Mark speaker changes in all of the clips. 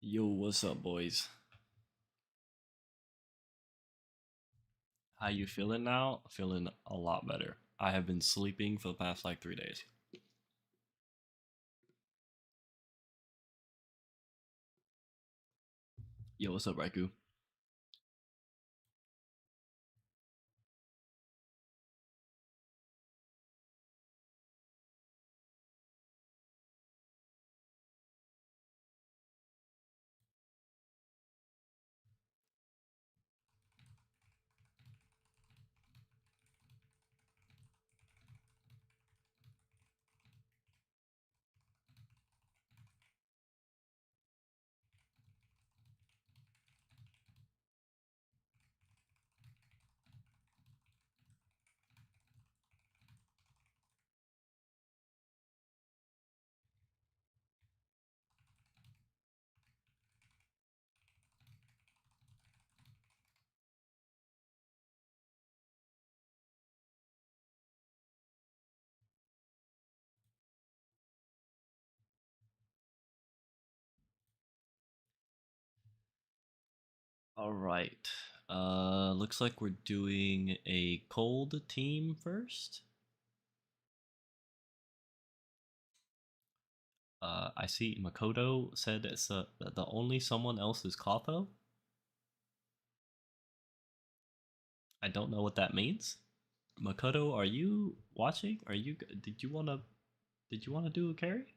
Speaker 1: Yo, what's up, boys? How you feeling now? Feeling a lot better. I have been sleeping for the past like 3 days. Yo, what's up, Raikou? All right. Looks like we're doing a cold team first. I see Makoto said it's the only someone else is Kotho. I don't know what that means. Makoto, are you watching? Did you wanna do a carry?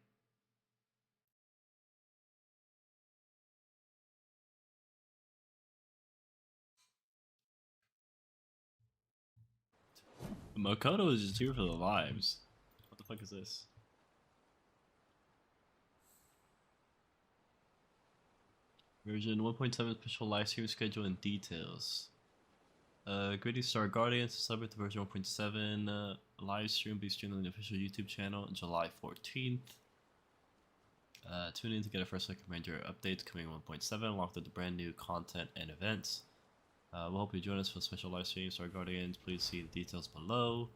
Speaker 1: Makoto is just here for the vibes. What the fuck is this? Version 1.7 special live stream schedule and details. Gritty Star Guardians to celebrate the version 1.7 live stream will be streamed on the official YouTube channel on July 14th. Tune in to get a first look at major updates coming in 1.7 along with the brand new content and events. We'll hope you join us for a special live stream. Star Guardians, please see the details below.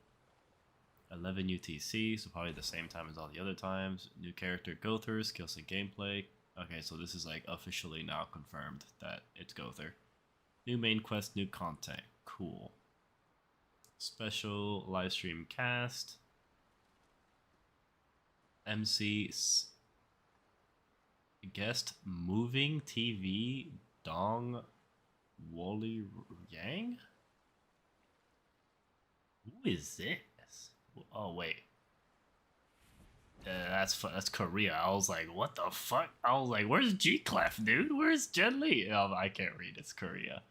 Speaker 1: 11 UTC, so probably the same time as all the other times. New character Gother, skills and gameplay. Okay, so this is like officially now confirmed that it's Gother. New main quest, new content. Cool. Special live stream cast. MC guest moving TV Dong Wally Yang? Who is this? Oh wait. That's Korea. I was like, what the fuck? I was like, where's G Clef, dude? Where's Jen Li? Oh, I can't read. It's Korea.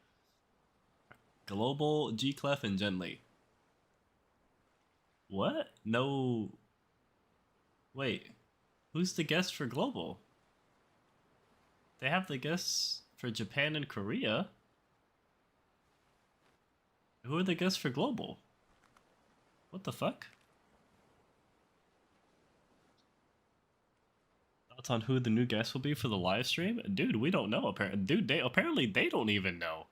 Speaker 1: Global G Clef and Jen Li. What? No. Wait. Who's the guest for Global? They have the guests for Japan and Korea. Who are the guests for Global? What the fuck? Thoughts on who the new guest will be for the live stream? Dude, we don't know. Apparently they don't even know.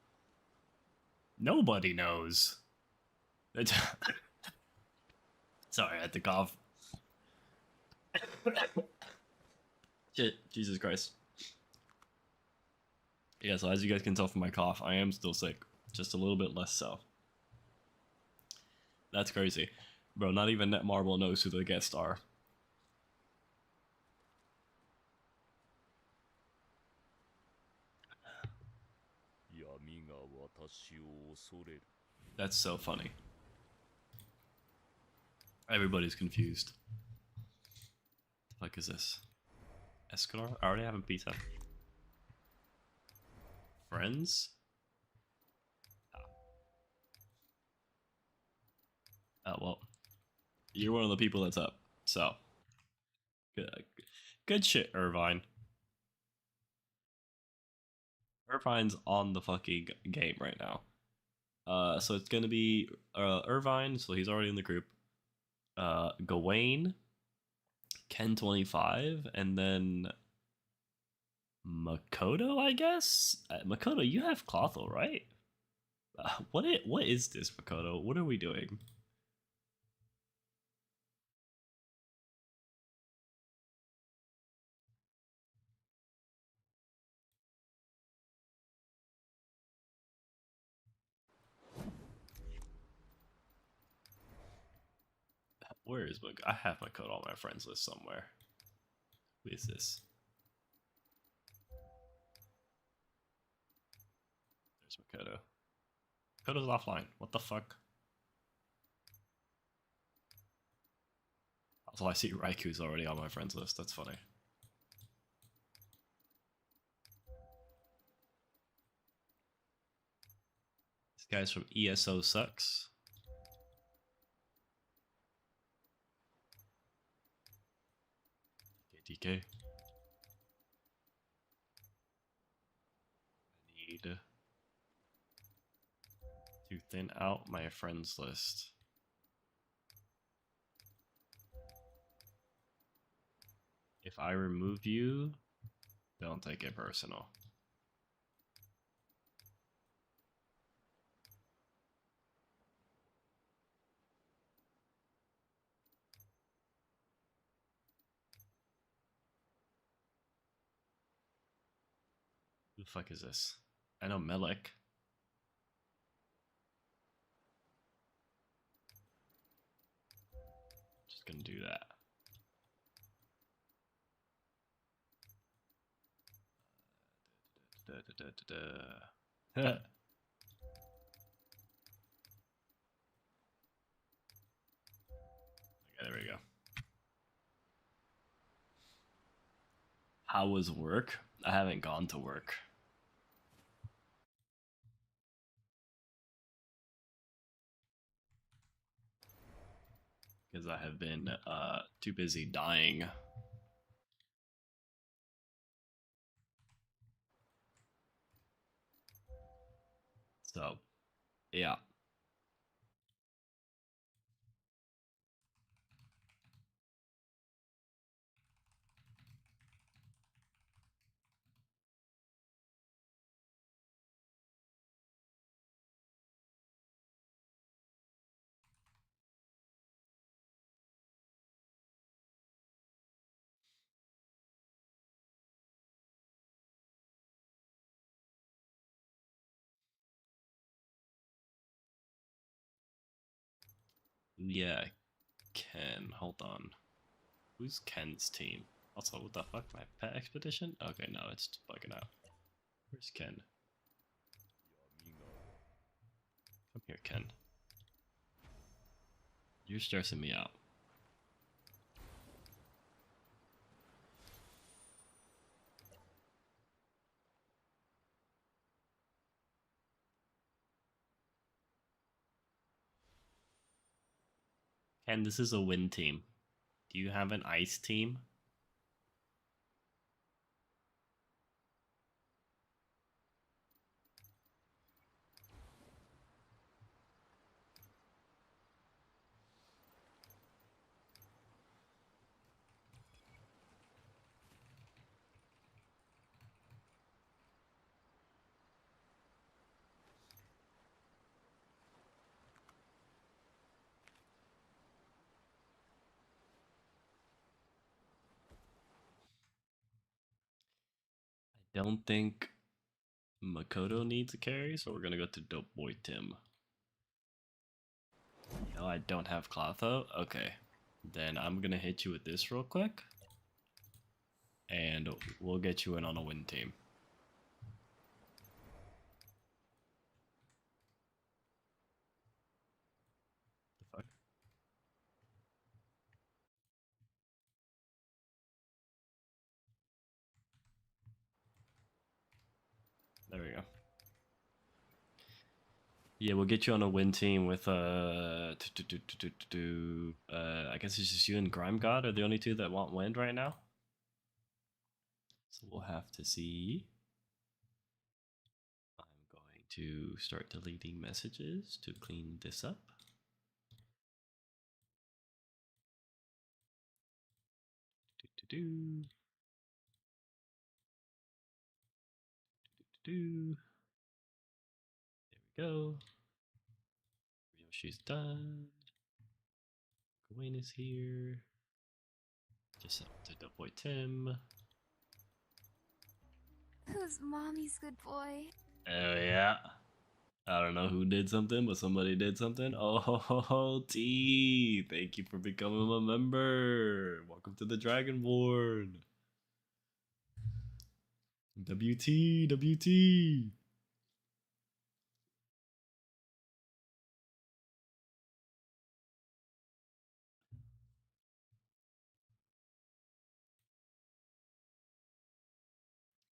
Speaker 1: Nobody knows. Sorry, I had to cough. Shit, Jesus Christ. Yeah, so as you guys can tell from my cough, I am still sick. Just a little bit less so. That's crazy. Bro, not even Netmarble knows who the guests are. That's so funny. Everybody's confused. The fuck is this? Escanor? I already have a beta. Friends? Oh, well. You're one of the people that's up. So. Good shit, Irvine. Irvine's on the fucking game right now. So it's gonna be Irvine, so he's already in the group. Gawain, Ken25, and then Makoto, I guess? Makoto, you have Clothel, right? What is this, Makoto? What are we doing? Where is my? I have my code on my friends list somewhere. Who is this? There's Makoto. Makoto's offline. What the fuck? Also, I see Raiku's already on my friends list. That's funny. This guy's from ESO Sucks. KTK. I need to thin out my friends list. If I remove you, don't take it personal. Who the fuck is this? I know Melik. Just gonna do that. Okay, there we go. How was work? I haven't gone to work. Because I have been too busy dying. So, yeah. Yeah, Ken. Hold on. Who's Ken's team? Also, what the fuck? My pet expedition? Okay, no, it's just bugging out. Where's Ken? Come here, Ken. You're stressing me out. Ken, this is a wind team. Do you have an ice team? I don't think Makoto needs a carry, so we're gonna go to Dope Boy Tim. No, I don't have Clotho? Okay. Then I'm gonna hit you with this real quick. And we'll get you in on a win team. The fuck? There we go. Yeah, we'll get you on a win team with I guess it's just you and Grime God are the only two that want wind right now. So we'll have to see. I'm going to start deleting messages to clean this up. There we go. Yoshi's done. Gawain is here. Just up to the boy Tim.
Speaker 2: Who's mommy's good boy?
Speaker 1: Oh yeah. I don't know who did something, but somebody did something. Oh, T! Thank you for becoming a member. Welcome to the Dragonborn. WT, WT.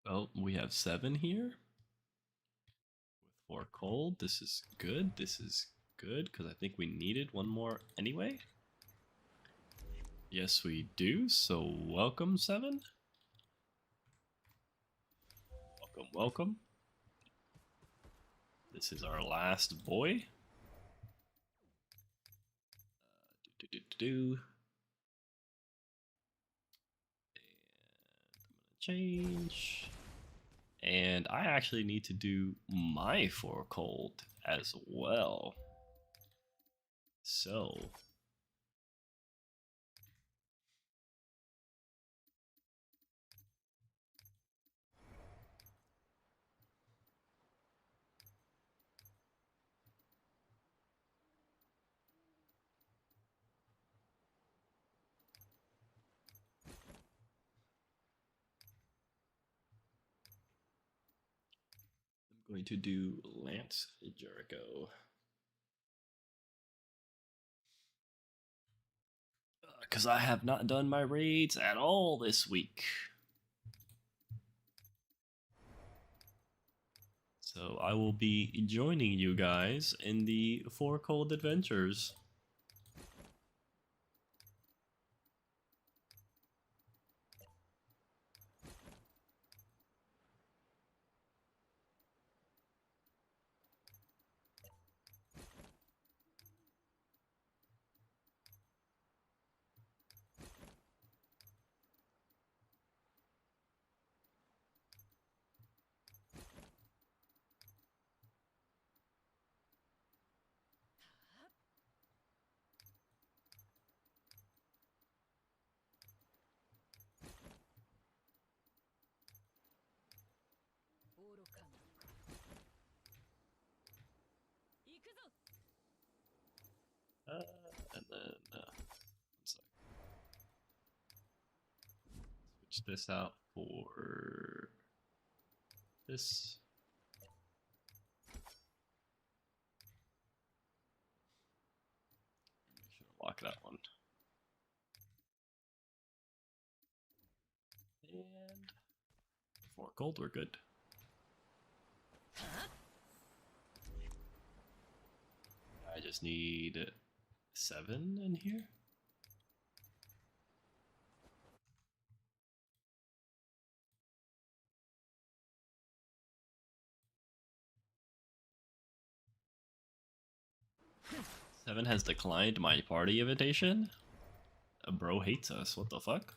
Speaker 1: Well, we have 7 here with 4 cold. This is good. This is good because I think we needed one more anyway. Yes, we do. So, welcome, 7. Welcome, welcome. This is our last boy. Do. And I'm gonna change. And I actually need to do my 4 cold as well. So I'm going to do Lance Jericho. Because I have not done my raids at all this week. So I will be joining you guys in the 4 cold adventures. And then switch this out for this. Make sure to lock that one. And 4 gold, we're good. I just need 7 in here. Seven has declined my party invitation. A bro hates us. What the fuck?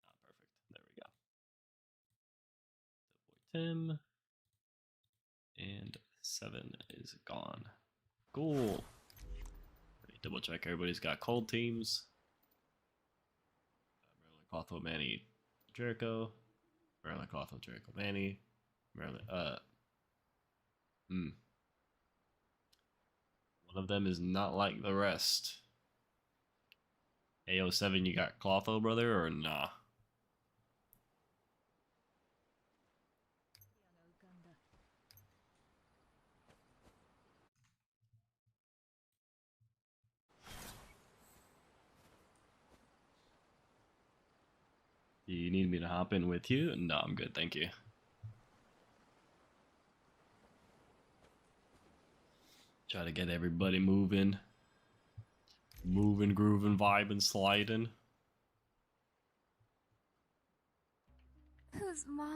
Speaker 1: Ah, perfect. There we go. Tim. And 7 is gone. Cool. Double check everybody's got cold teams. Maryland Clothwell, Manny, Jericho. Maryland Clothwell, Jericho, Manny. Maryland, One of them is not like the rest. AO7, you got Clotho, brother, or nah? You need me to hop in with you? No, I'm good, thank you. Try to get everybody moving. Moving, grooving, vibing, sliding.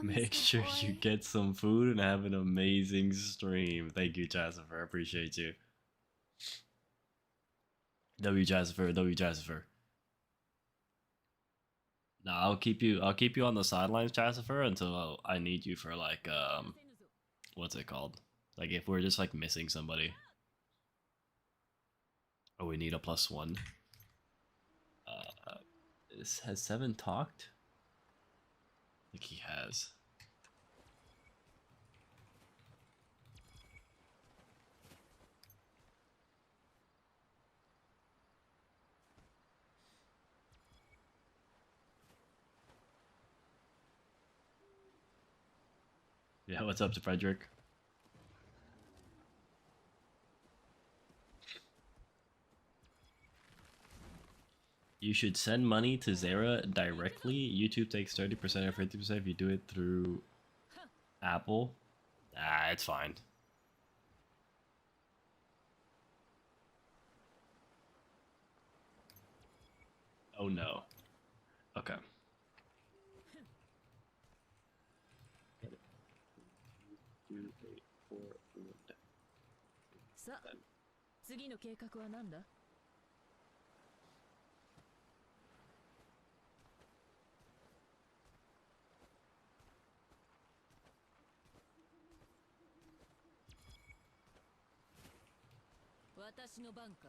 Speaker 1: Make sure you get some food and have an amazing stream. Thank you, Jazzifer. I appreciate you. W Jazzifer, W Jazzifer. No, I'll keep you on the sidelines, Jazzifer, until I need you for like what's it called? Like if we're just like missing somebody. Oh, we need a +1. Has Seven talked? I think he has. Yeah, what's up to Frederick? You should send money to Zara directly. YouTube takes 30% or 50% if you do it through Apple. Ah, it's fine. Oh no. Okay.
Speaker 2: さあ、次の計画は何だ？私の番か。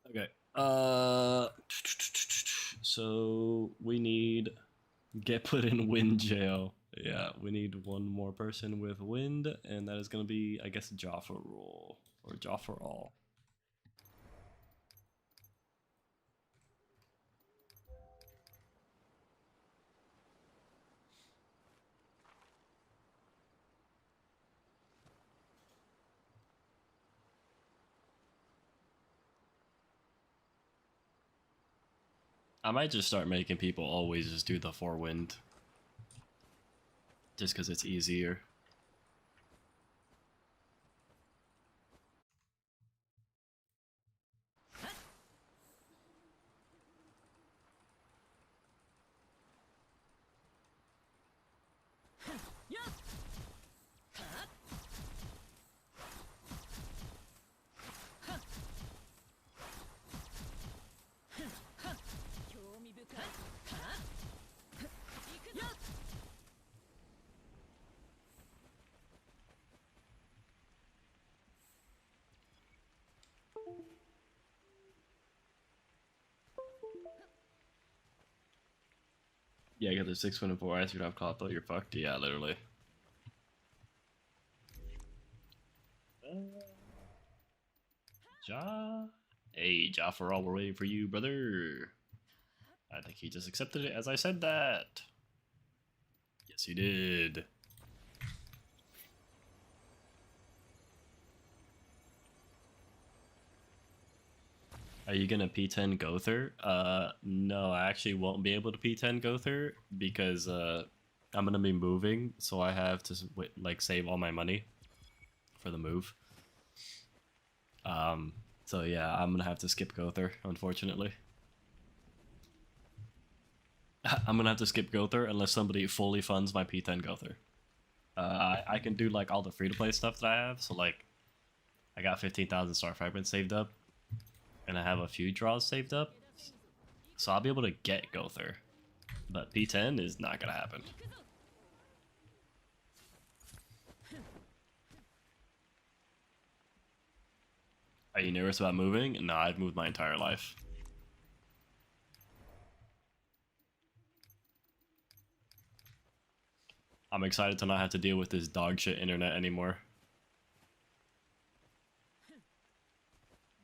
Speaker 1: Okay. So we need get put in wind jail. Yeah, we need one more person with wind, and that is gonna be, I guess, Jaffa rule or Jaffa all. I might just start making people always just do the 4 wind. Just because it's easier. Yeah, you got the 6 wind and 4 ice. You don't have call though. You're fucked. Yeah, literally. Ja. Hey, Jaffarall, we're waiting for you, brother. I think he just accepted it as I said that. Yes, he did. Are you gonna P10 Gother? No, I actually won't be able to P10 Gother because I'm gonna be moving, so I have to like save all my money for the move. So yeah, I'm gonna have to skip Gother, unfortunately. I'm gonna have to skip Gother unless somebody fully funds my P10 Gother. I can do like all the free-to-play stuff that I have, so like I got 15,000 Star Fragments saved up, and I have a few draws saved up, so I'll be able to get Gother. But P10 is not gonna happen. Are you nervous about moving? No, I've moved my entire life. I'm excited to not have to deal with this dog shit internet anymore.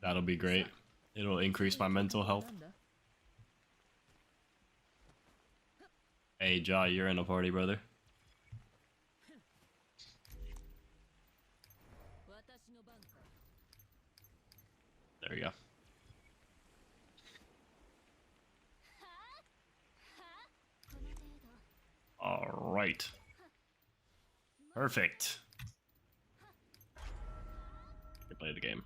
Speaker 1: That'll be great. It'll increase my mental health. Hey, Ja, you're in a party, brother. There you go. All right. Perfect. You play the game.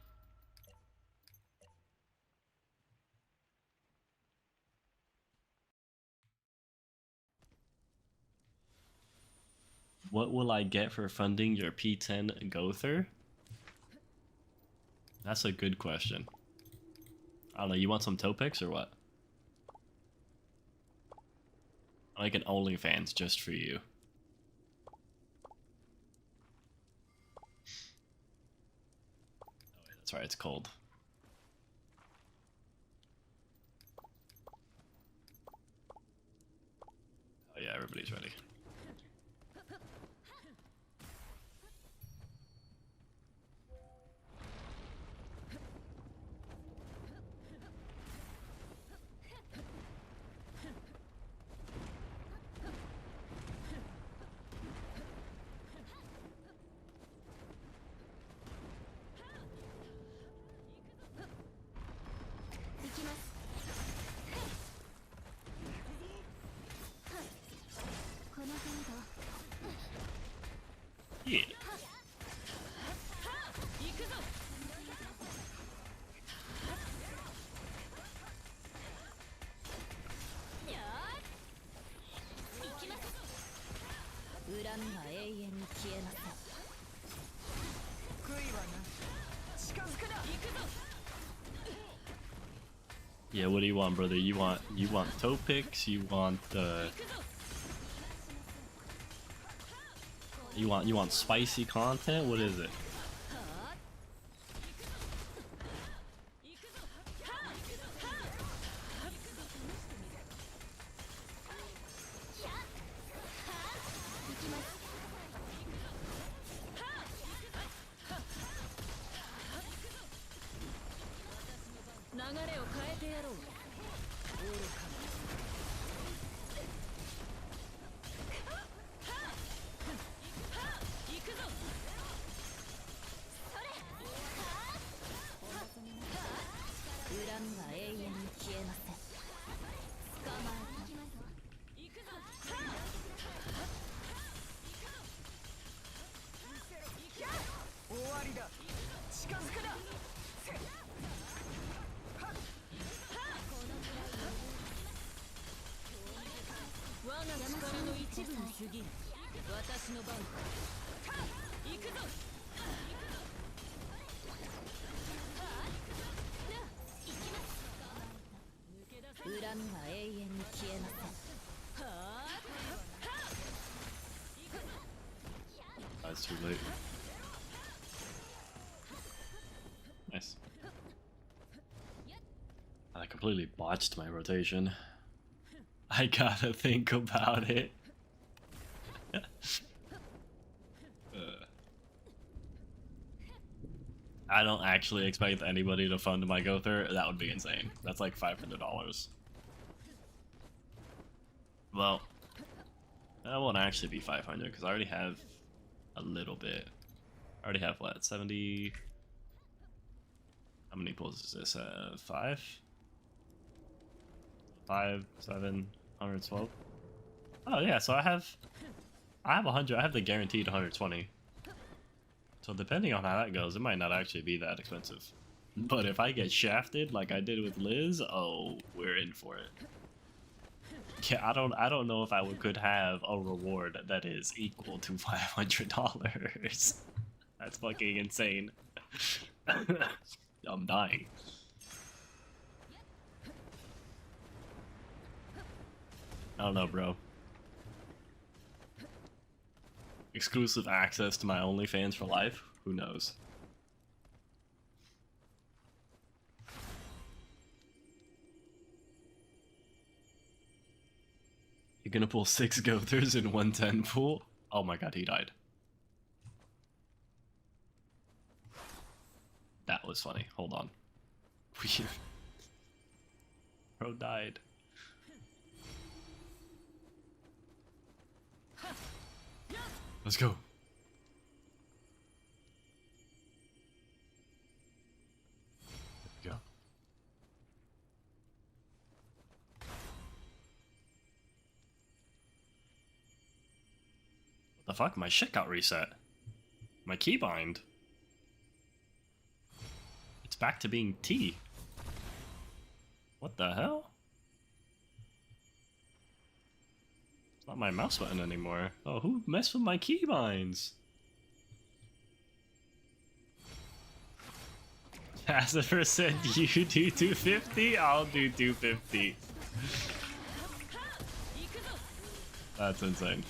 Speaker 1: What will I get for funding your P10 Gother? That's a good question. I don't know, you want some Topics or what? I like an OnlyFans just for you. Oh wait, that's right, it's cold. Oh yeah, everybody's ready. Yeah. Yeah, what do you want, brother? You want Topics? You want you want spicy content? What is it? That's too late. Nice. I completely botched my rotation. I gotta think about it. I don't actually expect anybody to fund my Gother. That would be insane. That's like $500. Well, that won't actually be 500 because I already have a little bit. I already have what, 70? How many pulls is this? 5? 5, 7, 112. Oh yeah, so I have 100. I have the guaranteed 120. So depending on how that goes, it might not actually be that expensive. But if I get shafted like I did with Liz, oh, we're in for it. Yeah, I don't know if I could have a reward that is equal to $500. That's fucking insane. I'm dying. I don't know, bro. Exclusive access to my OnlyFans for life? Who knows? You're gonna pull 6 Gothers in 110 pool? Oh my god, he died. That was funny. Hold on. Bro died. Let's go. There we go. What the fuck? My shit got reset. My keybind. It's back to being T. What the hell? Not my mouse button anymore. Oh, who messed with my keybinds? Pacifer said you do 250, I'll do 250. That's insane.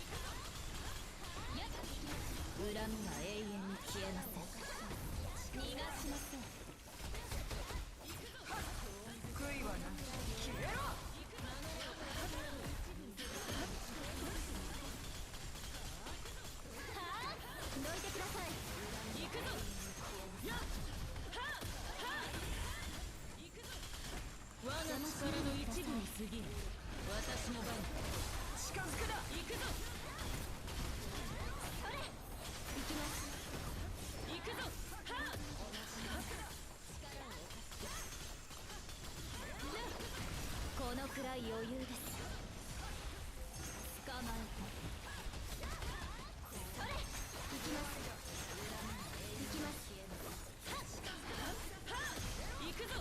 Speaker 2: 恨みは永遠に消えません。逃がしません。悔いはな消えろ。どいてください。行くぞ。やっ我が力の一部に過ぎる。私の番。近づくな。行くぞ。それ。行きます。行くぞ。はあ。このくらい余裕です。捕まえた。それ。行きます。行きます。行くぞ。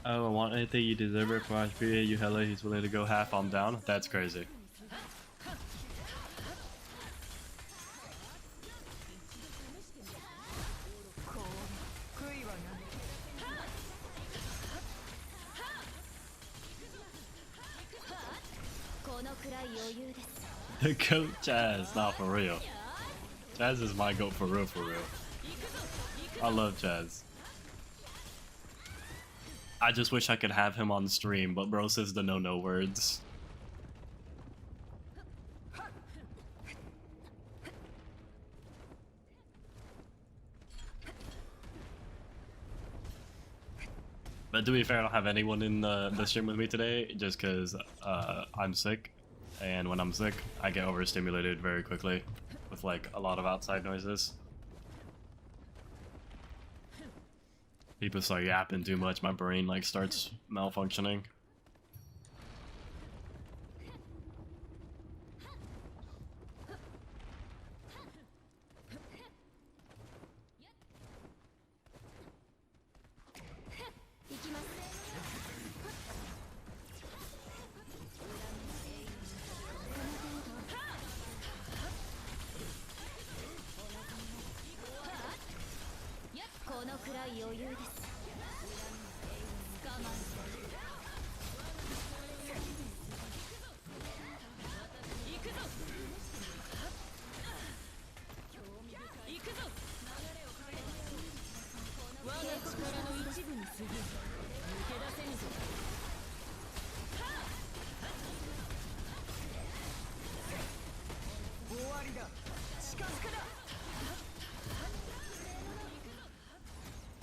Speaker 1: I don't want anything, you deserve it. For Ashby, you hella, he's willing to go half, I'm down. That's crazy. The goat Jazz, not for real. Jazz is my goat for real, for real. I love Jazz. I just wish I could have him on stream, but bro says the no words. But to be fair, I don't have anyone in the stream with me today, just because I'm sick, and when I'm sick, I get overstimulated very quickly with like a lot of outside noises. People start yapping too much, my brain like starts malfunctioning.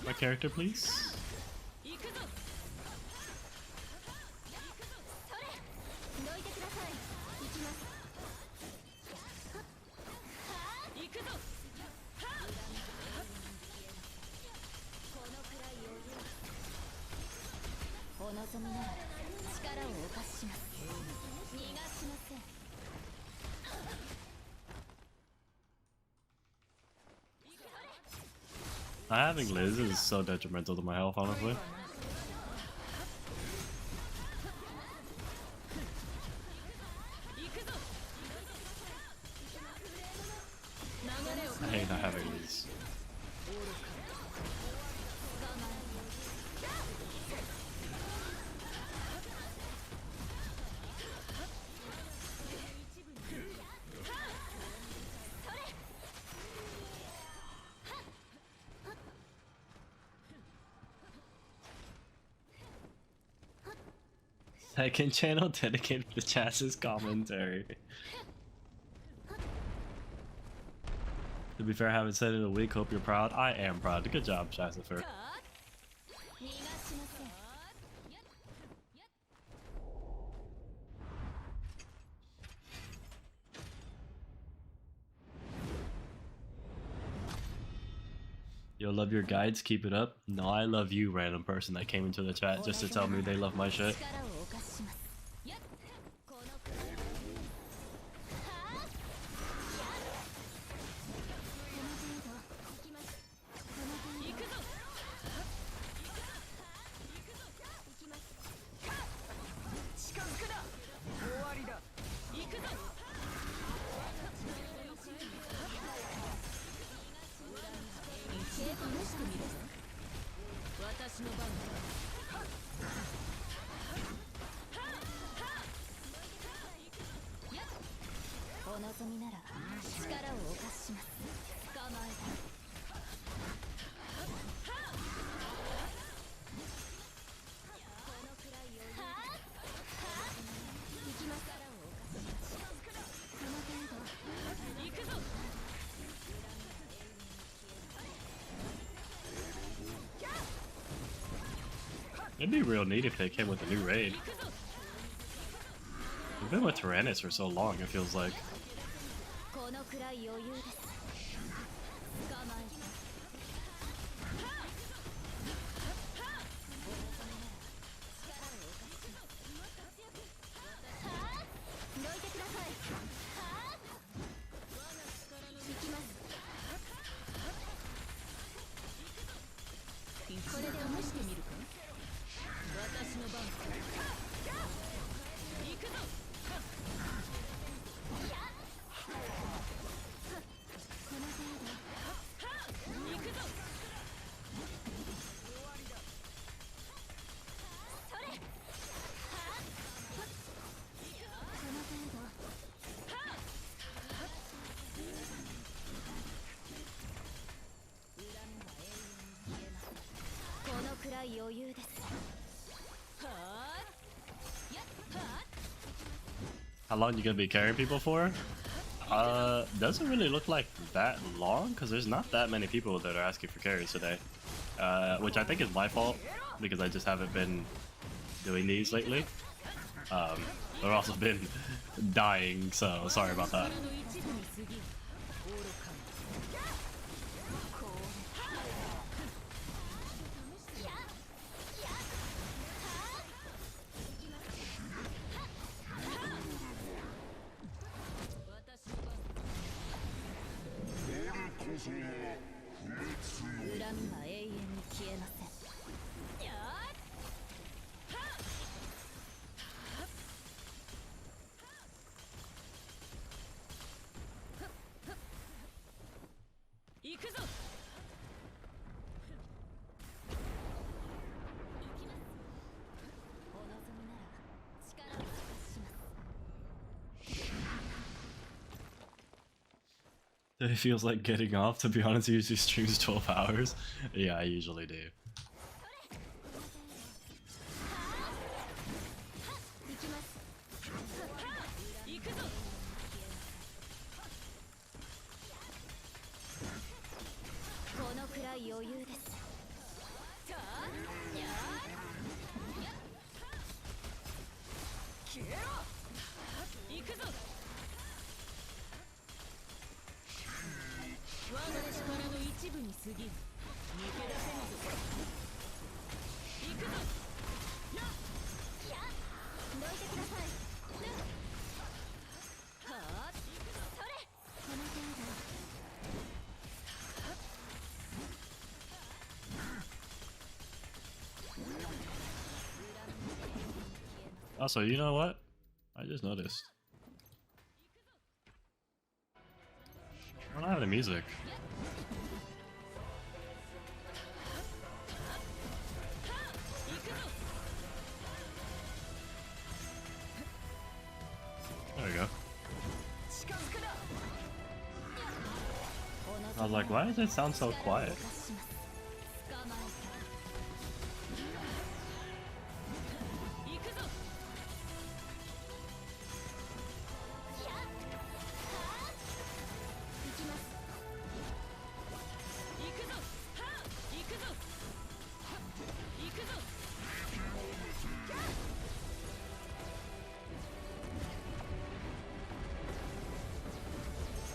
Speaker 1: My character, please. Not having Liz is so detrimental to my health, honestly. I hate not having Liz. Second channel dedicated to Chaz's commentary. To be fair, I haven't said it in a week. Hope you're proud. I am proud. Good job, Chazifer. Yo, love your guides. Keep it up. No, I love you, random person that came into the chat just to tell me they love my shit. It'd be real neat if they came with a new raid. We've been with Tyrannus for so long, it feels like.
Speaker 2: このくらい余裕です。捕まえた。どいてください。行きます。これで試してみるか。私の番。行くぞ。この程度。行くぞ。それ。この程度。このくらい余裕です。はあ。やっはあ。
Speaker 1: How long you gonna be carrying people for? Doesn't really look like that long, because there's not that many people that are asking for carries today. Which I think is my fault, because I just haven't been doing these lately. I've also been dying, so sorry about that. It feels like getting off, to be honest. He usually streams 12 hours. Yeah, I usually do. Also, you know what? I just noticed. I don't have any music. There we go. I was like, why does it sound so quiet?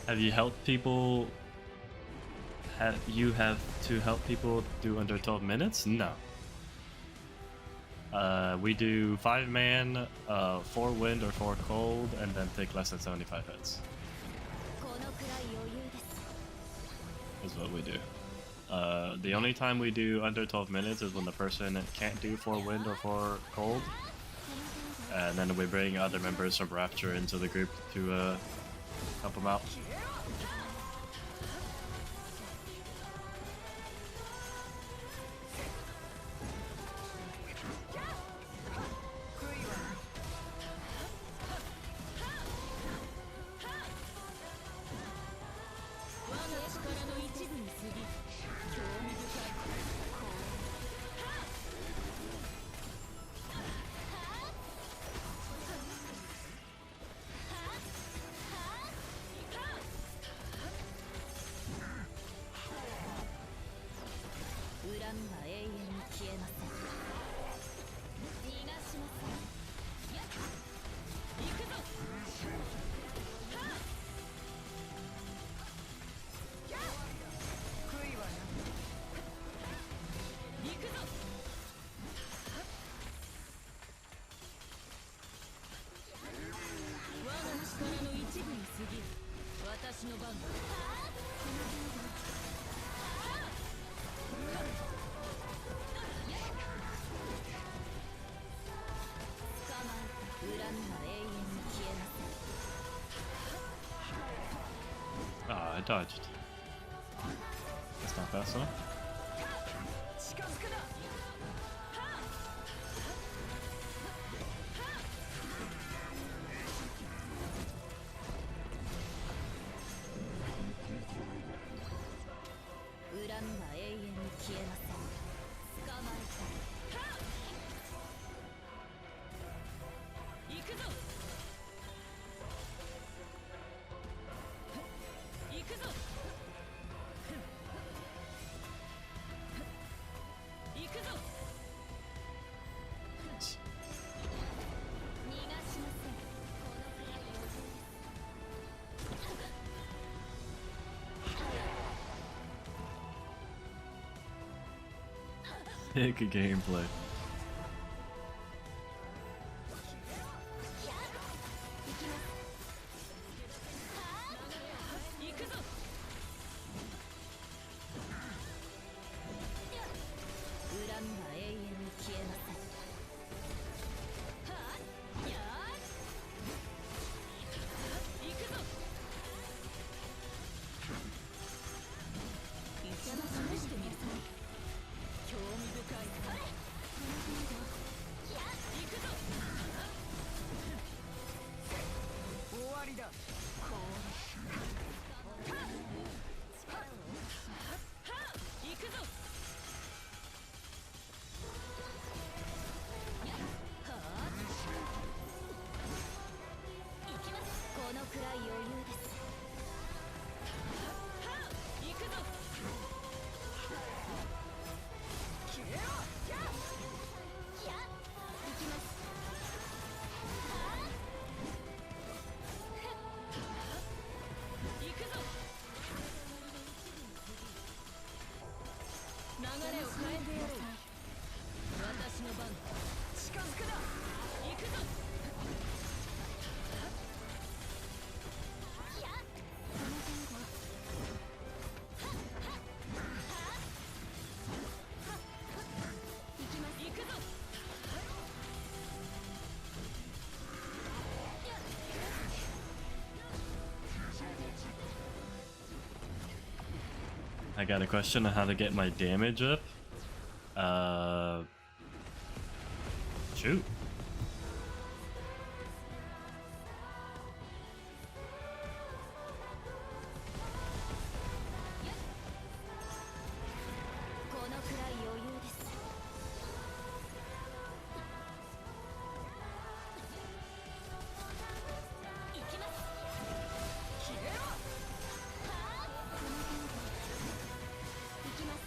Speaker 1: Have you helped people? Have you to help people do under 12 minutes? No. We do 5-man, 4 wind or 4 cold, and then take less than 75 hits. Is what we do. The only time we do under 12 minutes is when the person can't do 4 wind or 4 cold. And then we bring other members from Rapture into the group to help them out.
Speaker 2: 番だ。捕まえた。恨みは永遠に消えません。
Speaker 1: Ah, I dodged. That's not fast enough.
Speaker 2: 近づくな。恨みは永遠に消えません。捕まえた。行くぞ。行くぞ。行くぞ。逃がしません。このくらい余裕です。
Speaker 1: Sick gameplay.
Speaker 2: 行くぞ。恨みは永遠に消えません。はあ、やあ。行くぞ。一度試してみるぞ。興味深いな。行くぞ。終わりだ。こう。行くぞ。はあ。行きます。このくらい余裕です。行くぞ。消えろ。やっ。行きます。行くぞ。流れを変えてやろう。私の番だ。近づくな。行くぞ。行くぞ。
Speaker 1: I got a question on how to get my damage up. Shoot.
Speaker 2: このくらい余裕です。行きます。消えろ。行きます。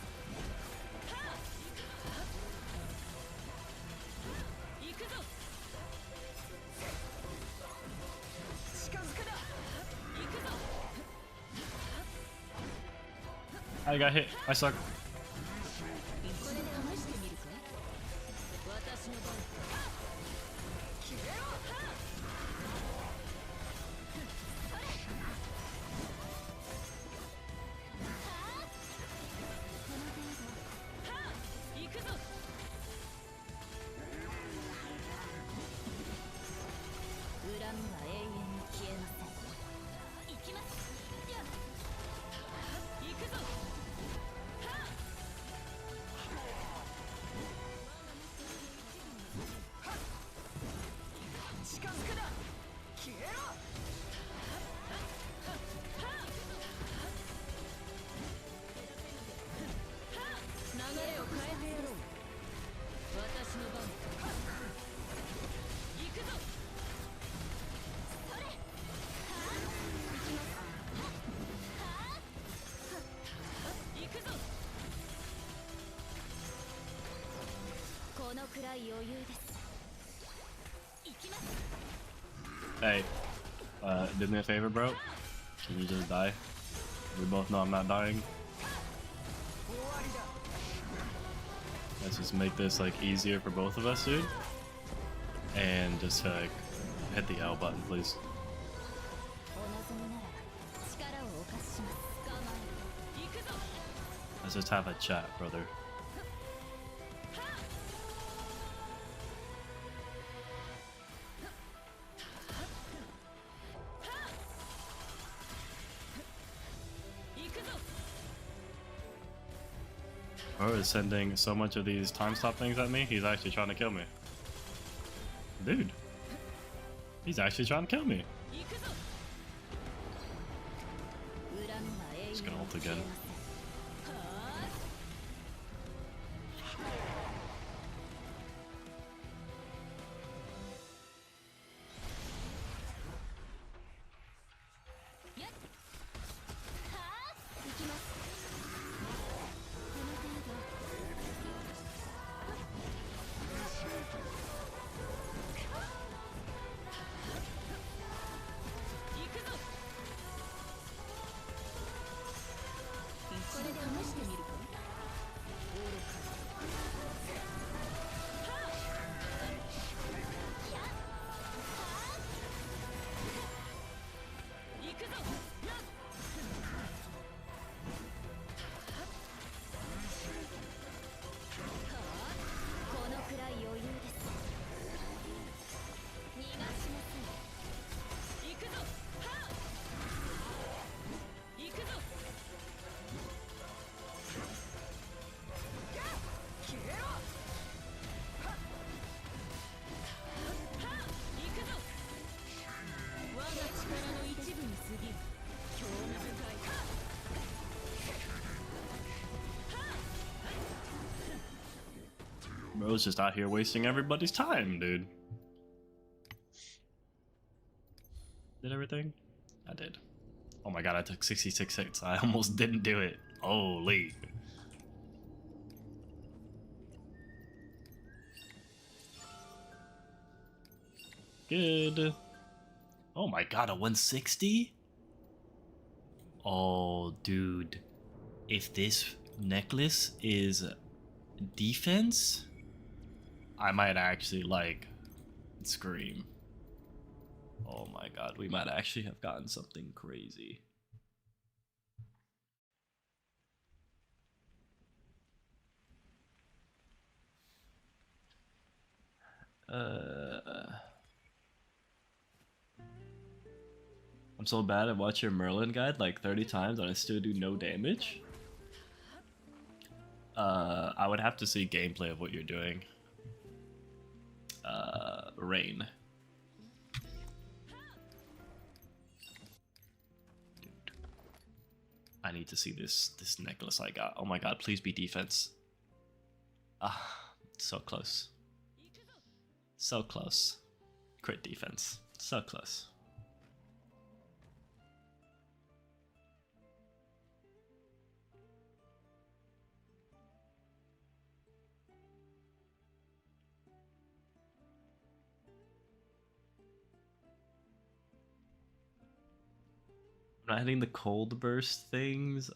Speaker 2: 行くぞ。近づくな。行くぞ。
Speaker 1: I got hit. I suck.
Speaker 2: これで試してみるか。私の番。消えろ。行くぞ。恨みは永遠に消えません。行きます。行くぞ。近づくな。消えろ。流れを変えてやろう。私の番。行くぞ。それ。行きます。行くぞ。このくらい余裕です。行きます。
Speaker 1: Hey, do me a favor, bro. Can you just die? We both know I'm not dying. Let's just make this like easier for both of us, dude. And just hit the L button, please.
Speaker 2: お望みならば力をお
Speaker 1: Let's just have a chat, brother. Bro is sending so much of these time stop things at me, he's actually trying to kill me. Dude. He's actually trying to kill me. Just gonna ult again. Bro's just out here wasting everybody's time, dude. Did everything? I did. Oh my god, I took 66 hits. I almost didn't do it. Holy. Good. Oh my god, a 160? Oh, dude. If this necklace is defense, I might actually, like, scream. Oh my god, we might actually have gotten something crazy. I'm so bad at watching your Merlin guide like 30 times and I still do no damage. I would have to see gameplay of what you're doing. Rain. Dude. I need to see this necklace I got. Oh my god, please be defense. Ah, so close. So close. Crit defense. So close. I'm not hitting the cold burst things.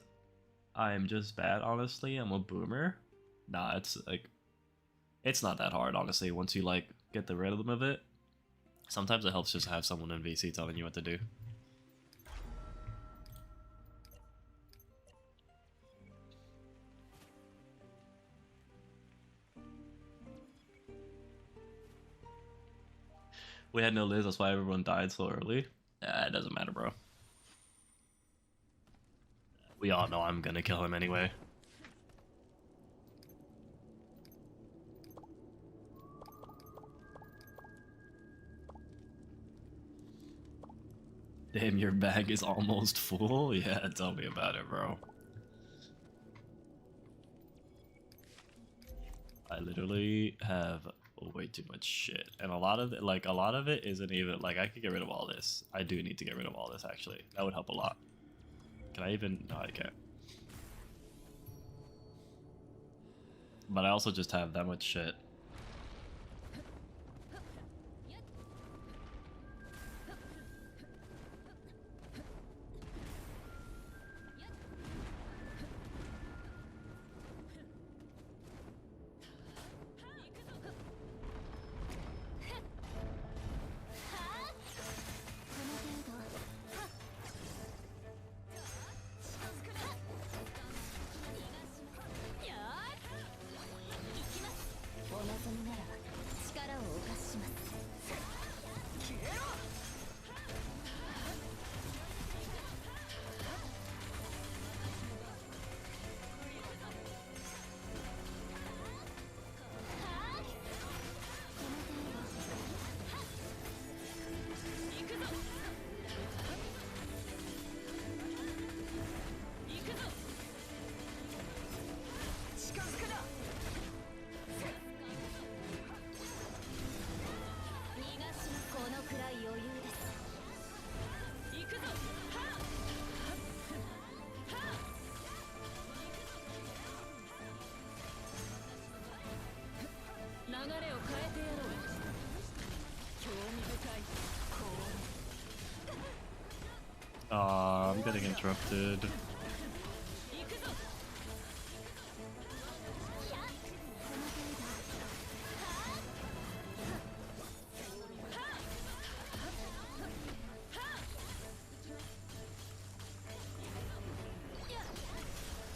Speaker 1: I'm just bad, honestly. I'm a boomer. Nah, it's like, it's not that hard, honestly, once you like get the rhythm of it. Sometimes it helps just have someone in VC telling you what to do. We had no Liz, that's why everyone died so early. It doesn't matter, bro. We all know I'm gonna kill him anyway. Damn, your bag is almost full? Yeah, tell me about it, bro. I literally have way too much shit. And a lot of it isn't even, like, I could get rid of all this. I do need to get rid of all this, actually. That would help a lot. Can I even? No, I can't. But I also just have that much shit.
Speaker 2: れを変えてやろう。興味深い。
Speaker 1: I'm getting interrupted.
Speaker 2: 行くぞ。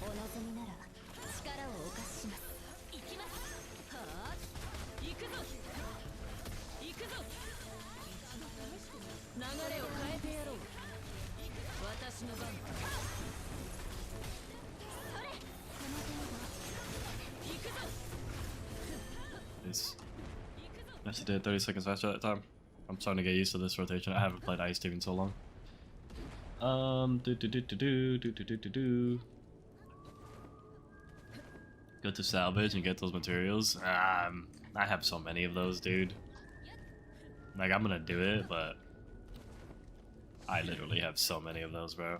Speaker 2: お望みなら力をお貸しします。行きます。はあ、行くぞ。行くぞ。流れを変えてやろう。私の番。それ。この程度。行くぞ。
Speaker 1: Nice. Nice, I did 30 seconds faster that time. I'm starting to get used to this rotation. I haven't played Ice Team in so long. Go to salvage and get those materials. I have so many of those, dude. Like, I'm gonna do it, but I literally have so many of those, bro.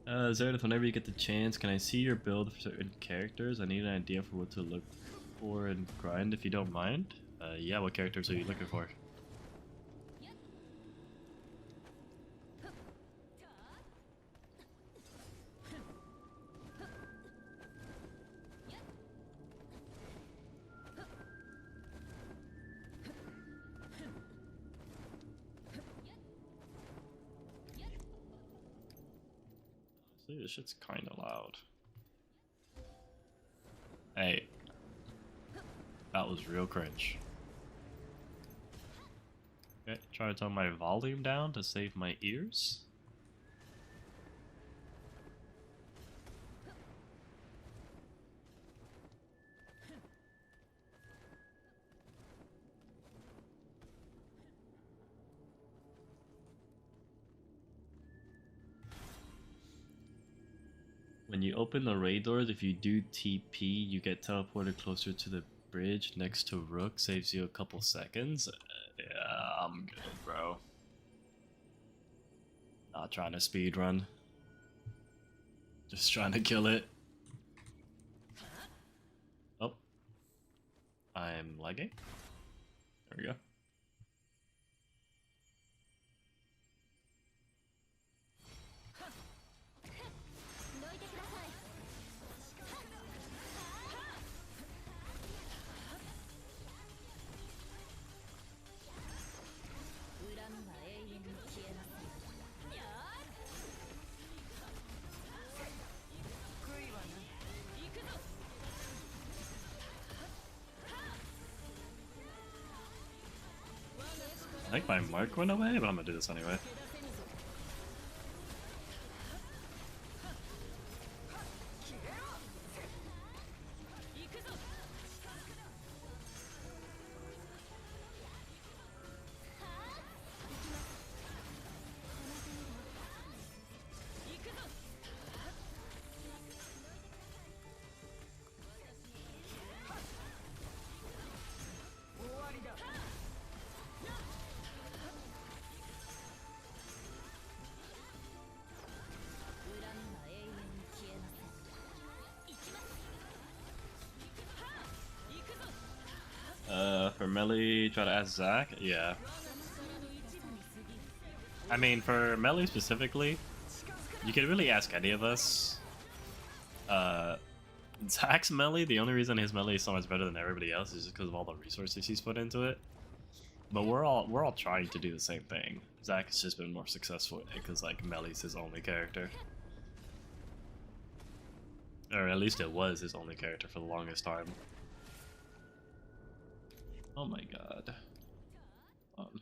Speaker 1: Zeradith, whenever you get the chance, can I see your build for certain characters? I need an idea for what to look for and grind, if you don't mind. Yeah, what characters are you looking for? See, this shit's kinda loud. Hey. That was real cringe. Okay, try to turn my volume down to save my ears. When you open the raid doors, if you do TP, you get teleported closer to the bridge next to Rook, saves you a couple seconds. Yeah, I'm good, bro. Not trying to speedrun. Just trying to kill it. Oh. I'm lagging. There we go. I think my mark went away, but I'm gonna do this anyway. For melee, try to ask Zach? Yeah. I mean, for melee specifically, you could really ask any of us. Zach's melee, the only reason his melee is so much better than everybody else is just because of all the resources he's put into it. But we're all trying to do the same thing. Zach has just been more successful because like melee's his only character. Or at least it was his only character for the longest time. Oh my god. Hold on.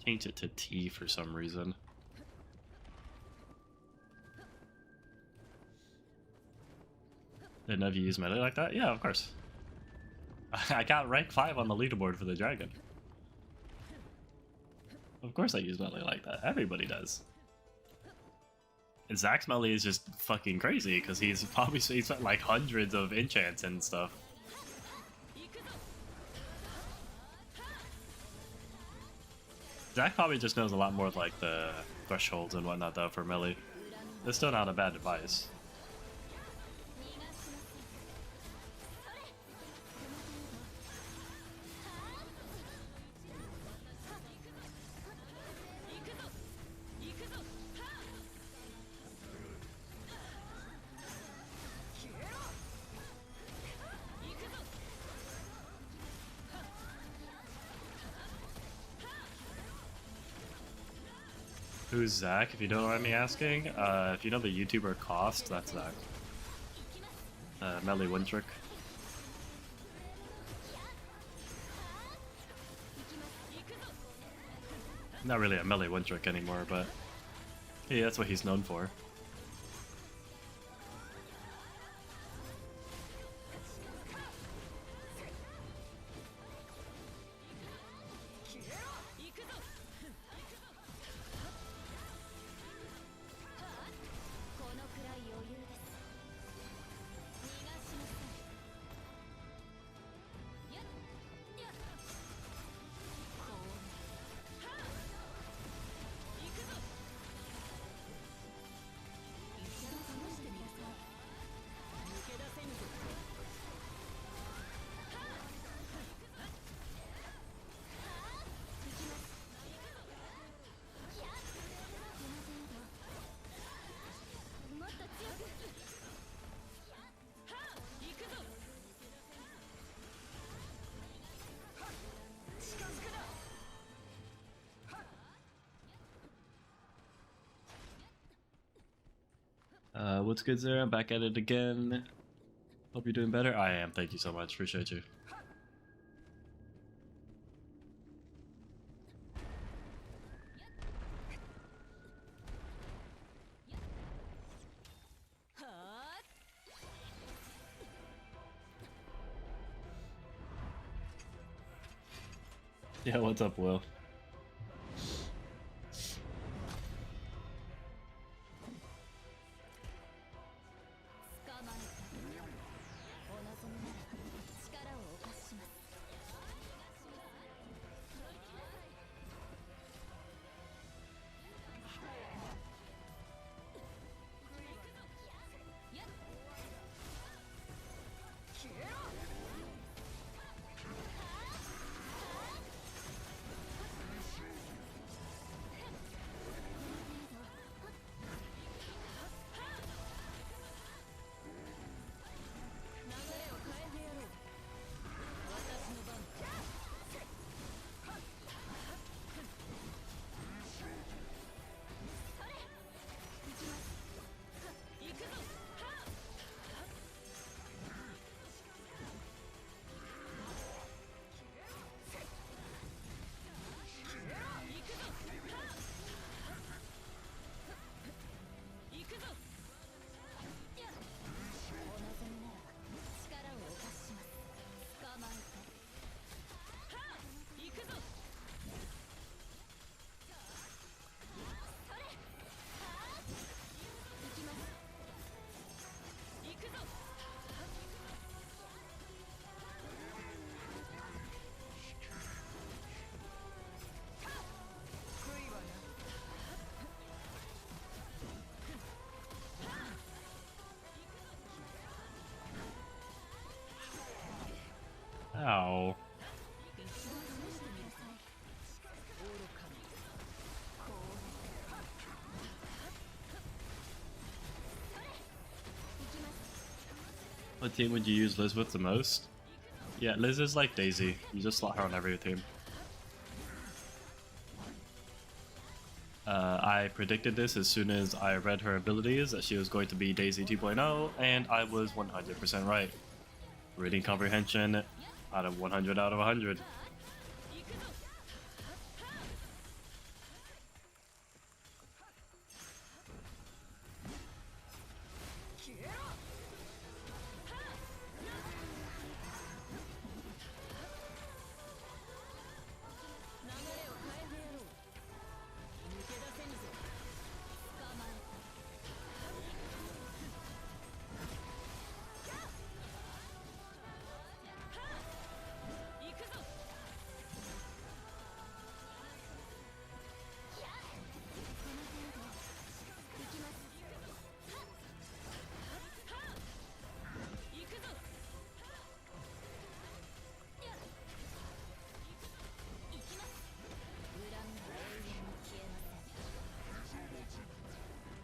Speaker 1: Change it to T for some reason. Didn't know if you use melee like that? Yeah, of course. I got rank 5 on the leaderboard for the dragon. Of course I use melee like that. Everybody does. Zach's melee is just fucking crazy because he's got like hundreds of enchants and stuff. Zach probably just knows a lot more of like the thresholds and whatnot though for melee. It's still not a bad device. Who's Zach, if you don't mind me asking? If you know the YouTuber Cost, that's Zach. Melee One Trick. Not really a melee One Trick anymore, but yeah, that's what he's known for. What's good, Zara? I'm back at it again. Hope you're doing better. I am. Thank you so much. Appreciate you. Yeah, what's up, Will? Ow. What team would you use Liz with the most? Yeah, Liz is like Daisy. You just slot her on every team. I predicted this as soon as I read her abilities, that she was going to be Daisy 2.0, and I was 100% right. Reading comprehension out of 100 out of 100.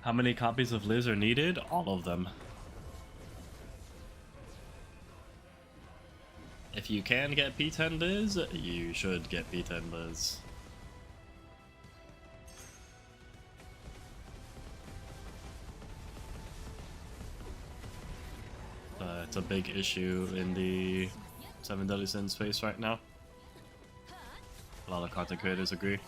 Speaker 1: How many copies of Liz are needed? All of them. If you can get P10 Liz, you should get P10 Liz. It's a big issue in the 7 Deadly Sins space right now. A lot of content creators agree.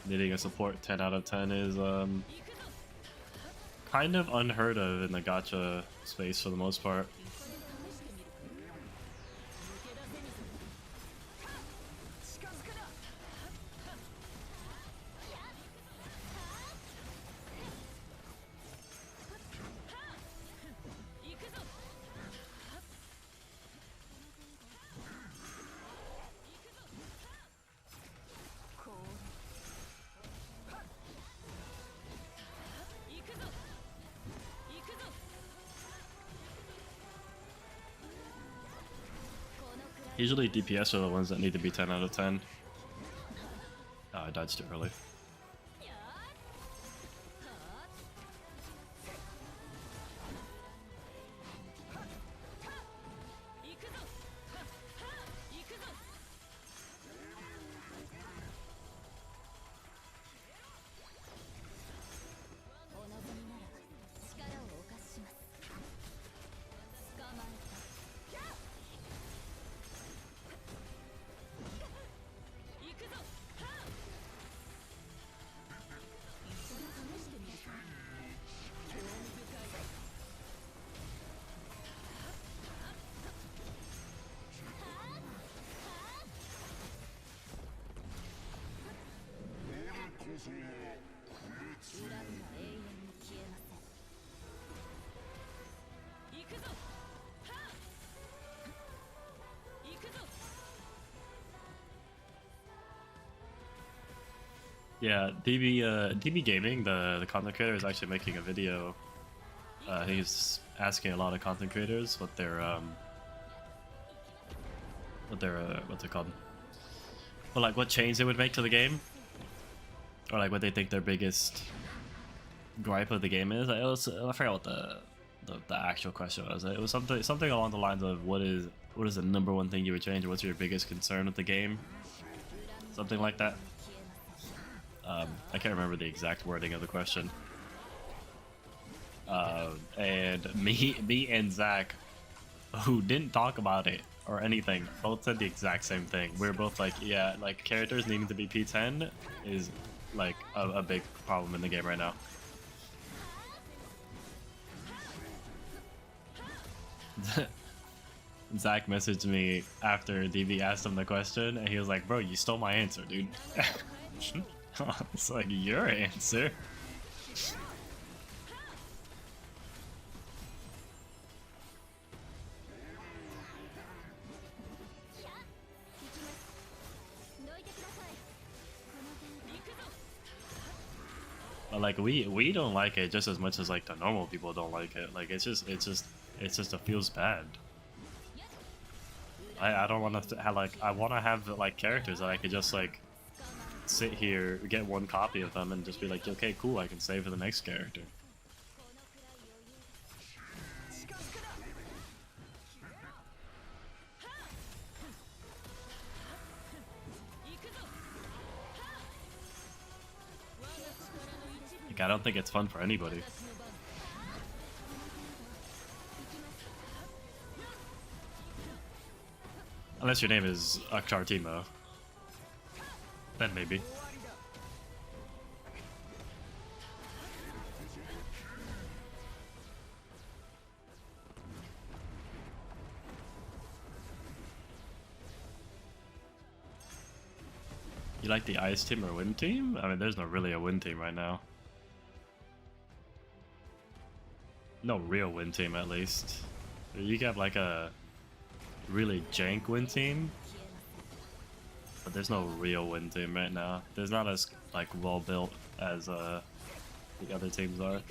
Speaker 1: Needing a support 10 out of 10 is kind of unheard of in the gacha space for the most part. Usually DPS are the ones that need to be 10 out of 10. Oh, I died too early. Yeah, DB Gaming, the content creator, is actually making a video. He's asking a lot of content creators what they're what's it called? Well, like what change they would make to the game, or like what they think their biggest gripe of the game is. I forgot what the actual question was. It was something along the lines of what is the number one thing you would change, or what's your biggest concern with the game, something like that. I can't remember the exact wording of the question. And me and Zach, who didn't talk about it or anything, both said the exact same thing. We were both like, yeah, like characters needing to be P10 is like a big problem in the game right now. Zach messaged me after DB asked him the question, and he was like, bro, you stole my answer, dude. It's like your answer. But like we don't like it just as much as like the normal people don't like it. Like it's just it feels bad. I don't want to have like I want to have like characters that I could just like sit here, get one copy of them, and just be like, okay, cool, I can save for the next character. Like, I don't think it's fun for anybody. Unless your name is Akhtar Timo. Then maybe. You like the Ice team or Wind team? I mean, there's not really a Wind team right now. No real Wind team, at least. You have like a really jank Wind team, but there's no real Wind team right now. There's not as like well built as the other teams are.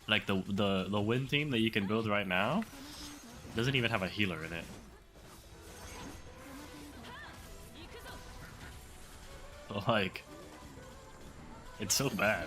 Speaker 1: Like the win team that you can build right now doesn't even have a healer in it. Like, it's so bad.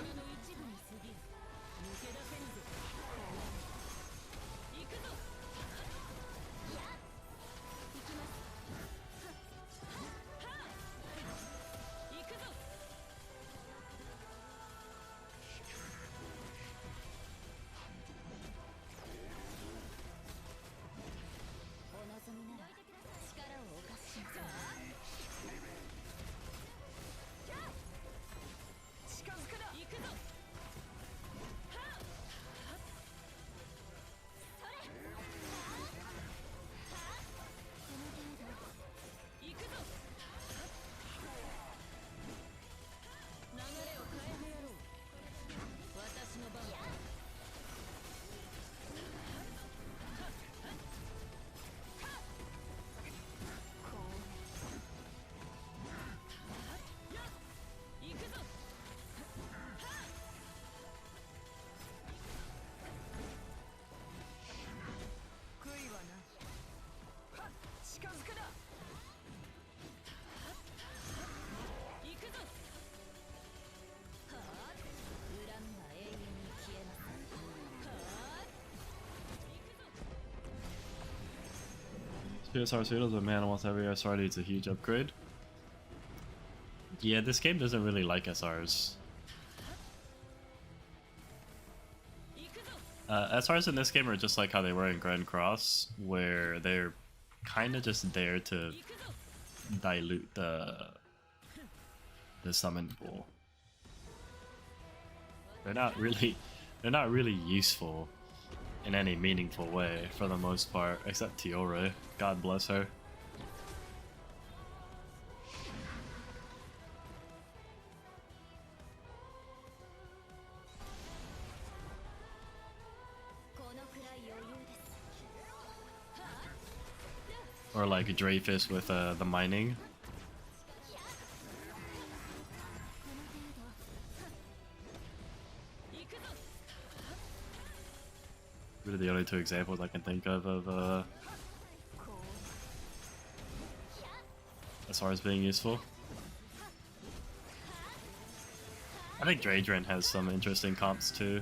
Speaker 1: PSR Pseudos, but man, almost every SR needs a huge upgrade. Yeah, this game doesn't really like SRs. SRs in this game are just like how they were in Grand Cross, where they're kind of just there to dilute the summon pool. They're not really useful in any meaningful way for the most part, except Tiore. God bless her. Or like Dreyfus with the mining. Really the only two examples I can think of as far as being useful. I think Draydren has some interesting comps too.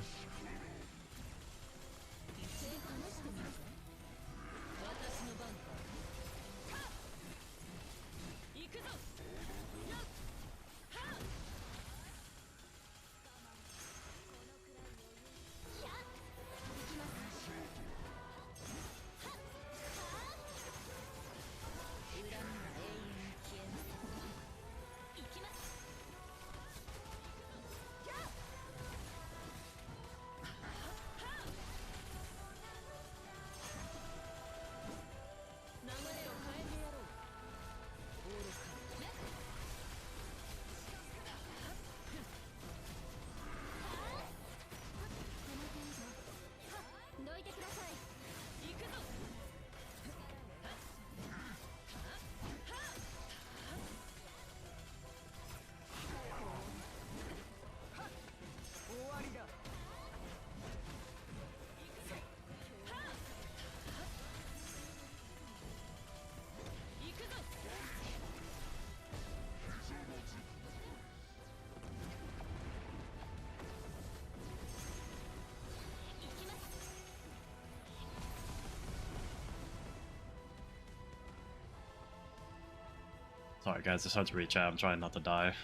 Speaker 1: Sorry guys, I just had to reach out. I'm trying not to die.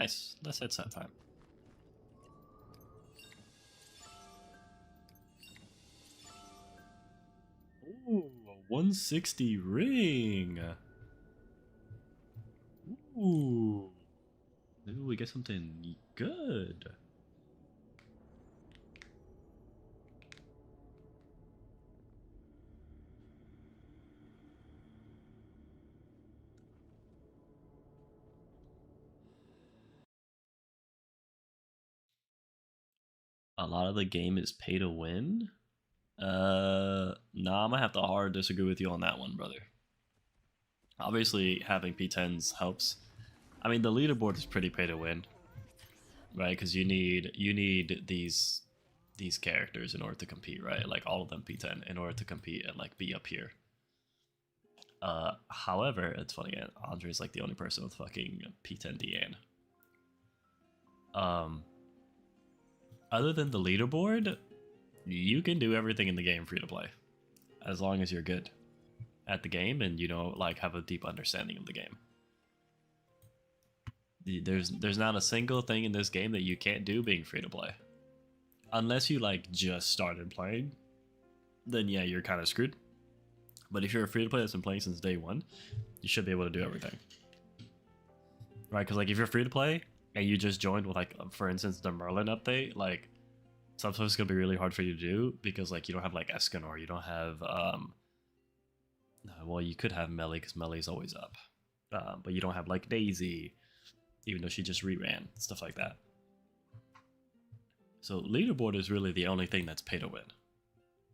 Speaker 1: Nice. Let's hit set time. Ooh, a 160 ring. Ooh. Maybe we get something good. A lot of the game is pay to win. Nah, I'm gonna have to hard disagree with you on that one, brother. Obviously, having P10s helps. I mean, the leaderboard is pretty pay to win, right? Because you need these characters in order to compete, right? Like all of them P10 in order to compete and like be up here. However, it's funny. Andre's like the only person with fucking P10 Deanne. Other than the leaderboard, you can do everything in the game free to play, as long as you're good at the game and you know, like, have a deep understanding of the game. There's not a single thing in this game that you can't do being free to play, unless you like just started playing. Then yeah, you're kind of screwed. But if you're a free to play that's been playing since day one, you should be able to do everything, right? Because like if you're free to play and you just joined with like, for instance, the Merlin update, like sometimes it's gonna be really hard for you to do because like you don't have like Escanor, you don't have well, you could have Melly because Melly's always up, but you don't have like Daisy, even though she just reran, stuff like that. So leaderboard is really the only thing that's pay to win.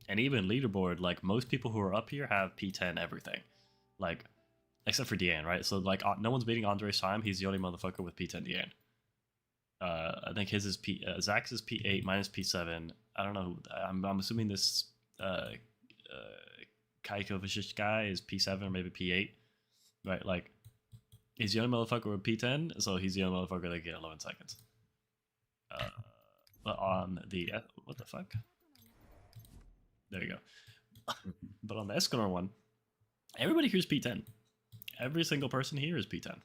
Speaker 1: And even leaderboard, like most people who are up here have P10 everything, like except for Deanne, right? So like no one's beating Andre's time. He's the only motherfucker with P10 Deanne. I think his is Zach's is P8, mine is P7. I don't know. I'm assuming this Kaiko Vishish guy is P7 or maybe P8, right? Like he's the only motherfucker with P10, so he's the only motherfucker that get 11 seconds. But on the what the fuck? There you go. But on the Escanor one, everybody here's P10. Every single person here is P10.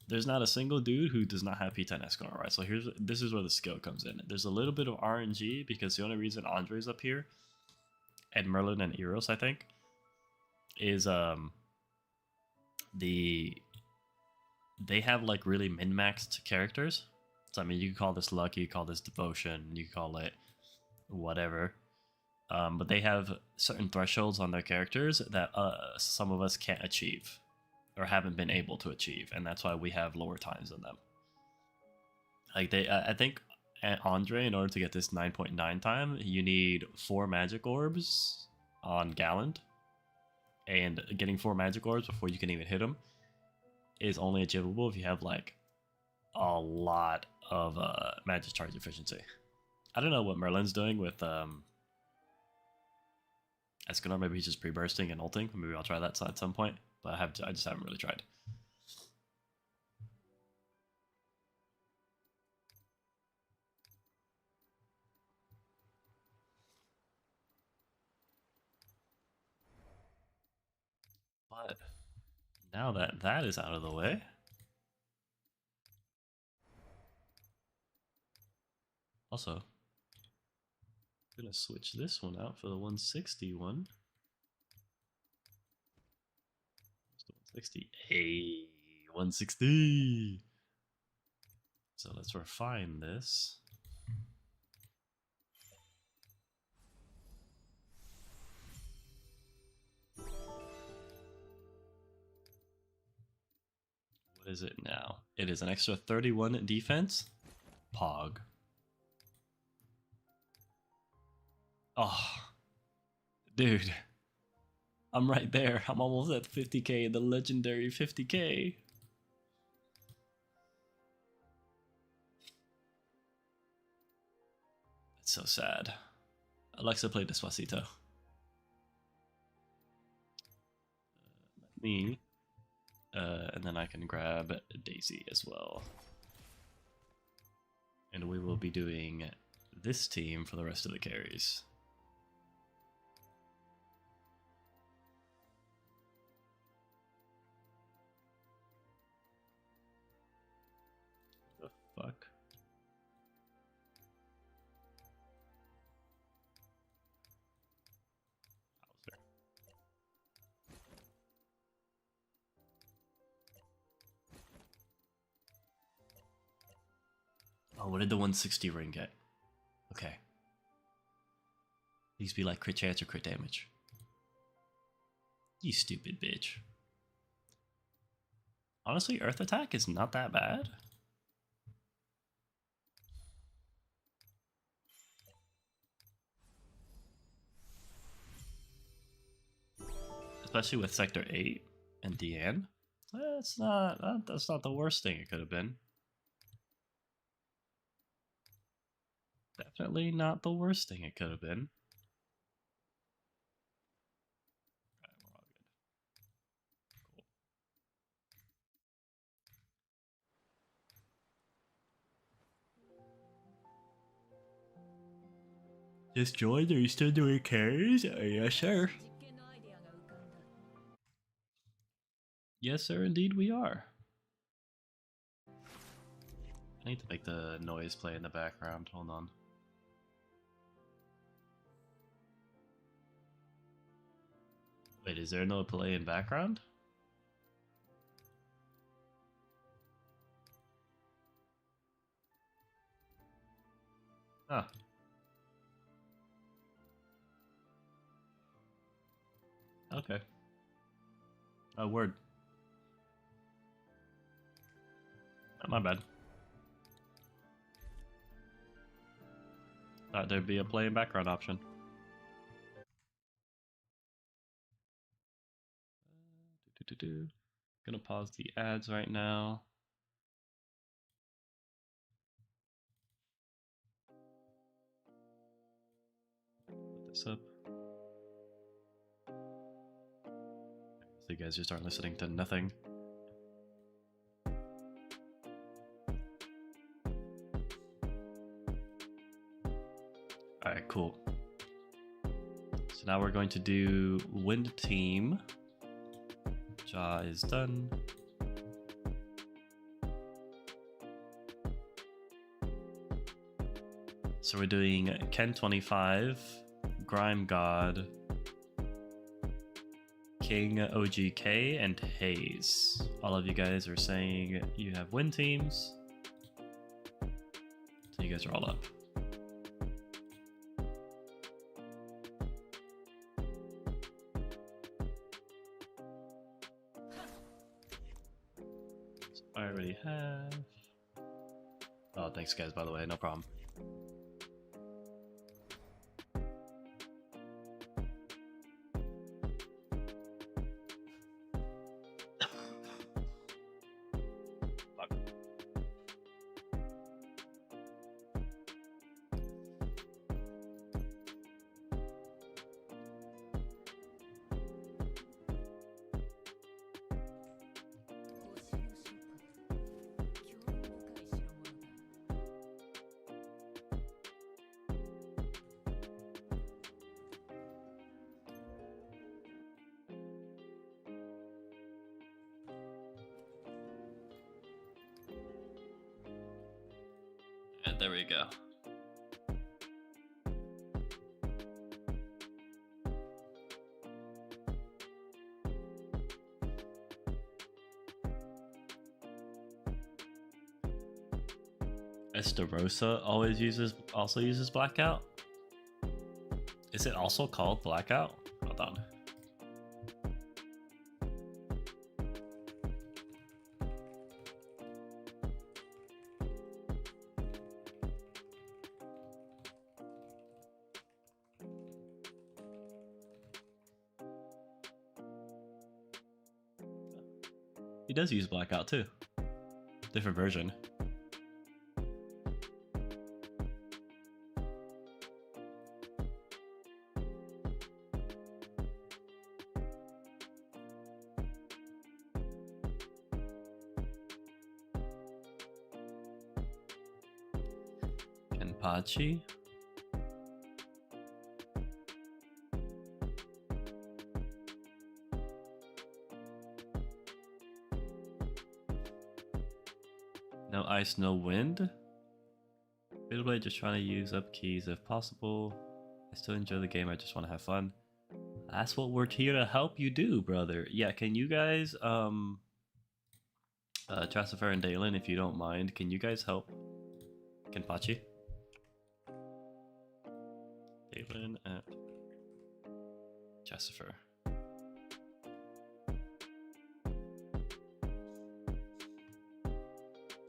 Speaker 1: There's not a single dude who does not have P10 Escanor, right? So this is where the skill comes in. There's a little bit of RNG because the only reason Andre's up here, and Merlin and Eros, I think, is they have like really min-maxed characters. So I mean, you could call this luck, you could call this devotion, you could call it whatever. But they have certain thresholds on their characters that some of us can't achieve or haven't been able to achieve, and that's why we have lower times than them. Like I think Andre, in order to get this 9.9 time, you need 4 magic orbs on Gallant, and getting 4 magic orbs before you can even hit them is only achievable if you have like a lot of magic charge efficiency. I don't know what Merlin's doing with Escanor. Maybe he's just pre-bursting and ulting. Maybe I'll try that at some point, but I just haven't really tried. But now that that is out of the way, also I'm gonna switch this one out for the 160 one. 160. Hey, 160. So let's refine this. What is it now? It is an extra 31 defense. Pog. Oh, dude. I'm right there. I'm almost at 50k, the legendary 50k. It's so sad. Alexa, play Despacito. Me. And then I can grab Daisy as well. And we will be doing this team for the rest of the carries. Oh, what did the 160 ring get? Okay. These be like crit chance or crit damage. You stupid bitch. Honestly, Earth Attack is not that bad. Especially with Sector 8 and Deanne. That's not the worst thing it could have been. Definitely not the worst thing it could have been. Alright, we're all good. Cool. Just joined? Are you still doing carries? Yes, sir.
Speaker 2: 実験のアイデアが浮かんだ
Speaker 1: Yes, sir, indeed we are. I need to make the noise play in the background. Hold on. Wait, is there no play in background? Huh. Okay. Oh, word. Oh, my bad. Thought there'd be a play in background option. Gonna pause the ads right now. Put this up. So you guys just aren't listening to nothing. Alright, cool. So now we're going to do Wind Team. Jaw is done. So we're doing Ken 25, Grime God, King OGK, and Haze. All of you guys are saying you have win teams. So you guys are all up. So I already have. Oh, thanks guys, by the way, no problem. And there we go. Estarossa also uses Blackout. Is it also called Blackout? Hold on. He does use Blackout too. Different version. Kenpachi. No ice, no wind. Fatal just trying to use up keys if possible. I still enjoy the game, I just want to have fun. That's what we're here to help you do, brother. Yeah, can you guys, Trassifer and Dalen, if you don't mind, can you guys help Kenpachi. Dalen at Jessifer.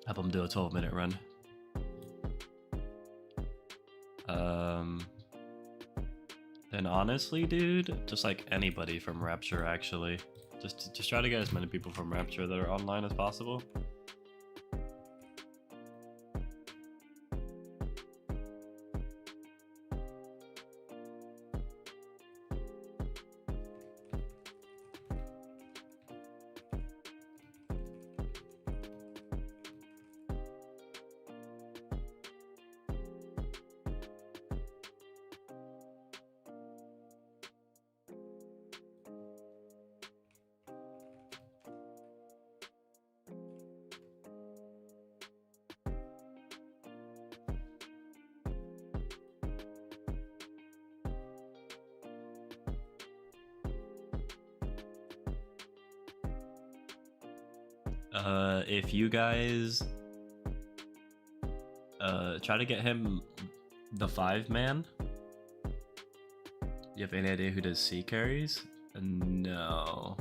Speaker 1: Have him do a 12-minute run. Then honestly, dude, just like anybody from Rapture, actually, just try to get as many people from Rapture that are online as possible. If you guys try to get him the 5-man. You have any idea who does C carries? No.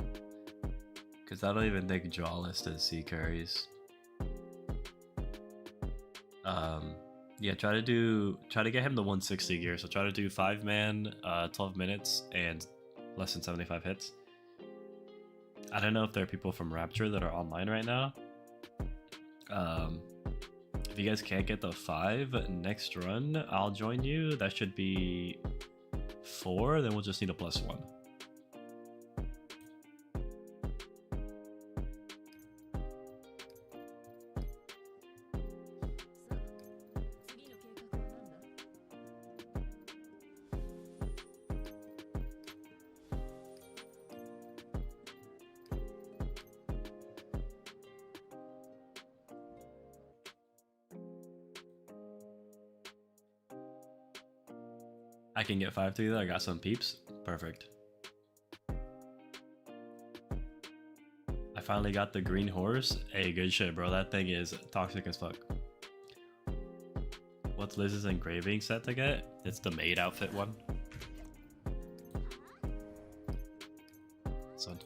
Speaker 1: Because I don't even think Jawless does C carries. Yeah, try to get him the 160 gear. So try to do 5-man, 12 minutes, and less than 75 hits. I don't know if there are people from Rapture that are online right now. If you guys can't get the 5 next run, I'll join you. That should be 4, then we'll just need a +1. I can get 5 through that. I got some peeps. Perfect. I finally got the green horse. Hey, good shit, bro. That thing is toxic as fuck. What's Liz's engraving set to get? It's the maid outfit one. Son.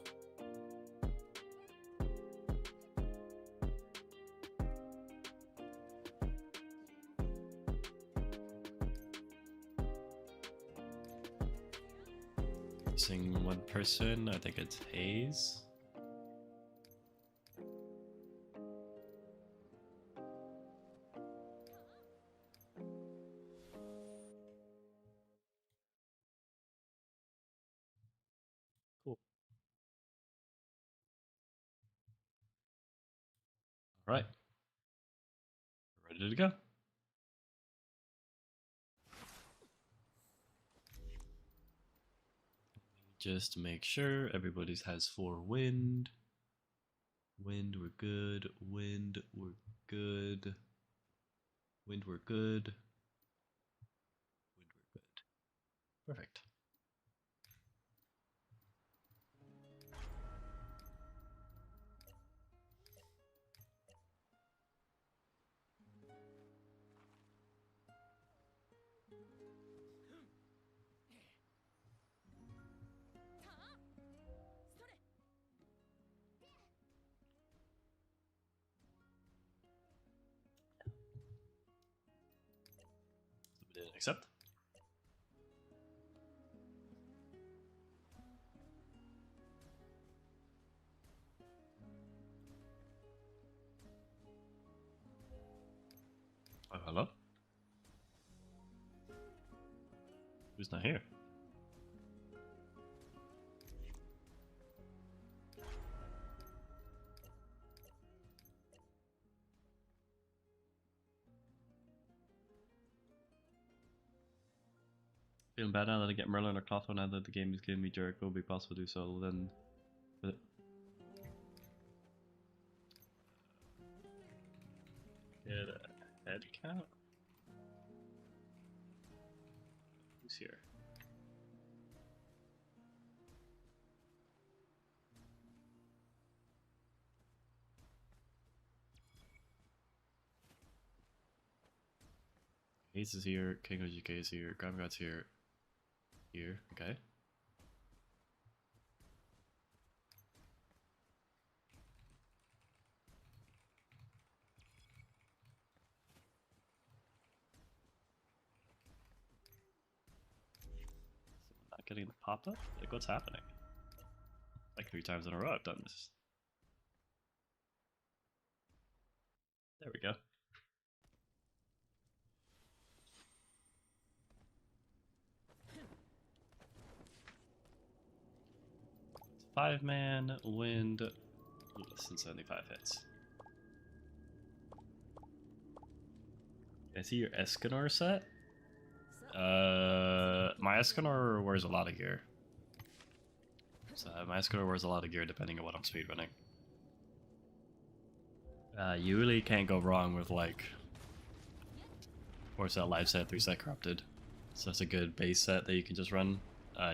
Speaker 1: Missing one person. I think it's Hayes. Cool. All right. Ready to go. Just make sure everybody's has 4 wind. Wind, we're good. Wind, we're good. Wind, we're good. Wind, we're good. Perfect. So we didn't accept. Oh, hello? Who's not here? Feeling bad now that I get Merlin or Clothwell now that the game is giving me Jericho. Will be possible to do so then. Get a head count? Who's here? Ace is here, King of GK is here, Grimgod's here. Here, okay. Not getting the pop-up? Like, what's happening? Like 3 times in a row I've done this. There we go. Five-man, wind, less than 75 hits. I see your Escanor set. My Escanor wears a lot of gear. So my Escanor wears a lot of gear depending on what I'm speedrunning. You really can't go wrong with like 4 set live set, 3 set corrupted. So that's a good base set that you can just run.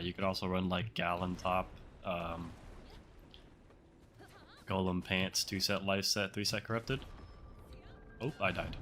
Speaker 1: You can also run like Gallon top, Golem pants, 2 set live set, 3 set corrupted. Oh, I died.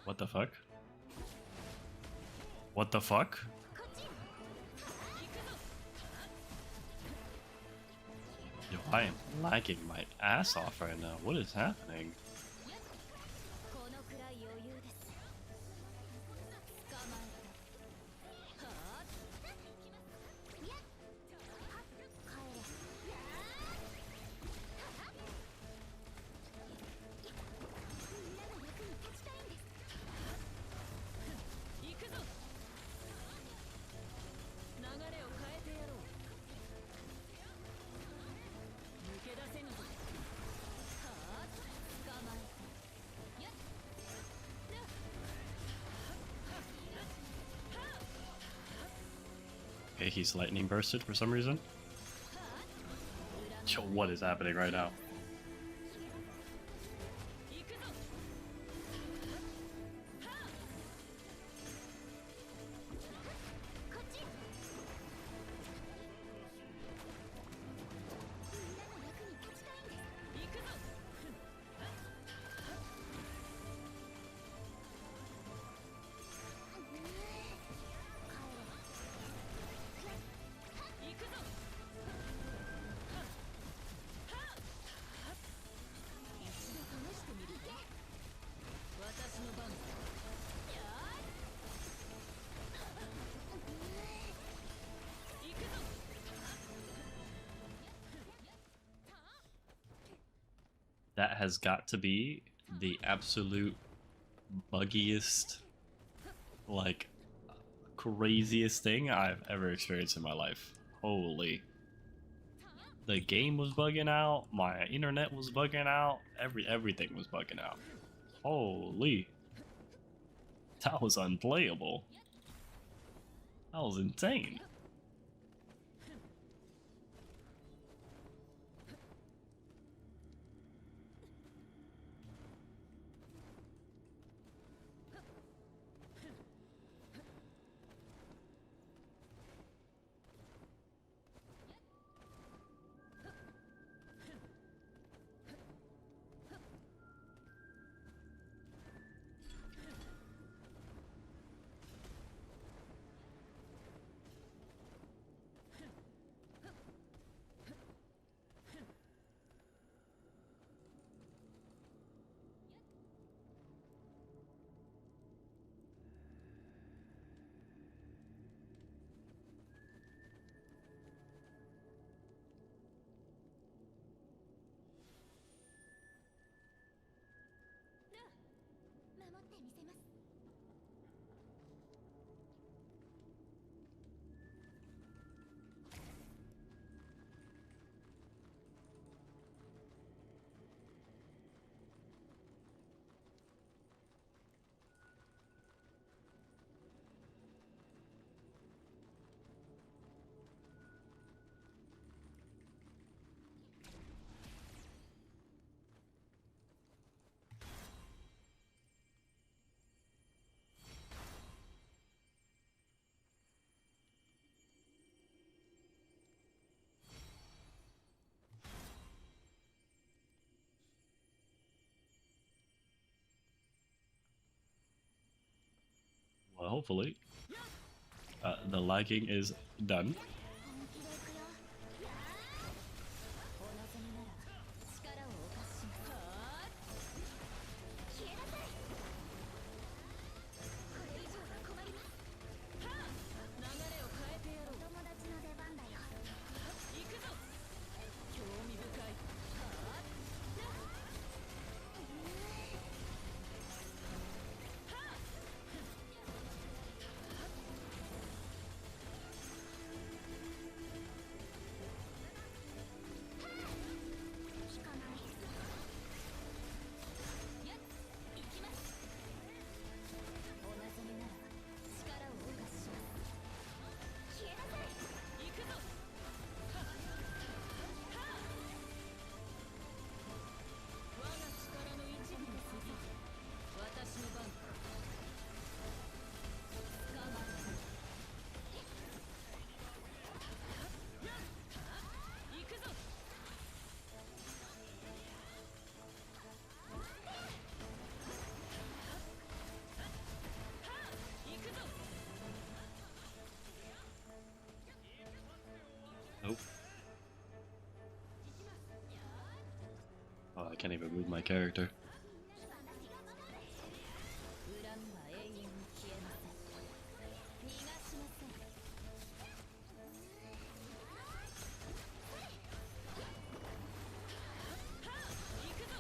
Speaker 1: What the fuck? What the fuck? Yo, I am lagging my ass off right now. What is happening? Okay, he's lightning bursted for some reason. Yo, what is happening right now? That has got to be the absolute buggiest, like, craziest thing I've ever experienced in my life. Holy. The game was bugging out, my internet was bugging out, everything was bugging out. Holy. That was unplayable. That was insane. hopefully. The lagging is done.
Speaker 2: 本気でいくよ。お望みなら力をお貸しします。消えなさい。これ以上は困ります。流れを変えてやろう。友達の出番だよ。行くぞ。興味深い。効かない。やっ、行きます。お望みなら力をお貸しします。消えなさい。行くぞ。我が力の一部に過ぎず、私の番だ。捕まえる。行くぞ。行くぞ。
Speaker 1: Nope. Oh, I can't even move my character.
Speaker 2: 恨みは永遠に消えません。逃がしません。行くぞ。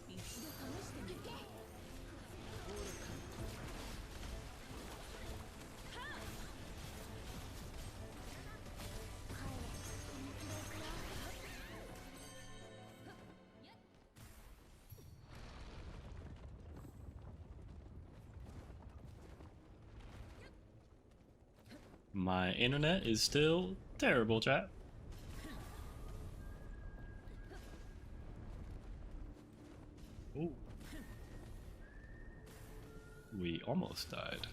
Speaker 2: 一度試してみる。愚かな。
Speaker 1: My internet is still terrible, chat. Ooh. We almost died.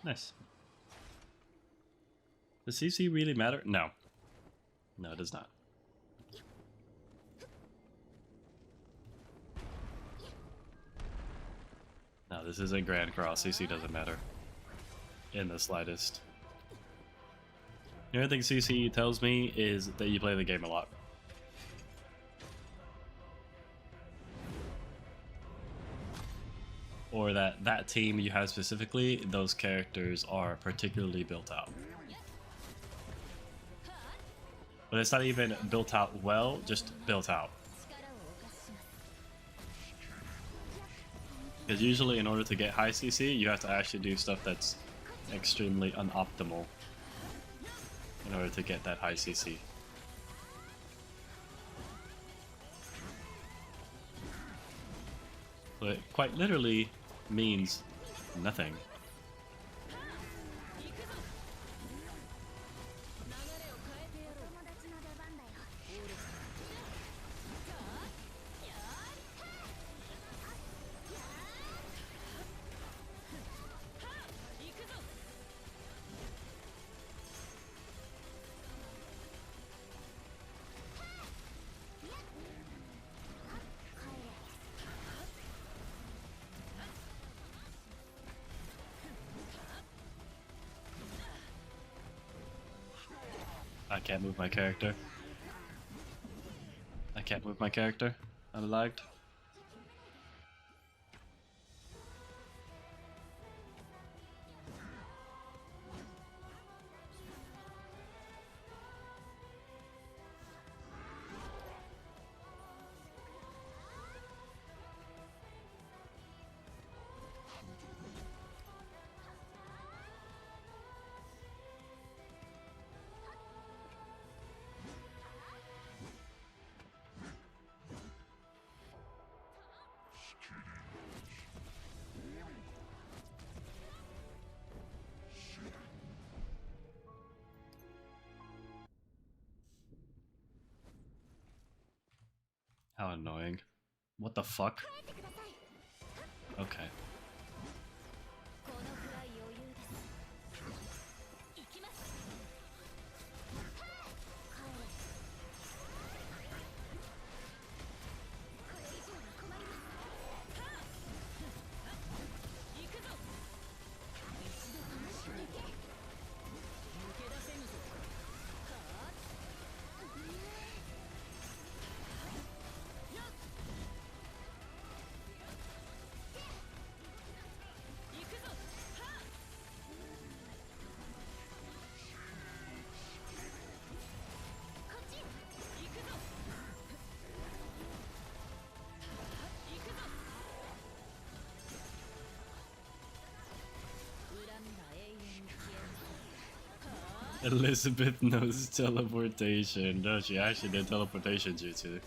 Speaker 1: Nice. Does CC really matter? No. No, it does not. No, this isn't Grand Cross. CC doesn't matter. In the slightest. The only thing CC tells me is that you play the game a lot. Or that team you have specifically, those characters are particularly built out. But it's not even built out well, just built out. Because usually in order to get high CC, you have to actually do stuff that's extremely unoptimal in order to get that high CC. So it quite literally means nothing. I can't move my character. I can't move my character. I'm lagged. How annoying. What the fuck? Okay. Elizabeth knows teleportation. No, she actually did teleportation jutsu.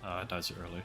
Speaker 1: I died too early.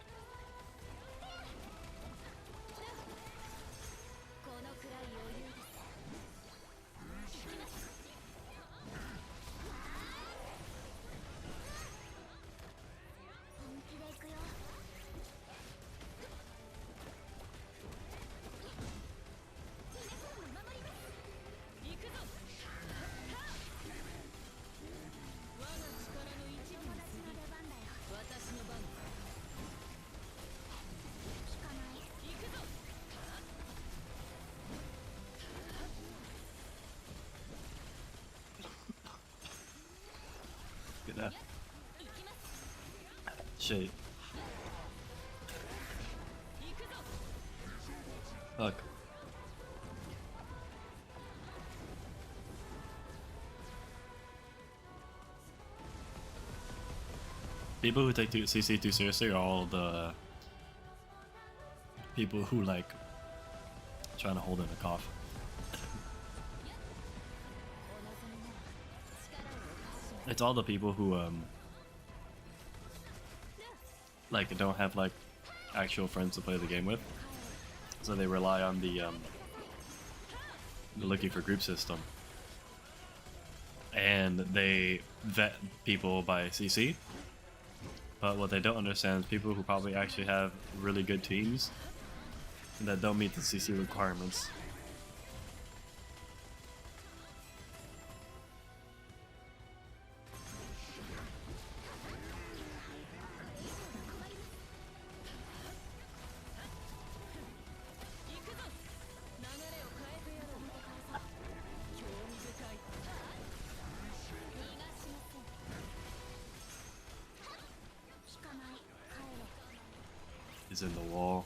Speaker 1: Look at that. Shit. Fuck. People who take CC too seriously are all the people who like trying to hold in a cough. It's all the people who like don't have like actual friends to play the game with, so they rely on the looking for group system, and they vet people by CC. But what they don't understand is people who probably actually have really good teams that don't meet the CC requirements. Is in the wall.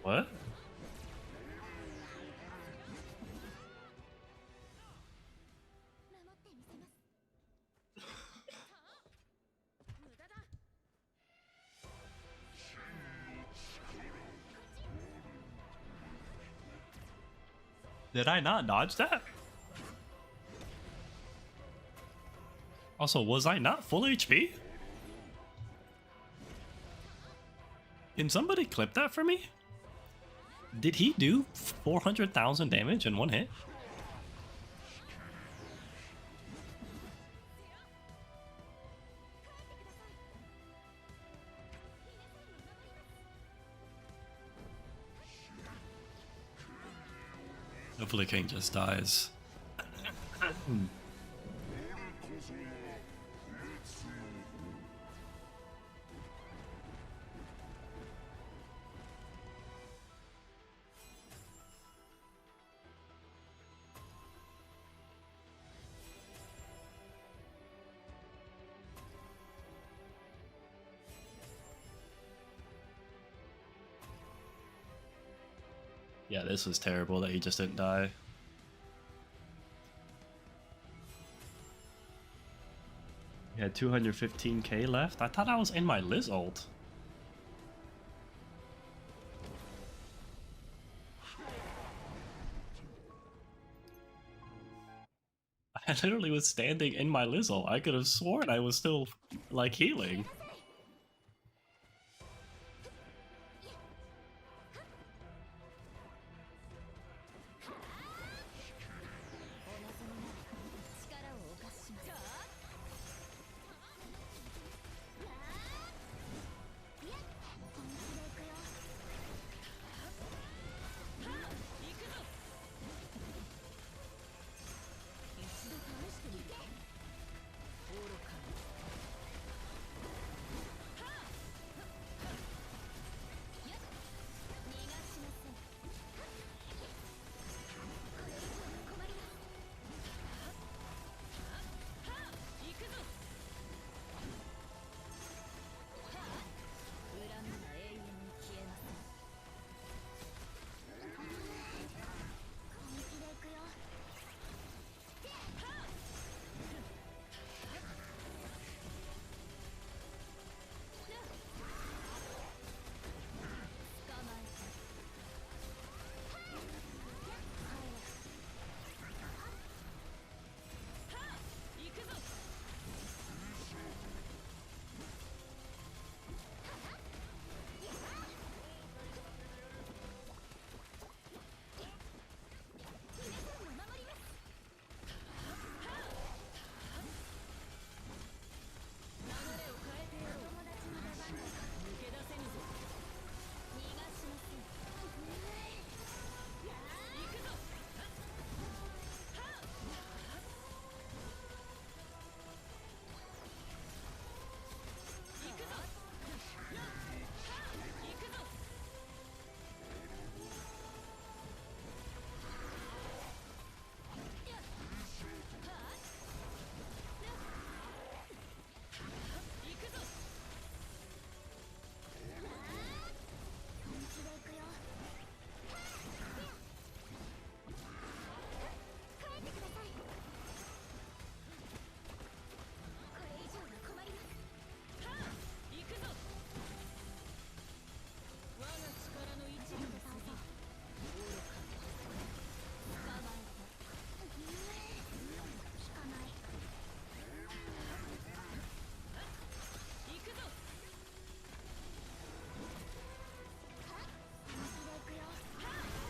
Speaker 1: What? Did I not dodge that? Also, was I not full HP? Can somebody clip that for me? Did he do 400,000 damage in one hit? Hopefully King just dies. Yeah, this was terrible that he just didn't die. He had 215k left? I thought I was in my Liz ult. I literally was standing in my Liz ult. I could have sworn I was still, like, healing.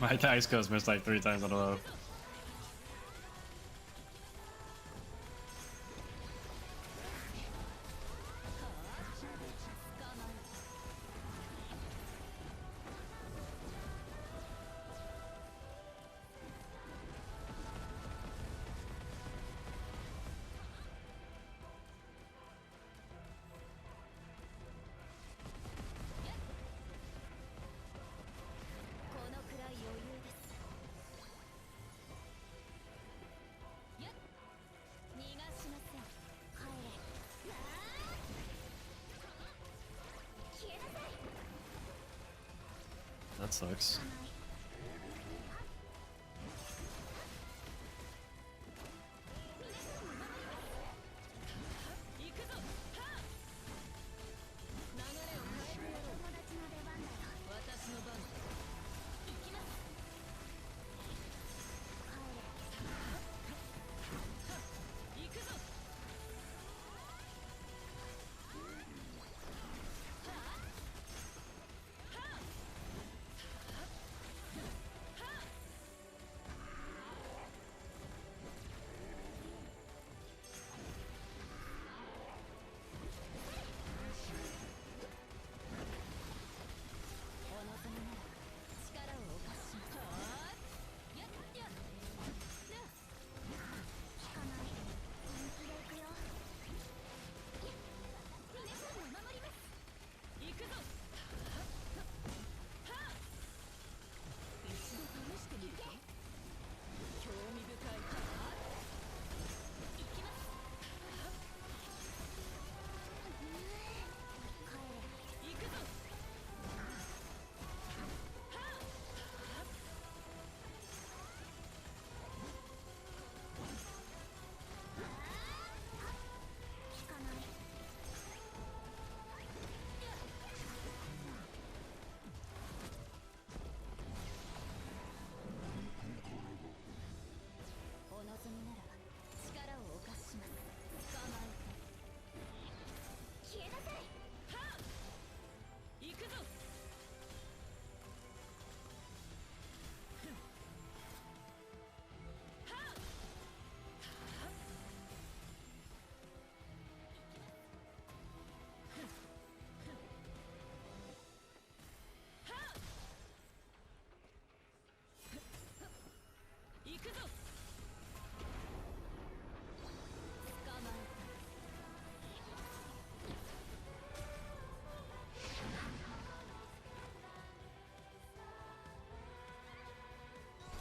Speaker 1: My tag skills missed like 3 times in a row. That sucks.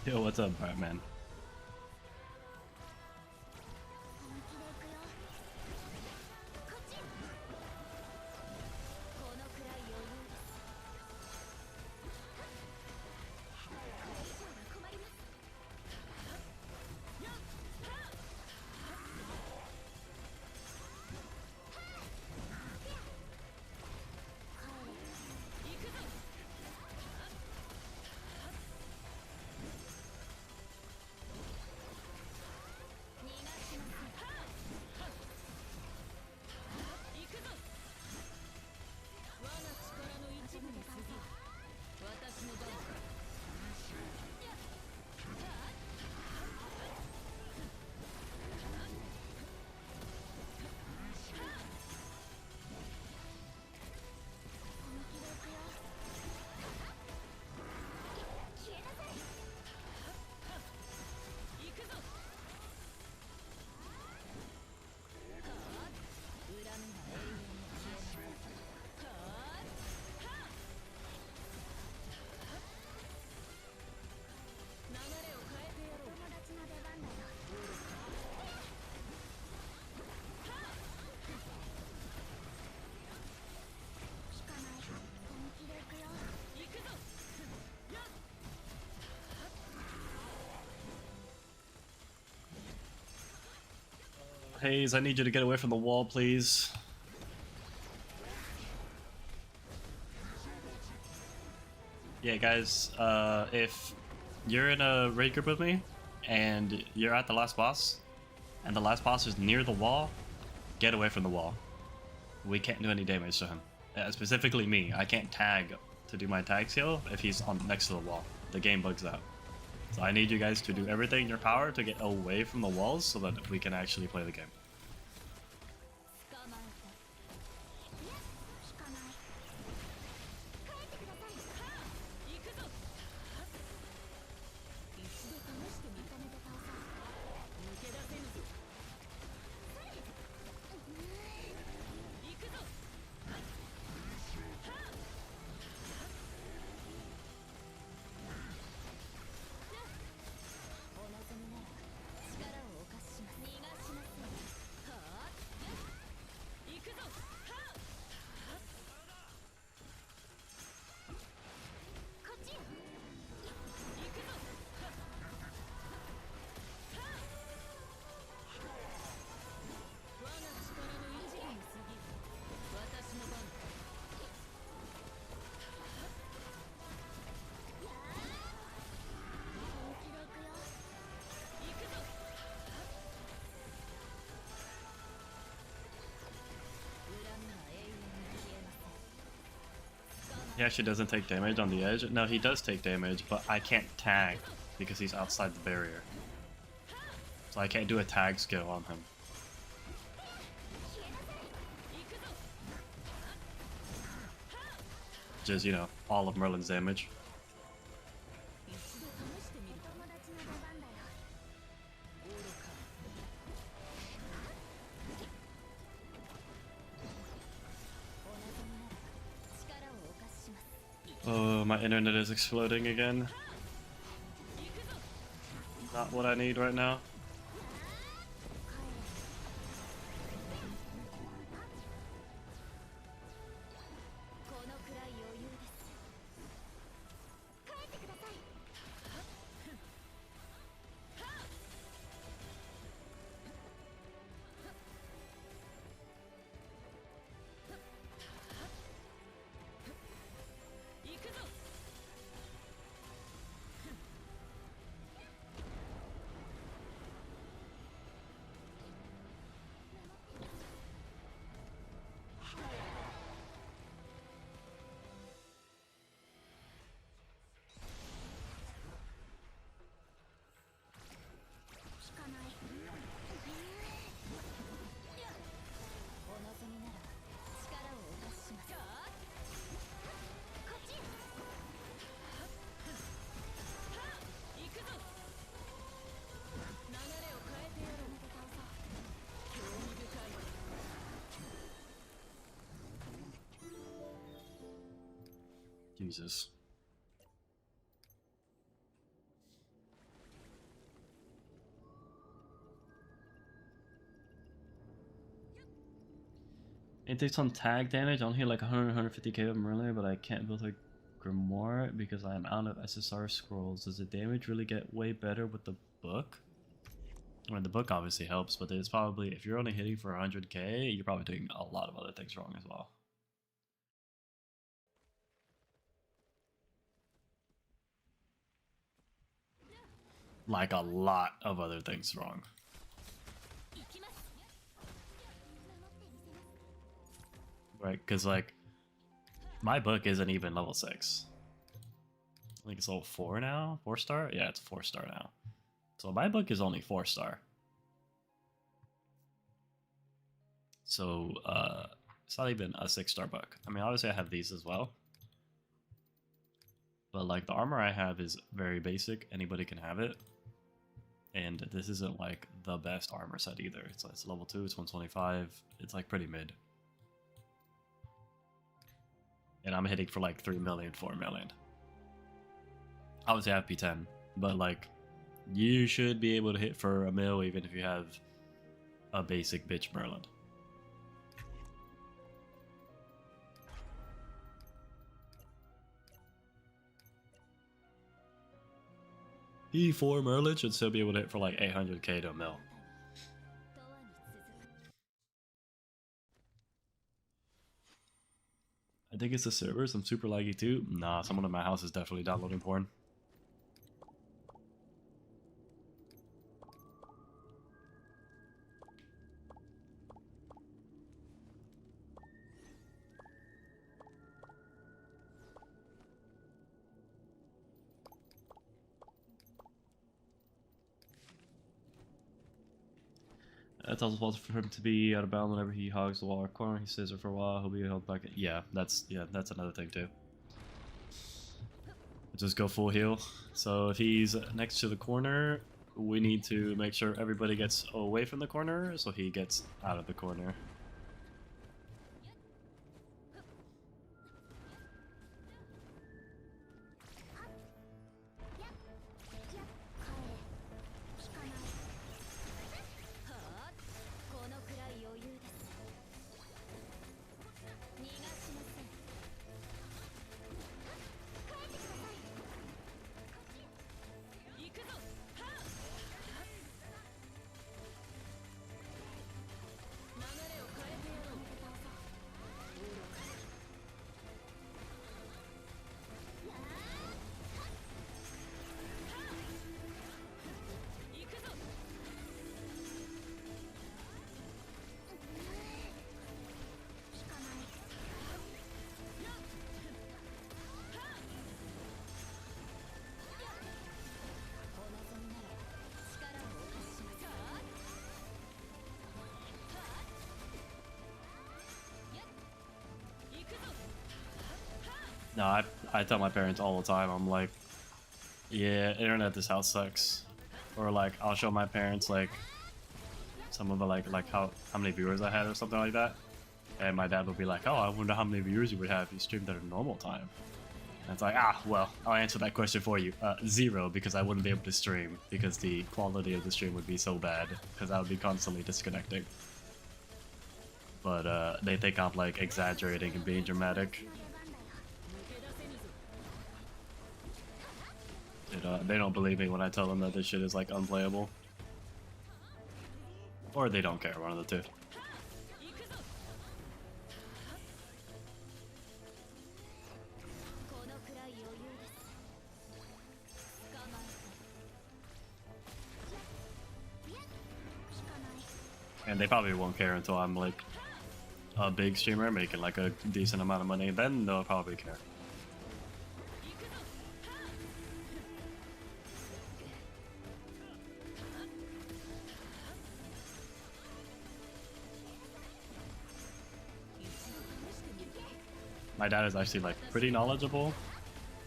Speaker 1: Yo, what's up, Batman? Hayes, I need you to get away from the wall, please. Yeah, guys, if you're in a raid group with me, and you're at the last boss, and the last boss is near the wall, get away from the wall. We can't do any damage to him. Specifically me, I can't tag to do my tag skill if he's on next to the wall. the game bugs out. So I need you guys to do everything in your power to get away from the walls so that we can actually play the game.
Speaker 2: 捕まえたいや引かない帰ってください行くぞ一度試して見た目で倒そう抜け出せぬぞ行くぞお望みなら力をお貸しします逃がしませんはあ行くぞはあこっちよ行くぞはあ我が力の一部に過ぎる私の番だ本気で行くよ行くぞ恨みは永遠に消えません
Speaker 1: He actually doesn't take damage on the edge. No, he does take damage, but I can't tag because he's outside the barrier. So I can't do a tag skill on him.
Speaker 2: 行くぞ
Speaker 1: Just, you know, all of Merlin's damage.
Speaker 2: 一度試してみる友達の出番だよ愚かお望みなら力をお貸しします
Speaker 1: Oh, my internet is exploding again. Not what I need right now.
Speaker 2: このくらい余裕です帰ってください行くぞ 引かないお望みなら力をお貸ししますこっち行くぞ流れを変えてやろう興味深い
Speaker 1: Jesus. It takes some tag damage. I only hit like 100, 150k of Merlin, but I can't build a Grimoire because I am out of SSR scrolls. Does the damage really get way better with the book? I mean, the book obviously helps, but it's probably, if you're only hitting for 100k, you're probably doing a lot of other things wrong as well. Like a lot of other things wrong.
Speaker 2: 行きます守ってみせます
Speaker 1: Right, because like my book isn't even level 6. I think it's level 4 now? 4 star? Yeah, it's 4 star now. So my book is only 4 star. So it's not even a 6 star book. I mean, obviously I have these as well. But like the armor I have is very basic. Anybody can have it. And this isn't like the best armor set either. It's level 2, it's 125. It's like pretty mid. And I'm hitting for like 3 million, 4 million. Obviously I have P10, but like you should be able to hit for a mil even if you have a basic bitch Merlin. E4 Merlin should still be able to hit for like 800k to a mil.
Speaker 2: 永遠に続く
Speaker 1: I think it's the servers. I'm super laggy too. Nah, someone in my house is definitely downloading porn. That tells Walter for him to be out of bounds whenever he hogs the wall or corner. He stays there for a while. He'll be held back. Yeah, that's another thing too. Just go full heal. So if he's next to the corner, we need to make sure everybody gets away from the corner, so he gets out of the corner. No, I tell my parents all the time, I'm like, yeah, internet this house sucks. Or like, I'll show my parents like some of the like how many viewers I had or something like that. And my dad would be like, oh, I wonder how many viewers you would have if you streamed at a normal time. And it's like, well, I'll answer that question for you. 0, because I wouldn't be able to stream, because the quality of the stream would be so bad, because I would be constantly disconnecting. But they think I'm like exaggerating and being dramatic. They don't believe me when I tell them that this shit is like unplayable. Or they don't care, one of the two. And they probably won't care until I'm like a big streamer making like a decent amount of money, then they'll probably care. My dad is actually like pretty knowledgeable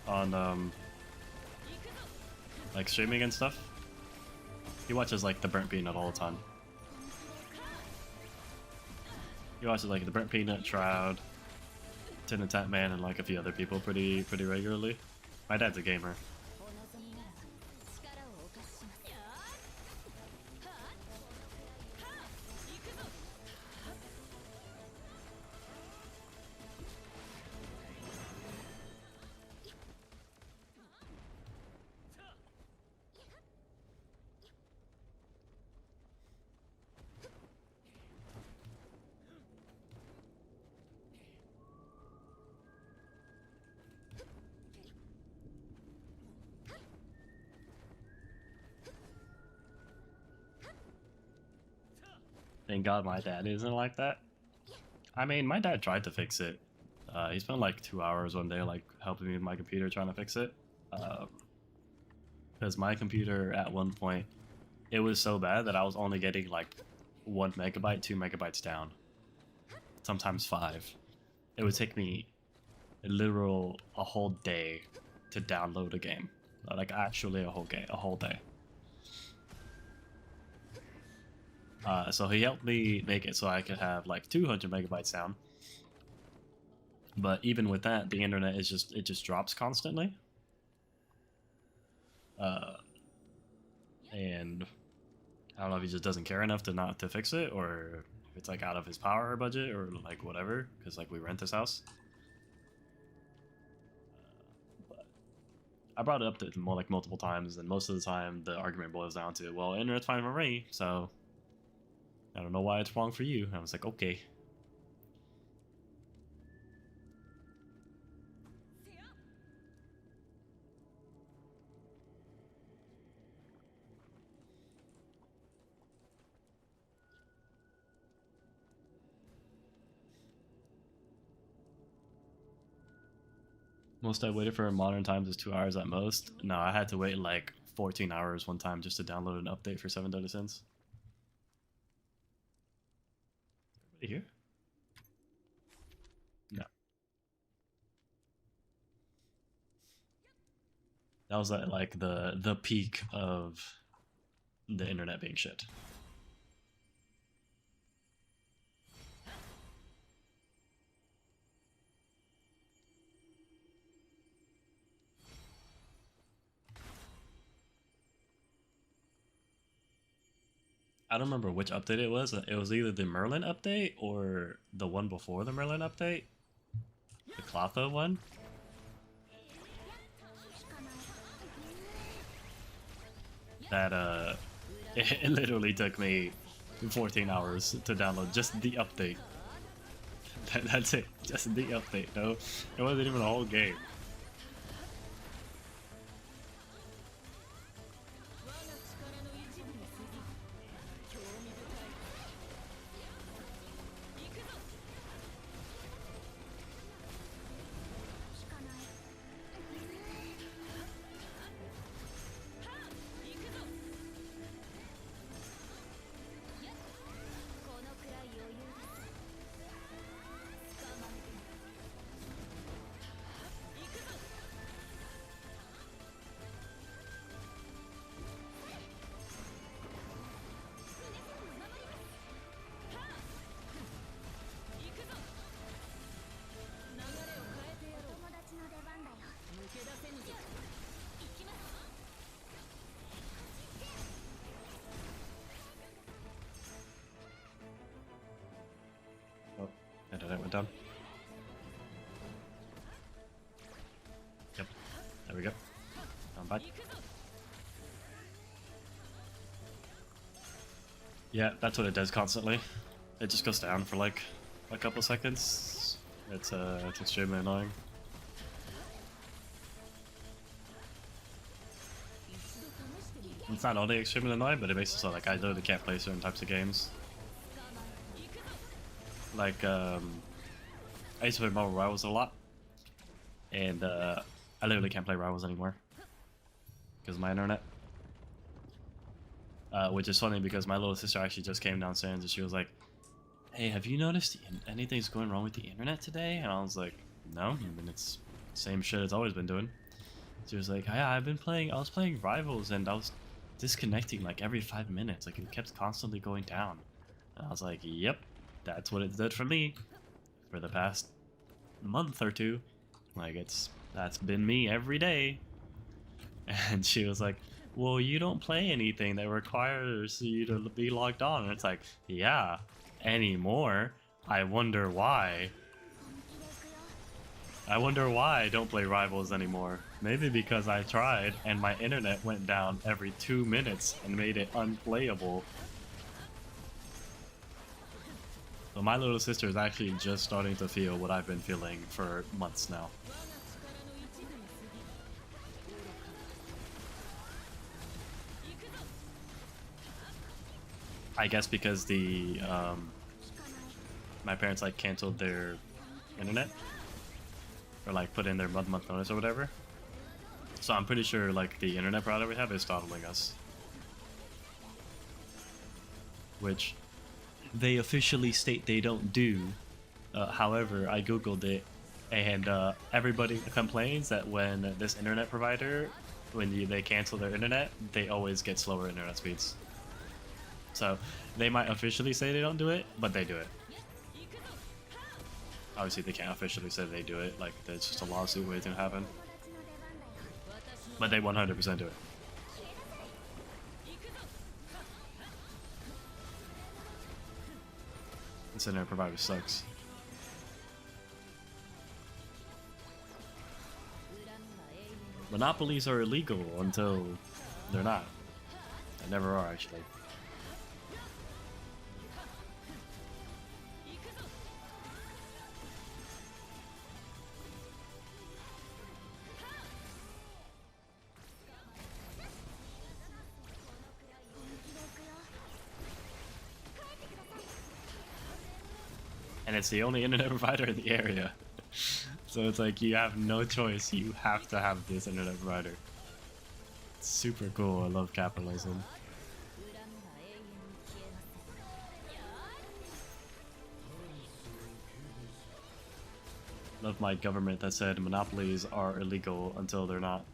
Speaker 1: on like streaming and stuff. He watches like the Burnt Peanut all the time. He watches like the Burnt Peanut, Shroud, Tin and Tap Man, and like a few other people pretty regularly. My dad's a gamer. Thank God my dad isn't like that. I mean, my dad tried to fix it. He spent like 2 hours one day like helping me with my computer trying to fix it. Because my computer at one point, it was so bad that I was only getting like 1 megabyte, 2 megabytes down. Sometimes 5. It would take me a whole day to download a game. Like actually a whole day. So he helped me make it so I could have like 200 megabytes down. But even with that, the internet is just drops constantly. And I don't know if he just doesn't care enough to fix it, or if it's like out of his power or budget or like whatever, because like we rent this house. But I brought it up to more like multiple times, and most of the time the argument boils down to, well, internet's fine for me, so I don't know why it's wrong for you. And I was like, okay. Most I waited for in modern times is 2 hours at most. No, I had to wait like 14 hours one time just to download an update for 7 Deadly Sins. Here? No. That was like the peak of the internet being shit. I don't remember which update it was. It was either the Merlin update or the one before the Merlin update. The Clotho one. That it literally took me 14 hours to download just the update. That's it, just the update. No, it wasn't even a whole game. Oh, internet went down. Yep, there we go. I'm back. Yeah, that's what it does constantly. It just goes down for like a couple seconds. It's extremely annoying. It's not only extremely annoying, but it makes it so like I literally can't play certain types of games. Like I used to play Marvel Rivals a lot, and I literally can't play Rivals anymore because of my internet. Which is funny because my little sister actually just came downstairs and she was like, "Hey, have you noticed anything's going wrong with the internet today?" And I was like, "No, I mean it's same shit it's always been doing." She was like, "Yeah, I was playing Rivals and I was disconnecting like every 5 minutes, like it kept constantly going down." And I was like, "Yep, that's what it did for me for the past month or two. Like that's been me every day." And she was like, "Well, you don't play anything that requires you to be logged on." And it's like, yeah, anymore. I wonder why. I wonder why I don't play Rivals anymore. Maybe because I tried and my internet went down every 2 minutes and made it unplayable. So my little sister is actually just starting to feel what I've been feeling for months now. I guess because the my parents like canceled their internet or like put in their month notice or whatever. So I'm pretty sure like the internet provider we have is throttling us, which they officially state they don't do. However, I googled it, and everybody complains that when this internet provider, they cancel their internet, they always get slower internet speeds. So they might officially say they don't do it, but they do it. Obviously, they can't officially say they do it. Like, it's just a lawsuit waiting to happen. But they 100% do it. This internet provider sucks. Monopolies are illegal until they're not. They never are, actually. And it's the only internet provider in the area. So it's like you have no choice, you have to have this internet provider. It's super cool, I love capitalism. Love my government that said monopolies are illegal until they're not.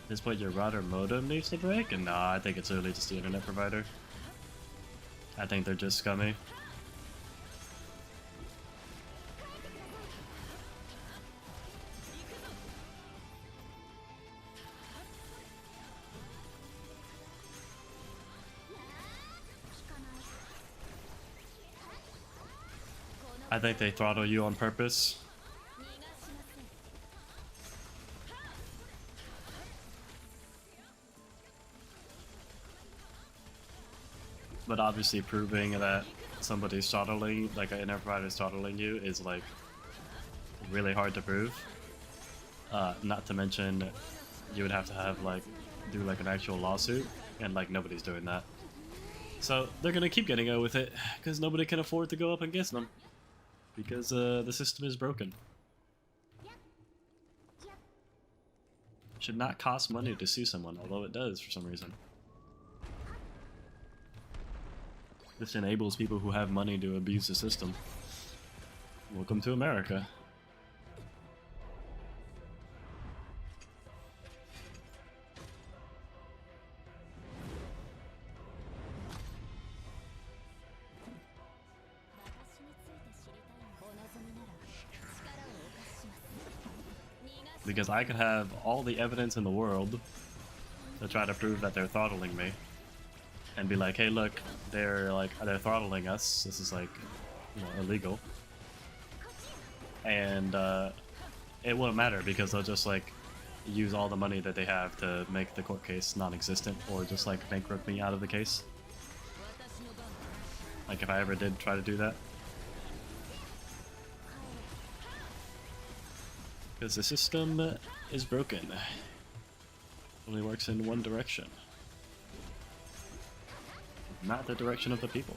Speaker 1: At this point, your router modem needs to break? And nah, I think it's really just the internet provider. I think they're just scummy. I think they throttle you on purpose. But obviously proving that somebody's throttling, like an internet provider is throttling you, is like really hard to prove. Not to mention, you would have to have like do like an actual lawsuit, and like nobody's doing that. So they're gonna keep getting away with it because nobody can afford to go up against them because the system is broken. Should not cost money to sue someone, although it does for some reason. This enables people who have money to abuse the system. Welcome to America. Because I could have all the evidence in the world to try to prove that they're throttling me. And be like, hey look, they're throttling us. This is like, you know, illegal. And it won't matter because they'll just like use all the money that they have to make the court case non-existent or just like bankrupt me out of the case. Like if I ever did try to do that. Because the system is broken. Only works in one direction. Not the direction of the people.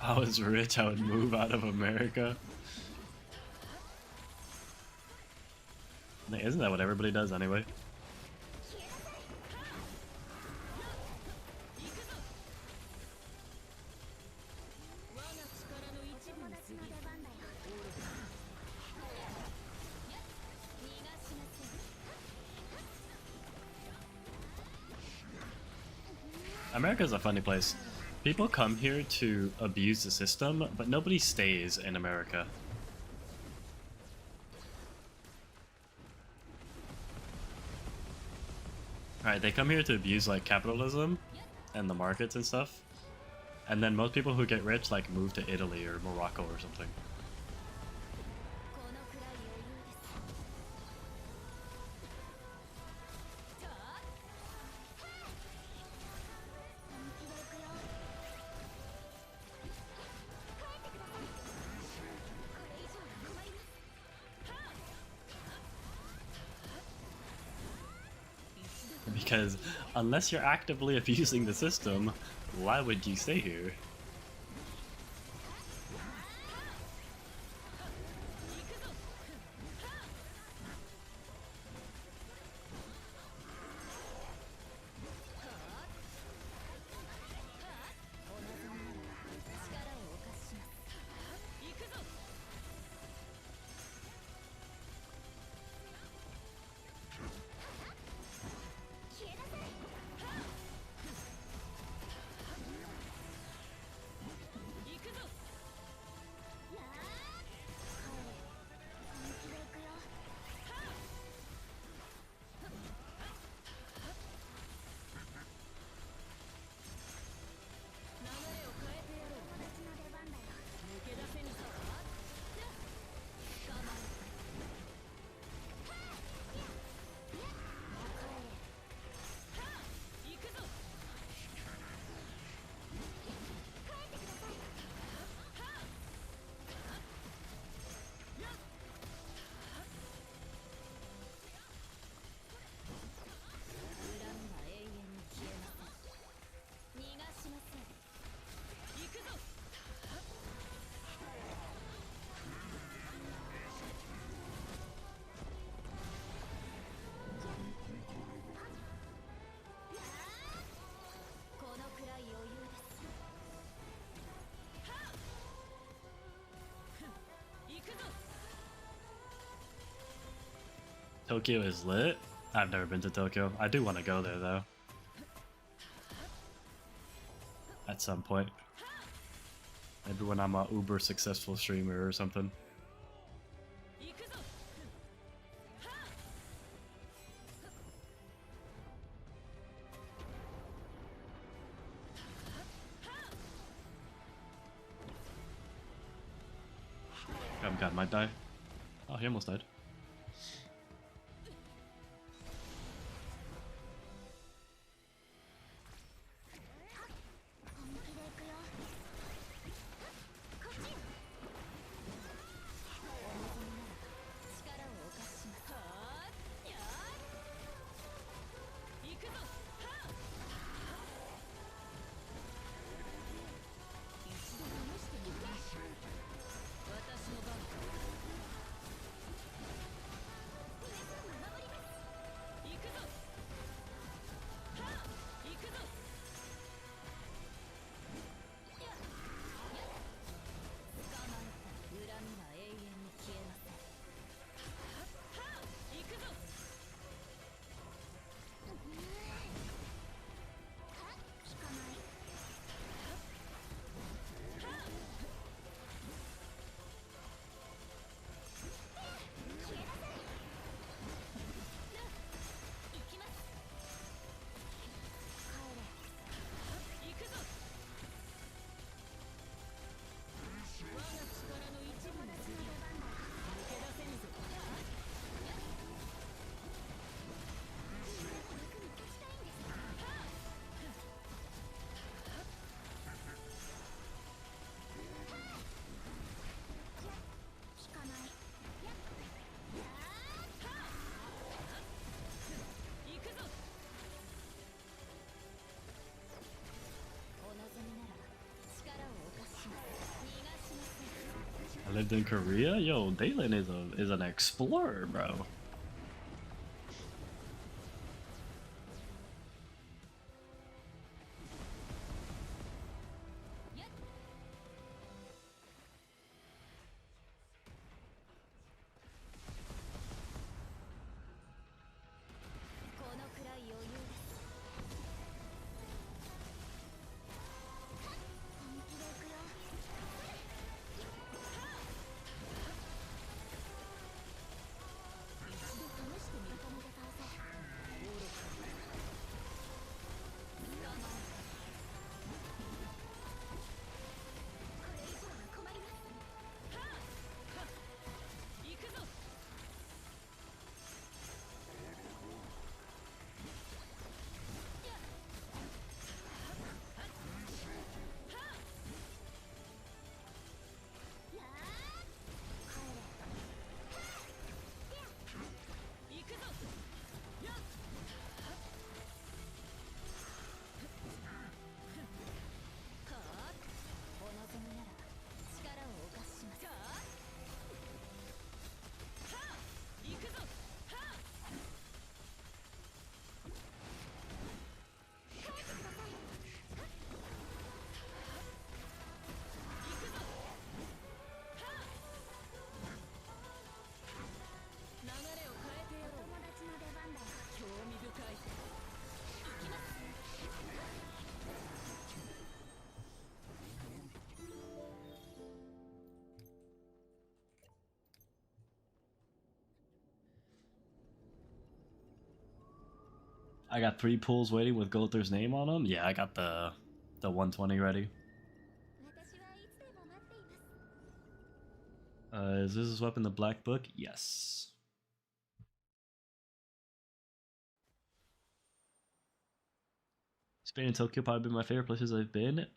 Speaker 1: If I was rich, I would move out of America. Isn't that what everybody does anyway? America's a funny place. People come here to abuse the system, but nobody stays in America. Alright, they come here to abuse like capitalism and the markets and stuff. And then most people who get rich like move to Italy or Morocco or something. Because unless you're actively abusing the system, why would you stay here? Tokyo is lit? I've never been to Tokyo. I do want to go there though. At some point. Maybe when I'm a uber successful streamer or something. God might die. Oh, he almost died. I lived in Korea? Yo, Dalen is an explorer, bro. I got 3 pools waiting with Gother's name on them. Yeah, I got the 120 ready.
Speaker 2: 私はいつでも待っています。
Speaker 1: Is this weapon the Black Book? Yes. Spain and Tokyo probably been my favorite places I've been.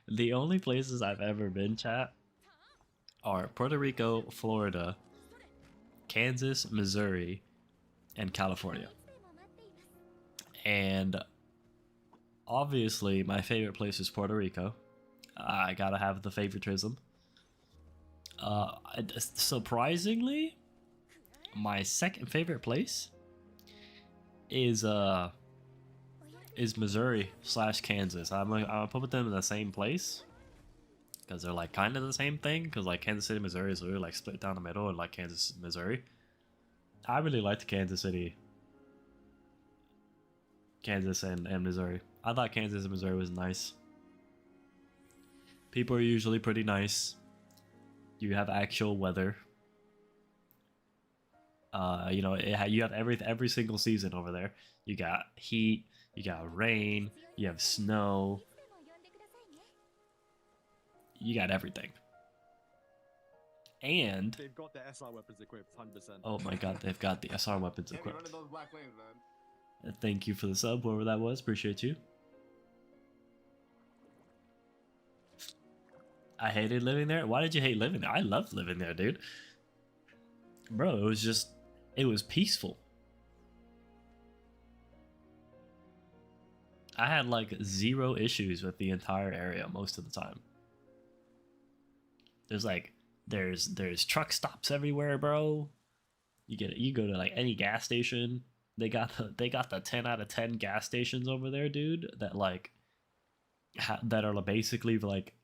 Speaker 1: The only places I've ever been, chat, are Puerto Rico, Florida, Kansas, Missouri, and California.
Speaker 2: いつでも待っています。
Speaker 1: And obviously, my favorite place is Puerto Rico. I gotta have the favoritism. Surprisingly, my second favorite place is Missouri / Kansas. I'm gonna put them in the same place because they're like kind of the same thing. Because like Kansas City, Missouri is really like split down the middle, and like Kansas, Missouri. I really liked Kansas City, Kansas and Missouri. I thought Kansas and Missouri was nice. People are usually pretty nice. You have actual weather. You know, you have every single season over there. You got heat, you got rain, you have snow,
Speaker 2: いつでも呼んでくださいね。
Speaker 1: you got everything. And
Speaker 3: They've got their SR weapons equipped, 100%.
Speaker 1: oh my god, they've got the SR weapons
Speaker 4: Can't be
Speaker 1: equipped.
Speaker 4: running those black flames, man.
Speaker 1: Thank you for the sub, whoever that was. Appreciate you. I hated living there. Why did you hate living there? I loved living there, dude. Bro, it was peaceful. I had like 0 issues with the entire area most of the time. There's truck stops everywhere, bro. You go to like any gas station. They got the 10 out of 10 gas stations over there, dude. That like that are basically like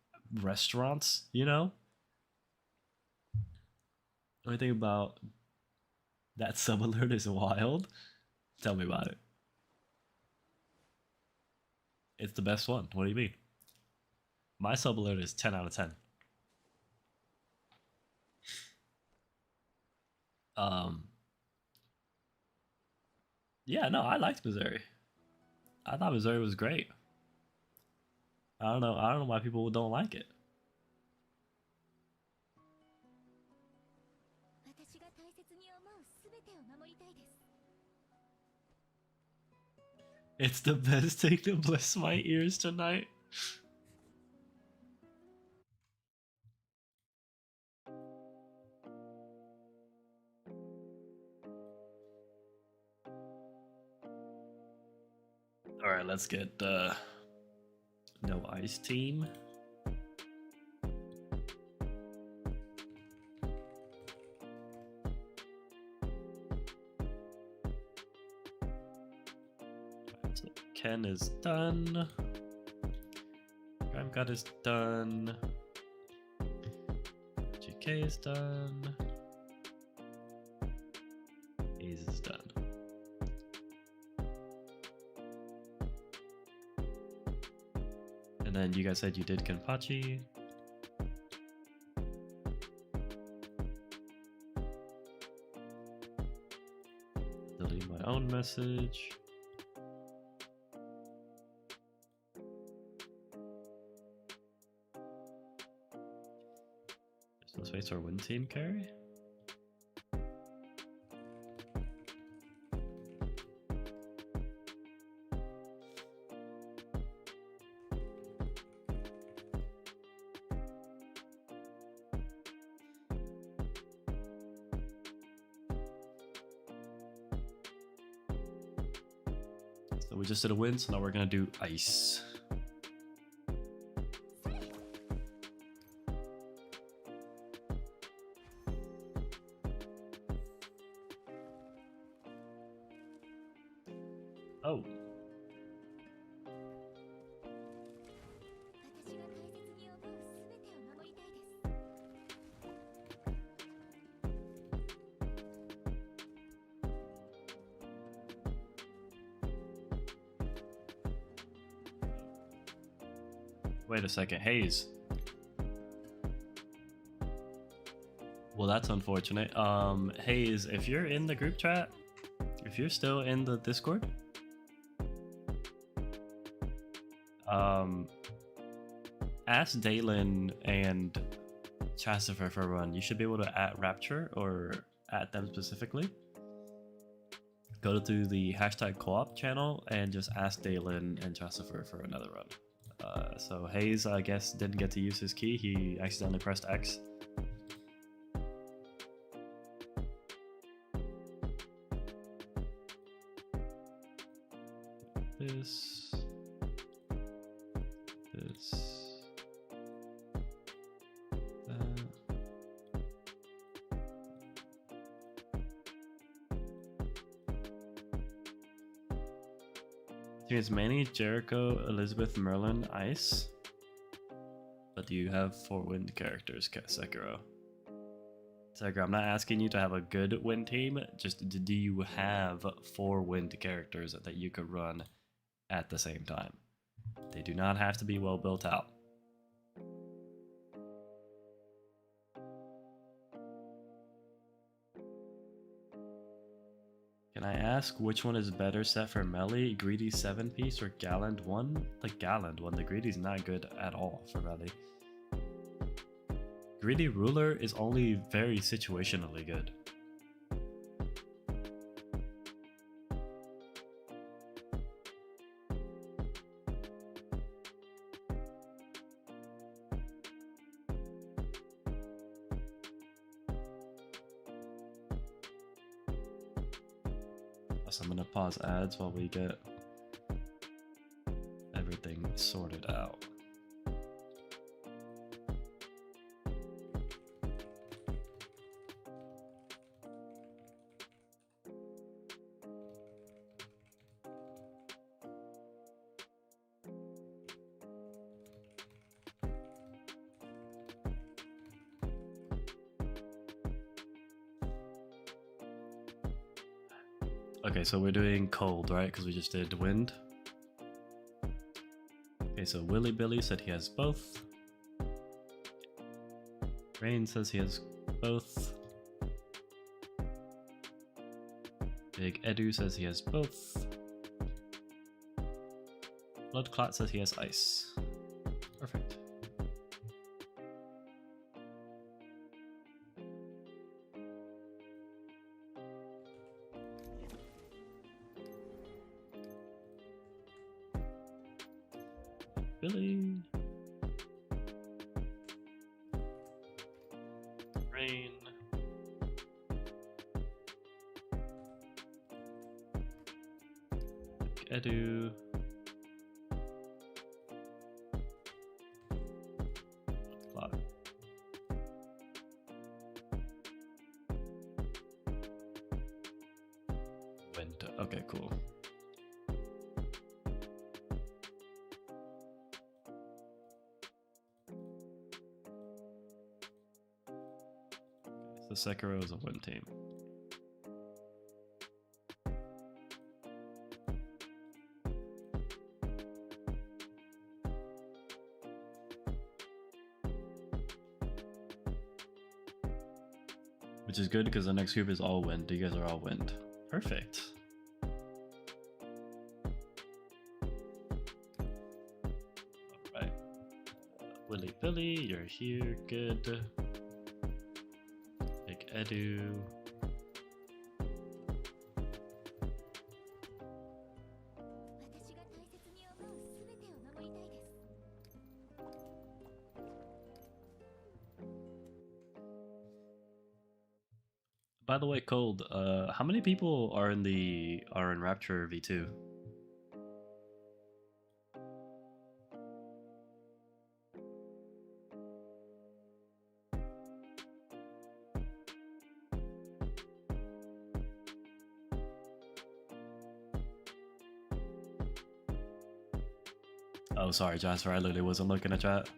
Speaker 1: restaurants, you know. Only thing about that sub alert is wild. Tell me about it. It's the best one. What do you mean? My sub alert is 10 out of 10. Yeah, no, I liked Missouri. I thought Missouri was great. I don't know why people don't like it.
Speaker 2: 私が大切に思うすべてを守りたいです。
Speaker 1: It's the best thing to bless my ears tonight. All right, let's get no ice team. So Ken is done. Crime God is done. GK is done. Ace is done. And then you guys said you did Kenpachi. Delete my own message. So let's face our win team carry. So we just did a win, so now we're gonna do ice. Oh.
Speaker 2: 私が大切に思うすべてを守りたいです。
Speaker 1: Wait a second, Hayes. Well, that's unfortunate. Hayes, if you're in the group chat, if if you're still in the Discord, ask Dalen and Chastifer for a run. You should be able to at Rapture or at them specifically. Go to the hashtag co-op channel and just ask Dalen and Chastifer for another run. So Hayes, I guess, didn't get to use his key. He accidentally pressed X. This. Here's Manny, Jericho, Elizabeth, Merlin, Ice. But you have 4 wind characters, Sekiro. Sekiro, I'm not asking you to have a good wind team, just do you have 4 wind characters that you could run at the same time? They do not have to be well built out. Can I ask which one is better set for melee, Greedy 7-piece or Gallant 1? The Gallant one, the Greedy's not good at all for melee. Greedy Ruler is only very situationally good. So I'm gonna pause ads while we get everything sorted out. Okay, so we're doing cold, right? Because we just did wind. Okay, so Willy Billy said he has both. Rain says he has both. Big Edu says he has both. Bloodclot says he has ice. Perfect. Billy. Rain. Edu. Clock. Wind. Okay, cool. So Sekiro is a wind team. Which is good because the next group is all wind. You guys are all wind. Perfect. Alright. Willy Billy, you're here. Good. Big Edu. By the way, Cold, how many people are in Rapture V2? Oh, sorry, Jasper, I literally wasn't looking at chat.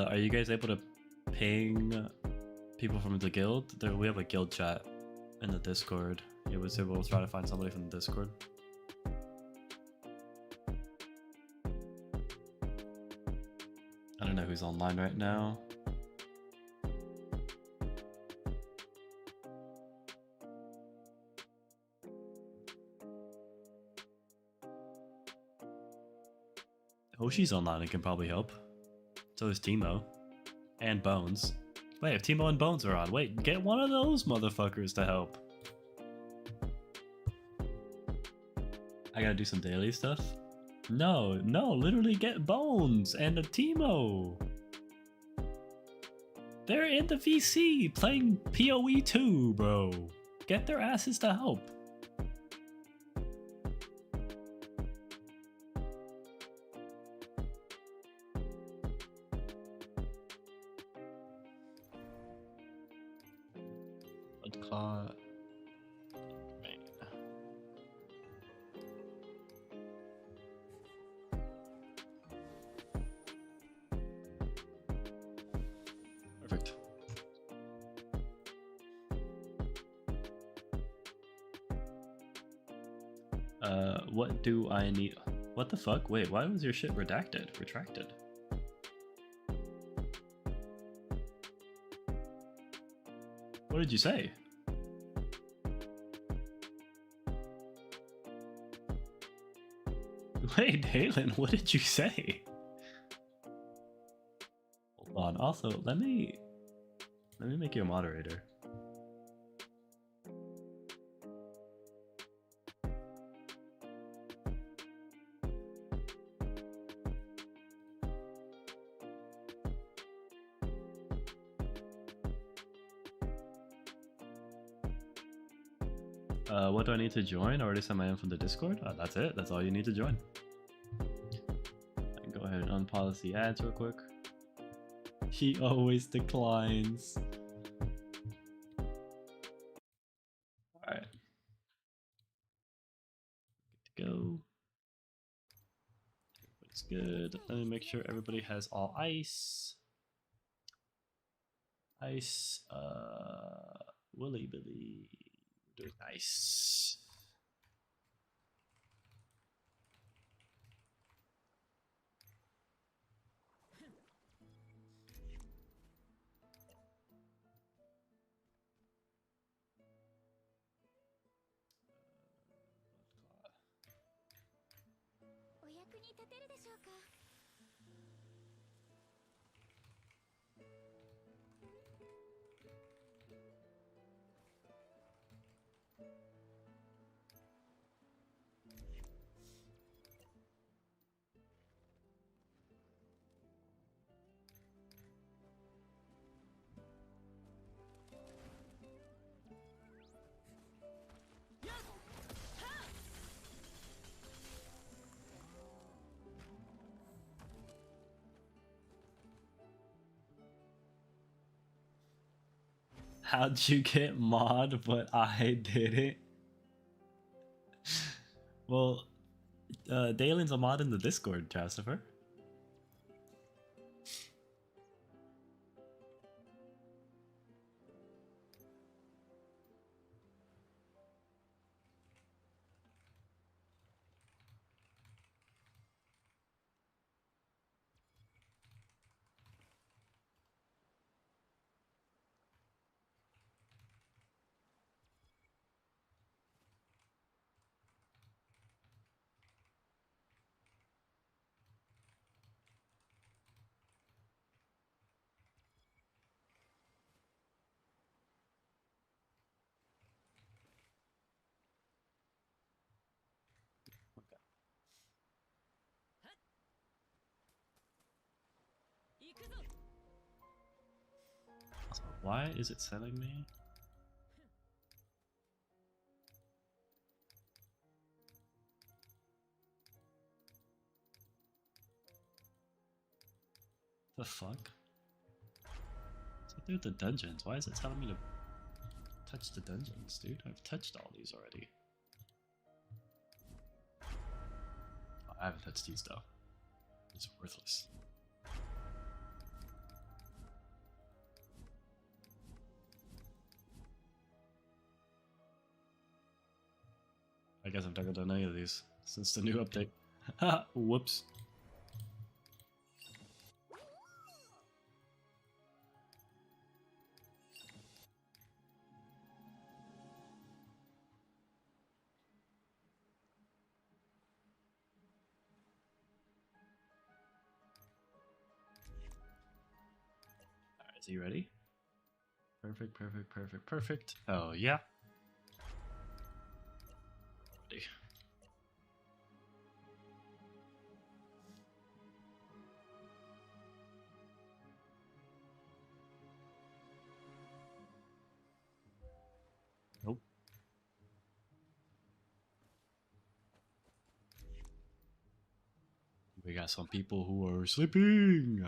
Speaker 1: Are you guys able to ping people from the guild? We have a guild chat in the Discord. Yeah, we'll try to find somebody from the Discord. don't know who's online right now. Hoshi's online and can probably help. So is Teemo. And Bones. Wait, if Teemo and Bones are on, wait, get one of those motherfuckers to help. I gotta do some daily stuff? No, literally get Bones and a Teemo. They're in the VC playing PoE 2, bro. Get their asses to help. Claw. Wait. Perfect. What do I need? What the fuck? Wait, why was your shit redacted? Retracted? What did you say? Wait, Halen, what did you say? Hold on. Also, let me make you a moderator. What do I need to join? I already sent my info to Discord. That's it. That's all you need to join. I can go ahead and unpause the ads real quick. He always declines. Alright. Good to go. Everybody's good. Let me make sure everybody has all ice. Ice, Willy Billy. Doing nice. How'd you get mod, but I didn't? Well, Dalen's a mod in the Discord, Jasper. Why is it selling me? The fuck? What's up with the dungeons? Why is it telling me to touch the dungeons, dude? I've touched all these already. Oh, I haven't touched these though. It's worthless. I guess I've never done any of these since the new update. Whoops. Is he ready? Perfect, perfect, perfect, perfect. Oh, yeah. Ready. Nope. We got some people who are sleeping.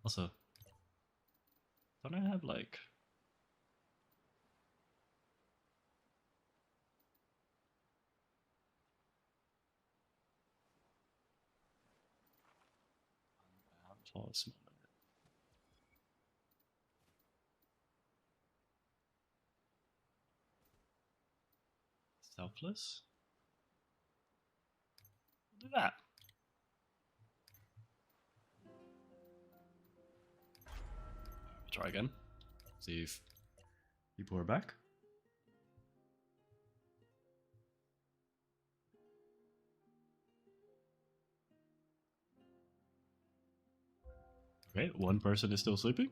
Speaker 1: Also, don't I have like... Flawless moment. Selfless? Do that. Try again. See if people are back. Okay, one person is still sleeping.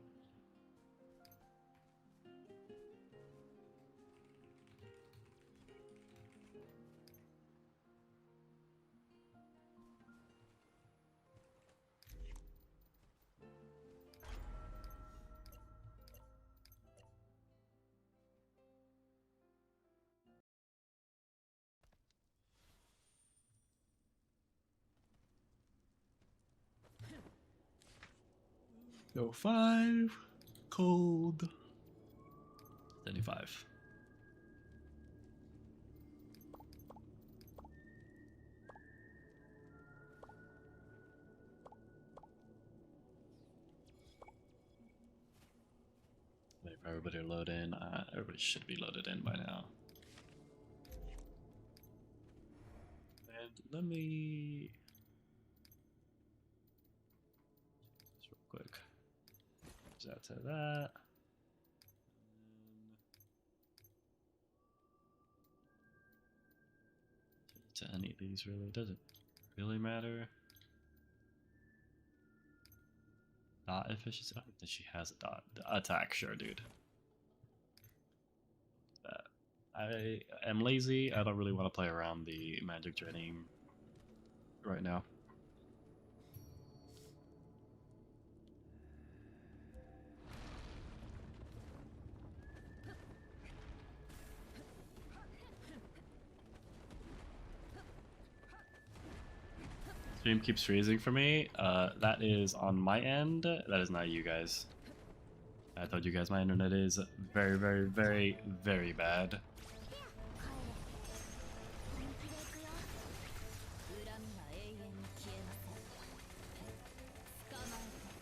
Speaker 1: No, 5. Cold. 75. Wait for everybody to load in. Everybody should be loaded in by now. And let me... just real quick. Change that to that. To any of these really, does it really matter? Dot efficiency? I don't think she has a dot. Attack, sure, dude. I am lazy. I don't really want to play around the magic draining right now. Stream keeps freezing for me. That is on my end. That is not you guys. I told you guys my internet is very, very, very, very bad.
Speaker 2: 恨みは永遠に消えません。捕まえて。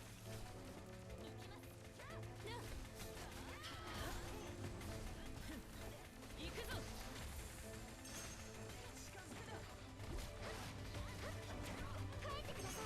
Speaker 2: 行くぞ。帰ってください。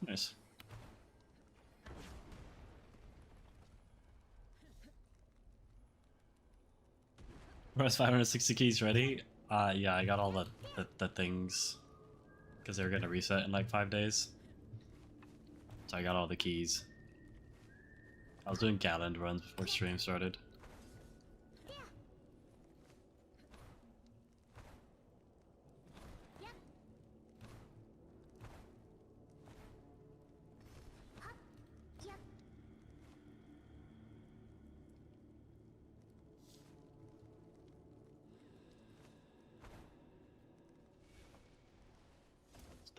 Speaker 1: Nice. Where's 560 keys ready? Yeah, I got all the things. Because they were going to reset in like 5 days. So I got all the keys. I was doing Gallon runs before stream started.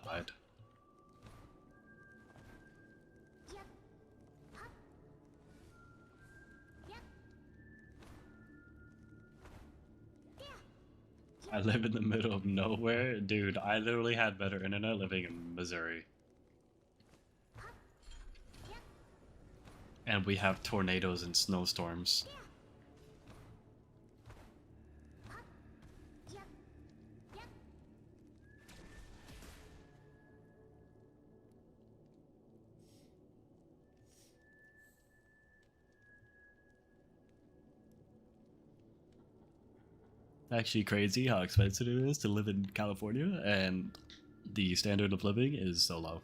Speaker 1: Died. I live in the middle of nowhere? Dude, I literally had better internet living in Missouri. And we have tornadoes and snowstorms. Actually crazy how expensive it is to live in California, and the standard of living is so low.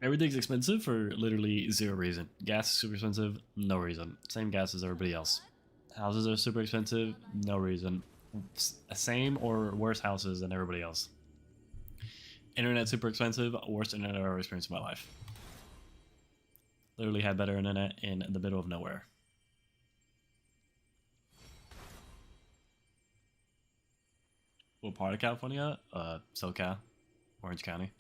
Speaker 1: Everything's expensive for literally zero reason. Gas is super expensive, no reason. Same gas as everybody else. Houses are super expensive, no reason. Same or worse houses than everybody else. Internet super expensive, worst internet I've ever experienced in my life. Literally had better internet in the middle of nowhere. What part of California? SoCal, Orange County.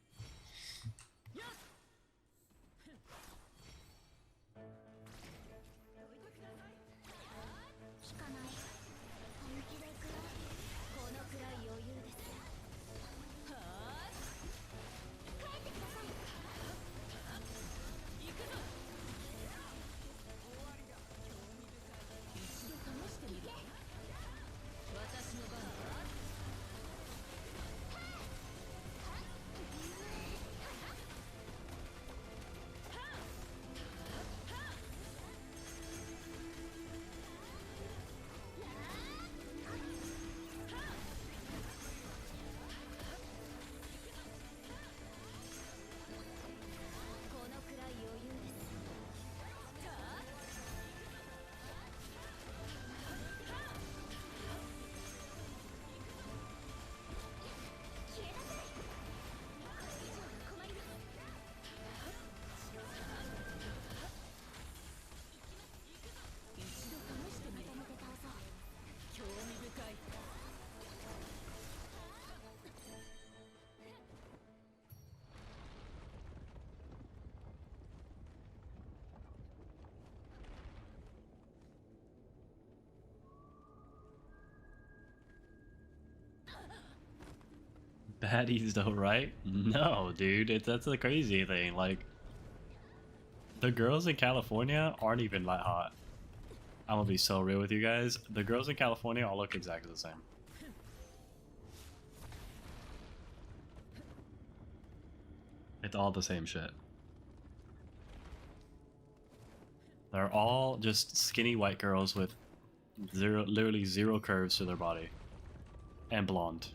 Speaker 1: Baddies though, right? No, dude, that's the crazy thing. Like, the girls in California aren't even that hot. I'm gonna be so real with you guys. The girls in California all look exactly the same. It's all the same shit. They're all just skinny white girls with literally zero curves to their body. And blonde.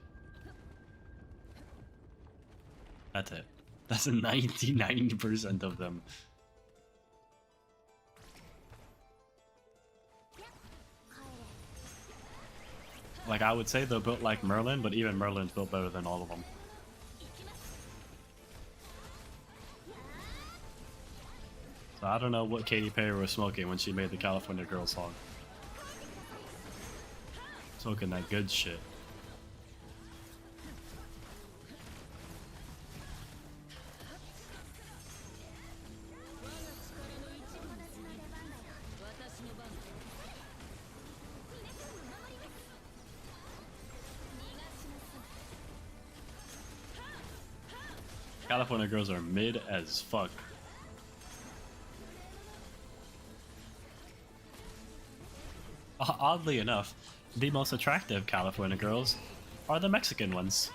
Speaker 1: That's it. That's 99% of them. Like, I would say they're built like Merlin, but even Merlin's built better than all of them. So I don't know what Katy Perry was smoking when she made the California Girls song. Smoking that good shit. California girls are mid as fuck. Oddly enough, the most attractive California girls are the Mexican ones.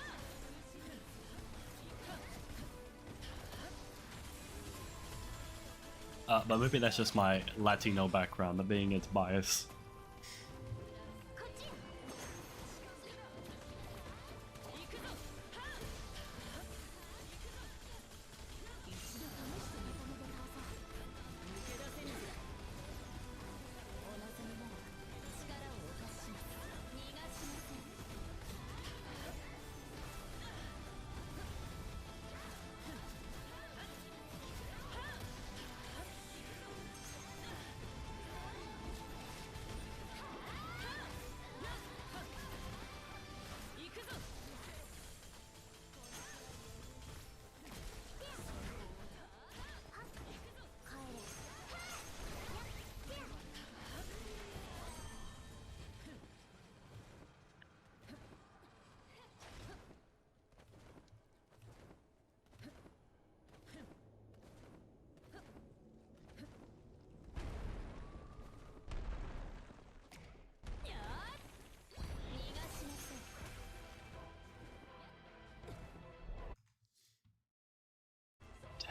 Speaker 1: But maybe that's just my Latino background, being its bias.
Speaker 2: こっちよ行くぞ一度試して見た目で倒そう抜け出せぬお望みなら力をお貸しします逃がしません行くぞ帰れ よーし逃がしません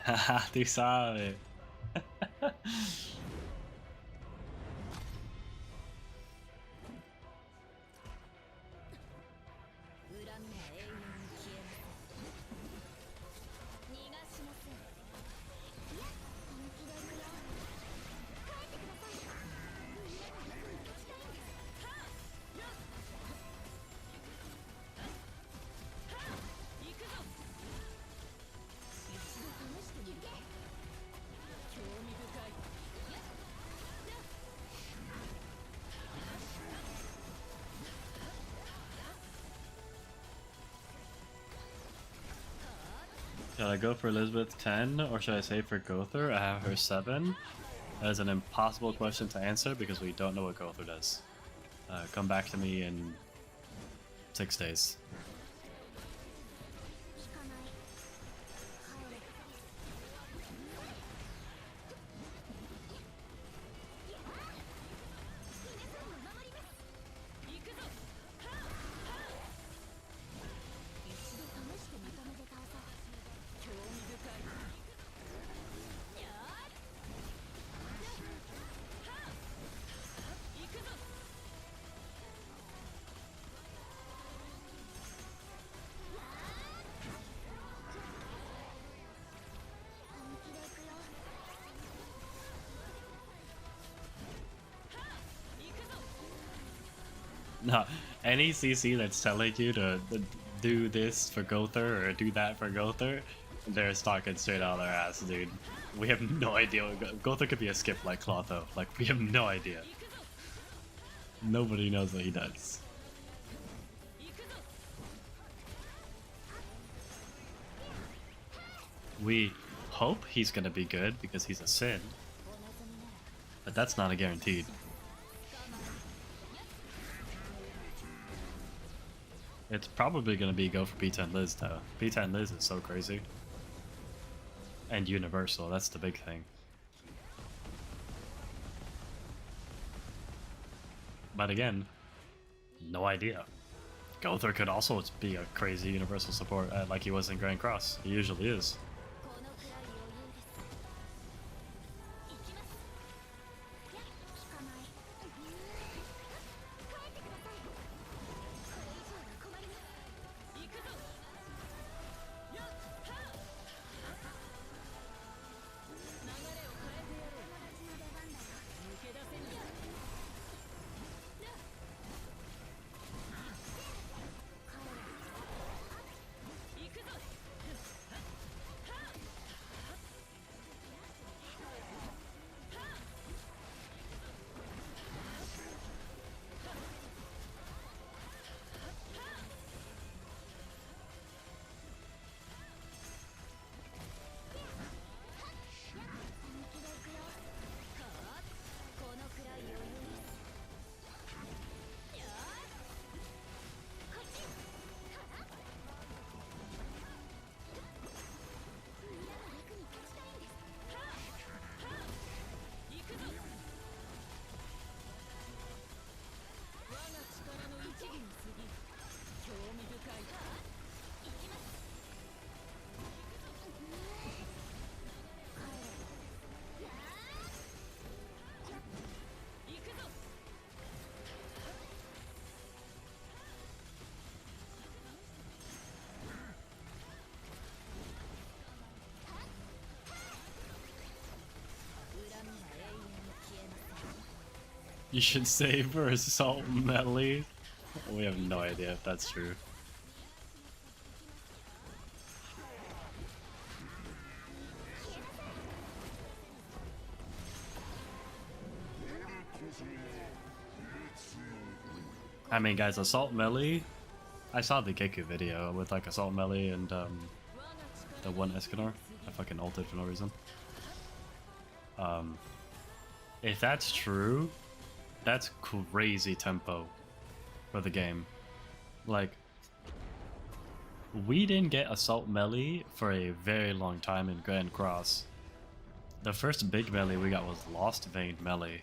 Speaker 1: Haha, tú sabes.
Speaker 2: 恨みは永遠に消えません逃がしませんいや本気で行くよ帰ってくださいみんなと仲良くしたいんです行くぞ一度試してみる興味深いやっやっ
Speaker 1: Should I go for Elizabeth 10 or should I say for Gother? I have her 7. That is an impossible question to answer because we don't know what Gother does. Come back to me in 6 days.
Speaker 2: 聞かない帰れ皆さんを守ります行くぞ一度試して見た目で倒そう興味深いよーし行くぞ本気で行くよ
Speaker 1: No, any CC that's telling you to do this for Gother or do that for Gother, they're talking straight out of their ass, dude. We have no idea what Gother could be a skip like Clotho. Like, we have no idea. Nobody knows what he does. We hope he's gonna be good because he's a Sin,
Speaker 2: お望みなら
Speaker 1: but that's not a guaranteed. It's probably gonna be go for P10 Liz though. P10 Liz is so crazy. And universal, that's the big thing. But again, no idea. Gother could also be a crazy universal support like he was in Grand Cross. He usually is.
Speaker 2: このくらい余裕です行きますいや聞かない帰ってくださいこれ以上は困ります行くぞやっはっ流れを変えてやろう友達の出番だよ抜け出せんじゃ帰れ行くぞ
Speaker 1: You should savor assault melee. We have no idea if that's true. I mean, guys, assault melee. I saw the Geku video with like assault melee and the one Escanor. I fucking ulted for no reason. If that's true, that's crazy tempo for the game. Like, we didn't get assault melee for a very long time in Grand Cross. The first big melee we got was Lost Vein melee.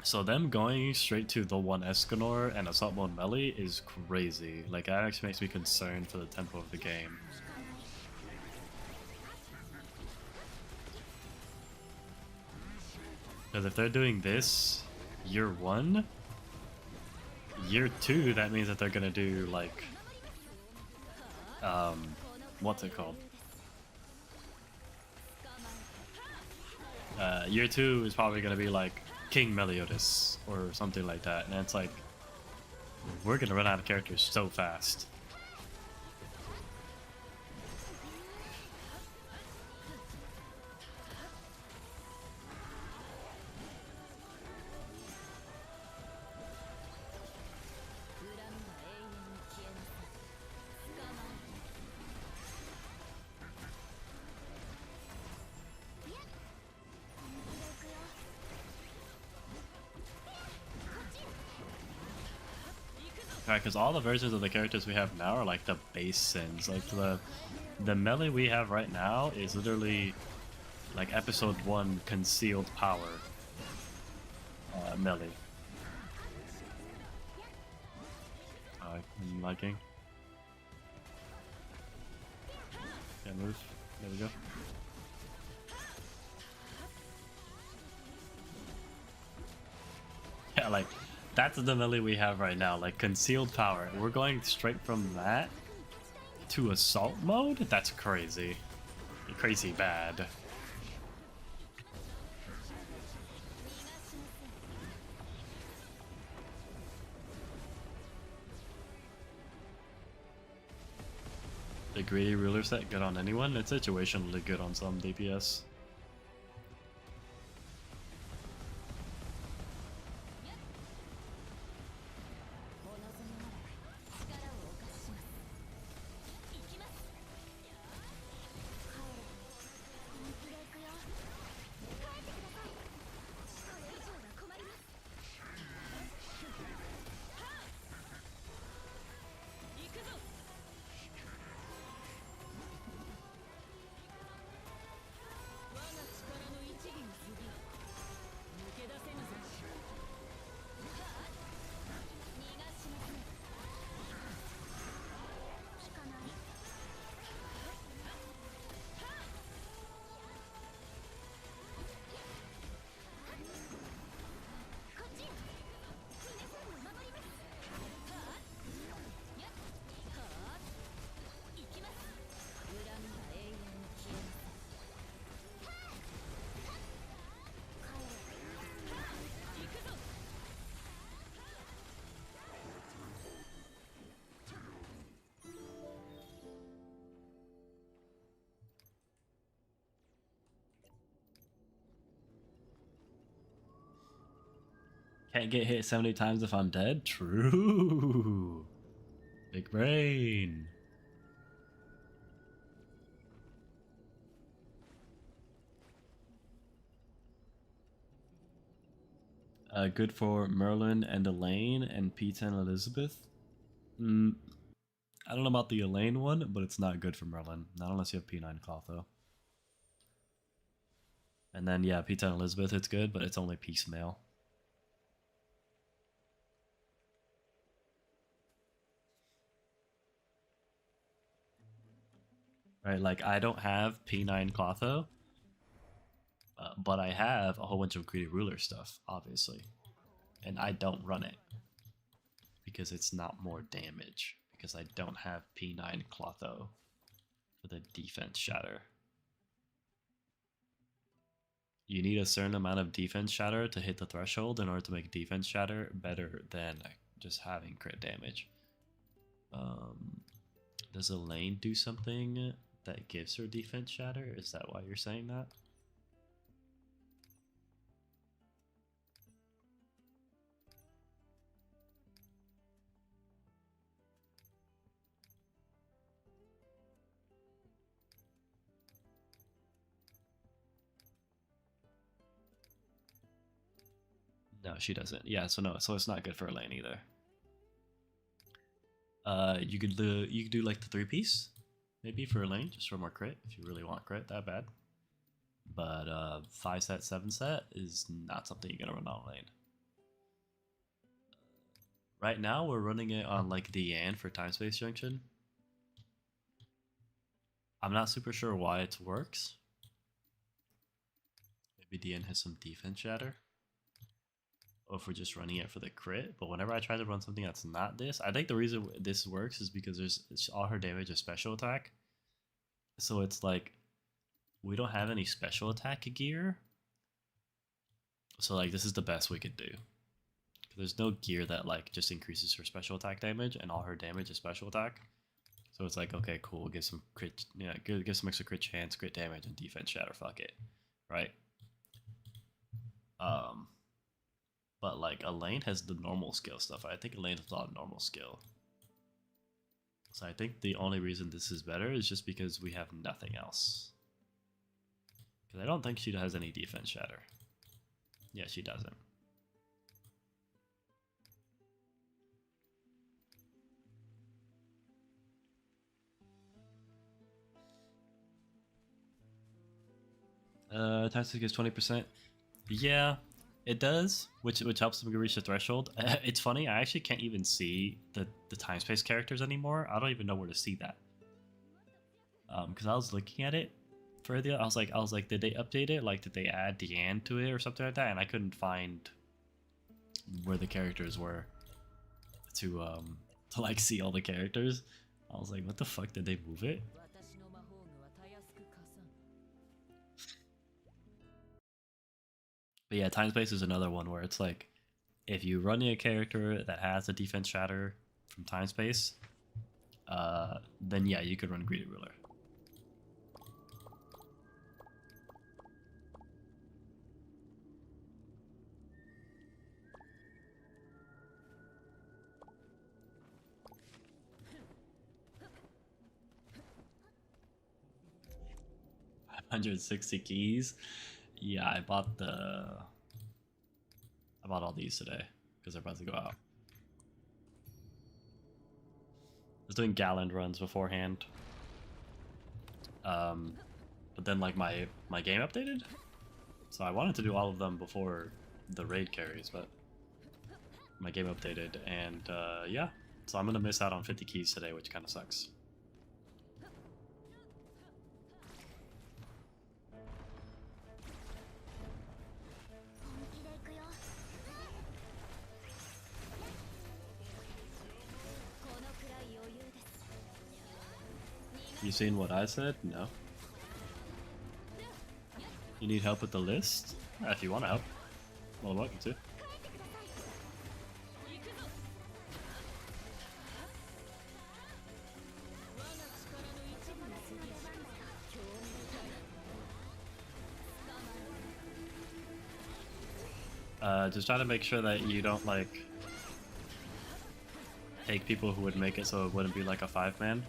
Speaker 1: So them going straight to the one Escanor and assault mode melee is crazy. Like, that actually makes me concerned for the tempo of the game. Because if they're doing this year 1, year 2, that means that they're gonna do like, what's it called? Year 2 is probably gonna be like King Meliodas or something like that, and it's like, we're gonna run out of characters so fast. Right, because all the versions of the characters we have now are like the base sins. Like the melee we have right now is literally like episode 1 concealed power melee. I'm liking. Can't move. There we go. Yeah, like, that's the melee we have right now, like concealed power. We're going straight from that to assault mode? That's crazy. Crazy bad. The greedy ruler set good on anyone? It's situationally good on some DPS. Can't get hit 70 times if I'm dead? True. Big brain. Good for Merlin and Elaine and P10 Elizabeth. I don't know about the Elaine one, but it's not good for Merlin. Not unless you have P9 Cloth though. And then yeah, P10 Elizabeth it's good, but it's only piecemeal. Right, like I don't have P9 Clotho, but I have a whole bunch of Greedy Ruler stuff, obviously. And I don't run it because it's not more damage, because I don't have P9 Clotho for the defense shatter. You need a certain amount of defense shatter to hit the threshold in order to make defense shatter better than just having crit damage. Does Elaine do something that gives her defense shatter? Is that why you're saying that? No, she doesn't. Yeah, so no, so it's not good for Elaine either. You could do like the 3-piece, maybe for Elaine, just for more crit if you really want crit that bad. But 5-set, 7-set is not something you're gonna run on Elaine. Right now we're running it on like Diane for time space junction. I'm not super sure why it works. Maybe Diane has some defense shatter. Or if we're just running it for the crit. But whenever I try to run something that's not this, I think the reason this works is because all her damage is special attack. So it's like we don't have any special attack gear. So like this is the best we could do. There's no gear that like just increases her special attack damage, and all her damage is special attack. So it's like, okay, cool, give some crit, give some extra crit chance, crit damage, and defense shatter. Fuck it, right? But like Elaine has the normal skill stuff. I think Elaine has a lot of normal skill. So I think the only reason this is better is just because we have nothing else. Because I don't think she has any defense shatter. Yeah, she doesn't. Toxic is 20%. Yeah, it does, which helps them reach the threshold. It's funny, I actually can't even see the time space characters anymore. I don't even know where to see that. Because I was looking at it further. I was like, did they update it? Like, did they add Diane to it or something like that? And I couldn't find where the characters were to like see all the characters. I was like, what the fuck? Did they move it? But yeah, time space is another one where it's like, if you're running a character that has a defense shatter from time space, then yeah, you could run Greedy Ruler. $160 keys. Yeah, I bought all these today because they're about to go out. I was doing Galland runs beforehand. But then like my game updated, so I wanted to do all of them before the raid carries, but my game updated, and yeah, so I'm gonna miss out on 50 keys today, which kind of sucks. You seen what I said? No. You need help with the list? If you want to help, well, welcome to. Just try to make sure that you don't like take people who would make it so it wouldn't be like a 5-man.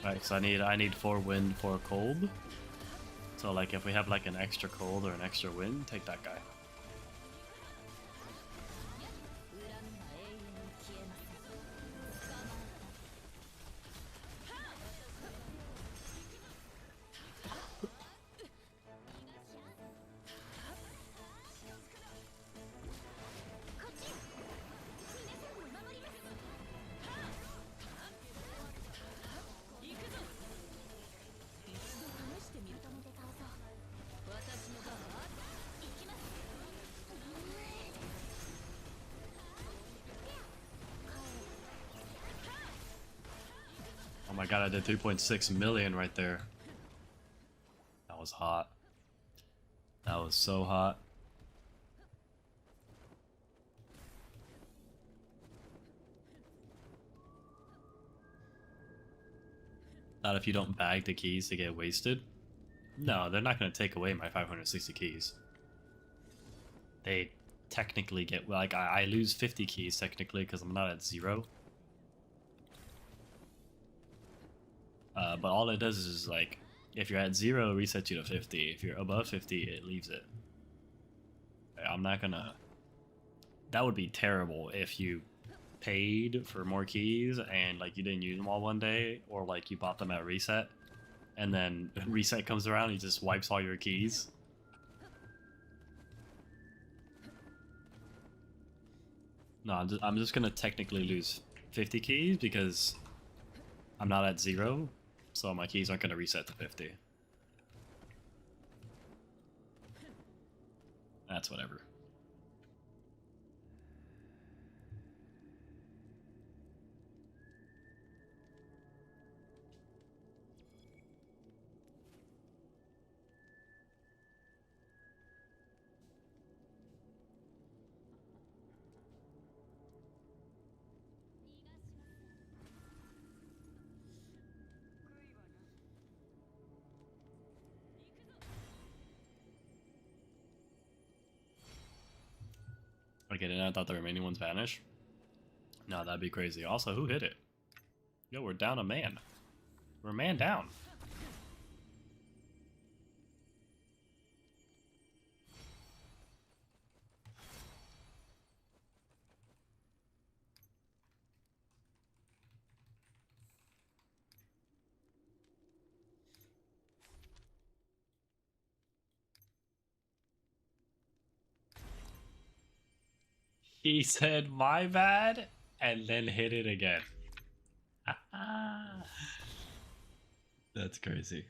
Speaker 1: Right, so I need 4 wind, 4 cold. So like if we have like an extra cold or an extra wind, take that guy. my god, I did 3.6 million right there. That was hot. That was so hot. Not if you don't bag the keys to get wasted. No, they're not going to take away my 560 keys. They technically get, like, I lose 50 keys technically because I'm not at 0. But all it does is, like, if you're at 0, it resets you to 50. If you're above 50, it leaves it. I'm not gonna... That would be terrible if you paid for more keys and, like, you didn't use them all one day, or, like, you bought them at reset, and then reset comes around and he just wipes all your keys. No, I'm just gonna technically lose 50 keys because I'm not at 0, so my keys aren't gonna reset to 50. That's whatever. I get it. I thought the remaining ones vanish. No, that'd be crazy. Also, who hit it? Yo, we're down a man. We're a man down. He said, "My bad," and then hit it again. That's crazy.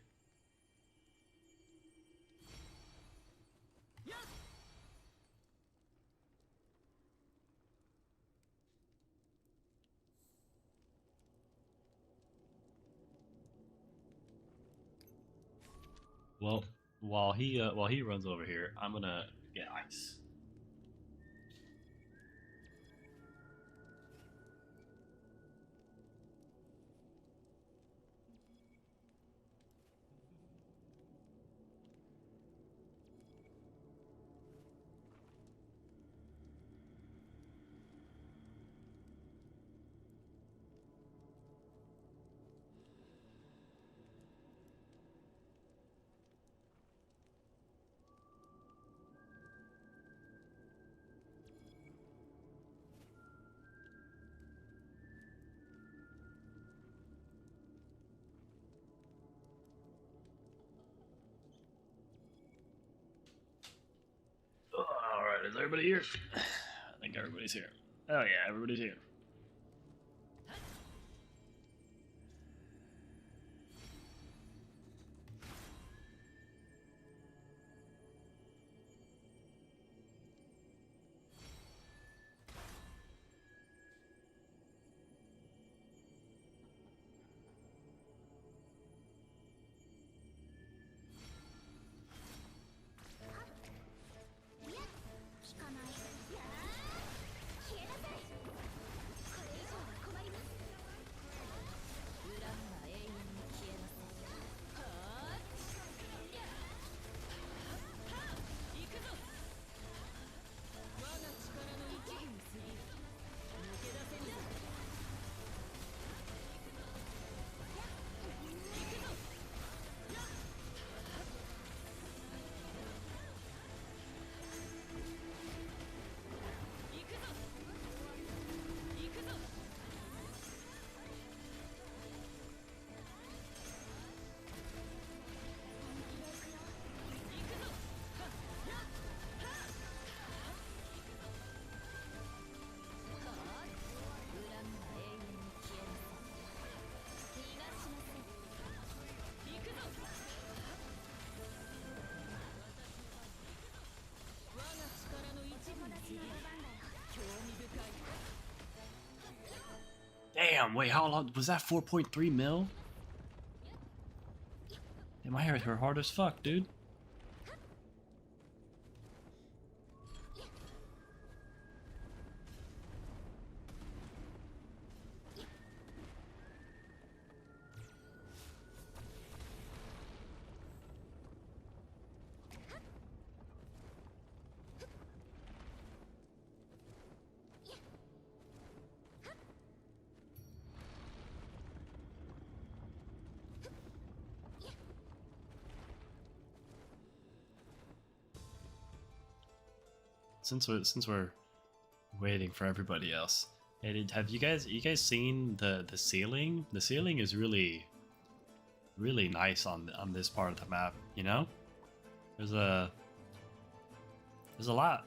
Speaker 1: Well, while he runs over here, I'm gonna get ice. Alright, is everybody here? I think everybody's here. Oh yeah, everybody's here. Damn, wait, how long was that? 4.3 mil? Damn, my hair hurt hard as fuck, dude. Since we're waiting for everybody else, hey, have you guys seen the ceiling? The ceiling is really nice on this part of the map. You know, there's a lot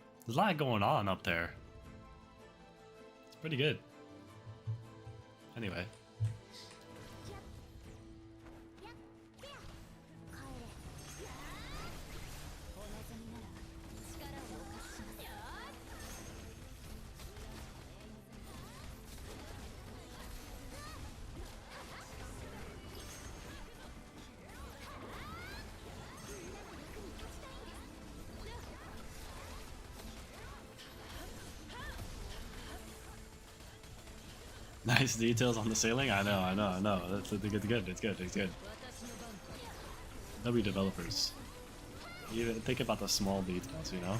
Speaker 1: going on up there. It's pretty good. Anyway. 'Nice details on the ceiling. I know. That's good. It's good. W developers. You think about the small details, you know.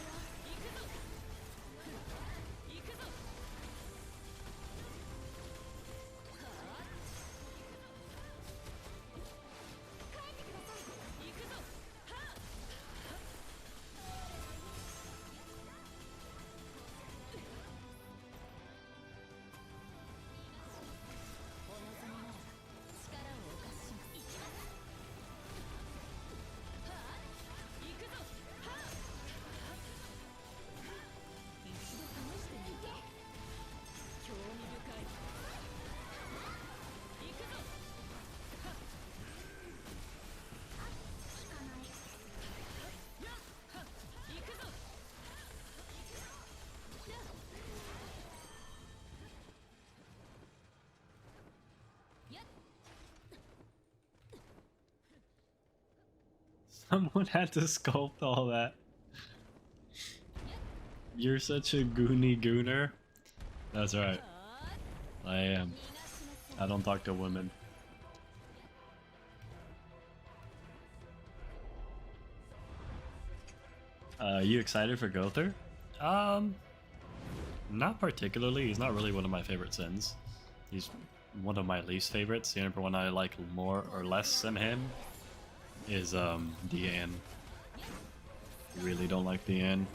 Speaker 1: Someone had to sculpt all that. You're such a goony gooner. That's right. I am. I don't talk to women. You excited for Gother? Not particularly. He's not really one of my favorite sins. He's one of my least favorites. The only one I like more or less than him is Diane. Really don't like Diane.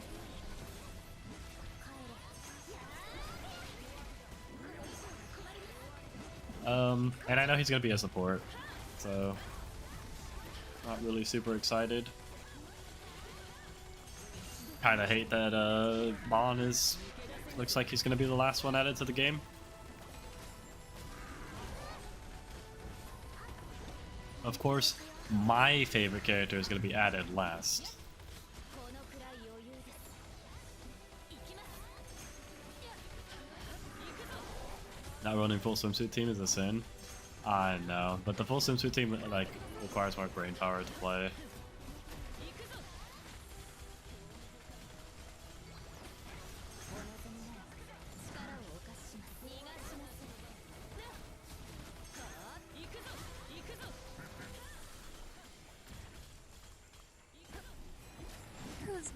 Speaker 1: And I know he's gonna be a support, so not really super excited. Kinda hate that Bon looks like he's gonna be the last one added to the game. Of course, my favorite character is going to be added last. Not running full swimsuit team is a sin. I know, but the full swimsuit team like requires more brain power to play.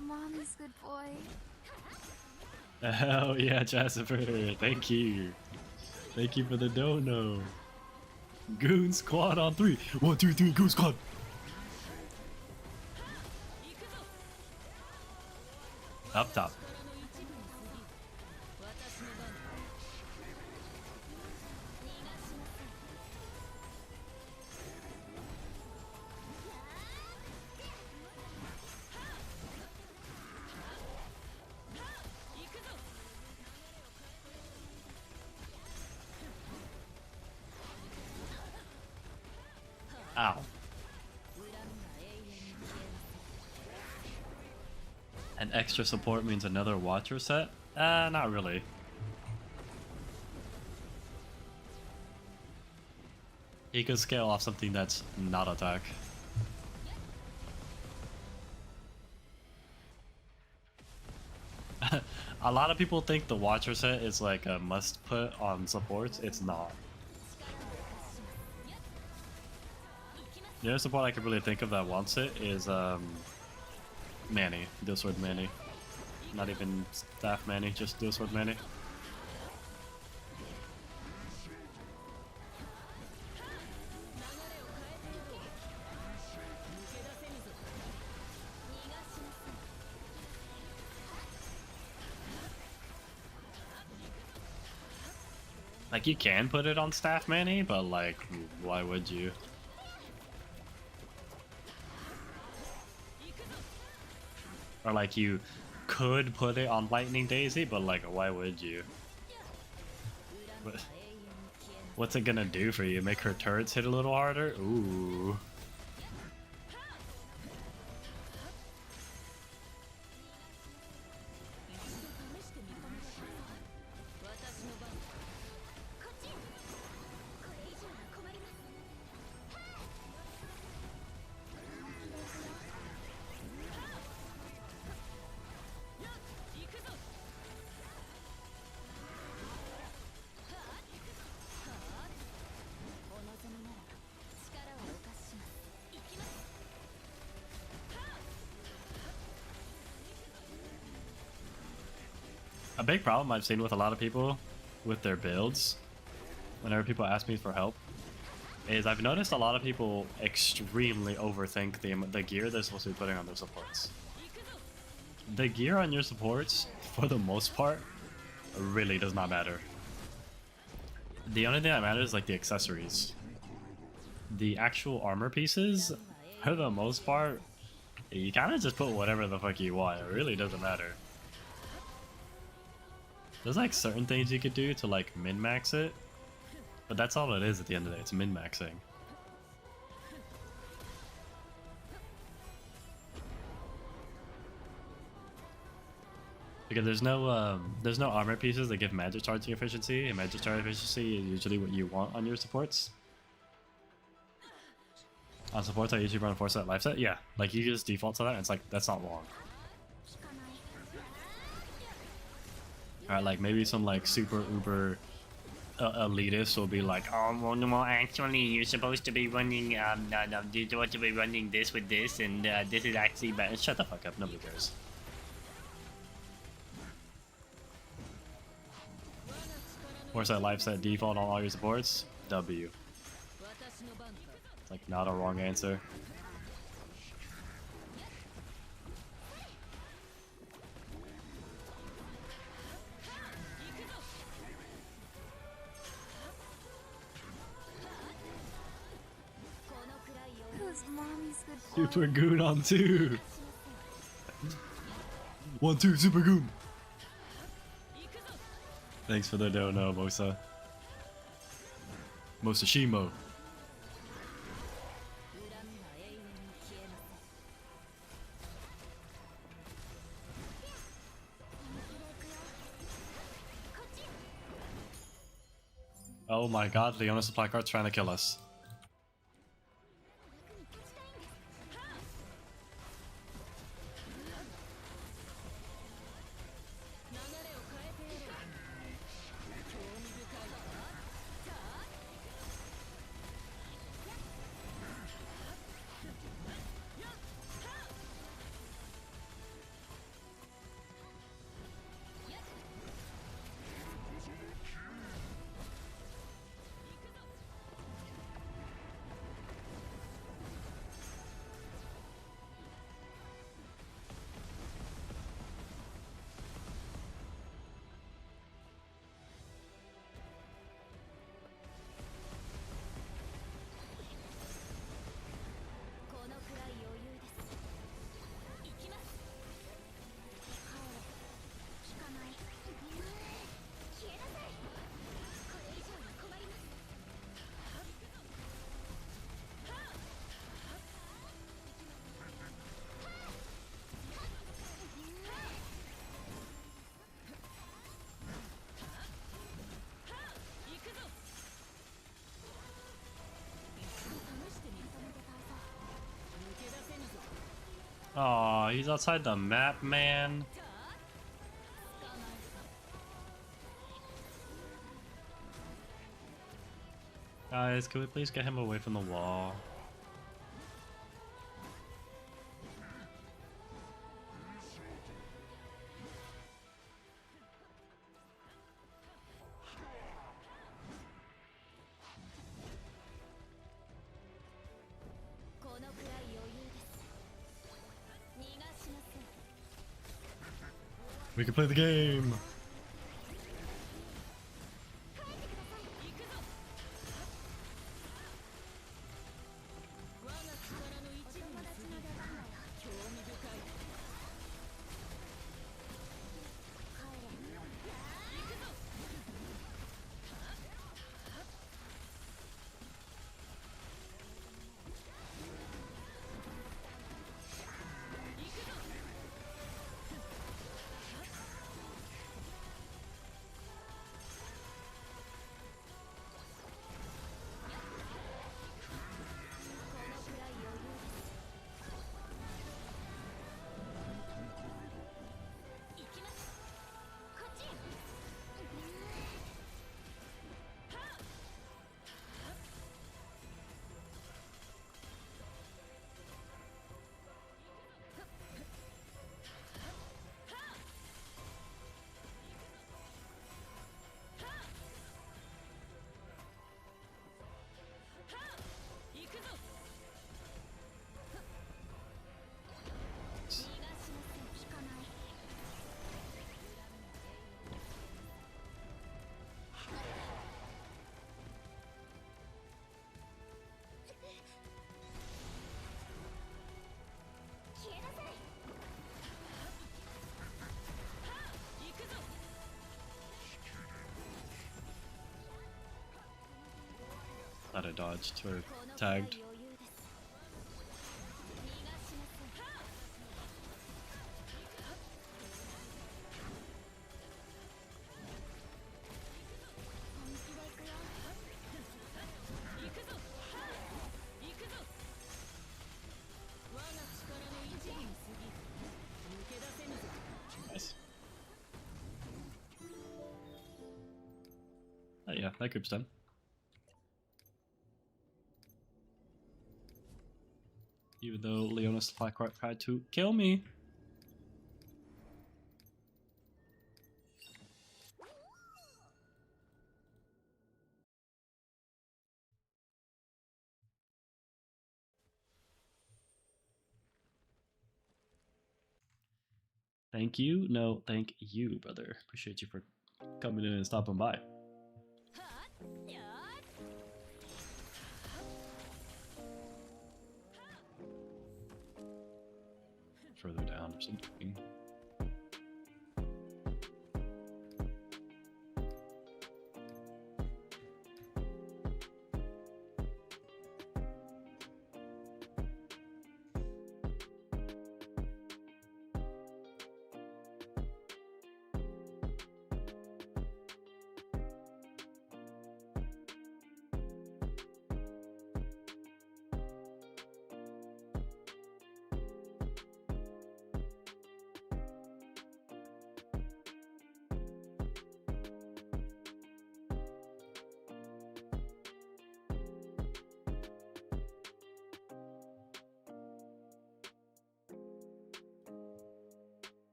Speaker 2: Mommy's good boy.
Speaker 1: Hell yeah, Jasper. Thank you. Thank you for the dono. Goon squad on 3. 1, 2, 3, goon squad. Up top. Ow. An extra support means another watcher set? Not really. He could scale off something that's not attack. A lot of people think the Watcher set is like a must put on supports. It's not. The only support I could really think of that wants it is Manny, Dual Sword Manny. Not even Staff Manny, just Dual Sword Manny. Like, you can put it on Staff Manny, but like, why would you? Or like, you could put it on Lightning Daisy, but like, why would you? What's it gonna do for you? Make her turrets hit a little harder? Ooh. A big problem I've seen with a lot of people with their builds, whenever people ask me for help, is I've noticed a lot of people extremely overthink the gear they're supposed to be putting on their supports. The gear on your supports, for the most part, really does not matter. The only thing that matters is like the accessories. The actual armor pieces, for the most part, you kind of just put whatever the fuck you want. It really doesn't matter. There's like certain things you could do to like min-max it, but that's all it is at the end of the day. It's min-maxing. Because there's no armor pieces that give magic charging efficiency, and magic charging efficiency is usually what you want on your supports. On supports, I usually run a 4-set life set. Yeah, like you just default to that, and it's like that's not wrong. Alright, like maybe some like super uber elitists will be like, oh well, no, actually you're supposed to be running you're supposed to be running this with this, and this is actually bad. Shut the fuck up, nobody cares. Where's that life set default on all your supports? W. It's like not a wrong answer. Super Goon on 2! 1-2 Super Goon! Thanks for the dono, Mosa. Mosashimo. Oh my god, Leona supply cart's trying to kill us. Aw, he's outside the map, man. Guys, can we please get him away from the wall? We can play the game! Thought I dodged or tagged. Nice. Oh yeah, that group's done. Even though Leonis Blackheart tried to kill me. Thank you. No, thank you, brother. Appreciate you for coming in and stopping by. Further down or something.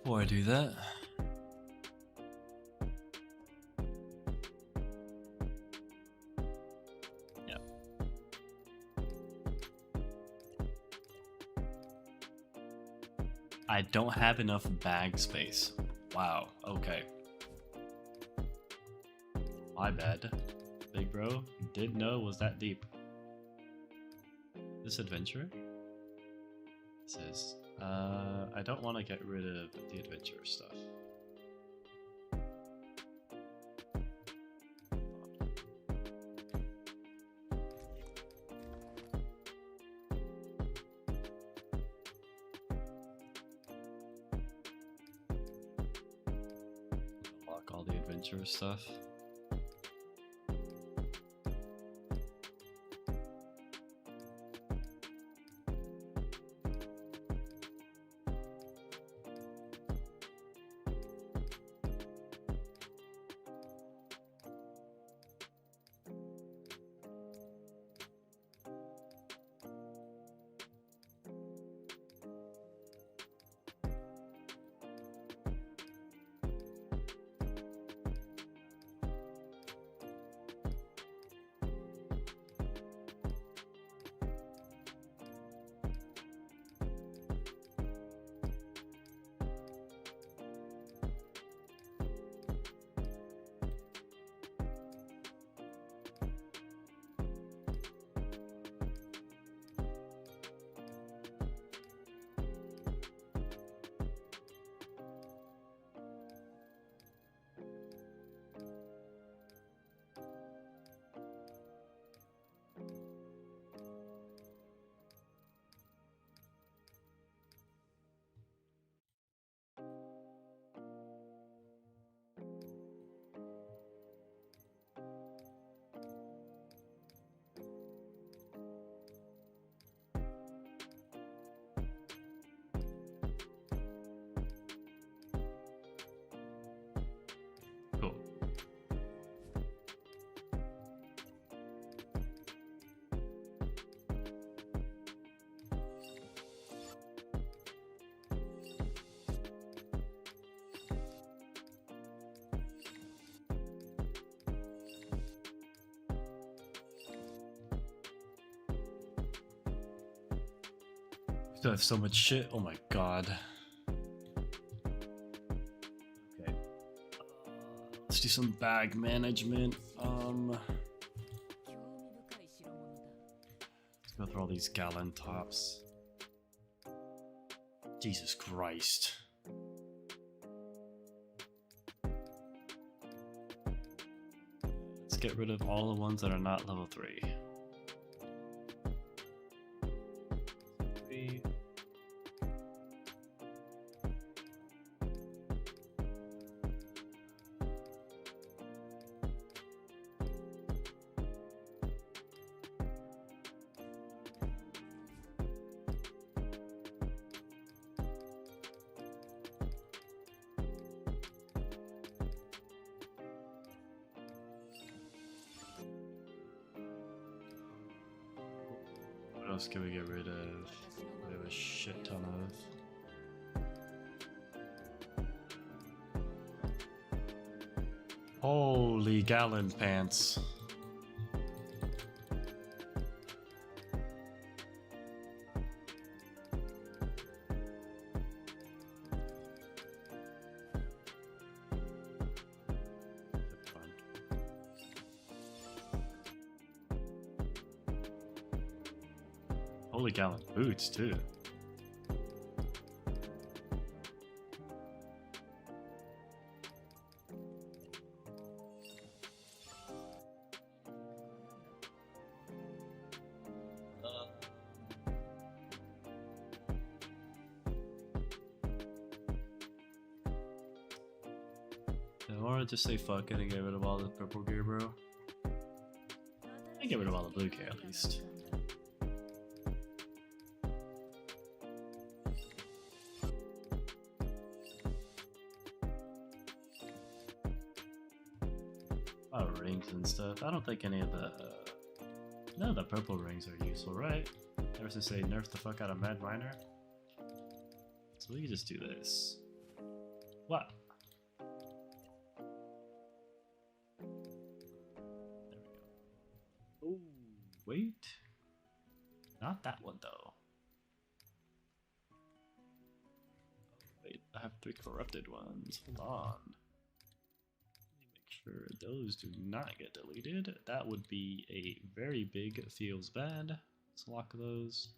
Speaker 1: Before I do that, yeah. I don't have enough bag space. Wow, okay. My bad. Big bro, didn't know it was that deep. This adventure? It says, I don't want to get rid of the adventure stuff. Lock all the adventure stuff. Still have so much shit. Oh my god. Okay. Let's do some bag management. Let's go through all these gallon tops. Jesus Christ. Let's get rid of all the ones that are not level 3. 3. What else can we get rid of? We have a shit ton of. Holy gallon pants. Holy gallon boots too. I want to just say fuck it and get rid of all the purple gear, bro. And get rid of all the blue gear at least. Oh, rings and stuff. I don't think any of the none of the purple rings are useful, right? Ever since they nerfed the fuck out of Mad Miner. So we can just do this. What? There we go. Oh, wait. Not that one though. Wait, I have 3 corrupted ones. Hold on. Sure, those do not get deleted. That would be a very big feels bad. Let's lock those.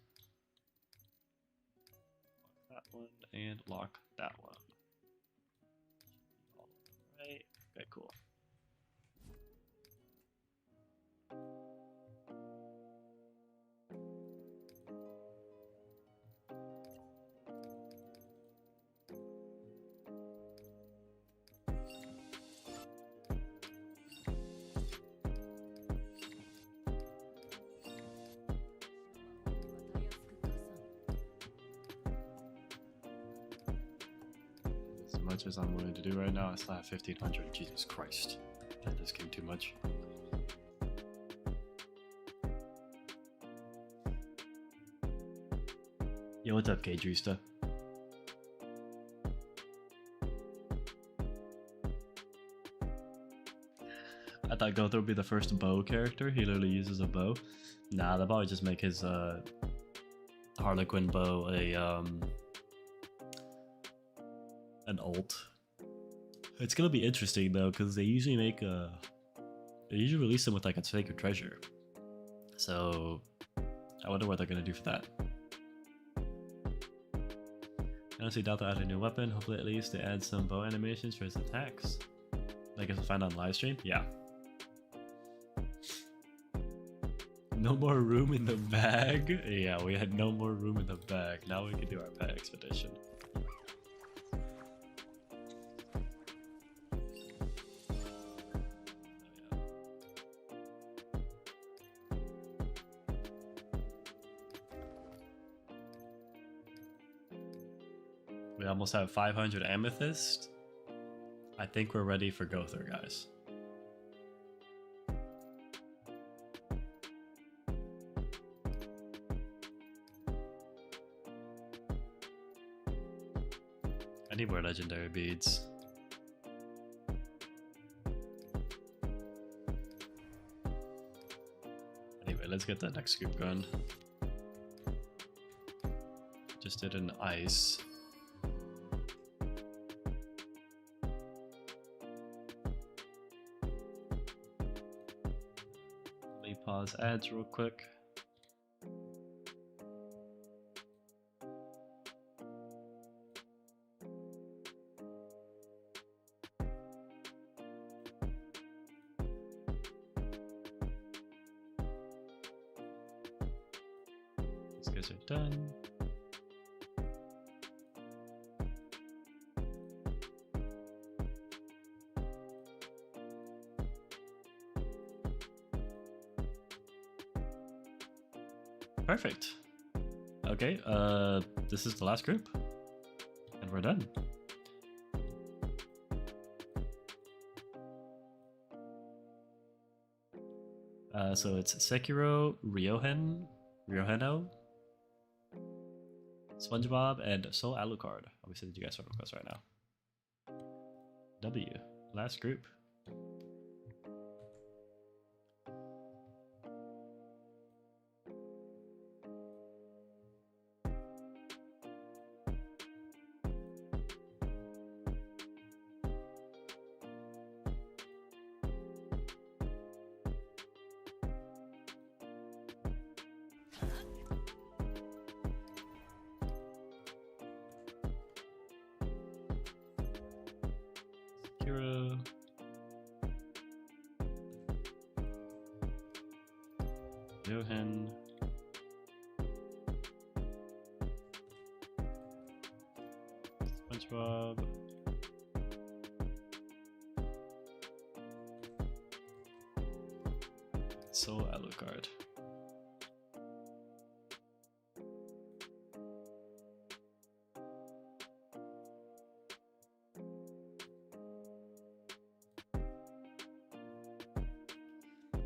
Speaker 1: Lock that one and lock that one. All right. Okay, cool. As much as I'm willing to do right now, I still have 1500. Jesus Christ. That just came too much. Yo, what's up, K-Drista? I thought Gothar would be the first bow character. He literally uses a bow. Nah, they'll probably just make his Harlequin bow an ult. It's gonna be interesting though, because they usually make they usually release them with like a sacred treasure. So I wonder what they're gonna do for that. I honestly doubt they'll add a new weapon. Hopefully at least they add some bow animations for his attacks. Like if I find on live stream, yeah. No more room in the bag? Yeah, we had no more room in the bag. Now we can do our pet expedition. We almost have 500 amethyst. I think we're ready for Gothar, guys. I need more legendary beads. Anyway, let's get that next group going. just did an ice. Let me pause ads real quick. These guys are done. Perfect. Okay, this is the last group. And we're done. So it's Sekiro, Ryoheno, SpongeBob, and Soul Alucard. Obviously, you guys are requests right now. W, last group. Sekiro. Johan. SpongeBob. Soul Alucard.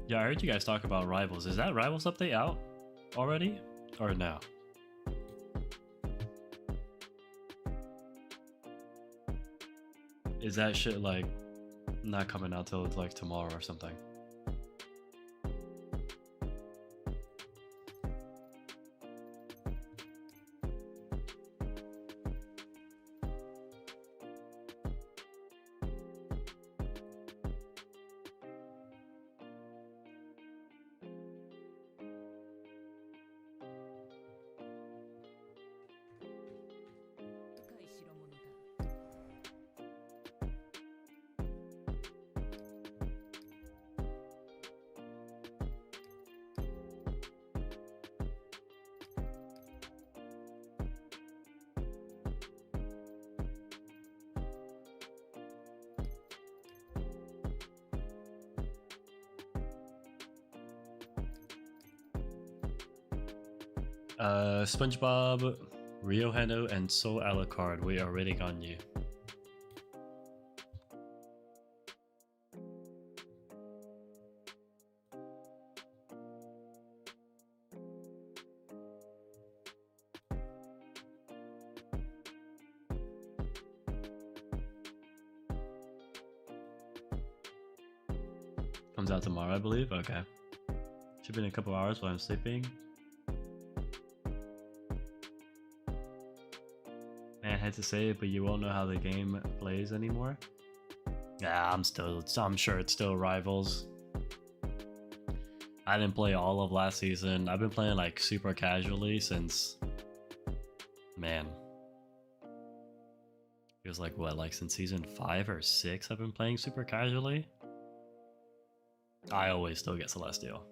Speaker 1: Yeah, I heard you guys talk about Rivals. Is that Rivals update out already? Or no? Is that shit like not coming out till like tomorrow or something? SpongeBob, Ryoheno, and Soul Alucard, we are waiting on you. Comes out tomorrow, I believe. Okay. Should be in a couple hours while I'm sleeping. Man, I hate to say it, but you won't know how the game plays anymore. Yeah, I'm sure it's still Rivals. I didn't play all of last season. I've been playing like super casually since, man, it was like what, like since season 5 or 6 I've been playing super casually. I always still get Celestial.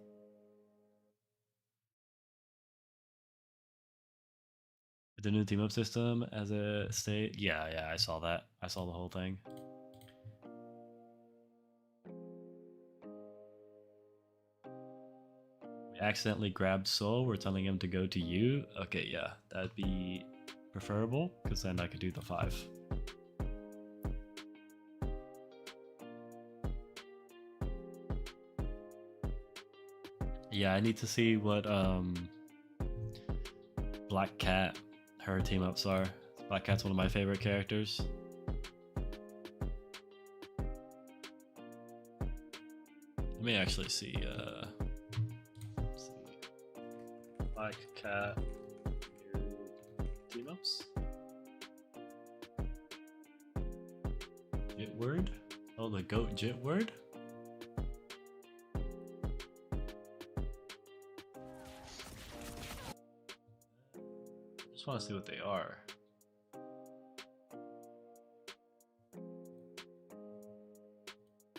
Speaker 1: The new team up system as a state. Yeah, I saw that. I saw the whole thing. We accidentally grabbed Soul. We're telling him to go to you. Okay, yeah, that'd be preferable because then I could do the 5. Yeah, I need to see what Black Cat, her team ups are. Black Cat's one of my favorite characters. Let me actually see, let's see. Black Cat team Oops. Jitward? Oh, the goat Jitward? I just want to see what they are.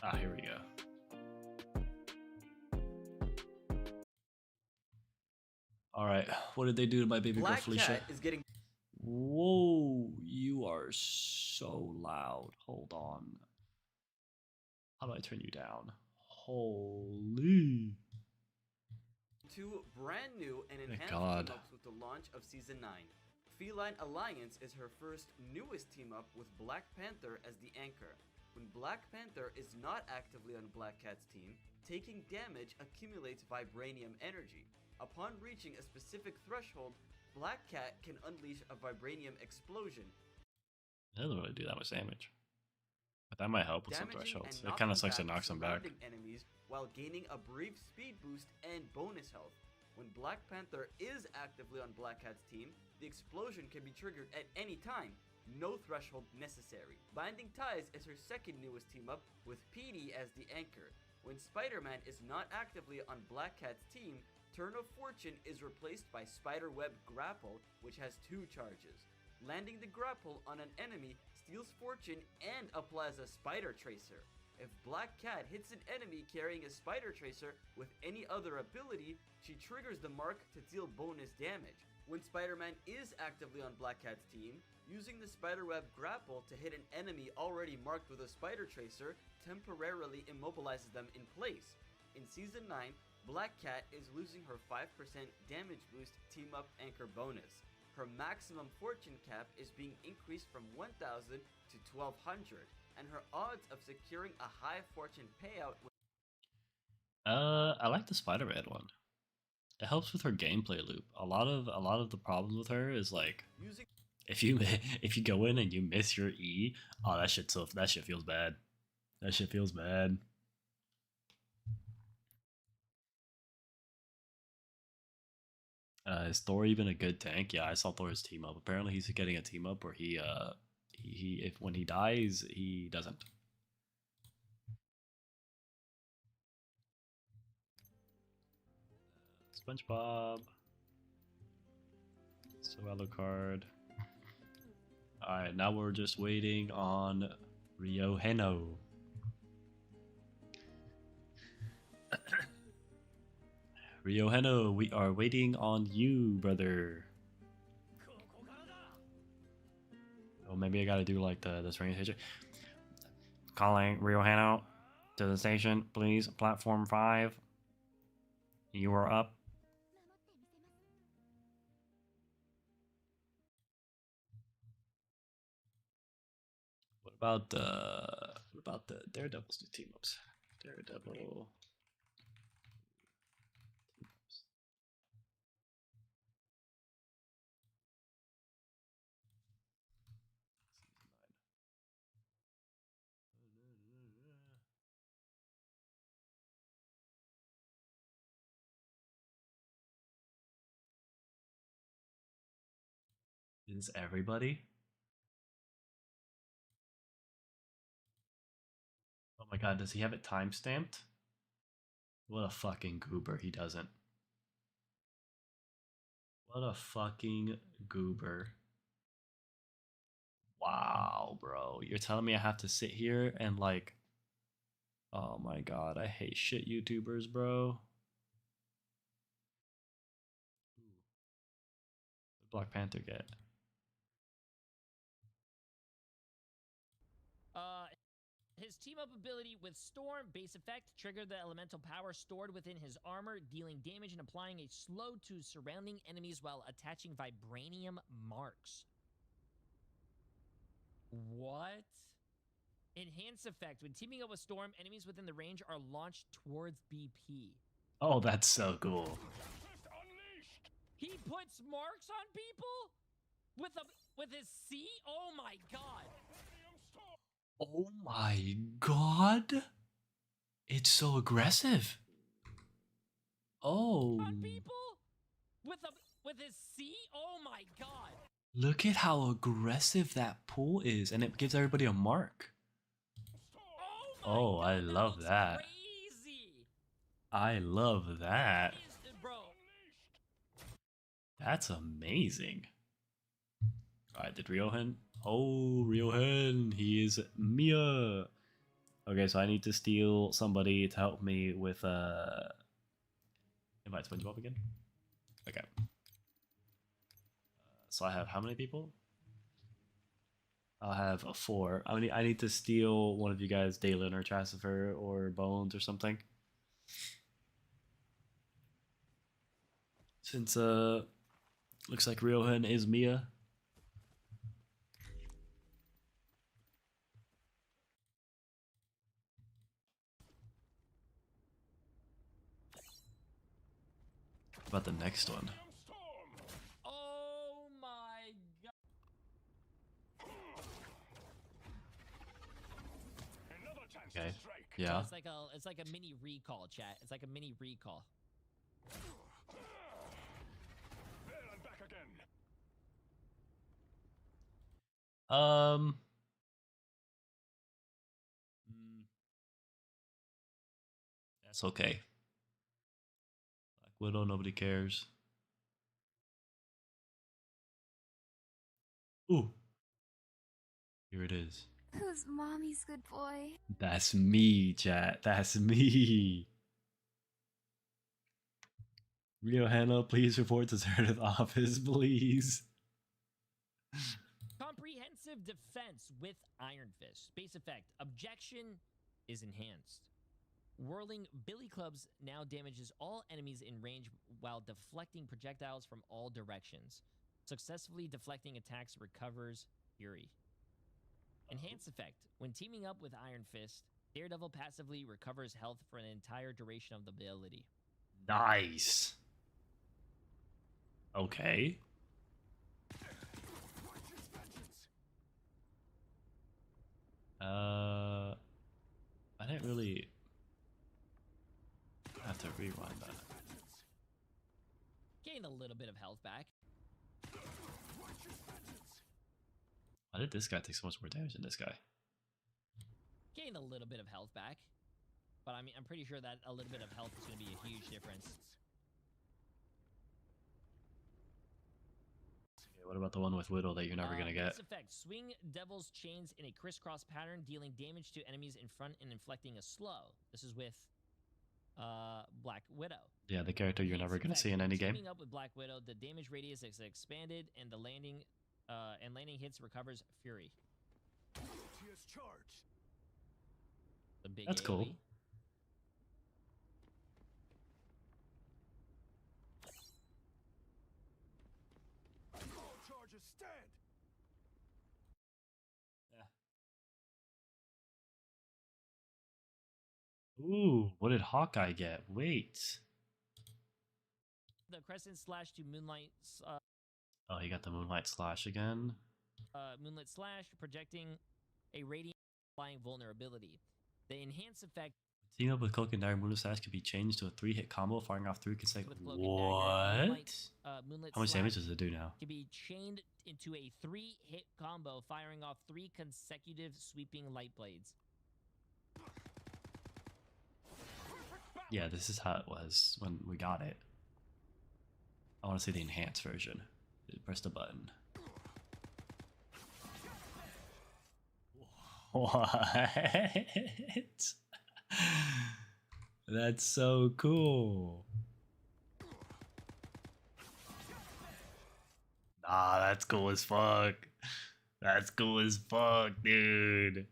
Speaker 1: Ah, here we go. Alright, what did they do to my baby girl
Speaker 4: Black
Speaker 1: Felicia?
Speaker 4: Cat is getting
Speaker 1: Whoa, you are so loud. Hold on. How do I turn you down? Holy.
Speaker 4: 2 brand new and
Speaker 1: Thank
Speaker 4: enhanced
Speaker 1: God.
Speaker 4: team-ups with the launch of Season 9. Feline Alliance is her first newest team-up with Black Panther as the anchor. When Black Panther is not actively on Black Cat's team, taking damage accumulates vibranium energy. Upon reaching a specific threshold, Black Cat can unleash a vibranium explosion,
Speaker 1: It doesn't really do that much damage. But that might help with some
Speaker 4: damaging
Speaker 1: thresholds.
Speaker 4: and
Speaker 1: It kind of
Speaker 4: knocking
Speaker 1: sucks to
Speaker 4: back
Speaker 1: knock some back.
Speaker 4: surrounding enemies while gaining a brief speed boost and bonus health. When Black Panther is actively on Black Cat's team, the explosion can be triggered at any time. No threshold necessary. Binding Ties is her second newest team up with Petey as the anchor. When Spider-Man is not actively on Black Cat's team, Turn of Fortune is replaced by Spiderweb Grapple, which has 2 charges. Landing the grapple on an enemy steals fortune and applies a Spider Tracer. If Black Cat hits an enemy carrying a Spider Tracer with any other ability, she triggers the mark to deal bonus damage. When Spider-Man is actively on Black Cat's team, using the Spiderweb Grapple to hit an enemy already marked with a Spider Tracer temporarily immobilizes them in place. In Season 9, Black Cat is losing her 5% damage boost team-up anchor bonus. Her maximum fortune cap is being increased from 1,000 to 1,200, and her odds of securing a high fortune payout
Speaker 1: I like the Spider-Man one. It helps with her gameplay loop. A lot of the problems with her is like
Speaker 4: using
Speaker 1: if you go in and you miss your E, oh that shit feels bad. That shit feels bad. Is Thor even a good tank? Yeah, I saw Thor's team up. Apparently he's getting a team up where he if when he dies, he doesn't. SpongeBob. So Alucard. Alright, now we're just waiting on Rio Heno. Rio Heno, we are waiting on you, brother. Oh, maybe I gotta do like this radio station. Calling Rio Heno to the station, please. Platform 5. You are up. What about the Daredevil's new team ups? Daredevil. Is everybody? Oh my god, does he have it time stamped? What a fucking goober, he doesn't. What a fucking goober. Wow, bro. You're telling me I have to sit here and like... Oh my god, I hate shit YouTubers, bro. What did Black Panther get?
Speaker 5: His team-up ability with Storm base effect triggered the elemental power stored within his armor, dealing damage and applying a slow to surrounding enemies while attaching vibranium marks. What? Enhance effect. When teaming up with Storm, enemies within the range are launched towards BP.
Speaker 1: Oh, that's so cool.
Speaker 5: He puts marks on people? With his C? Oh my god.
Speaker 1: Oh my god! It's so aggressive. Oh.
Speaker 5: On people? With his C? Oh my god.
Speaker 1: Look at how aggressive that pull is, and it gives everybody a mark.
Speaker 5: Oh,
Speaker 1: Oh, I
Speaker 5: God,
Speaker 1: love
Speaker 5: looks
Speaker 1: that.
Speaker 5: Crazy.
Speaker 1: I love that.
Speaker 5: Bro.
Speaker 1: That's amazing. Alright, did Ryohen? Oh, Ryohen, he is Mia. Okay, so I need to steal somebody to help me with invite SpongeBob again. Okay. So I have how many people? I'll have a 4. I need to steal one of you guys, Dalen or Trassifer or Bones or something. Since looks like Ryohen is Mia. What about the next one?
Speaker 5: Oh my God.
Speaker 1: Okay.
Speaker 5: So
Speaker 1: Yeah.
Speaker 5: it's like a mini recall, chat. It's like a mini recall.
Speaker 1: Um. That's okay. Black Widow, nobody cares. Ooh. Here it is.
Speaker 2: Who's mommy's good boy?
Speaker 1: That's me, chat. That's me. Rio Hannah, please report to Zerdith office, please.
Speaker 5: Comprehensive defense with Iron Fist. Base effect. Objection is enhanced. Whirling Billy Clubs now damages all enemies in range while deflecting projectiles from all directions. Successfully deflecting attacks recovers Fury. Enhanced effect. When teaming up with Iron Fist, Daredevil passively recovers health for an entire duration of the ability.
Speaker 1: Nice. Okay. I didn't really have to rewind that.
Speaker 5: Gain a little bit of health back.
Speaker 1: Why did this guy take so much more damage than this guy?
Speaker 5: Gain a little bit of health back. But I mean, I'm pretty sure that a little bit of health is going to be a huge difference.
Speaker 1: Okay, what about the one with Widow that you're never gonna get?
Speaker 5: This effect. Swing Devil's Chains in a crisscross pattern, dealing damage to enemies in front and inflicting a slow. This is with Black Widow.
Speaker 1: Yeah, the character you're never gonna see in any game.
Speaker 5: Teaming up with Black Widow, the damage radius is expanded, and the landing hits recovers Fury. The big
Speaker 1: That's cool.
Speaker 5: AoE.
Speaker 1: Ooh, what did Hawkeye get? Wait.
Speaker 5: The Crescent Slash to Moonlight.
Speaker 1: Oh, he got the Moonlight Slash again.
Speaker 5: Moonlit Slash, projecting a radiant flying vulnerability. The enhanced effect.
Speaker 1: Teaming up with Cloak and Dagger, Moonlight Slash can be changed to a 3-hit combo, firing off 3 consecutive.
Speaker 5: With Cloak and Dagger,
Speaker 1: What? How much damage does it do now?
Speaker 5: Can be chained into a 3-hit combo, firing off 3 consecutive sweeping light blades.
Speaker 1: Yeah, this is how it was when we got it. I want to see the enhanced version. Press the button. What? That's so cool. Nah, that's cool as fuck. That's cool as fuck, dude.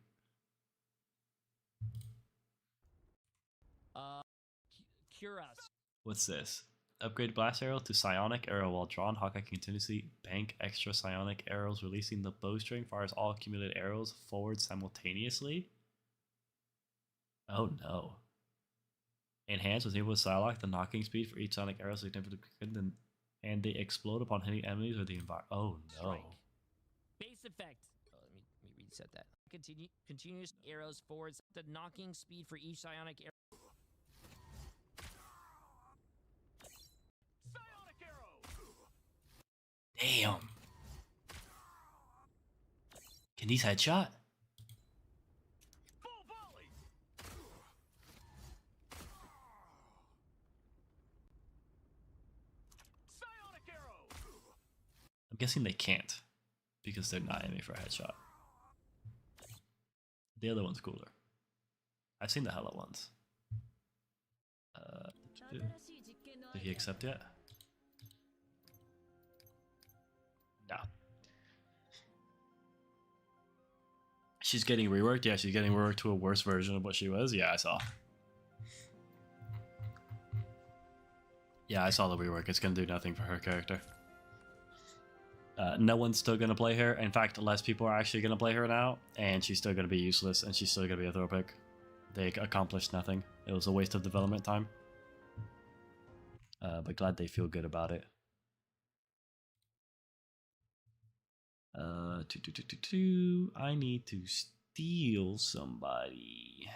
Speaker 5: Cure Us.
Speaker 1: What's this? Upgrade Blast Arrow to Psionic Arrow. While drawn, Hawkeye can continuously bank extra Psionic Arrows, releasing the bowstring, fires all accumulated arrows forward simultaneously. Oh no. Enhanced with with Psylocke, the knocking speed for each Sonic Arrow significantly quicker and they explode upon hitting enemies or the environment. Oh no.
Speaker 5: Strike. Base effect. Oh, let me reset that. Continuous arrows forwards. The knocking speed for each Psionic arrow.
Speaker 1: Damn. And he's headshot? I'm guessing they can't because they're not aiming for a headshot. The other one's cooler. I've seen the Hella ones. Did he accept yet? No. She's getting reworked? Yeah, she's getting reworked to a worse version of what she was? Yeah, I saw. Yeah, I saw the rework. It's gonna do nothing for her character. No one's still gonna play her. In fact, less people are actually gonna play her now, and she's still gonna be useless, and she's still gonna be a throw pick. They accomplished nothing. It was a waste of development time. But glad they feel good about it. I need to steal somebody.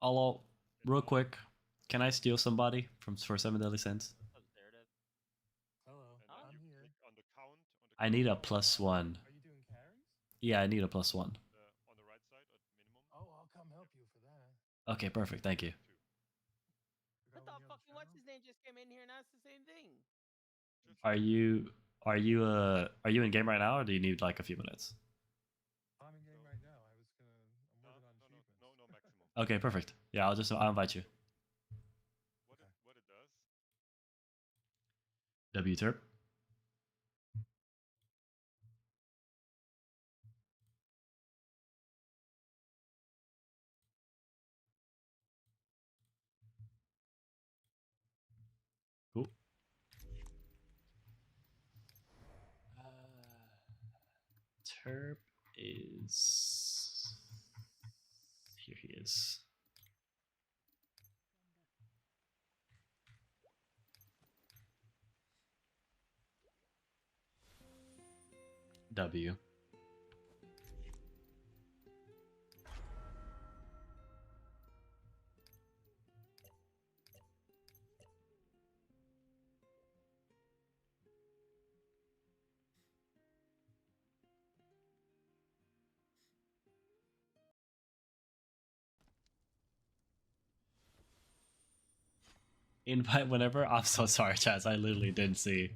Speaker 1: Hello, real quick. Can I steal somebody for 7 deadly sins?
Speaker 6: Hello, I'm here.
Speaker 1: I need a +1.
Speaker 6: Are you doing carries?
Speaker 1: Yeah, I need a +1.
Speaker 6: On the right side at minimum. Oh, I'll come help you for that.
Speaker 1: Okay, perfect. Thank you.
Speaker 7: I thought fucking what's his name just came in here and asked the same thing.
Speaker 1: Are you in game right now, or do you need like a few minutes?
Speaker 6: I'm in game right now. I'm working on achievements.
Speaker 3: No maximum.
Speaker 1: Okay, perfect. Yeah, I'll invite you.
Speaker 3: What it does?
Speaker 1: W turp. Cool. Terp is here. He is. W. Invite whenever. I'm so sorry, Chaz. I literally didn't see.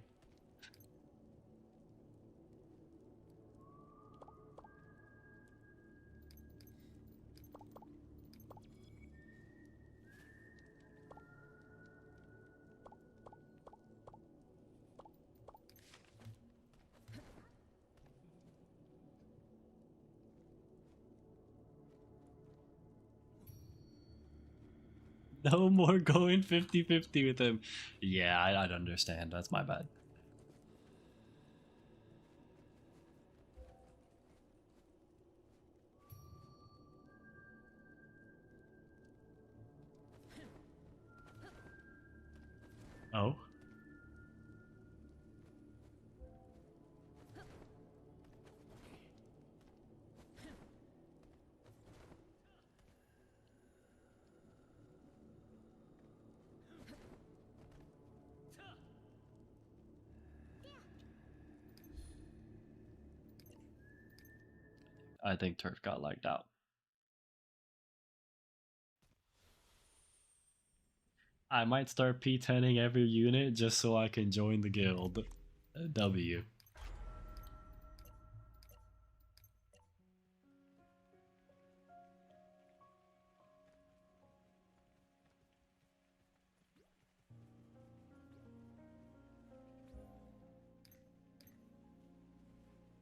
Speaker 1: No more going 50-50 with him. Yeah, I'd understand. That's my bad. Oh. I think Turf got lagged out. I might start P10ing every unit just so I can join the guild. W.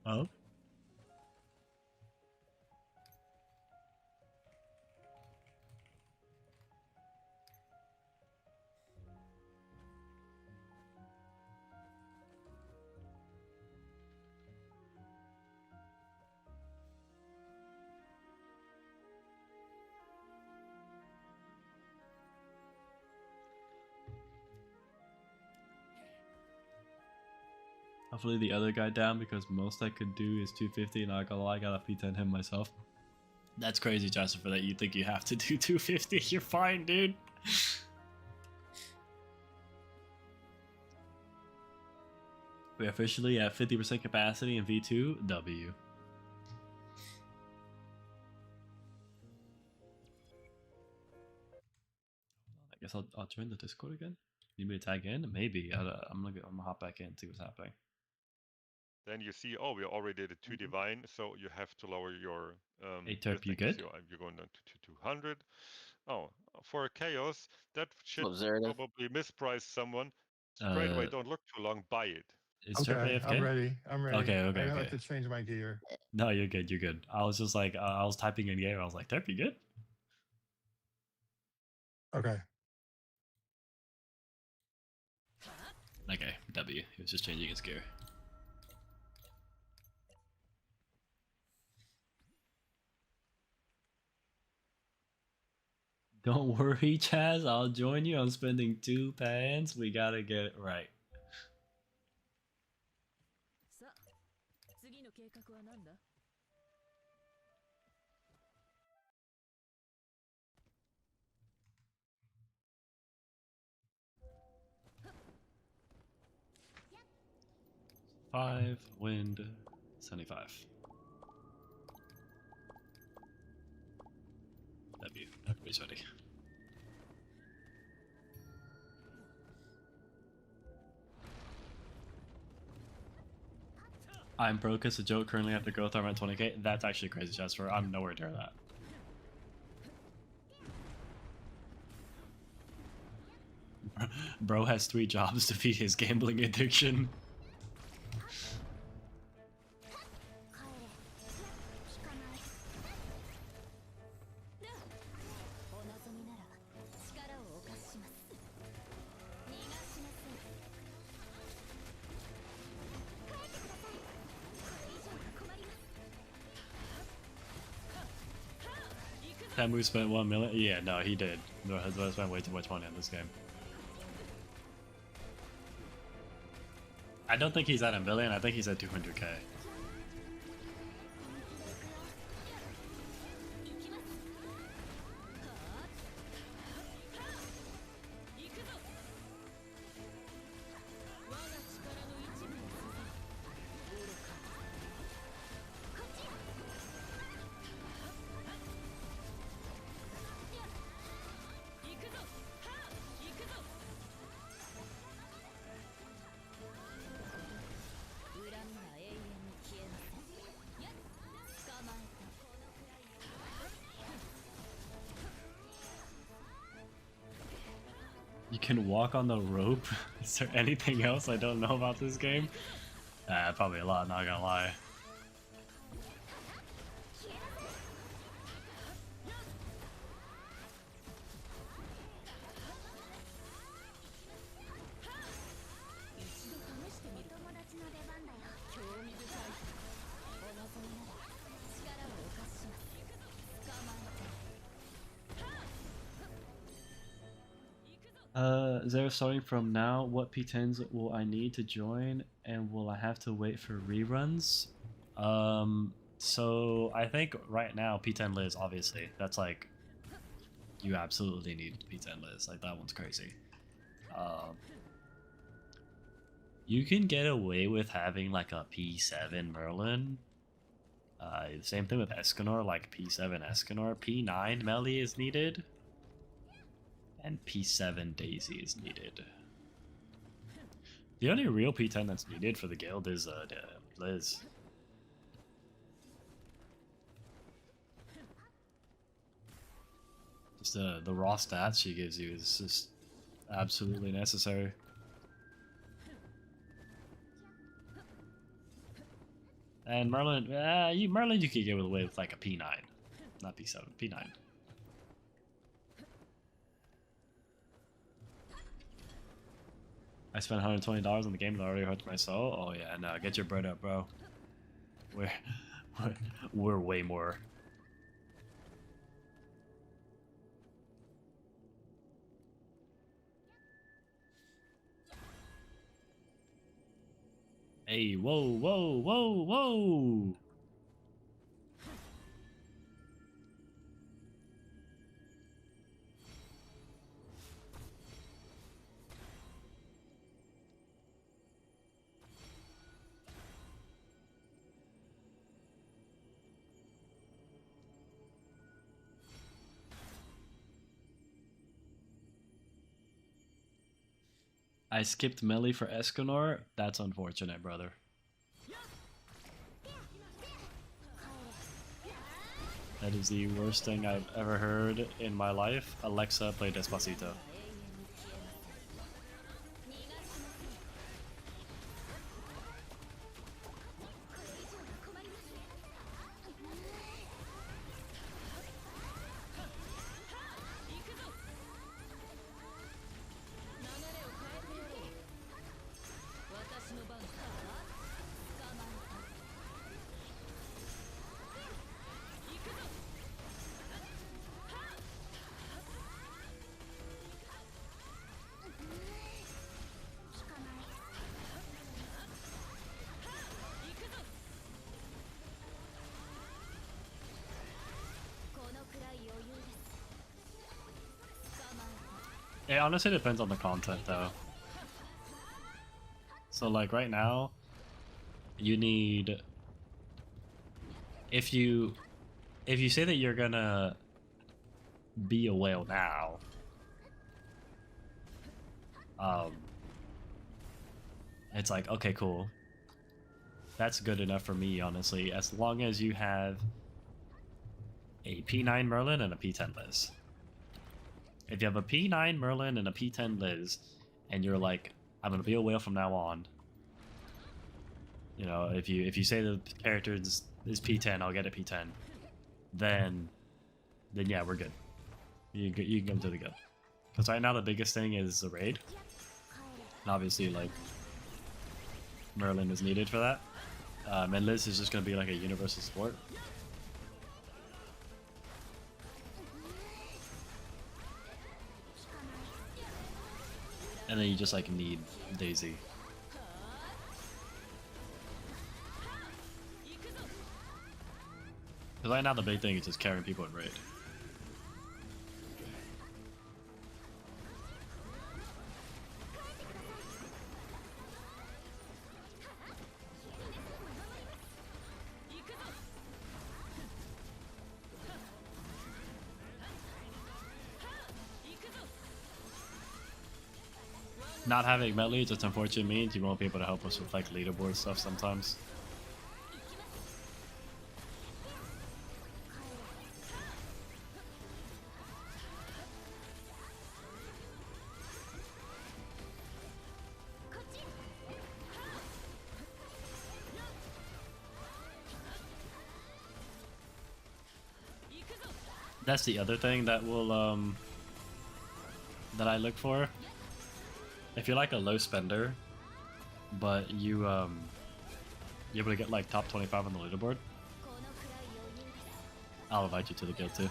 Speaker 1: Oh? Hopefully the other guy down, because most I could do is 250 and I gotta P10 him myself. That's crazy, Jasper, that you think you have to do 250. You're fine, dude. We're officially at 50% capacity in V2 W. I guess I'll join the Discord again. Need me to tag in? Maybe. I'm gonna hop back in and see what's happening.
Speaker 3: Then you see, oh, we already did a 2 divine, so you have to lower your
Speaker 1: Hey,
Speaker 3: your
Speaker 1: Terp, you
Speaker 3: things.
Speaker 1: good?
Speaker 3: You're going down to 200. Oh, for a chaos, that should
Speaker 8: Observative.
Speaker 3: probably misprice someone. Straight away,
Speaker 1: Uh,
Speaker 3: don't look too long, buy it.
Speaker 1: is Terp
Speaker 6: Okay,
Speaker 1: AFK?
Speaker 6: I'm ready. I'm ready.
Speaker 1: Okay,
Speaker 6: I
Speaker 1: okay,
Speaker 6: have
Speaker 1: okay.
Speaker 6: to change my gear.
Speaker 1: No, you're good. You're good. I was just like, I was typing in game. I was like, Terp, you good?
Speaker 6: Okay.
Speaker 1: Okay, W. He was just changing his gear. Don't worry, Chaz. I'll join you. I'm spending 2 pans. We gotta get it right.
Speaker 2: さあ次の計画は何だ
Speaker 1: 5, wind, 75. W. Everybody's ready. I'm broke as a joke. Currently have to go through around 20k. That's actually crazy, Jasper. I'm nowhere near that. Bro has 3 jobs to feed his gambling addiction.
Speaker 2: 帰れ聞かないお望みなら力をお貸しします逃がしません帰ってくださいこれ以上は困ります
Speaker 1: That move spent 1 million? Yeah, no, he did. No, has spent way too much money on this game. I don't think he's at a million. I think he's at 200k.
Speaker 2: 行きます行くぞ我が力の一部に過ぎ愚かこっちや行くぞ行くぞ恨みは永遠に消えませんやっ捕まえたこのくらい
Speaker 1: You can walk on the rope? Is there anything else I don't know about this game? Probably a lot, not gonna lie. Zero starting from now, what P10s will I need to join and will I have to wait for reruns? So I think right now P10 Liz, obviously, that's like, you absolutely need P10 Liz, like that one's crazy. You can get away with having like a P7 Merlin. Same thing with Escanor, like P7 Escanor. P9 Melee is needed. And P7 Daisy is needed. The only real P10 that's needed for the guild is Liz. Just the raw stats she gives you is just absolutely necessary. And Merlin, Merlin you could get away with like a P9, not P7, P9. I spent $120 on the game that already hurts my soul. Oh yeah, no, get your bread up, bro. We're way more. Hey, whoa, whoa, whoa, whoa! I skipped melee for Escanor. That's unfortunate, brother. That is the worst thing I've ever heard in my life. Alexa, play Despacito.
Speaker 2: このくらい余裕です。捕まえた。
Speaker 1: It honestly depends on the content though. So like right now, you need if you say that you're gonna be a whale now, it's like, okay, cool. That's good enough for me, honestly, as long as you have a P9 Merlin and a P10 Liz. If you have a P9 Merlin and a P10 Liz, and you're like, I'm gonna be a whale from now on. You know, if you say the character is P10, I'll get a P10. Then yeah, we're good. You can come to the good. Because right now the biggest thing is the raid. And obviously, like, Merlin is needed for that. And Liz is just gonna be like a universal support. And then you just like need Daisy. Because right now the big thing is just carrying people in raid. Not having met leads, it's unfortunate means you won't be able to help us with like leaderboard stuff sometimes. That's the other thing that will that I look for. If you're like a low spender, but you're able to get like top 25 on the leaderboard, I'll invite you to the guild too.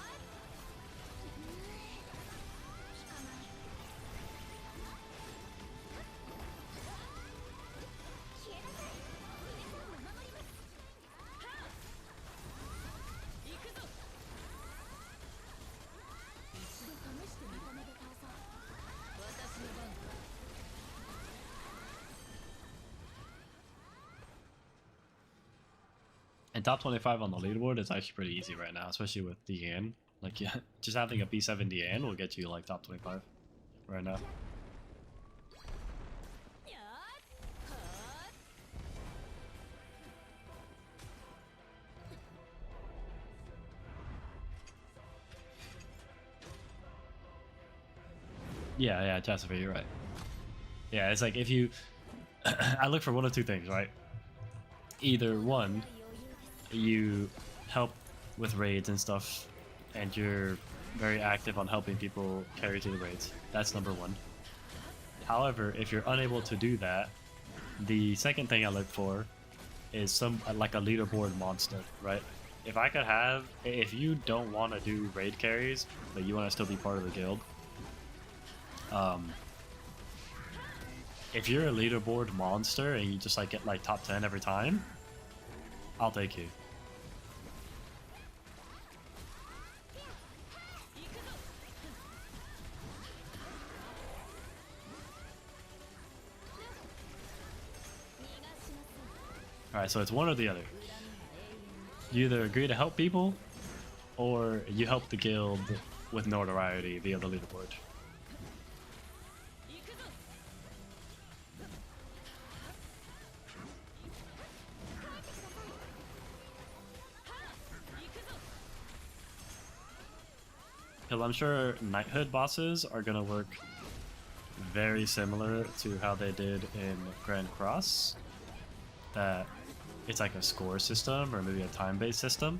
Speaker 1: And top 25 on the leaderboard is actually pretty easy right now, especially with Deanne. Like, yeah, just having a B7 Deanne will get you like top 25 right now. Yeah, Jasper, you're right. Yeah, it's like if you... I look for one of two things, right? Either one, you help with raids and stuff, and you're very active on helping people carry to the raids. That's number one. However, if you're unable to do that, the second thing I look for is like a leaderboard monster, right? If you don't want to do raid carries, but you want to still be part of the guild, if you're a leaderboard monster and you just like get like top 10 every time, I'll take you. Alright, so it's one or the other. You either agree to help people, or you help the guild with notoriety via the leaderboard. Because I'm sure Knighthood bosses are gonna work very similar to how they did in Grand Cross. That it's like a score system or maybe a time-based system.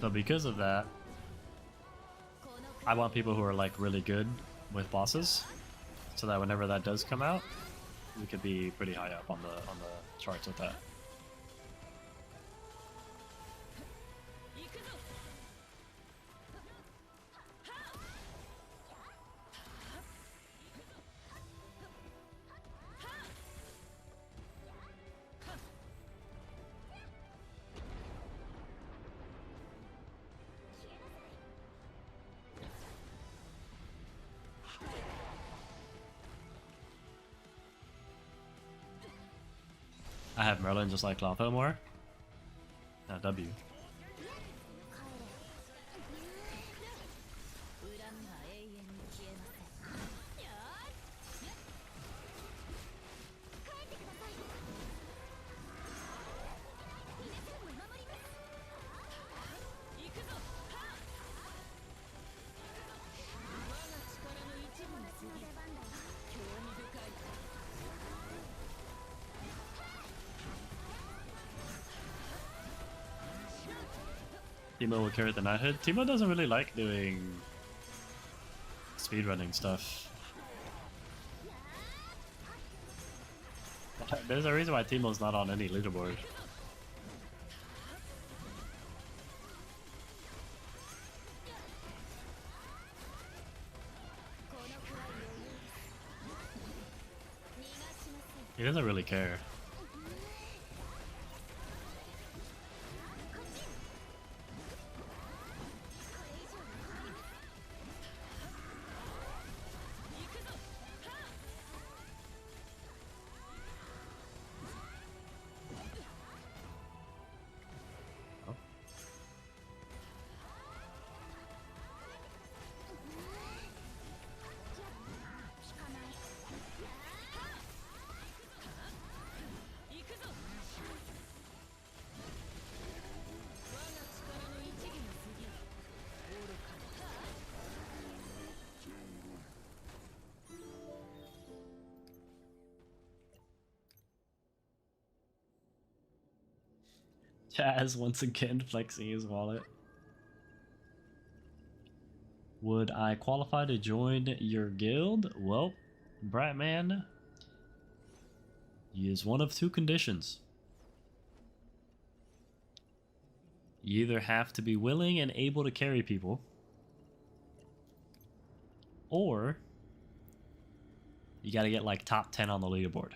Speaker 1: So because of that, I want people who are like really good with bosses, so that whenever that does come out, we could be pretty high up on the charts with that. I have Merlin just like Clotho more. Now W.
Speaker 2: 恨みは永遠に消えません。よーし帰ってください。皆さんを守ります。行くぞ。我が力の一部に過ぎる。興味深い。
Speaker 1: Timo will carry the Knighthood. Timo doesn't really like doing speedrunning stuff. There's a reason why Timo's not on any leaderboard. He doesn't really care. Chaz once again flexing his wallet. Would I qualify to join your guild? Well, Bratman, he is one of two conditions. You either have to be willing and able to carry people, or you gotta get like top 10 on the leaderboard.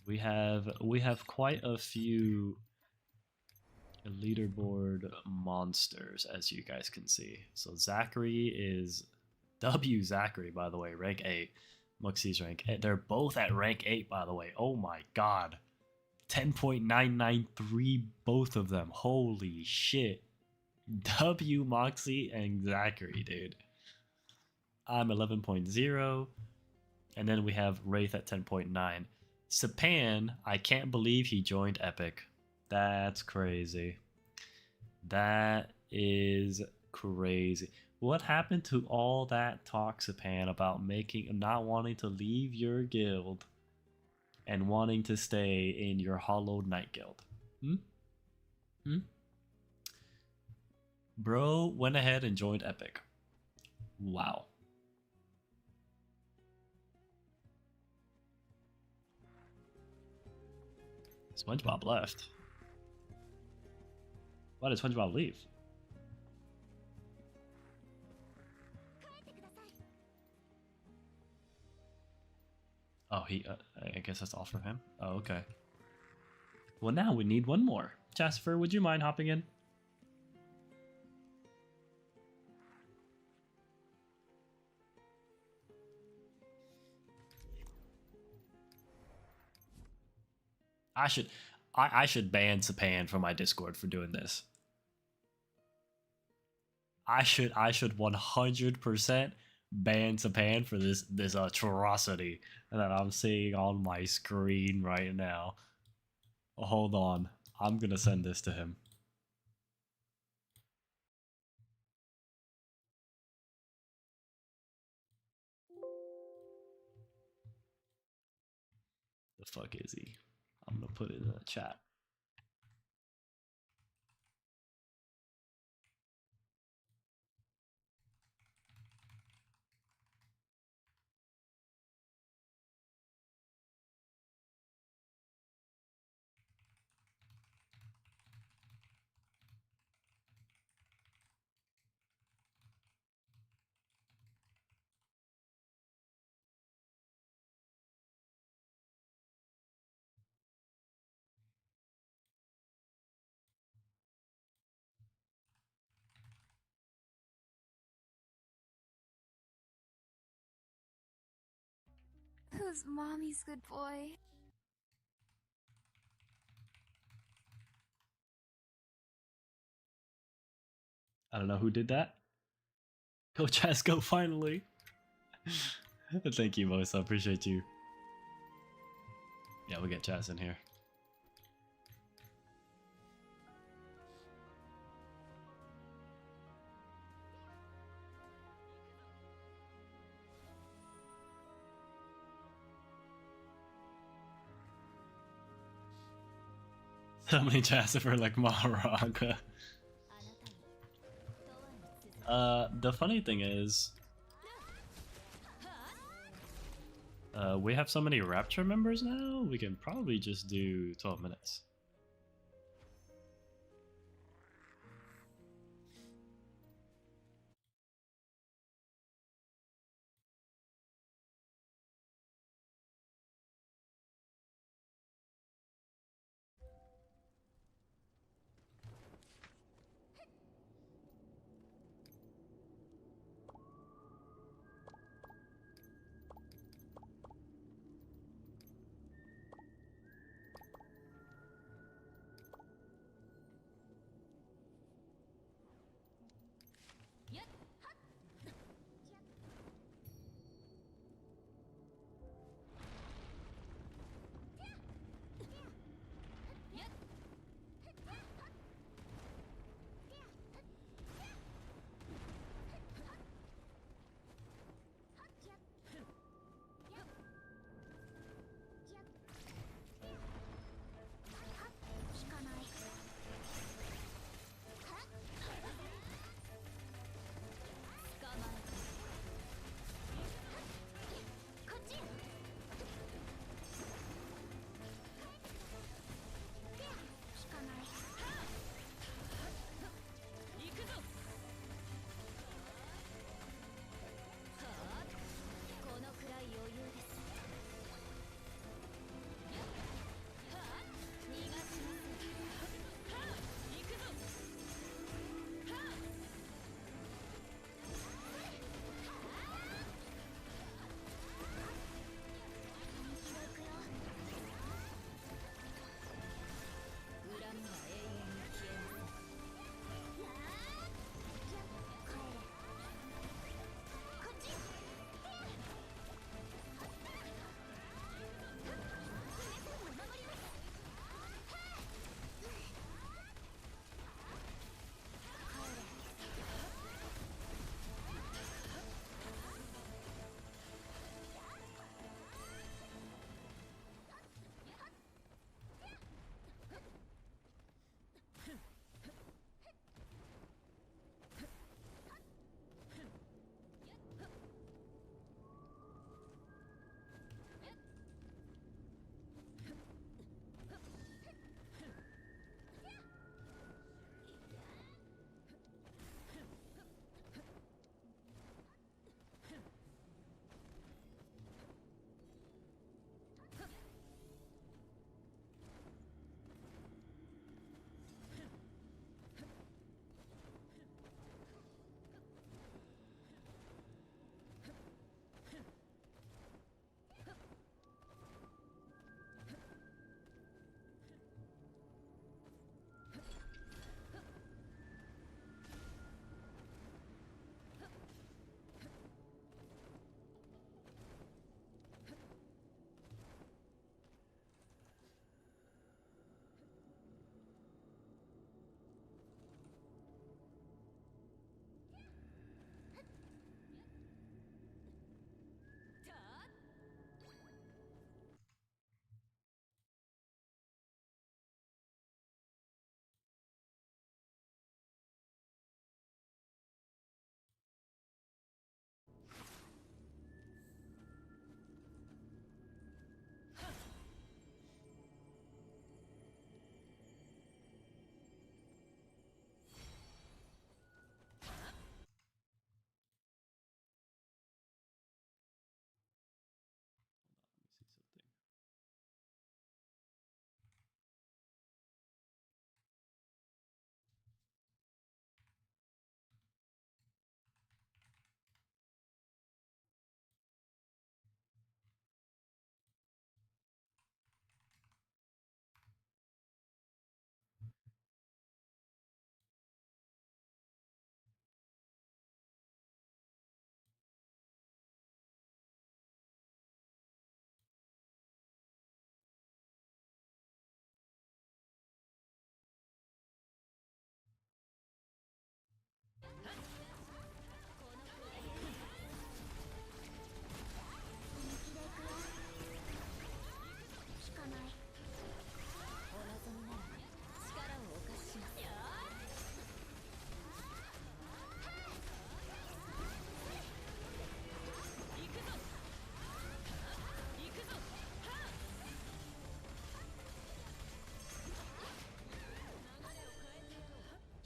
Speaker 1: We have quite a few leaderboard monsters, as you guys can see. So Zachary is W Zachary, by the way, rank 8. Muxie's rank 8. They're both at rank 8, by the way. Oh my god. 10.993, both of them. Holy shit. W, Moxie, and Zachary, dude. I'm 11.0. And then we have Wraith at 10.9. Sapan, I can't believe he joined Epic. That's crazy. That is crazy. What happened to all that talk, Sapan, about not wanting to leave your guild and wanting to stay in your Hollow Knight guild? Bro went ahead and joined Epic. Wow. SpongeBob left. Why did SpongeBob leave? Oh, I guess that's all for him. Oh, okay. Well, now we need one more. Jasper, would you mind hopping in? I should ban Sapan from my Discord for doing this. I should 100% ban Sapan for this atrocity that I'm seeing on my screen right now. Hold on. I'm gonna send this to him. The fuck is he? I'm gonna put it in the chat.
Speaker 2: Who's mommy's good boy?
Speaker 1: I don't know who did that. Go Chasco, finally. Thank you, Mosa. I appreciate you. Yeah, we'll get Chas in here. So many Chas for like Maharaga. The funny thing is, we have so many Rapture members now, we can probably just do 12 minutes.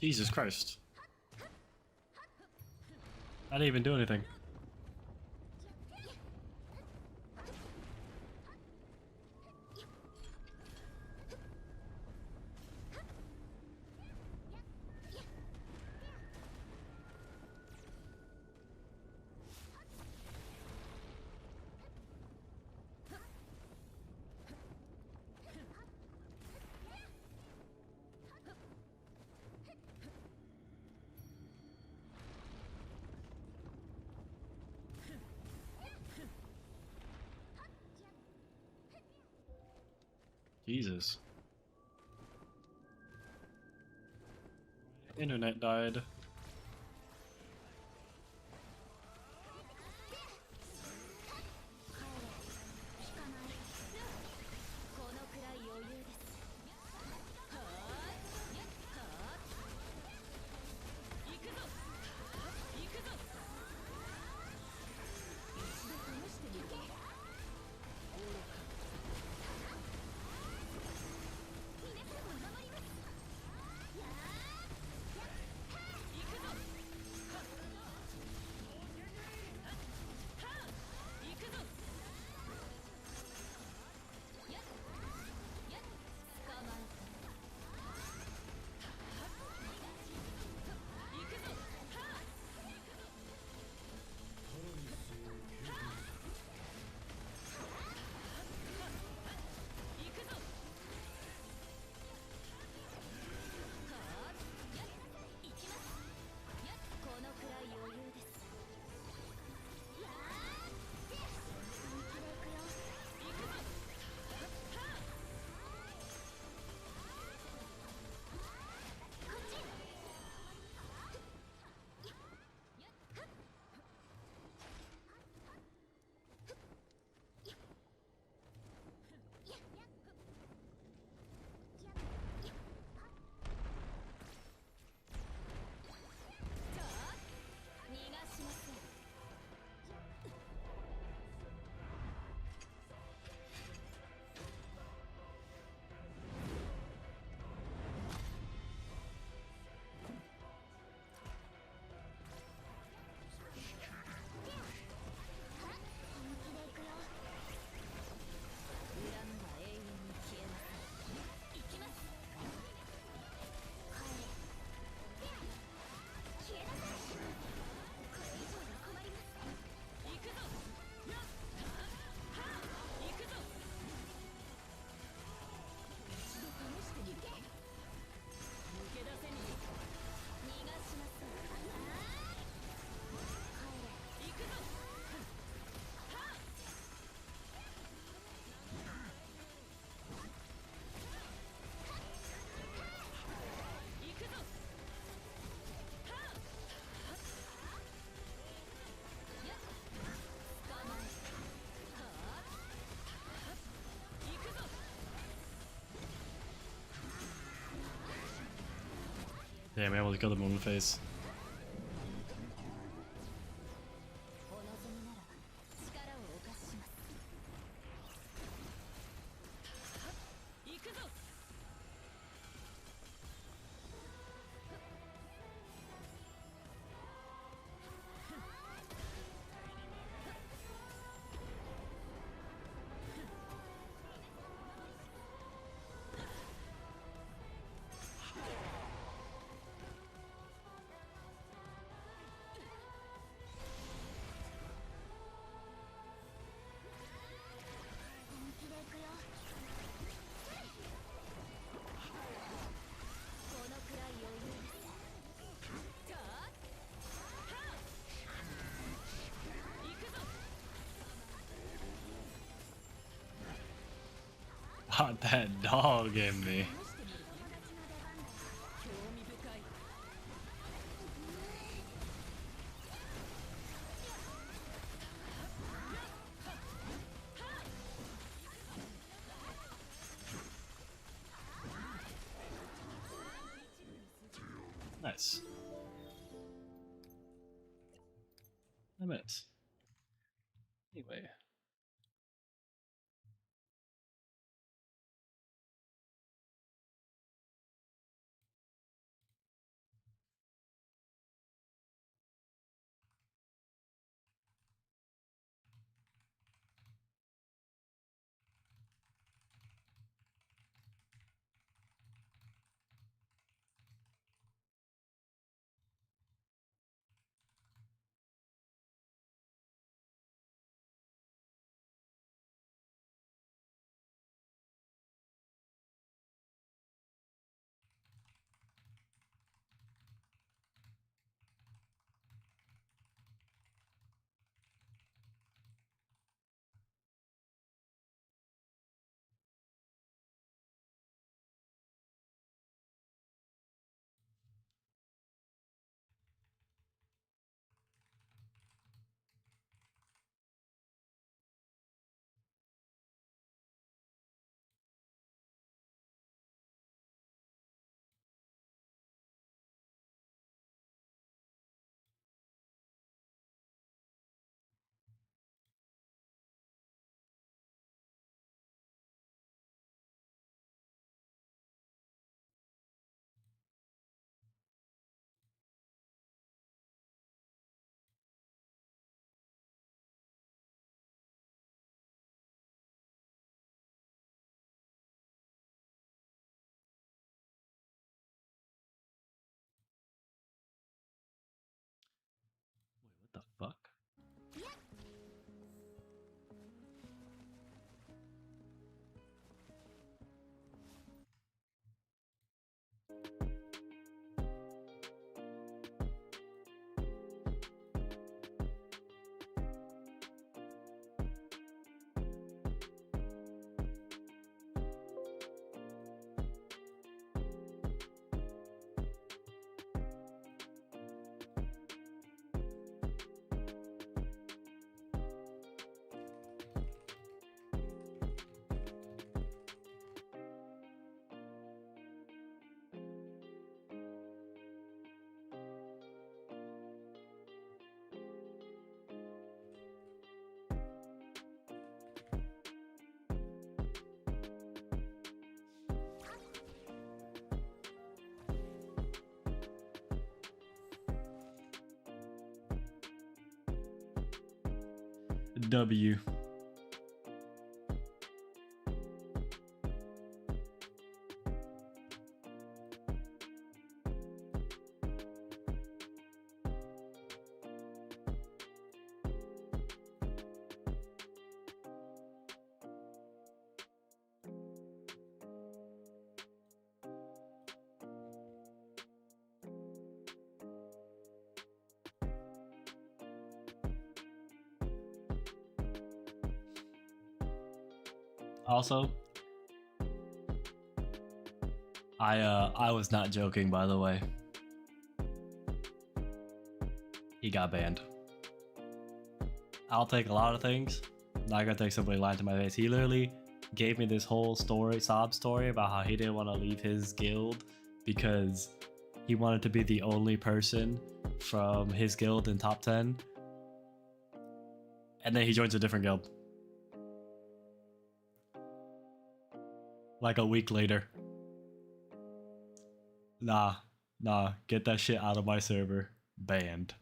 Speaker 1: Jesus Christ. I didn't even do anything. Jesus. Internet died.
Speaker 2: 引かないこのくらい余裕ですはーいはーい行くぞ行くぞ一度試してみるか愚か皆さんを守りますやー行くぞはっはー行くぞやっやっ捕まえた行くぞはー行くぞはーやっ行きますやっこのくらい余裕ですやー本気で行くよ行くぞはーこっち逃がしません本気で行くよ恨みは永遠に消えません行きます帰れ消えなさいこれ以上は困ります行くぞやっはあ行くぞ一度試してみるか抜け出せに逃がしません帰れ行くぞはあ行くぞはあやっ捕まえたはあ行くぞ
Speaker 1: Damn, I almost killed him in the face.
Speaker 2: お望みなら力をお貸しします
Speaker 7: 行くぞ
Speaker 2: 本気で行くよこのくらい余裕です
Speaker 7: はあ行くぞ
Speaker 1: What that dog in me?
Speaker 7: 試してみるか興味深い
Speaker 1: Nice. Damn it. Anyway. W. Also, I was not joking, by the way. He got banned. I'll take a lot of things. Not gonna take somebody lying to my face. He literally gave me this whole story, sob story about how he didn't want to leave his guild because he wanted to be the only person from his guild in top 10. And then he joins a different guild. Like a week later. Nah, get that shit out of my server. Banned.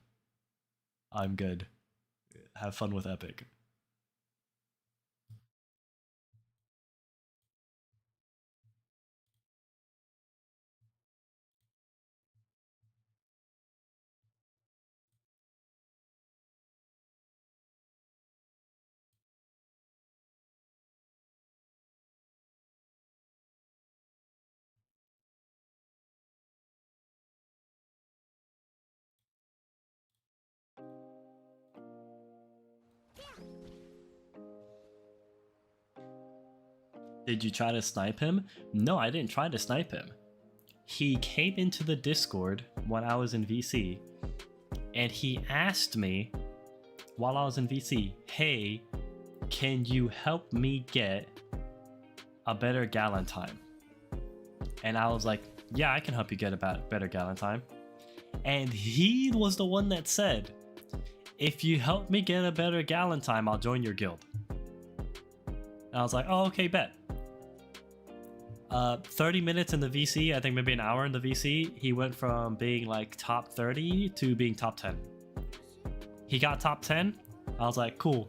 Speaker 1: I'm good. Have fun with Epic. Did you try to snipe him? No, I didn't try to snipe him. He came into the Discord when I was in VC, and he asked me while I was in VC, hey, can you help me get a better gallon time? And I was like, yeah, I can help you get a better gallon time. And he was the one that said, if you help me get a better gallon time, I'll join your guild. And I was like, oh, okay, bet. 30 minutes in the VC, I think maybe an hour in the VC, he went from being like top 30 to being top 10. He got top 10. I was like, cool.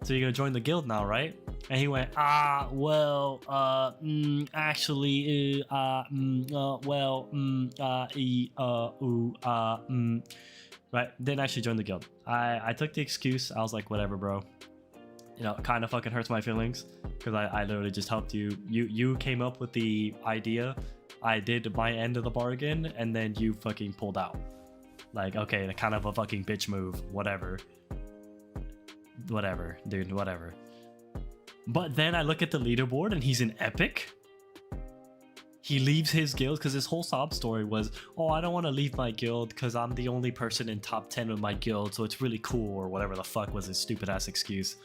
Speaker 1: So you're gonna join the guild now, right? And he went, well, actually, right? Didn't actually join the guild. I took the excuse. I was like, whatever, bro. You know, it kind of fucking hurts my feelings because I literally just helped you. You came up with the idea. I did my end of the bargain, and then you fucking pulled out. Like, okay, kind of a fucking bitch move. Whatever, dude. Whatever. But then I look at the leaderboard, and he's in Epic. He leaves his guild because his whole sob story was, oh, I don't want to leave my guild because I'm the only person in top 10 of my guild, so it's really cool, or whatever the fuck was his stupid ass excuse.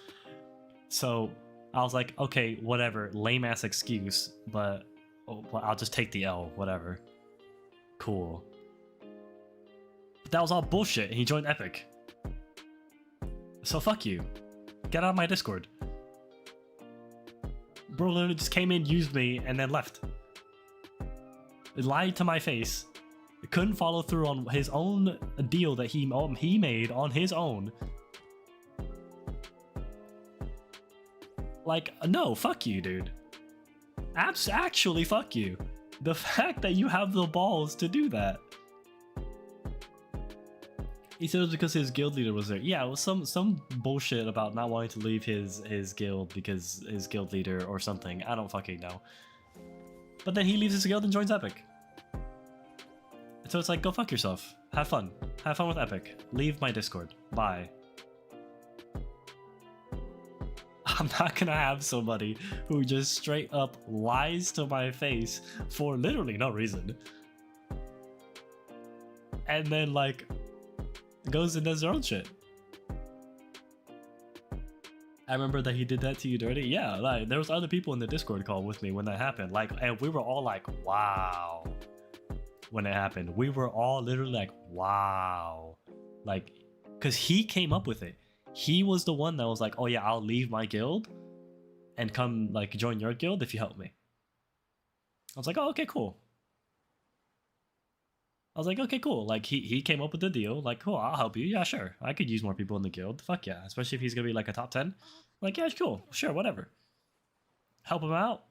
Speaker 1: So I was like, okay, whatever, lame ass excuse, but I'll just take the L, whatever. Cool. But that was all bullshit, and he joined Epic. So fuck you. Get out of my Discord. Bro literally just came in, used me, and then left. Lied to my face. Couldn't follow through on his own deal that he made on his own. Like, no, fuck you, dude. Actually, fuck you. The fact that you have the balls to do that. He said it was because his guild leader was there. Yeah, it was some bullshit about not wanting to leave his guild because his guild leader or something. I don't fucking know. But then he leaves his guild and joins Epic. So it's like, go fuck yourself. Have fun. Have fun with Epic. Leave my Discord. Bye. I'm not gonna have somebody who just straight up lies to my face for literally no reason. And then, like, goes and does their own shit. I remember that he did that to you dirty. Yeah, like, there was other people in the Discord call with me when that happened. Like, and we were all like, wow. When it happened, we were all literally like, wow. Like, because he came up with it. He was the one that was like, oh yeah, I'll leave my guild and come, like, join your guild if you help me. I was like, oh, okay, cool. I was like, okay, cool. Like he came up with the deal. Like, cool, I'll help you. Yeah, sure. I could use more people in the guild. Fuck yeah. Especially if he's gonna be like a top 10. Like, yeah, cool. Sure, whatever. Help him out.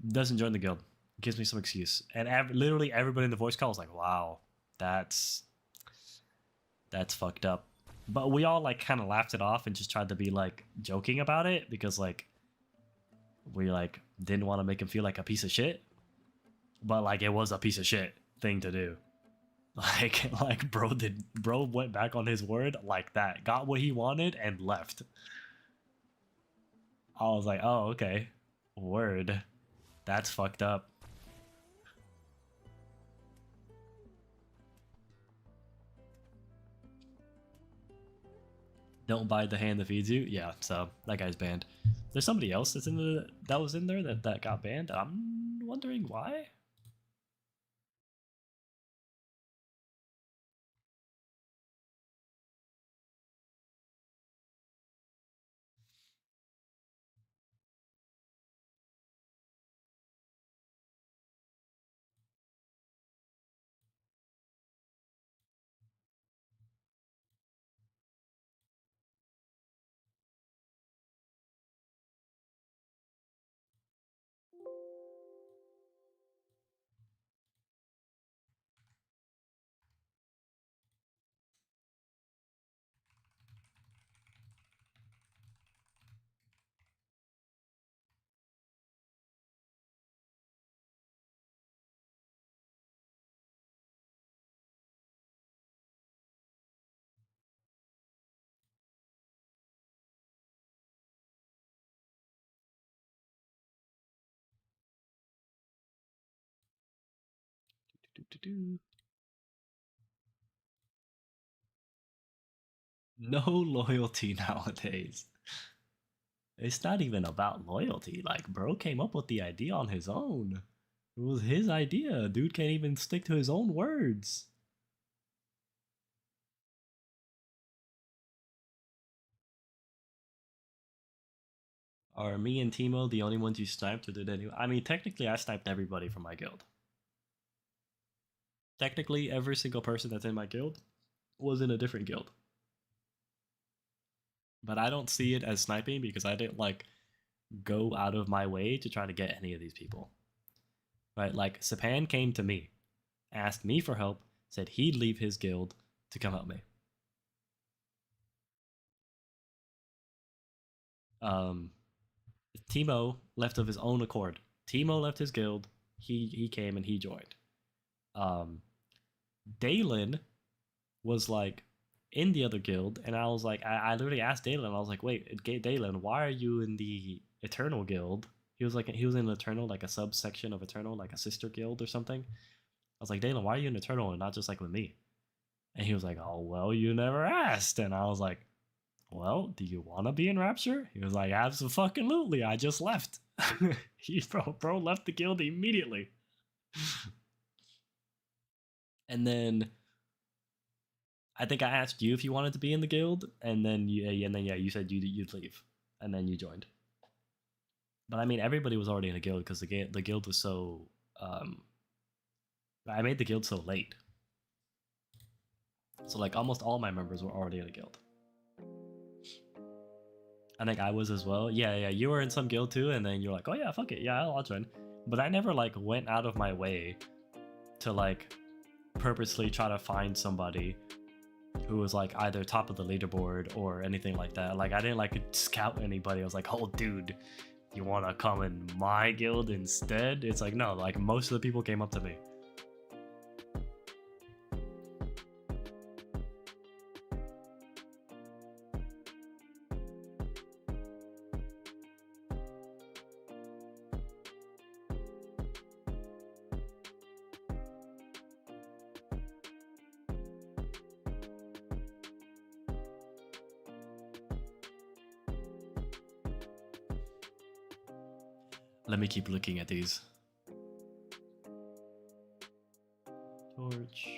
Speaker 1: Doesn't join the guild. Gives me some excuse. And literally everybody in the voice call was like, wow, that's fucked up. But we all like kind of laughed it off and just tried to be like joking about it because like we like didn't want to make him feel like a piece of shit. But like it was a piece of shit thing to do. Like bro went back on his word like that, got what he wanted and left. I was like, oh, okay, word, that's fucked up. Don't buy the hand that feeds you. Yeah, so that guy's banned. There's somebody else that was in there that got banned. I'm wondering why. No loyalty nowadays. It's not even about loyalty. Like, bro came up with the idea on his own. It was his idea. Dude can't even stick to his own words. Are me and Timo the only ones you sniped, or did anyone? I mean, technically, I sniped everybody from my guild. Technically, every single person that's in my guild was in a different guild. But I don't see it as sniping because I didn't like go out of my way to try to get any of these people. Right? Like Sapan came to me, asked me for help, said he'd leave his guild to come help me. Timo left of his own accord. Timo left his guild. He came and he joined. Dalen was like in the other guild, and I was like, I literally asked Dalen, I was like, wait, Dalen, why are you in the Eternal guild? He was in Eternal, like a subsection of Eternal, like a sister guild or something. I was like, Dalen, why are you in Eternal and not just like with me? And he was like, oh, well, you never asked. And I was like, well, do you want to be in Rapture? He was like, absolutely, I just left. Bro left the guild immediately. And then I think I asked you if you wanted to be in the guild, and then you said you'd leave, and then you joined. But I mean, everybody was already in a guild because the guild was so. I made the guild so late, so like almost all my members were already in a guild. I think I was as well. Yeah, you were in some guild too, and then you're like, oh yeah, fuck it, yeah, I'll join. But I never like went out of my way to like purposely try to find somebody who was like either top of the leaderboard or anything like that. Like I didn't like scout anybody. I was like, oh dude, you want to come in my guild instead? It's like, no, like most of the people came up to me. Let me keep looking at these. Torch.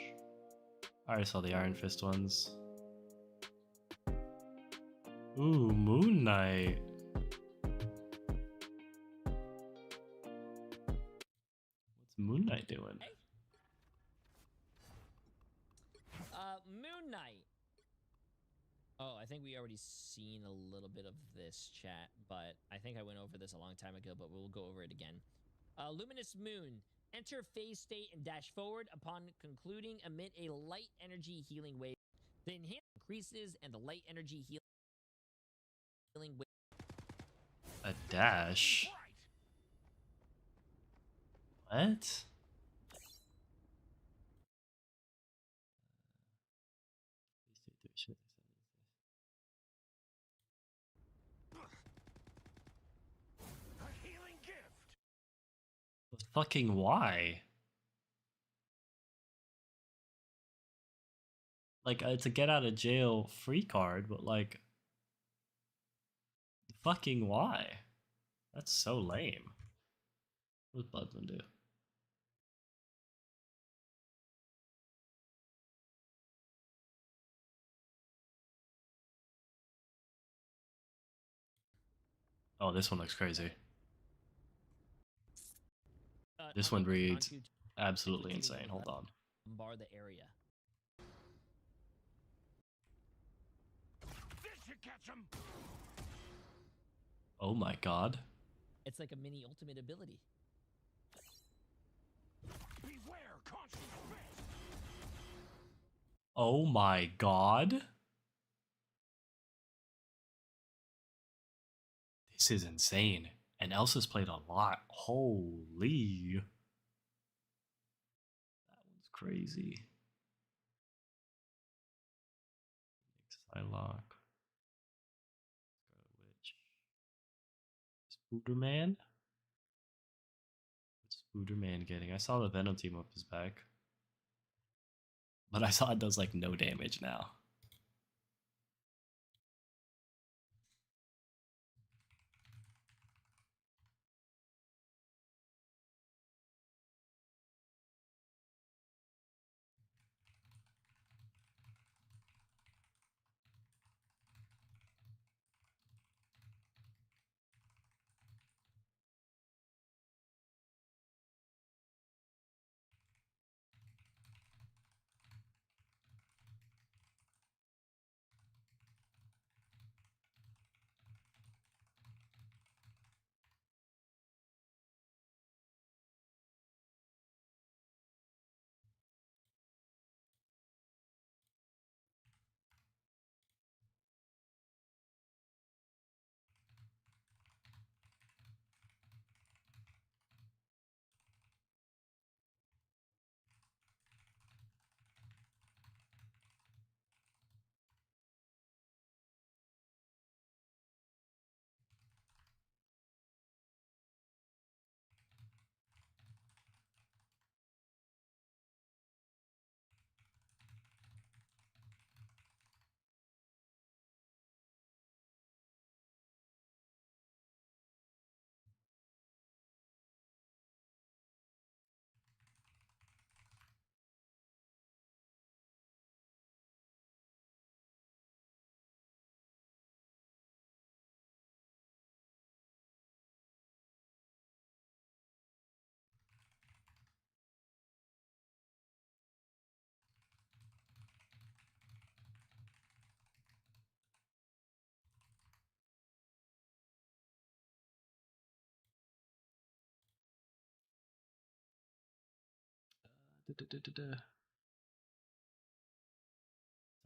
Speaker 1: I already saw the Iron Fist ones. Ooh, Moon Knight. What's Moon Knight doing?
Speaker 5: Moon Knight. Oh, I think we already seen a little bit of this, chat, but I think I went over this a long time ago, but we'll go over it again. Luminous Moon. Enter phase state and dash forward. Upon concluding, emit a light energy healing wave. The enhance increases and the light energy healing wave.
Speaker 1: A dash? What?
Speaker 6: A healing gift.
Speaker 1: But fucking why? Like, it's a get out of jail free card, but like, fucking why? That's so lame. What does Budsman do? Oh, this one looks crazy. This one reads absolutely insane. Hold on.
Speaker 5: Bar the area.
Speaker 6: This should catch him.
Speaker 1: Oh my god.
Speaker 5: It's like a mini ultimate ability.
Speaker 6: Beware, conscious fist.
Speaker 1: Oh my god. This is insane. And Elsa's played a lot. Holy. That one's crazy. Psylocke. Spooderman? What's Spooderman getting? I saw the Venom team up his back. But I saw it does like no damage now.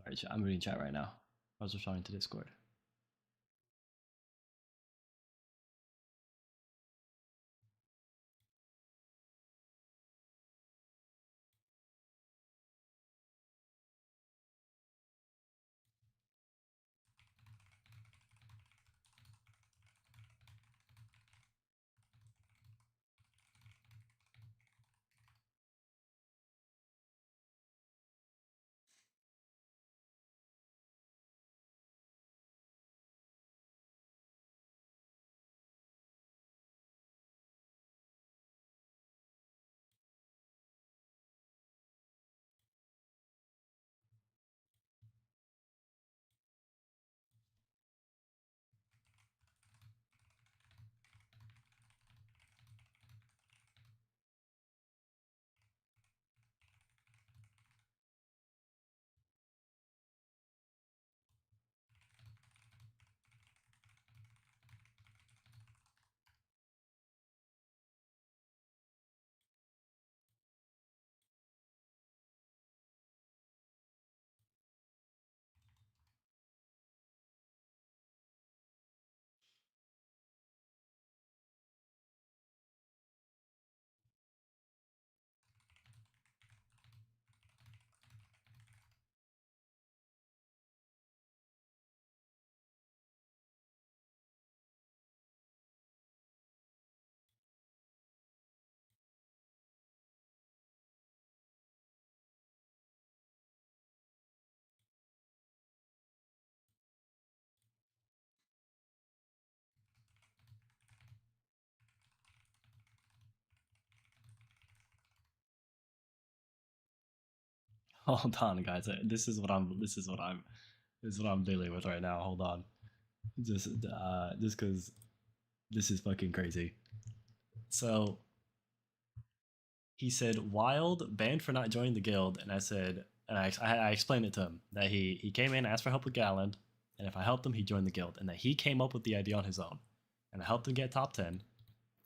Speaker 1: Sorry, I'm reading chat right now. I was responding to Discord. Hold on, guys. This is what I'm dealing with right now. Hold on. Just because this is fucking crazy. So he said Wild banned for not joining the guild, and I said, and I explained it to him that he came in, asked for help with Galland, and if I helped him, he joined the guild, and that he came up with the idea on his own, and I helped him get top 10,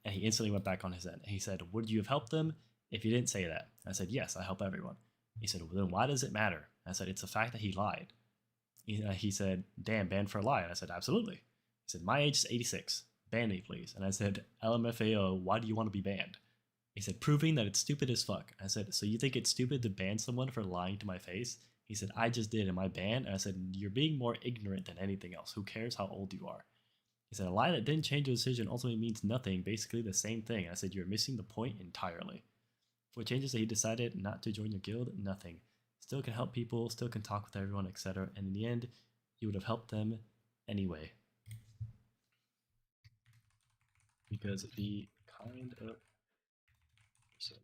Speaker 1: and he instantly went back on his end. And he said, "Would you have helped him if you didn't say that?" I said, "Yes, I help everyone." He said, "Well, then why does it matter?" I said, "It's the fact that he lied." He said, "Damn, banned for a lie." And I said, "Absolutely." He said, "My age is 86. Ban me, please." And I said, "LMFAO, why do you want to be banned?" He said, "Proving that it's stupid as fuck." I said, "So you think it's stupid to ban someone for lying to my face?" He said, "I just did. Am I banned?" And I said, "You're being more ignorant than anything else. Who cares how old you are?" He said, "A lie that didn't change your decision ultimately means nothing, basically the same thing." I said, "You're missing the point entirely. What changes that he decided not to join your guild? Nothing. Still can help people, still can talk with everyone, etc. And in the end, you would have helped them anyway." Because the kind of person.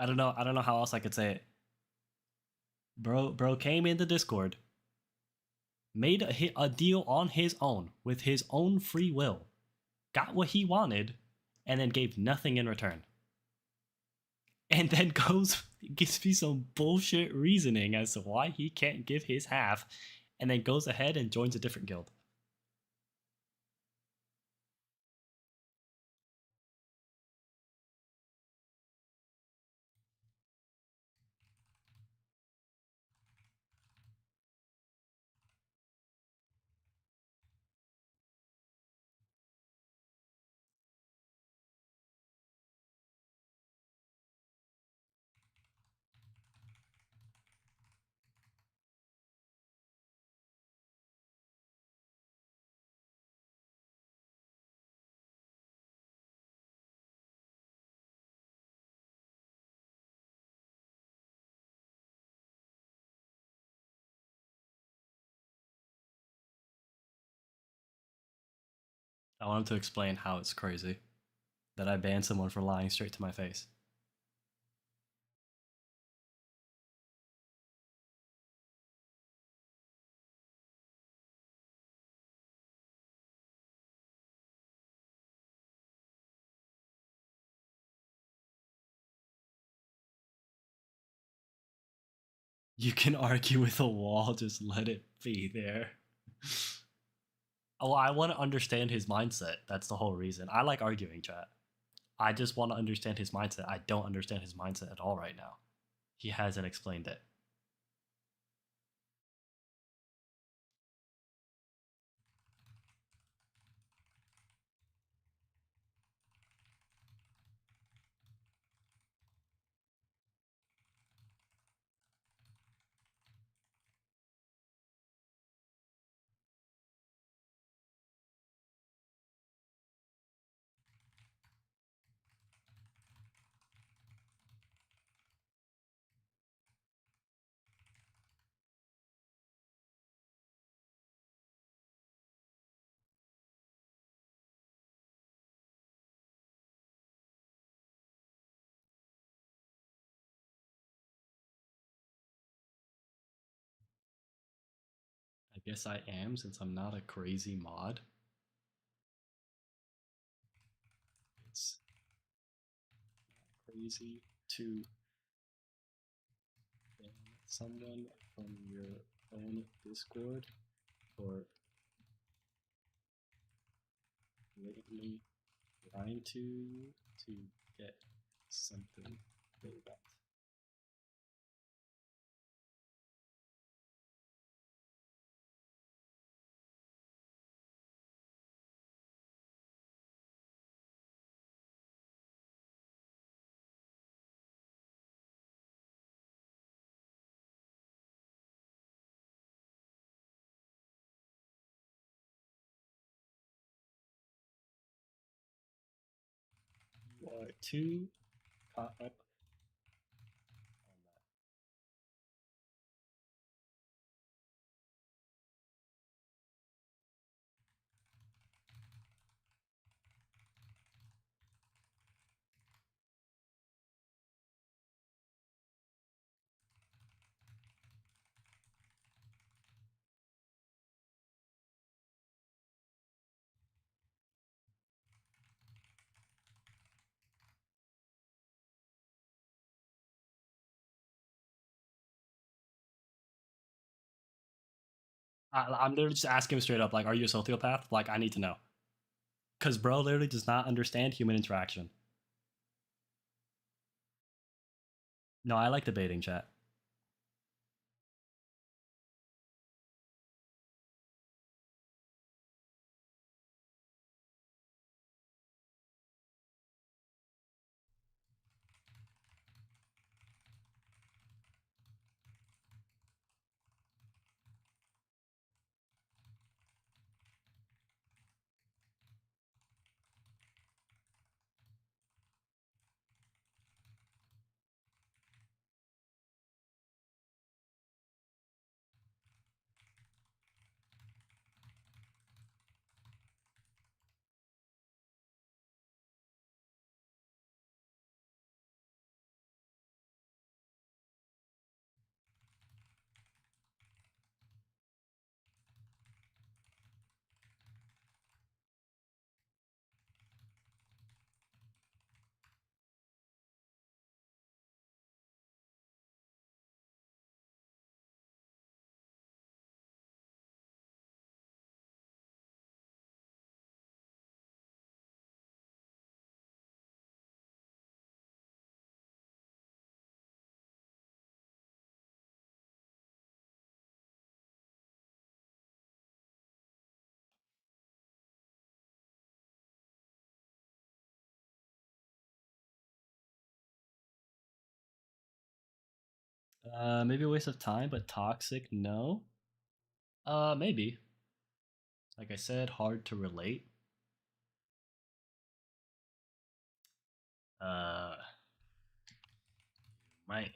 Speaker 1: I don't know. I don't know how else I could say it. Bro came into Discord, made a deal on his own with his own free will, got what he wanted, and then gave nothing in return. And then gives me some bullshit reasoning as to why he can't give his half, and then goes ahead and joins a different guild. I want him to explain how it's crazy that I banned someone for lying straight to my face. You can argue with a wall, just let it be there. Oh, I want to understand his mindset. That's the whole reason. I like arguing, chat. I just want to understand his mindset. I don't understand his mindset at all right now. He hasn't explained it. I guess I am, since I'm not a crazy mod. It's crazy to ban someone from your own Discord for blatantly lying to you to get something
Speaker 8: Main event. You are too caught up on that. I'm literally just asking him straight up, like, are you a sociopath? Like, I need to know. Because bro literally does not understand human interaction. No, I like debating, chat. Maybe a waste of time, but toxic, no. Maybe. Like I said, hard to relate. Might.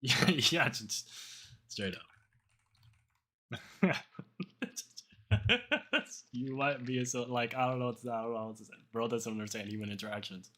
Speaker 8: Yeah, yeah, just straight up. You might be so like I don't know what to, I don't know what to say. Bro doesn't understand human interactions.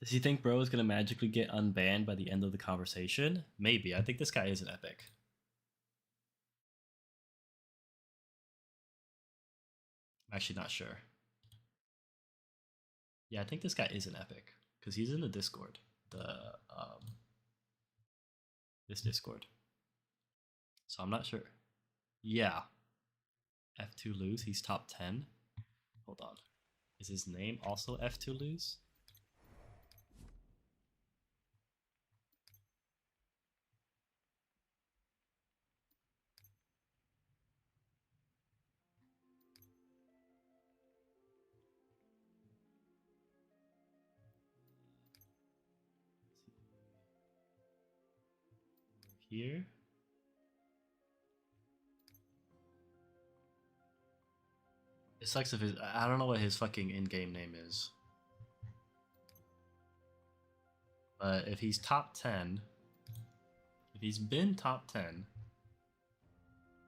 Speaker 8: Does he think bro is gonna magically get unbanned by the end of the conversation? Maybe. I think this guy is an epic. I'm actually not sure. Yeah, I think this guy is an epic because he's in the Discord. This Discord. So I'm not sure. Yeah. F2 lose. He's top 10. Hold on. Is his name also F2 lose? Here. It sucks if his. I don't know what his fucking in-game name is. But if he's top 10, if he's been top 10,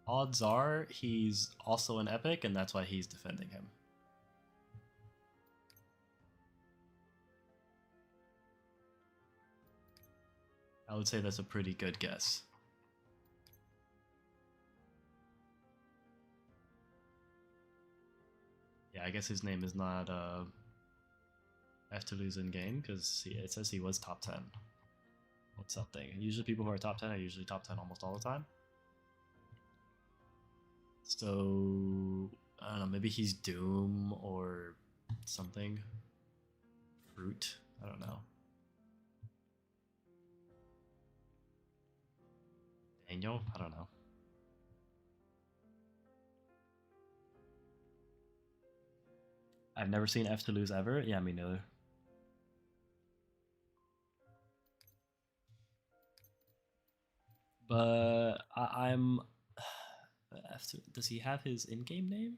Speaker 8: odds are he's also an epic, and that's why he's defending him. would say that's a pretty good guess. Yeah, I guess his name is not F to lose in game because it says he was top 10. What's something? Usually people who are top 10 are usually top 10 almost all the time. So I don't know, maybe he's Doom or something. Fruit. I don't know. Daniel? I don't know. I've never seen F to lose ever. Yeah, me neither. But I'm F to, does he have his in-game name?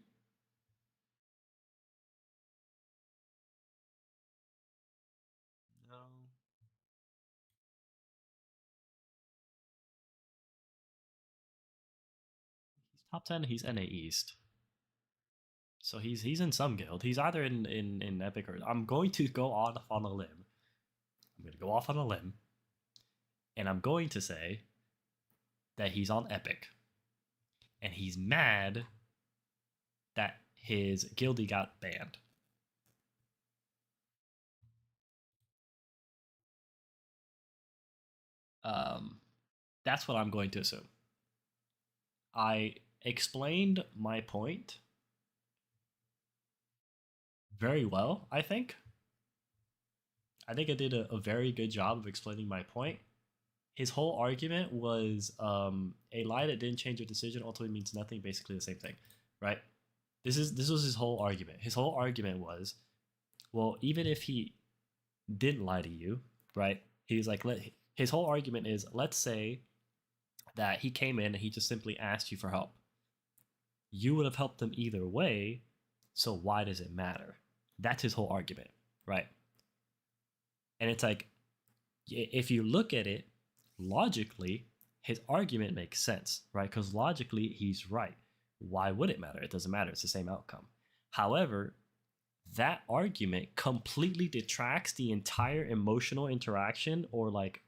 Speaker 8: No. He's top 10, he's NA East. So he's in some guild. He's either in Epic or I'm going to go off on a limb. I'm going to go off on a limb. And I'm going to say that he's on Epic. And he's mad that his guildie got banned. That's what I'm going to assume. I explained my point very well, I think. I think I did a very good job of explaining my point. His whole argument was a lie that didn't change your decision ultimately means nothing, basically the same thing, right? This was his whole argument. His whole argument was, well, even if he didn't lie to you, right? He's like, his whole argument is, let's say that he came in and he just simply asked you for help. You would have helped him either way, so why does it matter? That's his whole argument, right? And it's like, if you look at it logically, his argument makes sense, right? Because logically, he's right. Why would it matter? It doesn't matter. It's the same outcome. However, that argument completely detracts the entire emotional interaction or like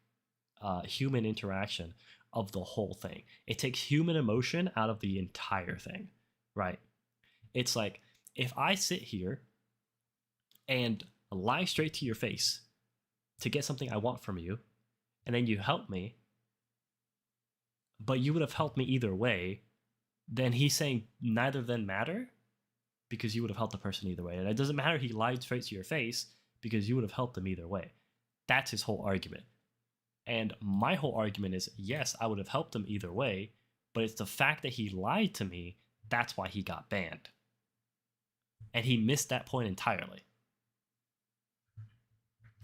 Speaker 8: human interaction of the whole thing. It takes human emotion out of the entire thing, right? It's like, if I sit here and lie straight to your face to get something I want from you, and then you help me, but you would have helped me either way, then he's saying neither of them matter because you would have helped the person either way. And it doesn't matter he lied straight to your face because you would have helped them either way. That's his whole argument. And my whole argument is, yes, I would have helped him either way, but it's the fact that he lied to me, that's why he got banned. And he missed that point entirely.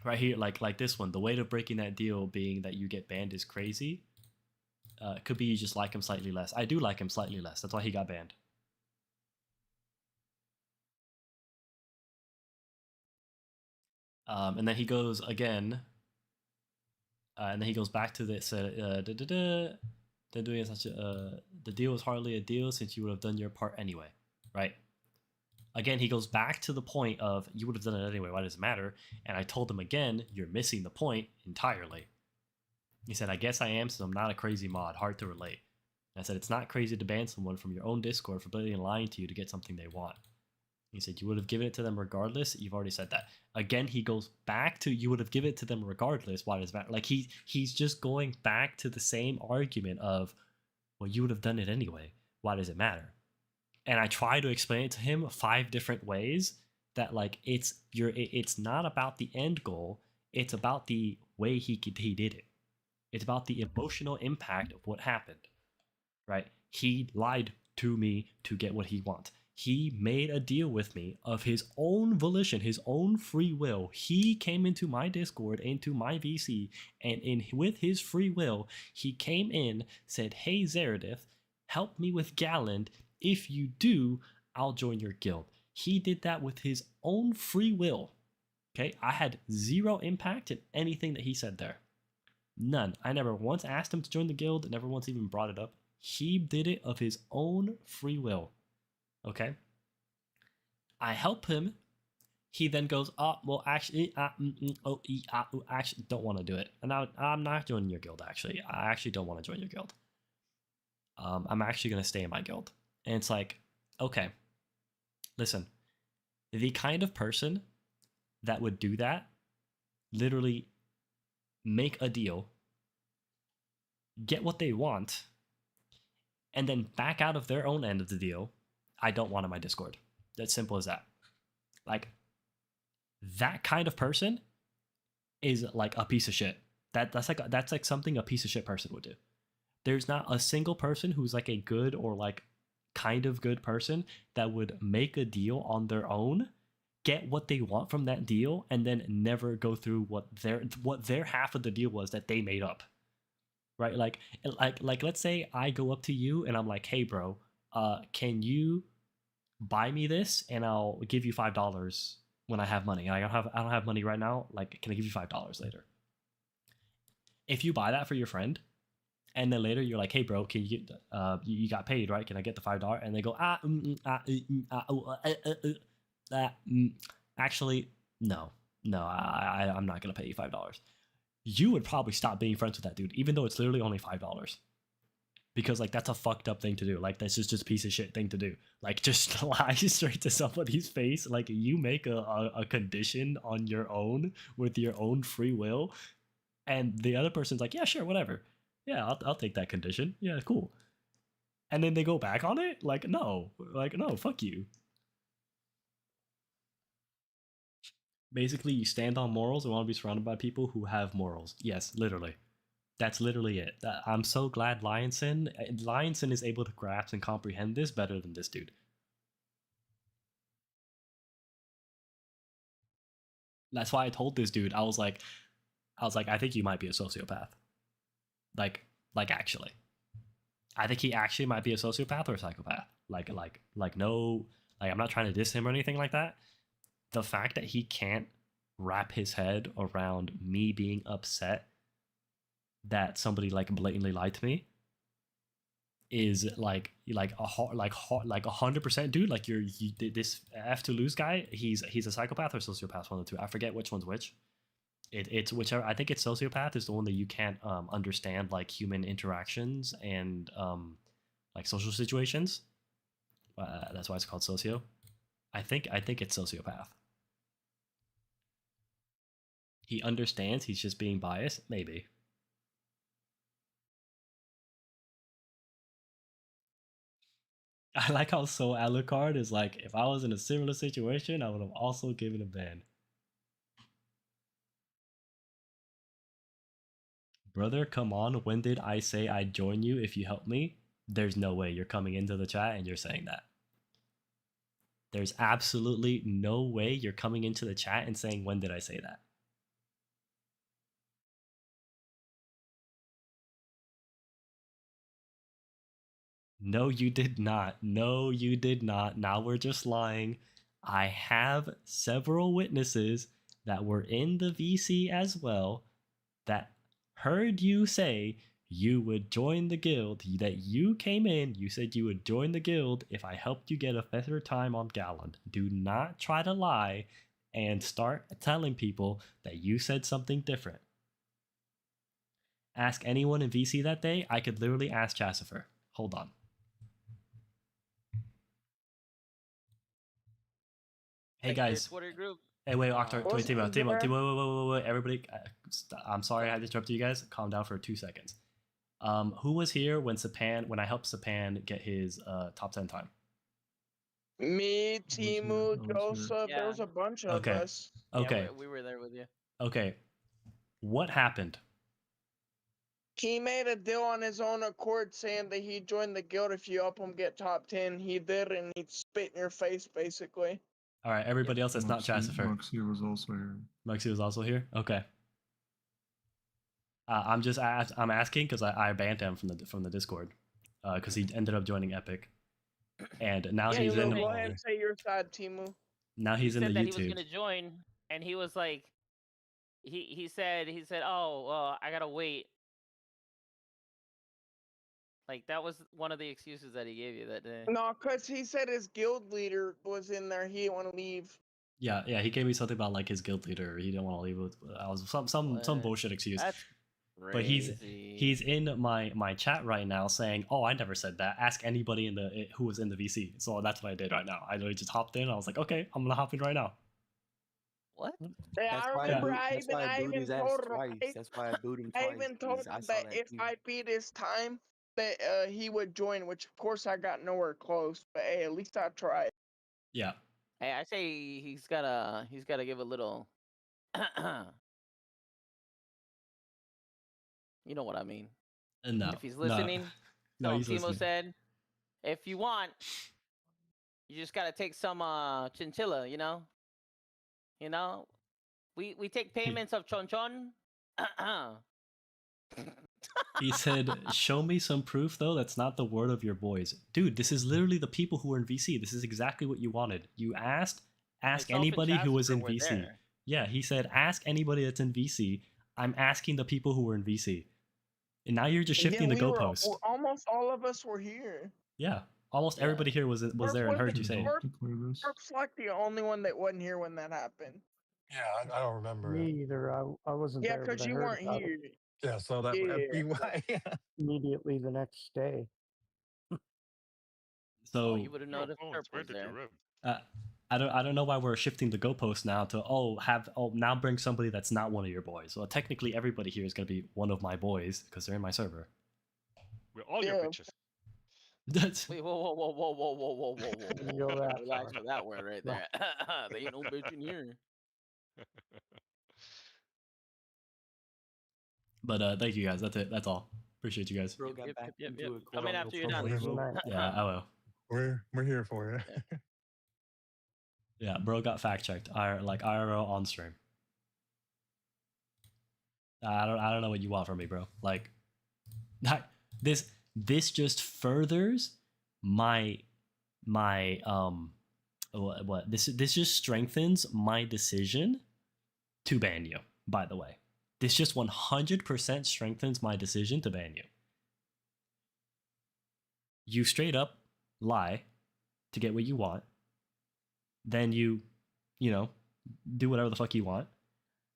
Speaker 8: Right here, like this one, the way to breaking that deal being that you get banned is crazy. Could be you just like him slightly less. I do like him slightly less. That's why he got banned. And then he goes again. And then he goes back to this. They're doing such a the deal was hardly a deal since you would have done your part anyway, right? Again, he goes back to the point of you would have done it anyway. Why does it matter? And I told him again, you're missing the point entirely. He said, I guess I am, since I'm not a crazy mod. Hard to relate. And I said, it's not crazy to ban someone from your own Discord for blatantly lying to you to get something they want. He said, you would have given it to them regardless. You've already said that. Again, he goes back to you would have given it to them regardless. Why does it matter? Like he's just going back to the same argument of, well, you would have done it anyway. Why does it matter? And I try to explain it to him 5 different ways that like it's not about the end goal. It's about the way he did it. It's about the emotional impact of what happened, right? He lied to me to get what he wants. He made a deal with me of his own volition, his own free will. He came into my Discord, into my VC, and with his free will, he came in, said, hey, Zeradith, help me with Galland. If you do, I'll join your guild. He did that with his own free will. Okay, I had 0 impact in anything that he said there. None. I never once asked him to join the guild, never once even brought it up. He did it of his own free will. Okay? I help him. he then goes, oh, well, actually, actually don't want to do it. And I'm not joining your guild, actually. I actually don't want to join your guild. I'm actually going to stay in my guild. And it's like, okay, listen, the kind of person that would do that, literally make a deal, get what they want, and then back out of their own end of the deal, I don't want on my Discord. That's simple as that. Like, that kind of person is like a piece of shit. That's like something a piece of shit person would do. There's not a single person who's like a good or like kind of good person that would make a deal on their own, get what they want from that deal, and then never go through what their half of the deal was that they made up. Right? Like let's say I go up to you and I'm like, hey bro, can you buy me this and I'll give you $5 when I have money. I don't have money right now. Like, can I give you $5 later? If you buy that for your friend, and then later you're like, hey bro, can you get you got paid, right? Can I get the $5? And they go, actually, no, I'm not gonna pay you $5. You would probably stop being friends with that dude, even though it's literally only $5. Because like that's a fucked up thing to do. Like that's just a piece of shit thing to do. Like just lie straight to somebody's face. Like you make a condition on your own with your own free will, and the other person's like, yeah, sure, whatever. Yeah, I'll take that condition. Yeah, cool. And then they go back on it. Like no, fuck you. Basically, you stand on morals and want to be surrounded by people who have morals. Yes, literally. That's literally it. I'm so glad Lionson is able to grasp and comprehend this better than this dude. That's why I told this dude, I was like, I think you might be a sociopath. Like actually. I think he actually might be a sociopath or a psychopath. No, I'm not trying to diss him or anything like that. The fact that he can't wrap his head around me being upset that somebody like blatantly lied to me is like 100%, dude. Like this F to lose guy, he's a psychopath or sociopath, one of the two. I forget which one's which. It's whichever. I think it's sociopath is the one that you can't understand like human interactions and like social situations. That's why it's called socio. I think it's sociopath. He understands. He's just being biased, maybe. I like how Soul Alucard is like, if I was in a similar situation, I would have also given a ban. Brother, come on. When did I say I'd join you if you help me? There's no way you're coming into the chat and you're saying that. There's absolutely no way you're coming into the chat and saying, when did I say that? No, you did not. No, you did not. Now we're just lying. I have several witnesses that were in the VC as well that heard you say you would join the guild, that you came in, you said you would join the guild if I helped you get a better time on Gallon. Do not try to lie and start telling people that you said something different. Ask anyone in VC that day. I could literally ask Chassifer. Hold on. Hey guys.
Speaker 7: Twitter group.
Speaker 8: Hey, wait, Octar, wait, Timo, wait, everybody. I'm sorry I had to interrupt you guys. Calm down for 2 seconds. Who was here when I helped Sapan get his top 10 time?
Speaker 9: Me, Timu, Joseph.
Speaker 7: Yeah.
Speaker 9: There was a bunch of
Speaker 8: Okay.
Speaker 9: us.
Speaker 8: Okay.
Speaker 7: Yeah, we were there with you.
Speaker 8: Okay. What happened?
Speaker 9: He made a deal on his own accord saying that he'd join the guild if you help him get top 10. He did, and he'd spit in your face, basically.
Speaker 8: All right, everybody else that's not Chassifer.
Speaker 6: Moxie was also here.
Speaker 8: Moxie was also here? Okay. I'm asking because I banned him from the Discord because he ended up joining Epic, and now he's in.
Speaker 9: Go ahead and say your side, Timu.
Speaker 8: Now he's in the
Speaker 7: that
Speaker 8: YouTube.
Speaker 7: He was gonna join, and he was like, he said, oh, I gotta wait. Like that was one of the excuses that he gave you that day.
Speaker 9: No, because he said his guild leader was in there. He didn't want to leave.
Speaker 8: Yeah, yeah, he gave me something about like his guild leader. He didn't want to leave with. I was some
Speaker 7: What?
Speaker 8: bullshit excuse.
Speaker 7: That's
Speaker 8: But he's
Speaker 7: crazy.
Speaker 8: in my chat right now saying, "Oh, I never said that. Ask anybody in the who was in the VC." So that's what I did right now. I literally just hopped in. I was like, "Okay, I'm gonna hop in right now."
Speaker 7: What?
Speaker 9: Yeah,
Speaker 10: That's
Speaker 9: I
Speaker 10: why
Speaker 9: remember
Speaker 8: Yeah.
Speaker 10: I booed his ass
Speaker 9: told him,
Speaker 10: twice. That's why I booed him
Speaker 9: I
Speaker 10: twice.
Speaker 9: even told
Speaker 10: 'cause I
Speaker 9: him
Speaker 10: saw
Speaker 9: that
Speaker 10: that
Speaker 9: if
Speaker 10: too.
Speaker 9: I beat his time, that he would join. Which of course I got nowhere close. But hey, at least I tried.
Speaker 8: Yeah.
Speaker 7: Hey, I say he's gotta give a little. You know what I mean.
Speaker 8: No.
Speaker 7: If he's
Speaker 8: no.
Speaker 7: listening,
Speaker 8: No,
Speaker 7: tell him
Speaker 8: he's
Speaker 7: Timo
Speaker 8: listening.
Speaker 7: said, if you want, you just gotta take some chinchilla. You know, we take payments of chon chon.
Speaker 8: He said, "Show me some proof, though. That's not the word of your boys, dude. This is literally the people who are in VC. This is exactly what you wanted. You ask
Speaker 7: Myself and
Speaker 8: anybody who was in
Speaker 7: Jasper were
Speaker 8: VC.
Speaker 7: there.
Speaker 8: Yeah, he said, ask anybody that's in VC. I'm asking the people who were in VC, and now you're just shifting the goalpost.
Speaker 9: Almost all of us were here.
Speaker 8: Yeah, almost
Speaker 7: Yeah.
Speaker 8: everybody here was there and heard you say it.
Speaker 9: Perp's like the only one that wasn't here when that happened.
Speaker 6: Yeah, I don't remember
Speaker 11: Me
Speaker 6: it.
Speaker 11: either. I wasn't
Speaker 9: Yeah,
Speaker 11: there, but
Speaker 9: because
Speaker 11: I
Speaker 9: you
Speaker 11: heard
Speaker 9: weren't
Speaker 11: about it
Speaker 9: here.
Speaker 6: Yeah, so that would be why.
Speaker 11: immediately the next day.
Speaker 7: Oh,
Speaker 8: So
Speaker 7: you would have
Speaker 3: Yo,
Speaker 7: noticed
Speaker 3: Bones,
Speaker 7: Perp
Speaker 3: where
Speaker 7: was
Speaker 3: did
Speaker 7: there.
Speaker 3: you rip?
Speaker 8: I don't know why we're shifting the goalpost now to now bring somebody that's not one of your boys. Well, technically everybody here is gonna be one of my boys because they're in my server.
Speaker 3: We're all your
Speaker 9: Yeah.
Speaker 3: bitches.
Speaker 8: That's
Speaker 7: Wait, whoa.
Speaker 11: Didn't go that
Speaker 7: Relax
Speaker 11: far.
Speaker 7: with that word right there. There ain't no bitch in here.
Speaker 8: But thank you guys. That's it. That's all. Appreciate you guys.
Speaker 10: Bro got back
Speaker 7: Yep.
Speaker 10: into a
Speaker 7: Come in
Speaker 10: quote
Speaker 7: after you're
Speaker 10: unquote
Speaker 7: done.
Speaker 11: Good night.
Speaker 8: Yeah, I will.
Speaker 6: We're here for you.
Speaker 8: Yeah, bro got fact checked. IRL on stream. I don't know what you want from me, bro. Like, this just furthers my what this just strengthens my decision to ban you. By the way, this just 100% strengthens my decision to ban you. You straight up lie to get what you want. Then you do whatever the fuck you want.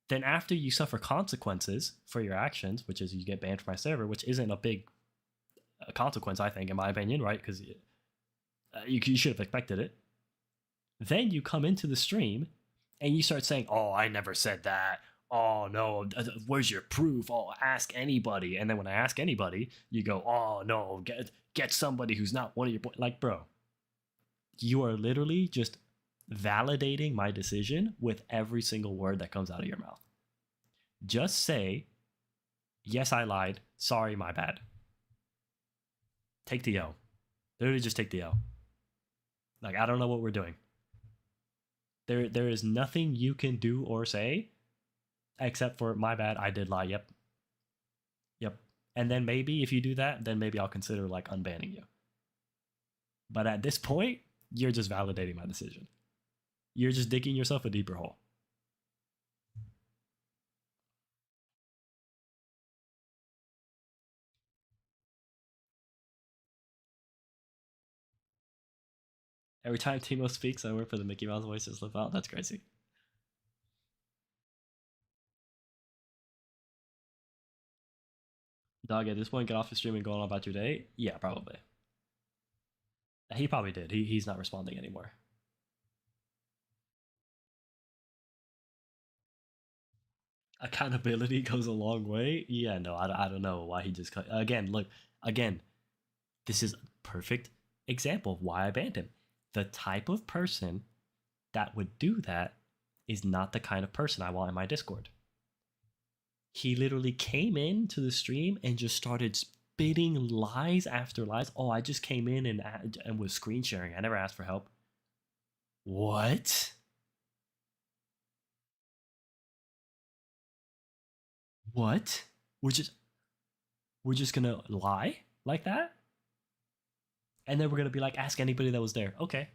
Speaker 8: Then after you suffer consequences for your actions, which is you get banned from my server, which isn't a big consequence, I think, in my opinion, right? Because you should have expected it. Then you come into the stream and you start saying, "Oh, I never said that. Oh no, where's your proof? Oh, ask anybody." And then when I ask anybody, you go, "Oh no, get somebody who's not one of your boys." Like, bro, you are literally just validating my decision with every single word that comes out of your mouth. Just say, "Yes, I lied. Sorry, my bad." Take the L. Literally just take the L. Like, I don't know what we're doing. There is nothing you can do or say except for, "My bad, I did lie. Yep. And then maybe if you do that, then maybe I'll consider like unbanning you. But at this point, you're just validating my decision. You're just digging yourself a deeper hole. Every time Timo speaks, I wait for the Mickey Mouse voice to slip out. That's crazy. Dog, at this point, get off the stream and go on about your day? Yeah, probably. He probably did. He's not responding anymore. Accountability goes a long way. Yeah, no, I don't know why he just cut. Again, look, this is a perfect example of why I banned him. The type of person that would do that is not the kind of person I want in my Discord. He literally came into the stream and just started spitting lies after lies. Oh, I just came in and was screen sharing. I never asked for help. What? What? We're just gonna lie like that? And then we're gonna be like, ask anybody that was there. Okay.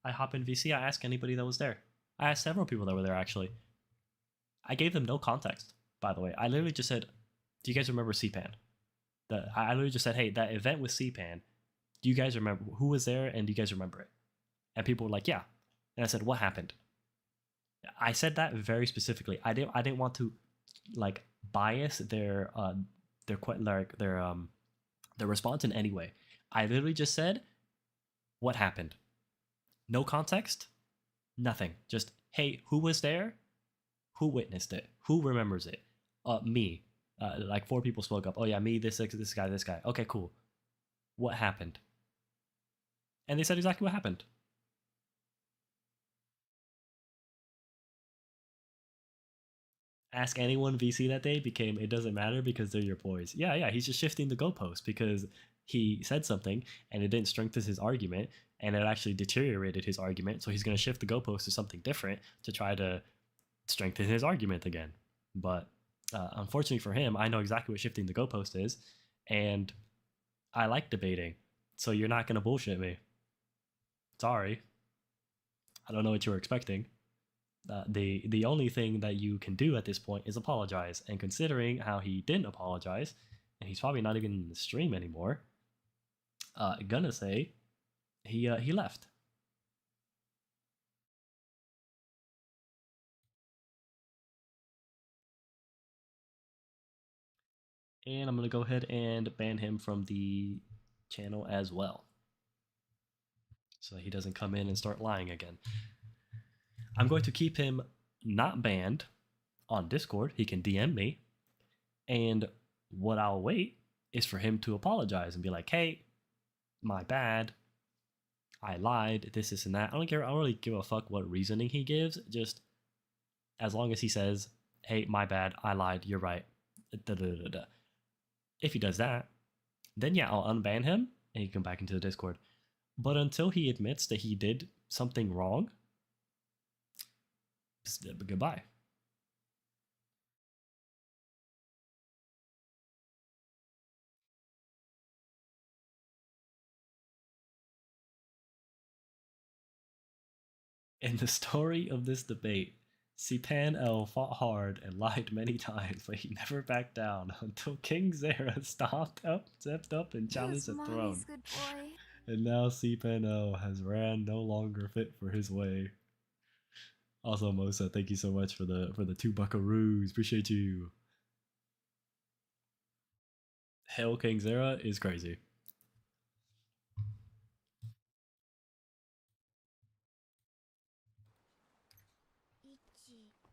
Speaker 8: I hop in VC, I ask anybody that was there. I asked several people that were there actually. I gave them no context, by the way. I literally just said, "Do you guys remember CPAN?" I literally just said, "Hey, that event with CPAN, do you guys remember who was there and do you guys remember it?" And people were like, "Yeah." And I said, "What happened?" I said that very specifically. I didn't want to like bias their response in any way. I literally just said what happened. No context, nothing. Just, hey, who was there? Who witnessed it? Who remembers it? Me. Like 4 people spoke up. Oh yeah, me, this guy, this guy. Okay, cool. What happened? And they said exactly what happened. Ask anyone VC that day became it doesn't matter because they're your boys. Yeah, he's just shifting the goalpost because he said something and it didn't strengthen his argument and it actually deteriorated his argument. So he's going to shift the goalpost to something different to try to strengthen his argument again. But unfortunately for him, I know exactly what shifting the goalpost is, and I like debating. So you're not going to bullshit me. Sorry. I don't know what you were expecting. The only thing that you can do at this point is apologize. And considering how he didn't apologize, and he's probably not even in the stream anymore, gonna say he left. And I'm gonna go ahead and ban him from the channel as well, so that he doesn't come in and start lying again. I'm going to keep him not banned on Discord. He can DM me. And what I'll wait is for him to apologize and be like, hey, my bad. I lied, this and that. I don't really give a fuck what reasoning he gives. Just as long as he says, hey, my bad, I lied, you're right. If he does that, then yeah, I'll unban him and he can come back into the Discord. But until he admits that he did something wrong, goodbye. In the story of this debate, Sipan L fought hard and lied many times, but he never backed down until King Zera stepped up and challenged the throne.
Speaker 2: Good boy.
Speaker 8: And now Sipan L has ran no longer fit for his way. Also, Mosa, thank you so much for the 2 buckaroos. Appreciate you. Hail King Zera is crazy.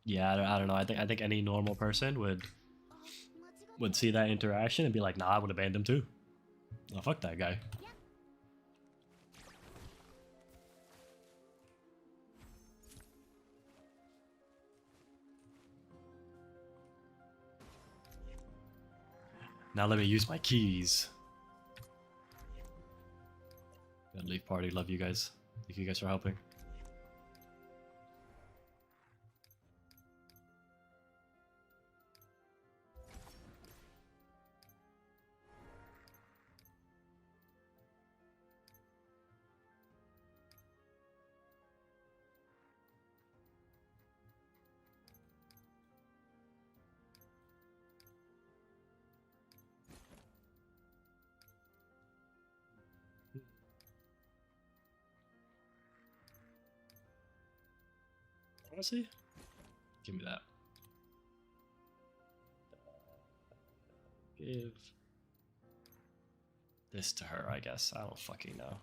Speaker 8: Yeah, I don't know. I think any normal person would see that interaction and be like, nah, I would have banned him too. Oh, fuck that guy. Now let me use my keys. Gotta leave party. Love you guys. Thank you guys for helping. Honestly, give me that. Give this to her, I guess. I don't fucking know.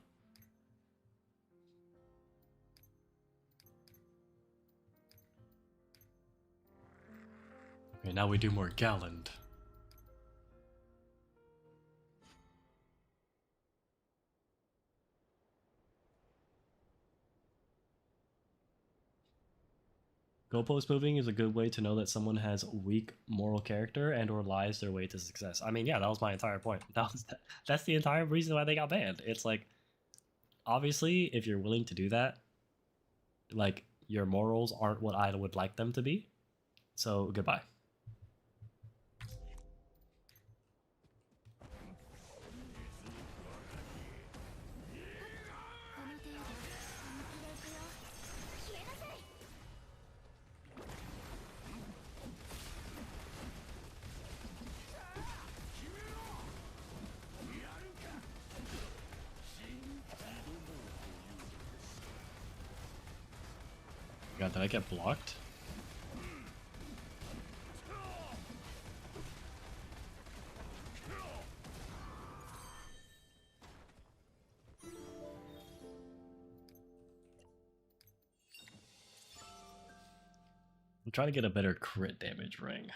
Speaker 8: Okay, now we do more Galland. Goalpost moving is a good way to know that someone has weak moral character and or lies their way to success. I mean, yeah, that was my entire point. That's the entire reason why they got banned. It's like, obviously, if you're willing to do that, like, your morals aren't what I would like them to be. So, goodbye. God, did I get blocked? I'm trying to get a better crit damage ring.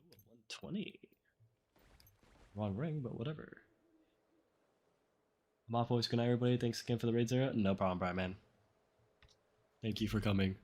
Speaker 8: Ooh, 120. Wrong ring, but whatever. I'm off, voice. Good night, everybody. Thanks again for the raid, Zara. No problem, Brian, man. Thank you for coming.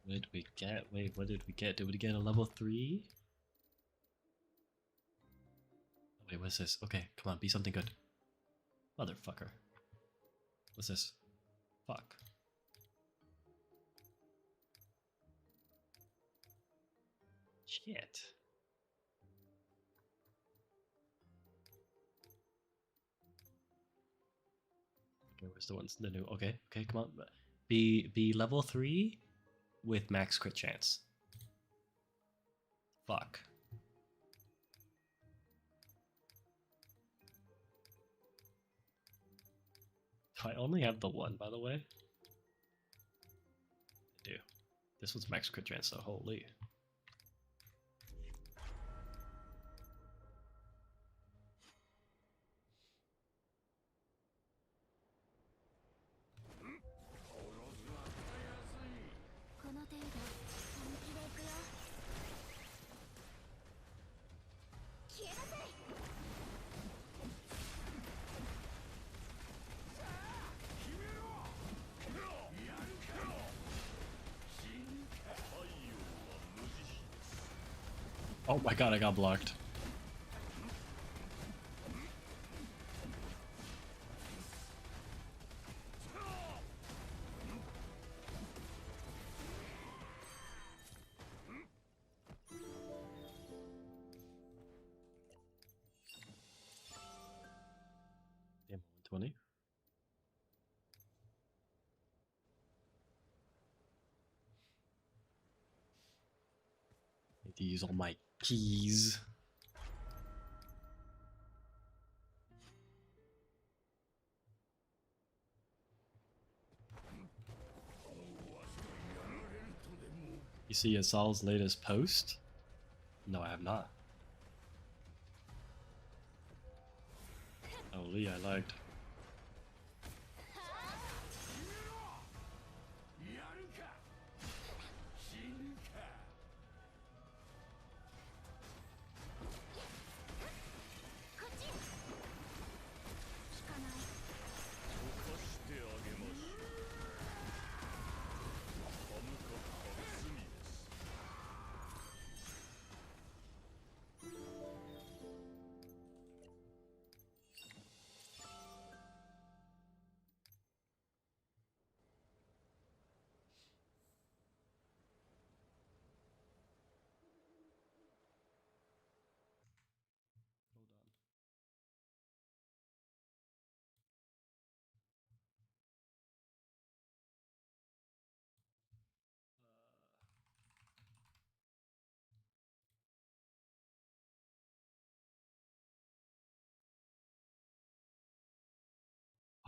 Speaker 8: What did we get? Wait, what did we get? Did we get a level 3? Wait, what's this? Okay, come on, be something good. Motherfucker. What's this? Fuck. Shit. Okay, where's the ones? The new. Okay, okay, come on. Be level 3 with max crit chance. Fuck. Do I only have the one, by the way? I do. This one's max crit chance, so holy. Oh my god, I got blocked. Damn, 120. Need to use all my keys. You see Asal's latest post? No, I have not. Oh, Lee, I liked.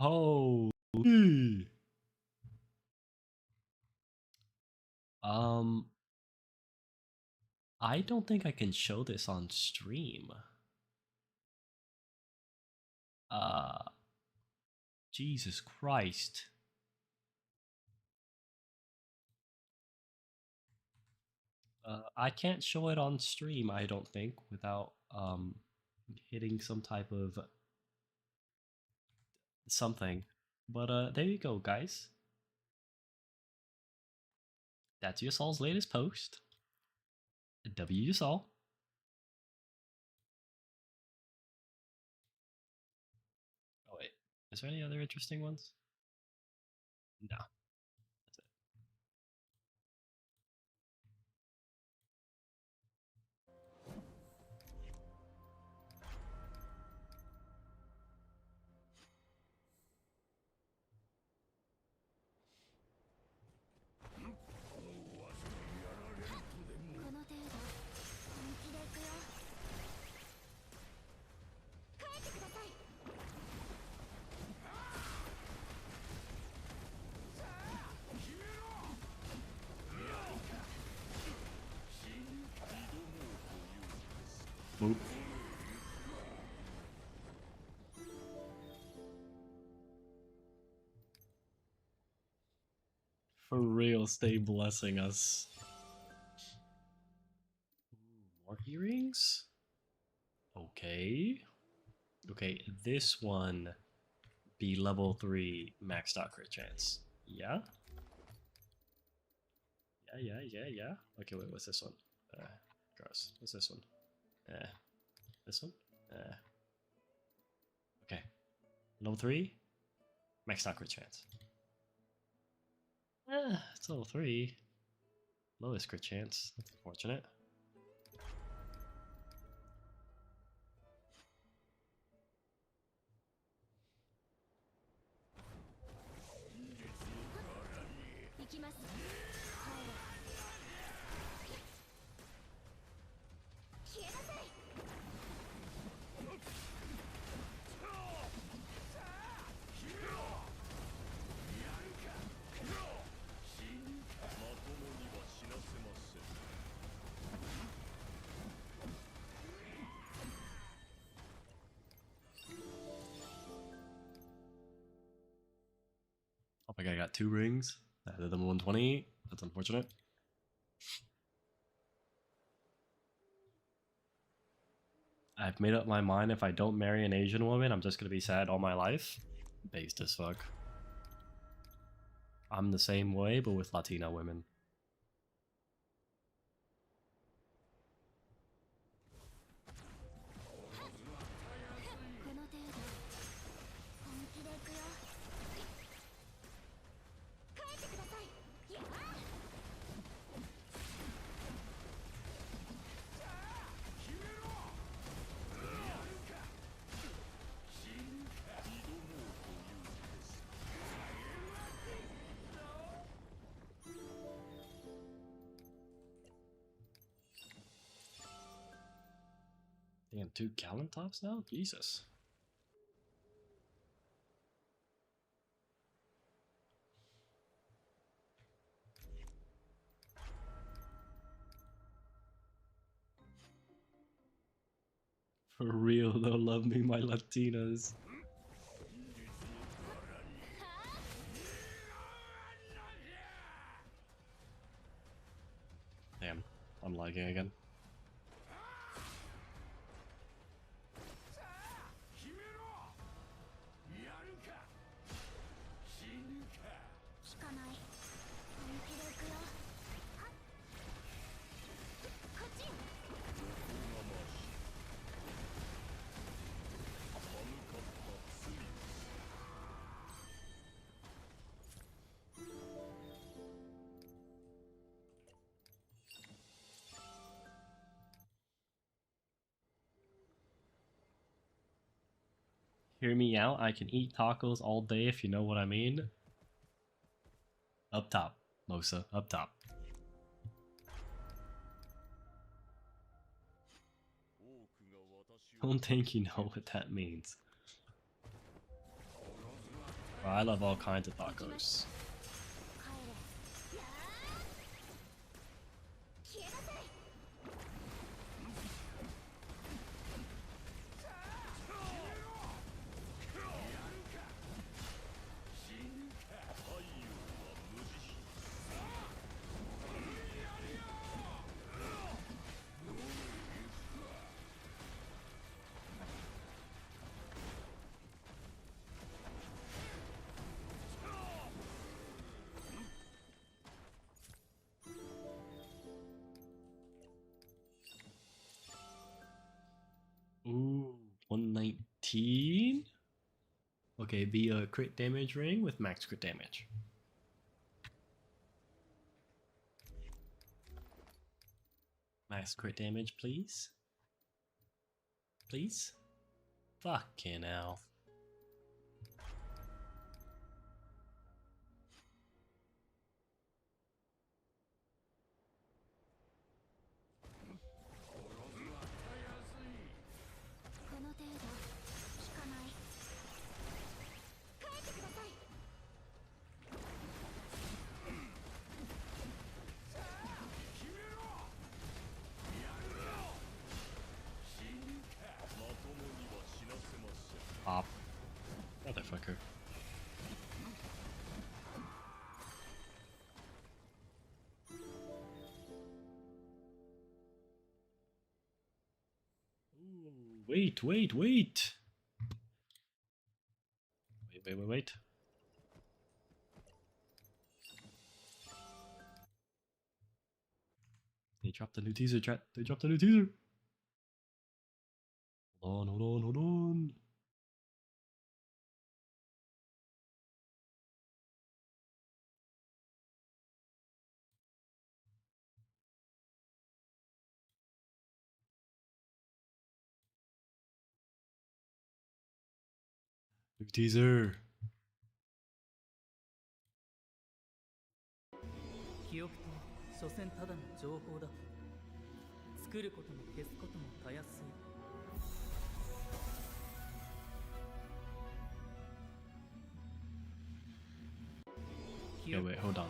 Speaker 8: Oh. I don't think I can show this on stream. Jesus Christ. I can't show it on stream, I don't think, without hitting some type of something. But there you go, guys. That's Yusol's latest post. W Yusol. Oh wait, is there any other interesting ones? No. That's it. Boop. For real, stay blessing us. Ooh, more earrings? Okay. Okay, this one be level 3 maxed out crit chance. Yeah? Yeah. Okay, wait, what's this one? Gross. What's this one? This one? Okay. Level 3? Maxed out crit chance. It's level 3. Lowest crit chance. That's unfortunate. Oh my god, I got 2 rings. I did them 120. That's unfortunate. I've made up my mind, if I don't marry an Asian woman, I'm just gonna be sad all my life. Based as fuck. I'm the same way, but with Latina women. Damn, 2 gallon tops now? Jesus. For real, they'll love me, my Latinas. Damn, I'm lagging again. Hear me out, I can eat tacos all day if you know what I mean. Up top, Mosa, up top. Don't think you know what that means. Bro, I love all kinds of tacos.
Speaker 2: 帰れやー消えなさい
Speaker 8: Ooh, 119. Okay, be a crit damage ring with max crit damage. Max crit damage, please. Please? Fucking hell. Pop. Motherfucker. Ooh, wait. Wait. They dropped the new teaser, chat. They dropped the new teaser. Hold on. New teaser.
Speaker 10: 記憶とは所詮ただの情報だ。作ることも消すこともたやすい。
Speaker 8: Okay, wait, hold on.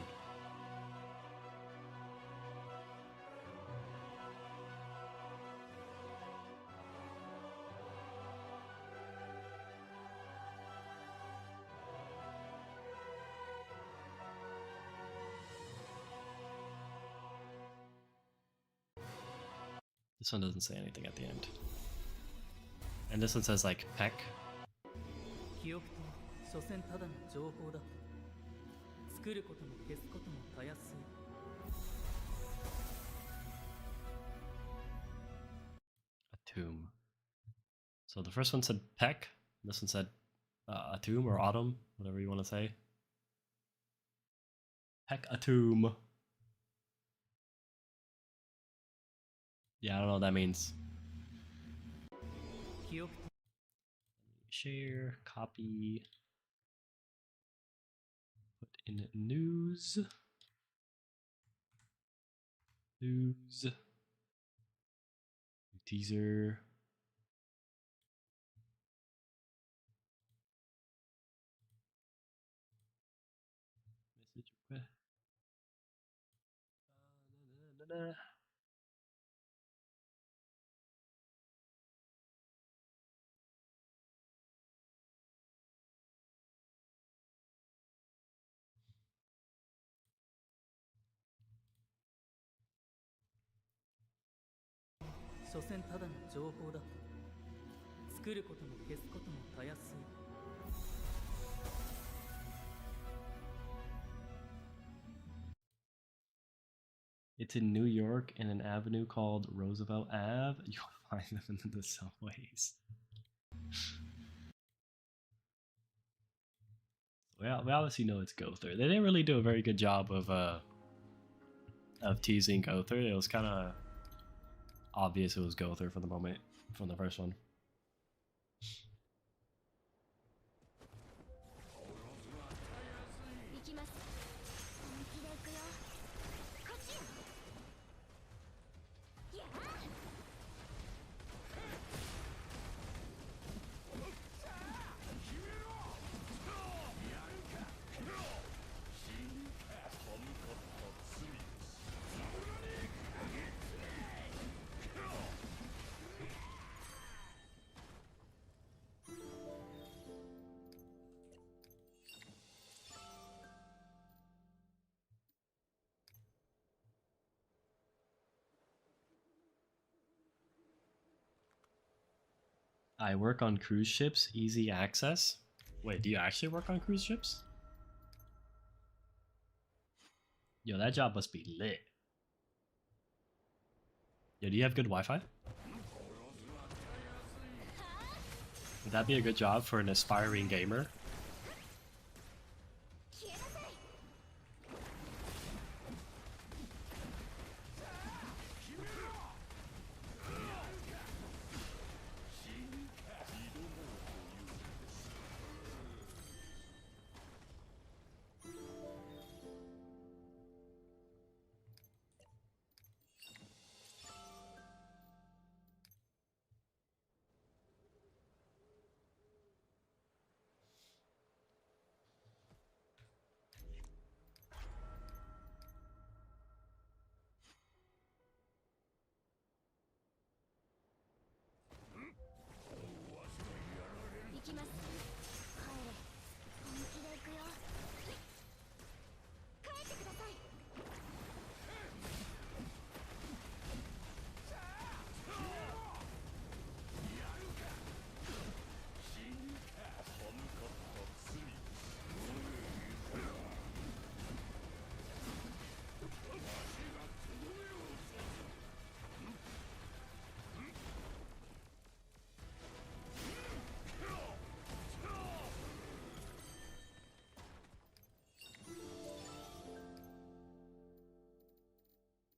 Speaker 8: This one doesn't say anything at the end. And this one says like peck.
Speaker 10: 記憶とは所詮ただの情報だ。作ることも消すこともたやすい。
Speaker 8: A tomb. So the first one said peck. This one said a tomb or autumn, whatever you want to say. Peck a tomb. Yeah, I don't know what that means. Share, copy, put in news. Teaser. Message request. It's in New York in an avenue called Roosevelt Ave. You'll find them in the subways. Well, we obviously know it's Gowther. They didn't really do a very good job of teasing Gowther. It was kind of obvious it was Gowther for the moment from the first one. I work on cruise ships, easy access. Wait, do you actually work on cruise ships? Yo, that job must be lit. Yo, do you have good Wi-Fi? Would that be a good job for an aspiring gamer?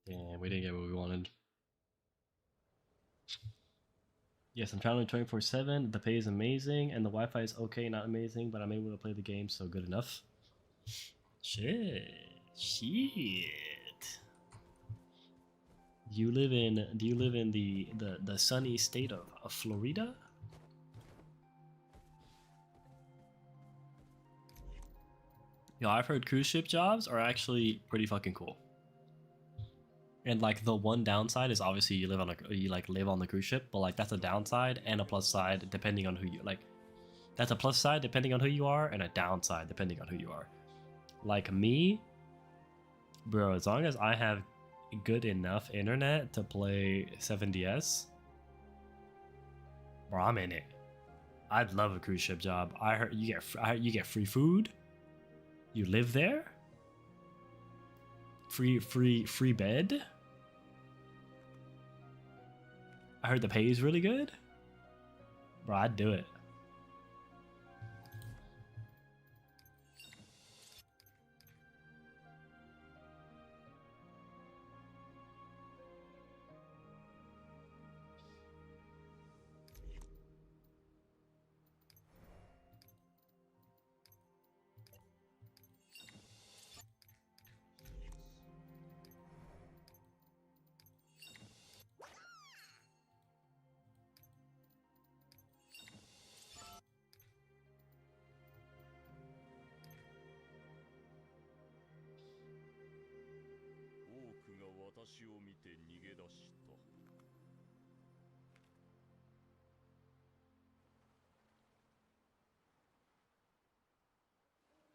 Speaker 8: Damn, we didn't get what we wanted. Yes, I'm traveling 24/7. The pay is amazing, and the Wi-Fi is okay, not amazing, but I'm able to play the game, so good enough. Shit. Do you live in the sunny state of Florida? Yo, I've heard cruise ship jobs are actually pretty fucking cool. And like the one downside is obviously you live on the cruise ship, but like that's a downside and a plus side depending on who you like. That's a plus side depending on who you are, and a downside depending on who you are. Like me, bro, as long as I have good enough internet to play 7DS, bro, I'm in it. I'd love a cruise ship job. I heard you get free food. You live there. Free bed. I heard the pay is really good. Bro, I'd do it.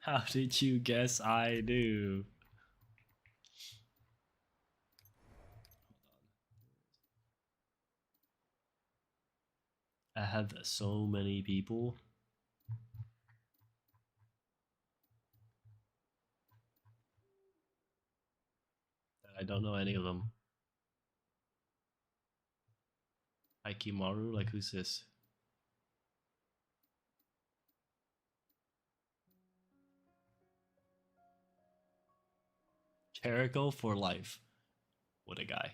Speaker 8: How did you guess I do? I have so many people. I don't know any of them. Aikimaru, like who's this? Jericho for life. What a guy.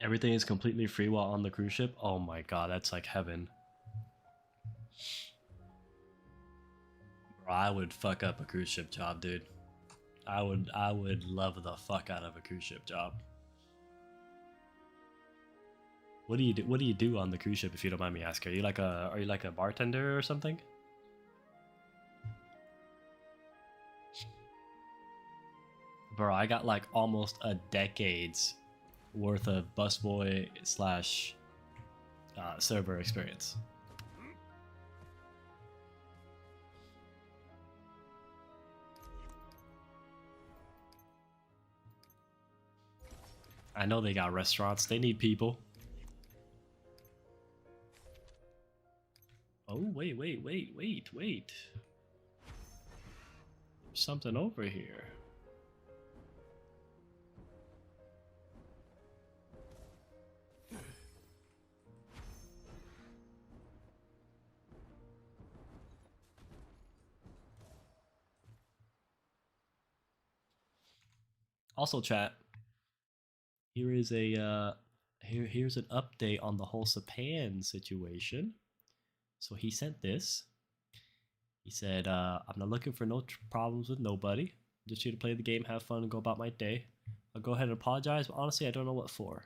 Speaker 8: Everything is completely free while on the cruise ship. Oh my god, that's like heaven. Bro, I would fuck up a cruise ship job, dude. I would love the fuck out of a cruise ship job. What do you do on the cruise ship, if you don't mind me asking? Are you like a bartender or something? Bro, I got like almost a decade's worth of busboy slash server experience. I know they got restaurants. They need people. Oh, wait. There's something over here. Also, chat. Here is a here's an update on the whole Sapan situation. So he sent this. He said, "I'm not looking for no problems with nobody. Just here to play the game, have fun, and go about my day. I'll go ahead and apologize, but honestly, I don't know what for.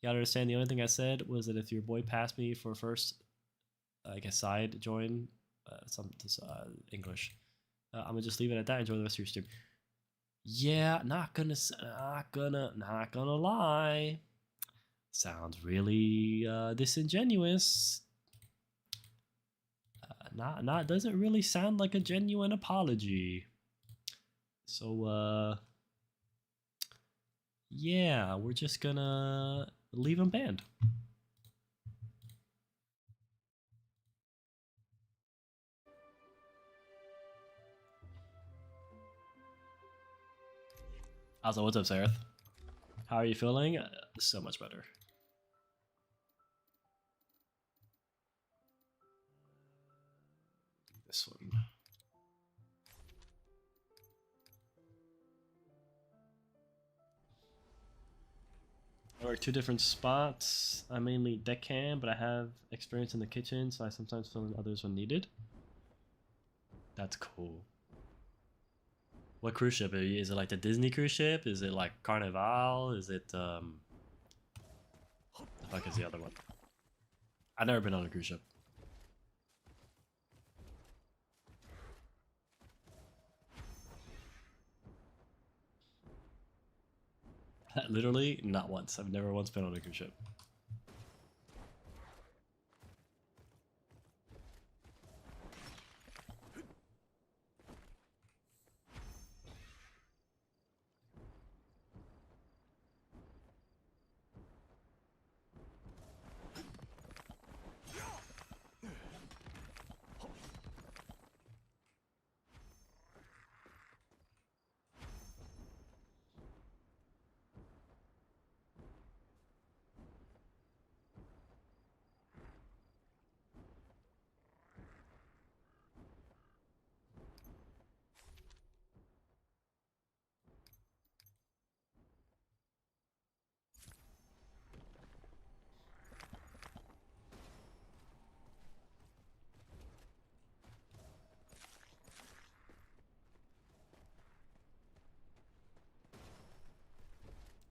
Speaker 8: You gotta understand. The only thing I said was that if your boy passed me for first, like a side join, English, I'm gonna just leave it at that. Enjoy the rest of your stream." Yeah, not gonna lie. Sounds really disingenuous. Not doesn't really sound like a genuine apology. So yeah, we're just gonna leave him banned. Also, what's up, Sareth? How are you feeling? So much better. This one. I work 2 different spots. I'm mainly deckhand, but I have experience in the kitchen, so I sometimes fill in others when needed. That's cool. What cruise ship are you? Is it like the Disney cruise ship? Is it like Carnival? Is it the fuck is the other one? I've never been on a cruise ship. Literally not once. I've never once been on a cruise ship.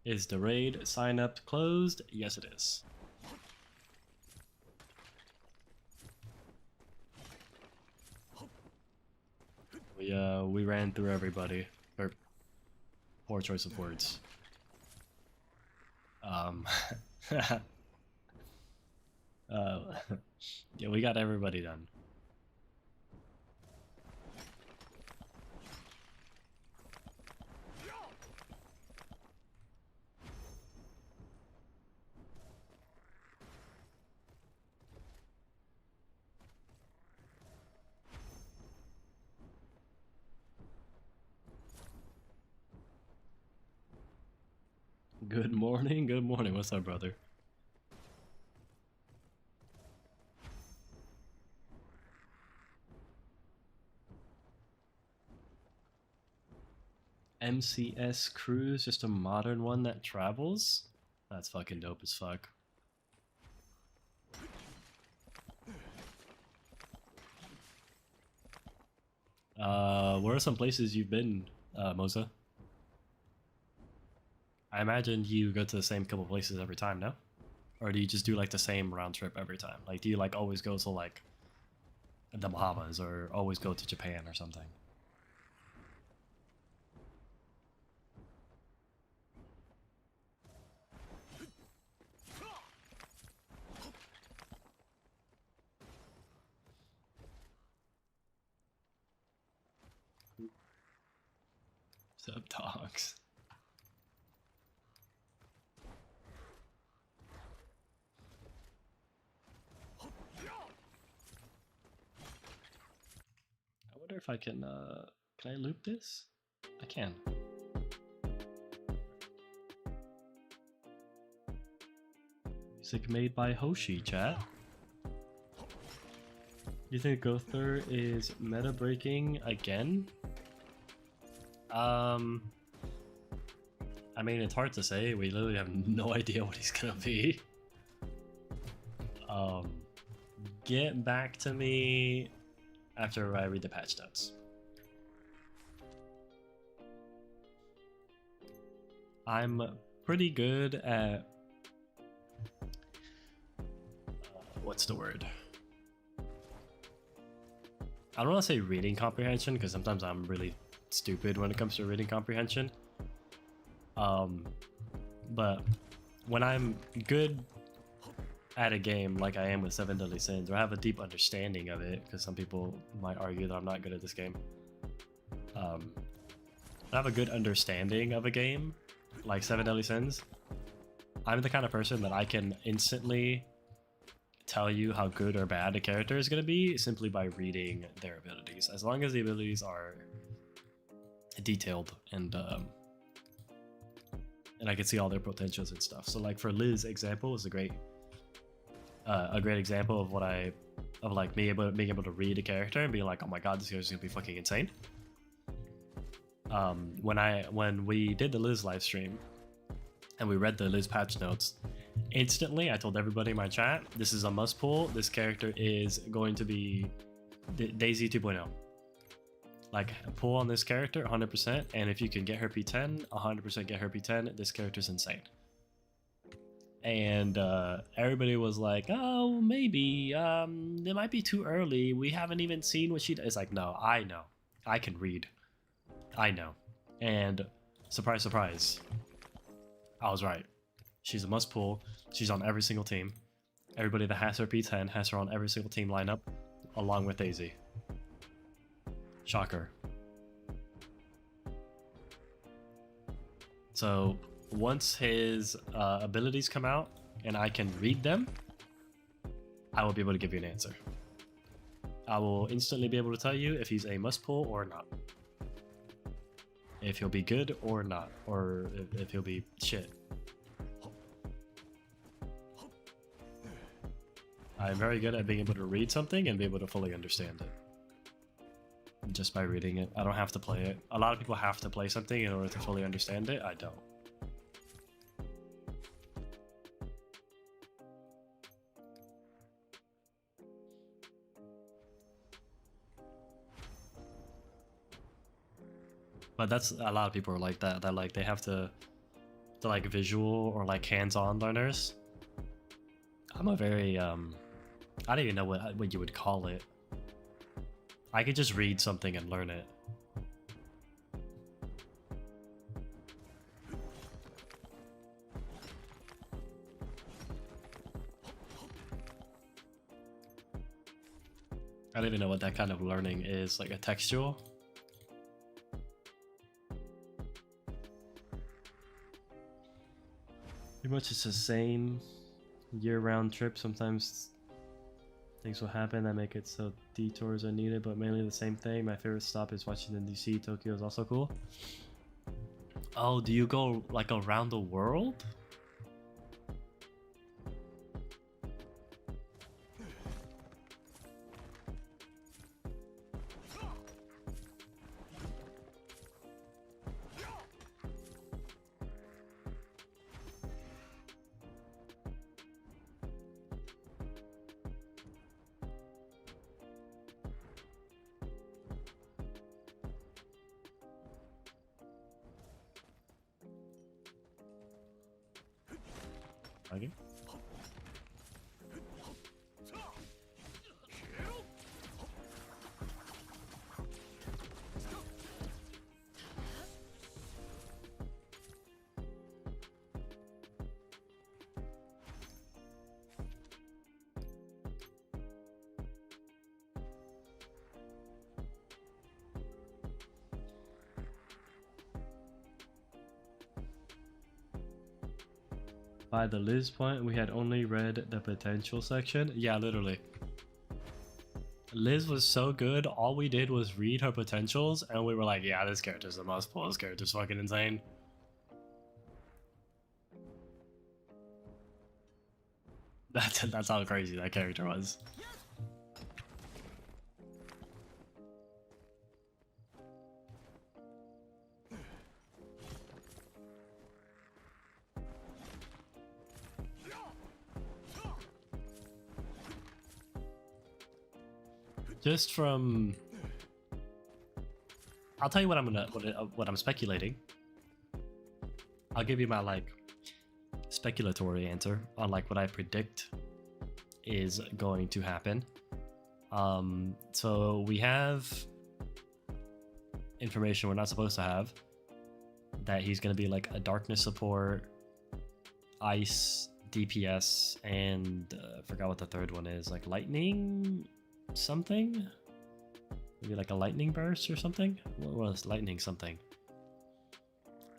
Speaker 8: Is the raid sign up closed? Yes, it is. We ran through everybody. Or poor choice of words. Yeah, we got everybody done. Good morning, good morning. What's up, brother? MCS Cruise, just a modern one that travels? That's fucking dope as fuck. Where are some places you've been, Moza? I imagine you go to the same couple places every time, no? Or do you just do like the same round trip every time? Like, do you like always go to like the Bahamas or always go to Japan or something? Sub dogs. wonder if I can I loop this? I can. Music made by Hoshi, chat. You think Gother is meta breaking again? I mean, it's hard to say. We literally have no idea what he's gonna be. Get back to me after I read the patch notes. I'm pretty good at what's the word? I don't want to say reading comprehension because sometimes I'm really stupid when it comes to reading comprehension. But when I'm good at a game like I am with Seven Deadly Sins, or I have a deep understanding of it, because some people might argue that I'm not good at this game. I have a good understanding of a game like Seven Deadly Sins. I'm the kind of person that I can instantly tell you how good or bad a character is going to be simply by reading their abilities, as long as the abilities are detailed and I can see all their potentials and stuff. So like for Liz example is a great example of like being able to read a character and being like, oh my god, this character's gonna be fucking insane. When we did the Liz live stream and we read the Liz patch notes, instantly I told everybody in my chat, this is a must pull. This character is going to be Daisy 2.0. Like, pull on this character 100%, and if you can get her P10, 100% get her P10. This character's insane. And everybody was like, oh, maybe it might be too early. We haven't even seen what she does. It's like, no, I know. I can read. I know. And surprise, surprise, I was right. She's a must pull. She's on every single team. Everybody that has her P10 has her on every single team lineup, along with Daisy. Shocker. So once his abilities come out and I can read them, I will be able to give you an answer. I will instantly be able to tell you if he's a must pull or not. If he'll be good or not, or if he'll be shit. I'm very good at being able to read something and be able to fully understand it. Just by reading it. I don't have to play it. A lot of people have to play something in order to fully understand it. I don't. But that's a lot of people are like that. That like they have to like visual or like hands-on learners. I'm a very I don't even know what you would call it. I could just read something and learn it. I don't even know what that kind of learning is, like a textual. Pretty much it's the same year-round trip. Sometimes things will happen that make it so detours are needed, but mainly the same thing. My favorite stop is Washington DC. Tokyo is also cool. Oh, do you go like around the world? Okay. By the Liz point, we had only read the potential section. Yeah, literally. Liz was so good, all we did was read her potentials, and we were like, yeah, this character's the most pull, this character's fucking insane. That's how crazy that character was. Just from, I'll tell you what what I'm speculating. I'll give you my like speculatory answer on like what I predict is going to happen. So we have information we're not supposed to have, that he's going to be like a darkness support, ice, DPS, and I forgot what the third one is, like lightning something, maybe like a lightning burst or something. What was lightning something?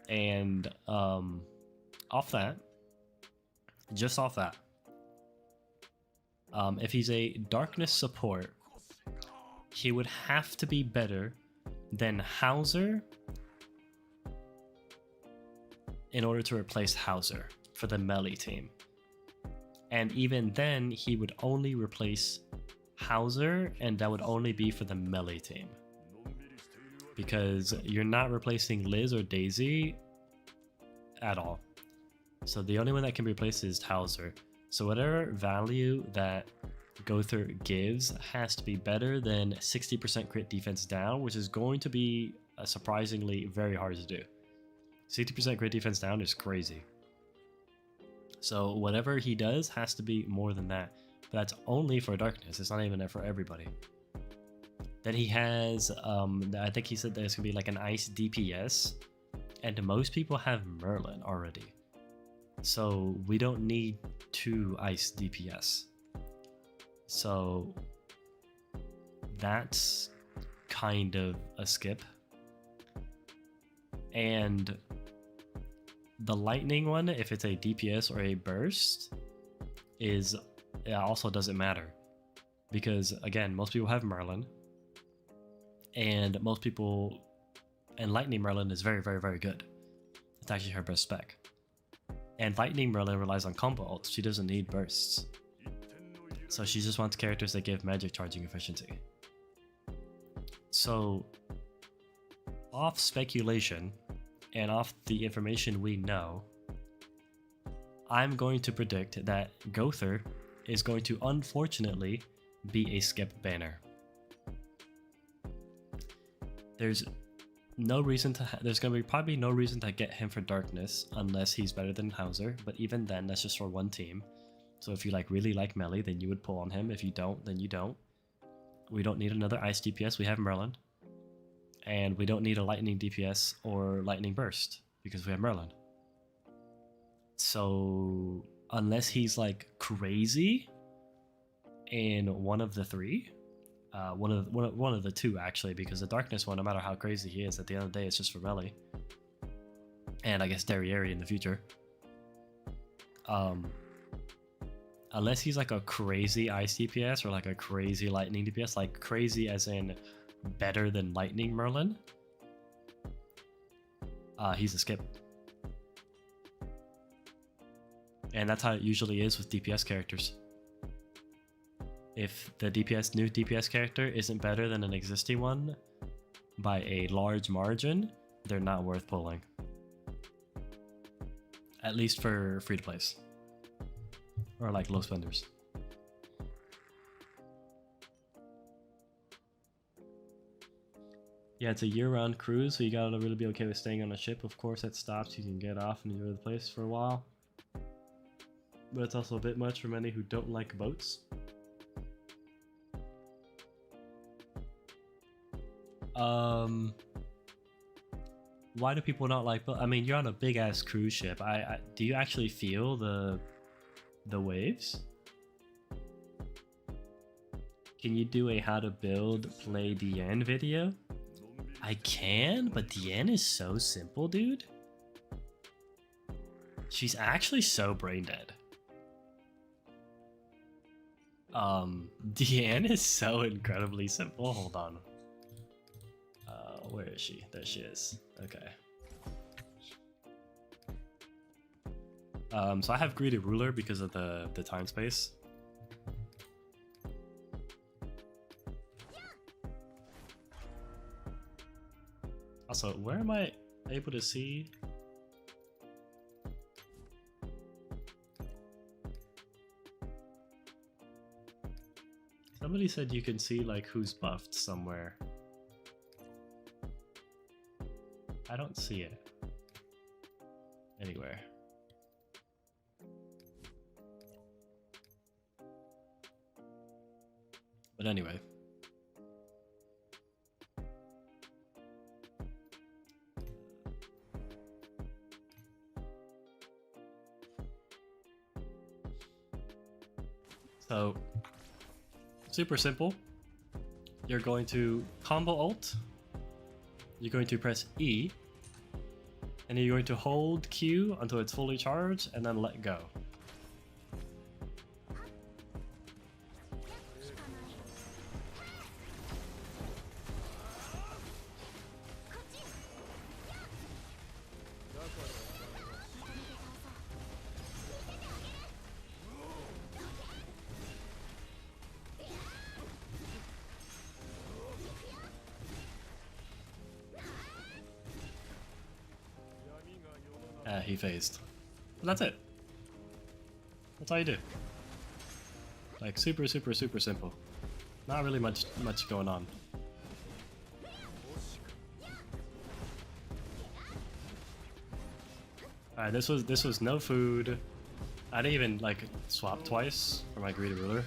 Speaker 8: And off that, just off that, if he's a darkness support, he would have to be better than Hauser in order to replace Hauser for the melee team. And even then, he would only replace Hauser, and that would only be for the melee team. Because you're not replacing Liz or Daisy at all. So the only one that can be replaced is Hauser. So whatever value that Gowther gives has to be better than 60% crit defense down, which is going to be surprisingly very hard to do. 60% crit defense down is crazy. So whatever he does has to be more than that. But that's only for darkness. It's not even for everybody. Then he has, I think he said there's gonna be like an ice DPS, and most people have Merlin already. So we don't need 2 ice DPS. So that's kind of a skip. And the lightning one, if it's a DPS or a burst, is, it also doesn't matter. Because again, most people have Merlin. And most people, and Lightning Merlin is very, very, very good. It's actually her best spec. And Lightning Merlin relies on combo ults. She doesn't need bursts. So she just wants characters that give magic charging efficiency. So, off speculation, and off the information we know, I'm going to predict that Gowther is going to unfortunately be a skip banner. There's no reason to there's going to be probably no reason to get him for darkness unless he's better than Hauser, but even then that's just for one team. So if you like really like melee, then you would pull on him. If you don't, then you don't. We don't need another ice DPS, we have Merlin. And we don't need a lightning DPS or lightning burst because we have Merlin. So unless he's like crazy in one of the 3, one of the 2 actually, because the darkness one, no matter how crazy he is, at the end of the day it's just for melee. And I guess Derriere in the future. Unless he's like a crazy ice DPS or like a crazy lightning DPS, like crazy as in better than lightning Merlin, he's a skip. And that's how it usually is with DPS characters. If the new DPS character isn't better than an existing one by a large margin, they're not worth pulling. At least for free-to-plays. Or like low spenders. Yeah, it's a year-round cruise, so you gotta really be okay with staying on a ship. Of course, at stops you can get off and enjoy the place for a while. But it's also a bit much for many who don't like boats. Why do people not like boats? I mean, you're on a big-ass cruise ship. Do you actually feel the waves? Can you do a how to build play Diane video? I can, but Diane is so simple, dude. She's actually so brain dead. Deanne is so incredibly simple. Hold on. Where is she? There she is. Okay. So I have Greedy Ruler because of the time space. Also, where am I able to see? Somebody said you can see like who's buffed somewhere. I don't see it anywhere. But anyway. So, super simple. You're going to combo ult. You're going to press E. And you're going to hold Q until it's fully charged and then let go. He phased. And that's it. That's all you do. Like super simple. Not really much going on. Alright, this was no food. I didn't even like swap twice for my Greedy Ruler.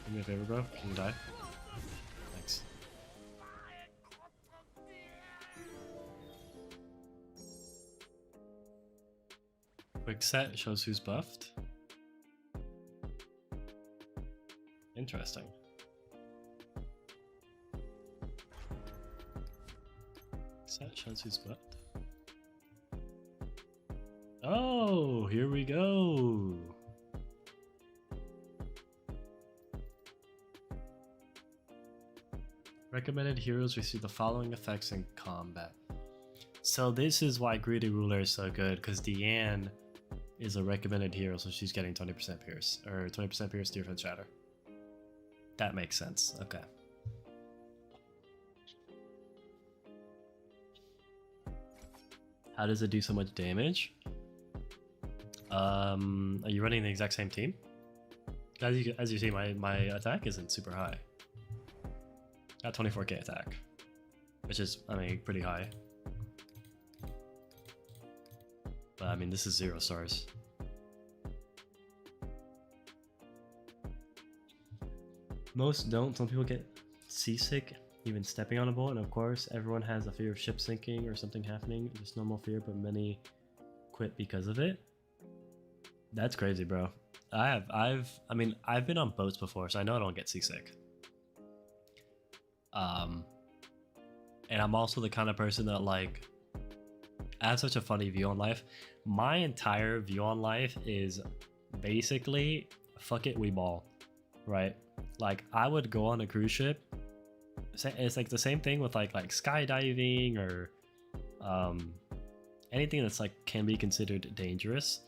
Speaker 8: Do me a favor, bro. Can you die? Thanks. Quick set shows who's buffed. Interesting. Set shows who's buffed. Oh, here we go. Recommended heroes receive the following effects in combat. So this is why Greedy Ruler is so good, because Deanne is a recommended hero, so she's getting 20% pierce, or 20% pierce defense shatter. That makes sense. Okay. How does it do so much damage? Are you running the exact same team? As you see, my attack isn't super high. Got 24k attack, which is, I mean, pretty high. But I mean, this is 0 stars. Most don't. Some people get seasick even stepping on a boat, and of course, everyone has a fear of ship sinking or something happening. Just normal fear, but many quit because of it. That's crazy, bro. I've been on boats before, so I know I don't get seasick. And I'm also the kind of person that, like, I have such a funny view on life. My entire view on life is basically, fuck it, we ball, right? Like, I would go on a cruise ship. It's like the same thing with like skydiving or anything that's like can be considered dangerous.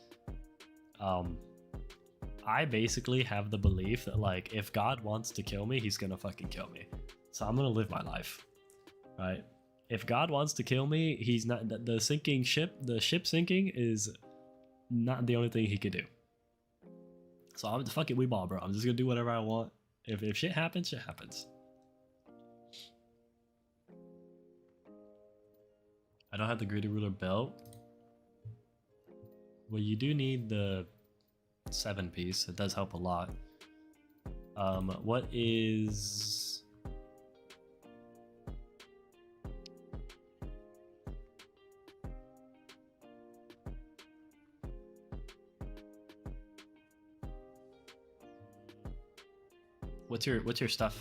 Speaker 8: I basically have the belief that, like, if God wants to kill me, he's gonna fucking kill me. So I'm gonna live my life, right? If God wants to kill me, he's not. The ship sinking is not the only thing he could do. So I'm fuck it, we ball, bro. I'm just gonna do whatever I want. If shit happens, shit happens. I don't have the Greedy Ruler belt. Well, you do need the 7-piece. It does help a lot. What is... what's your stuff?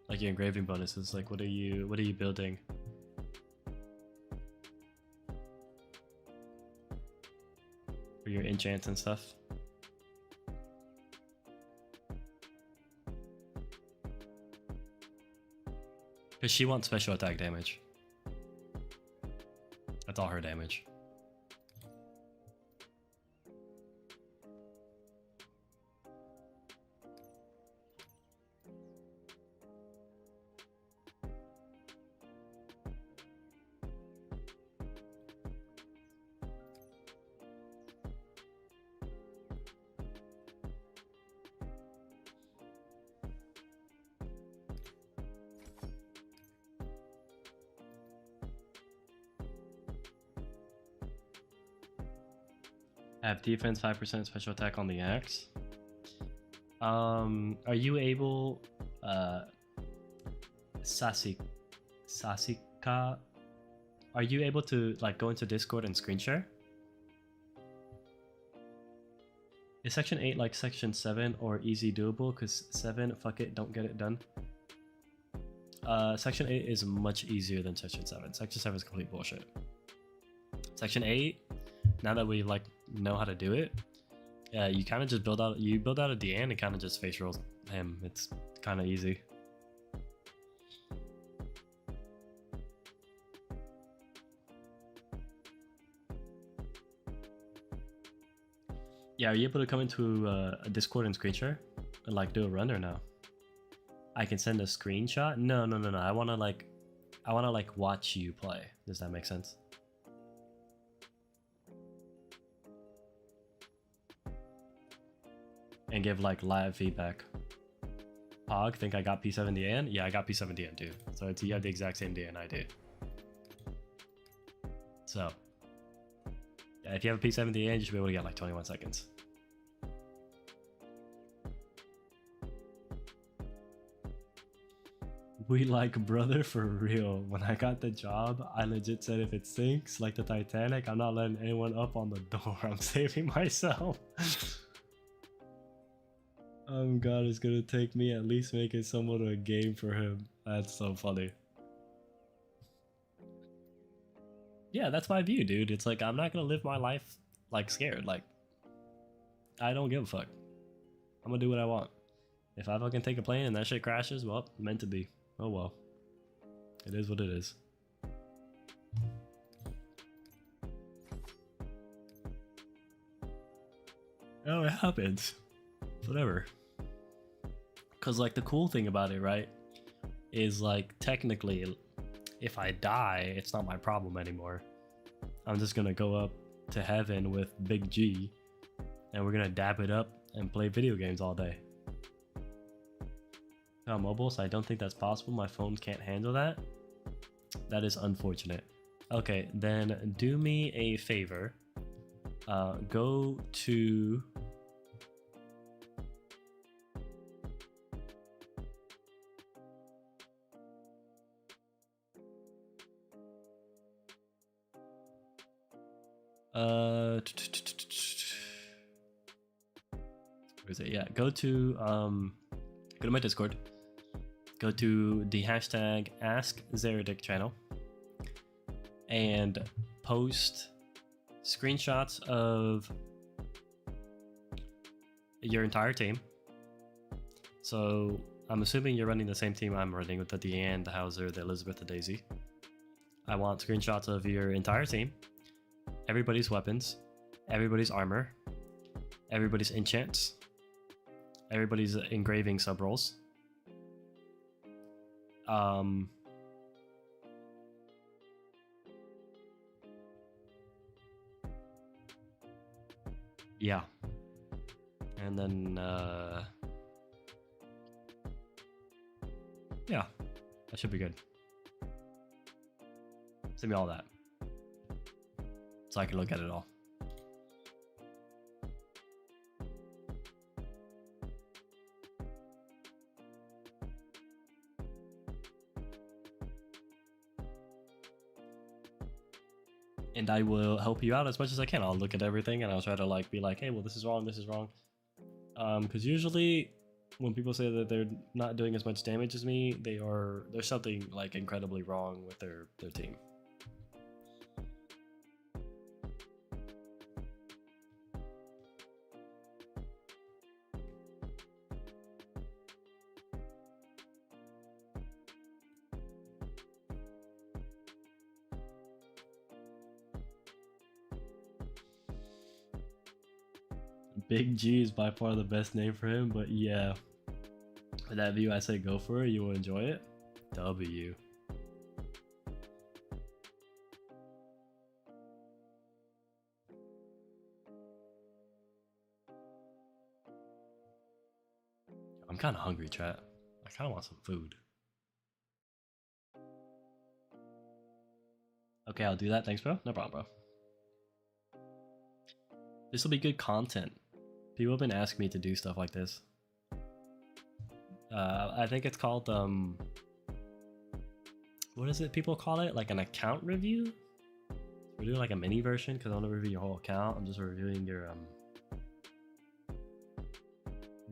Speaker 8: Like your engraving bonuses. Like what are you building? For your enchants and stuff. Because she wants special attack damage. That's all her damage. Have defense 5% special attack on the axe. Are you able Sasika, are you able to like go into Discord and screen share? Is section 8 like section 7 or easy doable? Because 7, fuck it, don't get it done. Section 8 is much easier than section 7. Section 7 is complete bullshit. Section 8, now that we like know how to do it, you kind of just build out a DN and kind of just face roll him. It's kind of easy. Yeah, are you able to come into a Discord and screen share and like do a run or no? I can send a screenshot. No. I wanna like watch you play. Does that make sense? And give like live feedback. Hog, think I got P70N? Yeah, I got P70N too. So you have the exact same DN I do. So yeah, if you have a P70N, you should be able to get like 21 seconds. We like brother for real. When I got the job, I legit said if it sinks like the Titanic, I'm not letting anyone up on the door. I'm saving myself. God, it's gonna take me at least making somewhat of a game for him. That's so funny. Yeah, that's my view, dude. It's like, I'm not gonna live my life like scared. Like, I don't give a fuck. I'm gonna do what I want. If I fucking take a plane and that shit crashes, well, meant to be. Oh well. It is what it is. Oh, it happens. Whatever. Because like the cool thing about it, right, is like technically if I die, it's not my problem anymore. I'm just gonna go up to heaven with Big G and we're gonna dab it up and play video games all day. Mobile, so I don't think that's possible. My phone can't handle that. That is unfortunate. Okay, then do me a favor. Go to where is it? Yeah, go to my Discord. Go to the hashtag AskZeradic channel and post screenshots of your entire team. So I'm assuming you're running the same team I'm running with the Deanne, the Hauser, the Elizabeth, the Daisy. I want screenshots of your entire team, everybody's weapons, everybody's armor, everybody's enchants, everybody's engraving sub rolls. Yeah. And then, yeah, that should be good. Send me all that so I can look at it all. And I will help you out as much as I can. I'll look at everything and I'll try to like be like, hey, well, this is wrong, this is wrong. Because usually when people say that they're not doing as much damage as me, there's something like incredibly wrong with their team. Big G is by far the best name for him, but yeah. For that view, I say go for it. You will enjoy it. W. I'm kind of hungry, chat. I kind of want some food. Okay, I'll do that. Thanks, bro. No problem, bro. This will be good content. People have been asking me to do stuff like this. I think it's called what is it people call it? Like an account review? We're doing like a mini version because I want to review your whole account. I'm just reviewing your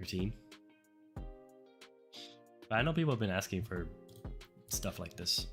Speaker 8: team. But I know people have been asking for stuff like this.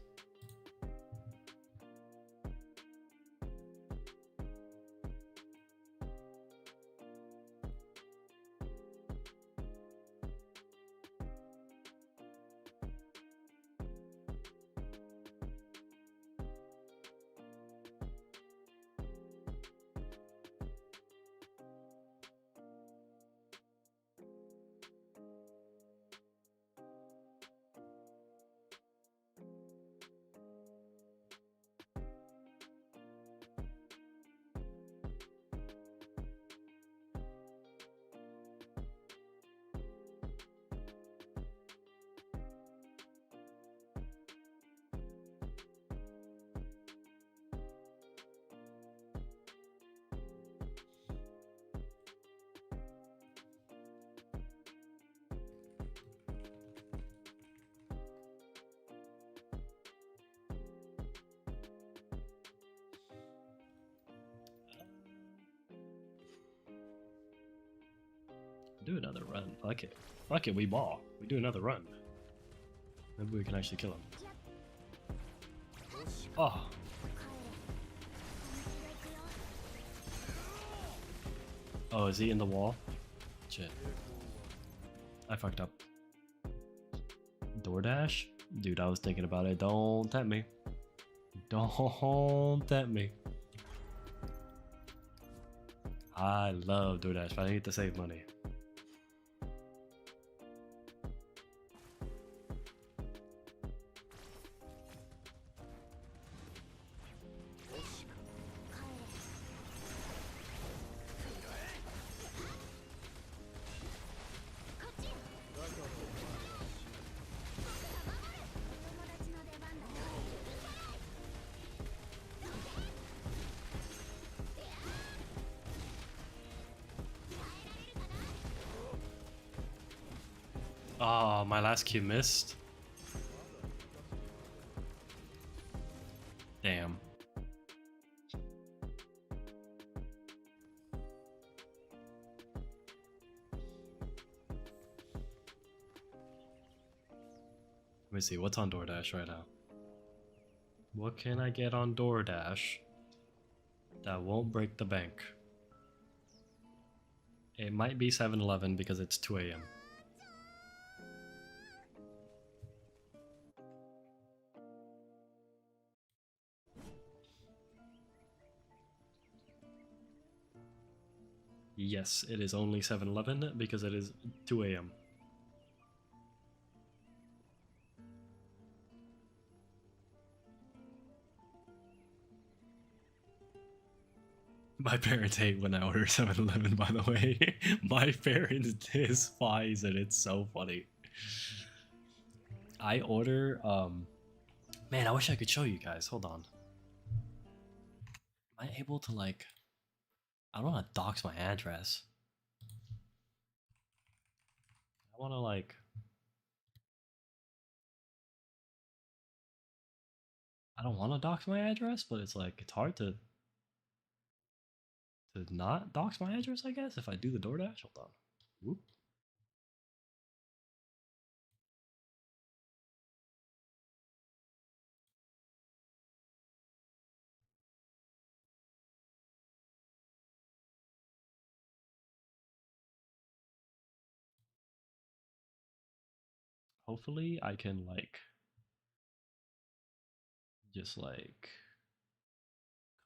Speaker 8: Do another run. Fuck it. Fuck it, we ball. We do another run. Maybe we can actually kill him. Oh. Oh, is he in the wall? Shit. I fucked up. DoorDash? Dude, I was thinking about it. Don't tempt me. Don't tempt me. I love DoorDash, but I need to save money. Oh, my last Q missed. Damn. Let me see, what's on DoorDash right now? What can I get on DoorDash that won't break the bank? It might be 7-Eleven because it's 2 a.m. Yes, it is only 7-Eleven because it is 2 a.m. My parents hate when I order 7-Eleven, by the way. My parents despise it. It's so funny. I order, man, I wish I could show you guys. Hold on. Am I able to, like... I don't want to dox my address. I want to, like... I don't want to dox my address, but it's like, it's hard to not dox my address, I guess, if I do the DoorDash. Hold on. Whoop. hopefully I can like just like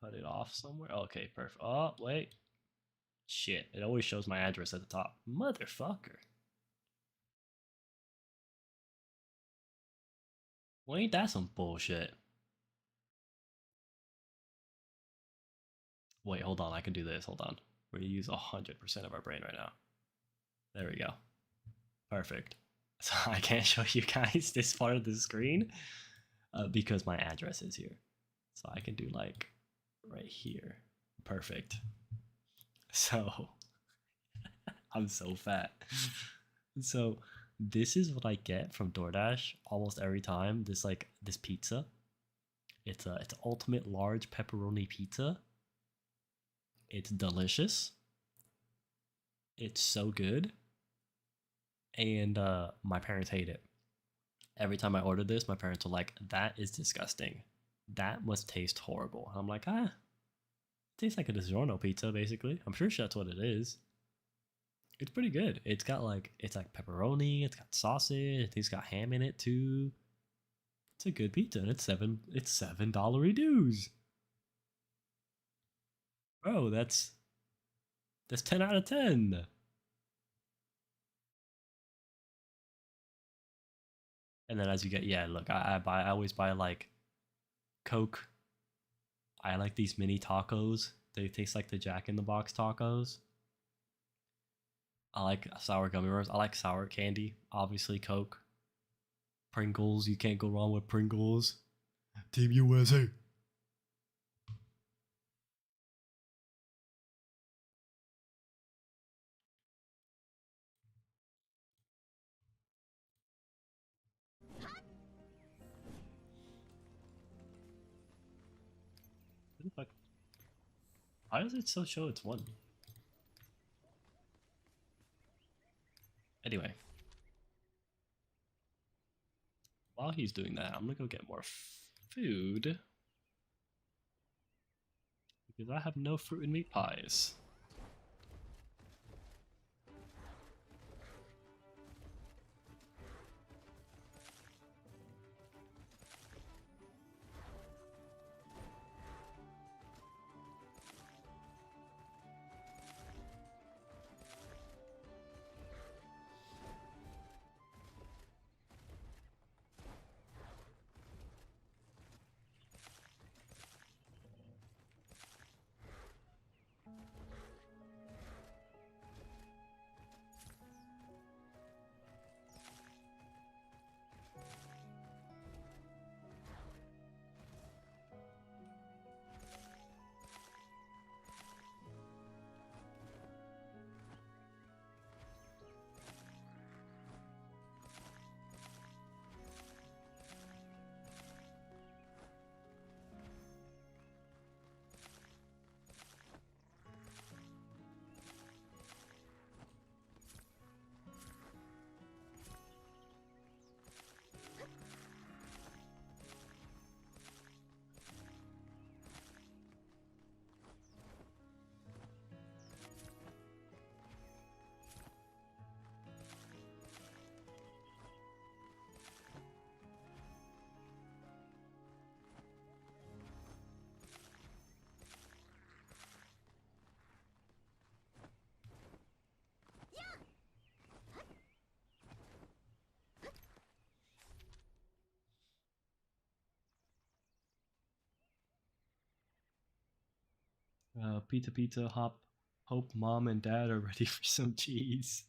Speaker 8: cut it off somewhere. Okay, perfect. Oh, wait. Shit, it always shows my address at the top. Motherfucker. Well, ain't that some bullshit? Wait, hold on. I can do this. Hold on. We're gonna use 100% of our brain right now. There we go. Perfect. So I can't show you guys this part of the screen because my address is here. So I can do like right here. Perfect. So I'm so fat. So this is what I get from DoorDash almost every time. This pizza. It's ultimate large pepperoni pizza. It's delicious. It's so good. And my parents hate it. Every time I order this, my parents are like, "That is disgusting. That must taste horrible." And I'm like, it tastes like a DiGiorno pizza, basically. I'm sure that's what it is. It's pretty good. It's like pepperoni, it's got sausage, it's got ham in it too. It's a good pizza, and it's $7 dues. Bro, that's 10 out of 10. And then as you get, yeah, look, I always buy like Coke. I like these mini tacos. They taste like the Jack in the Box tacos. I like sour gummy worms. I like sour candy. Obviously, Coke. Pringles. You can't go wrong with Pringles. Team USA. What the fuck? Why does it still show it's 1? Anyway. While he's doing that, I'm gonna go get more food. Because I have no fruit and meat pies. Pizza, hope mom and dad are ready for some cheese.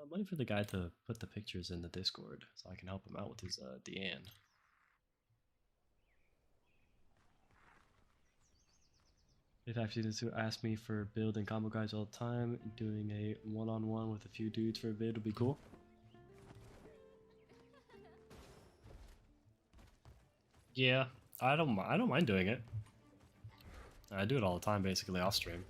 Speaker 8: I'm waiting for the guy to put the pictures in the Discord so I can help him out with his DN. If I've students who ask me for build and combo guides all the time, doing a one-on-one with a few dudes for a vid would be cool. Yeah, I don't mind doing it. I do it all the time, basically, off stream.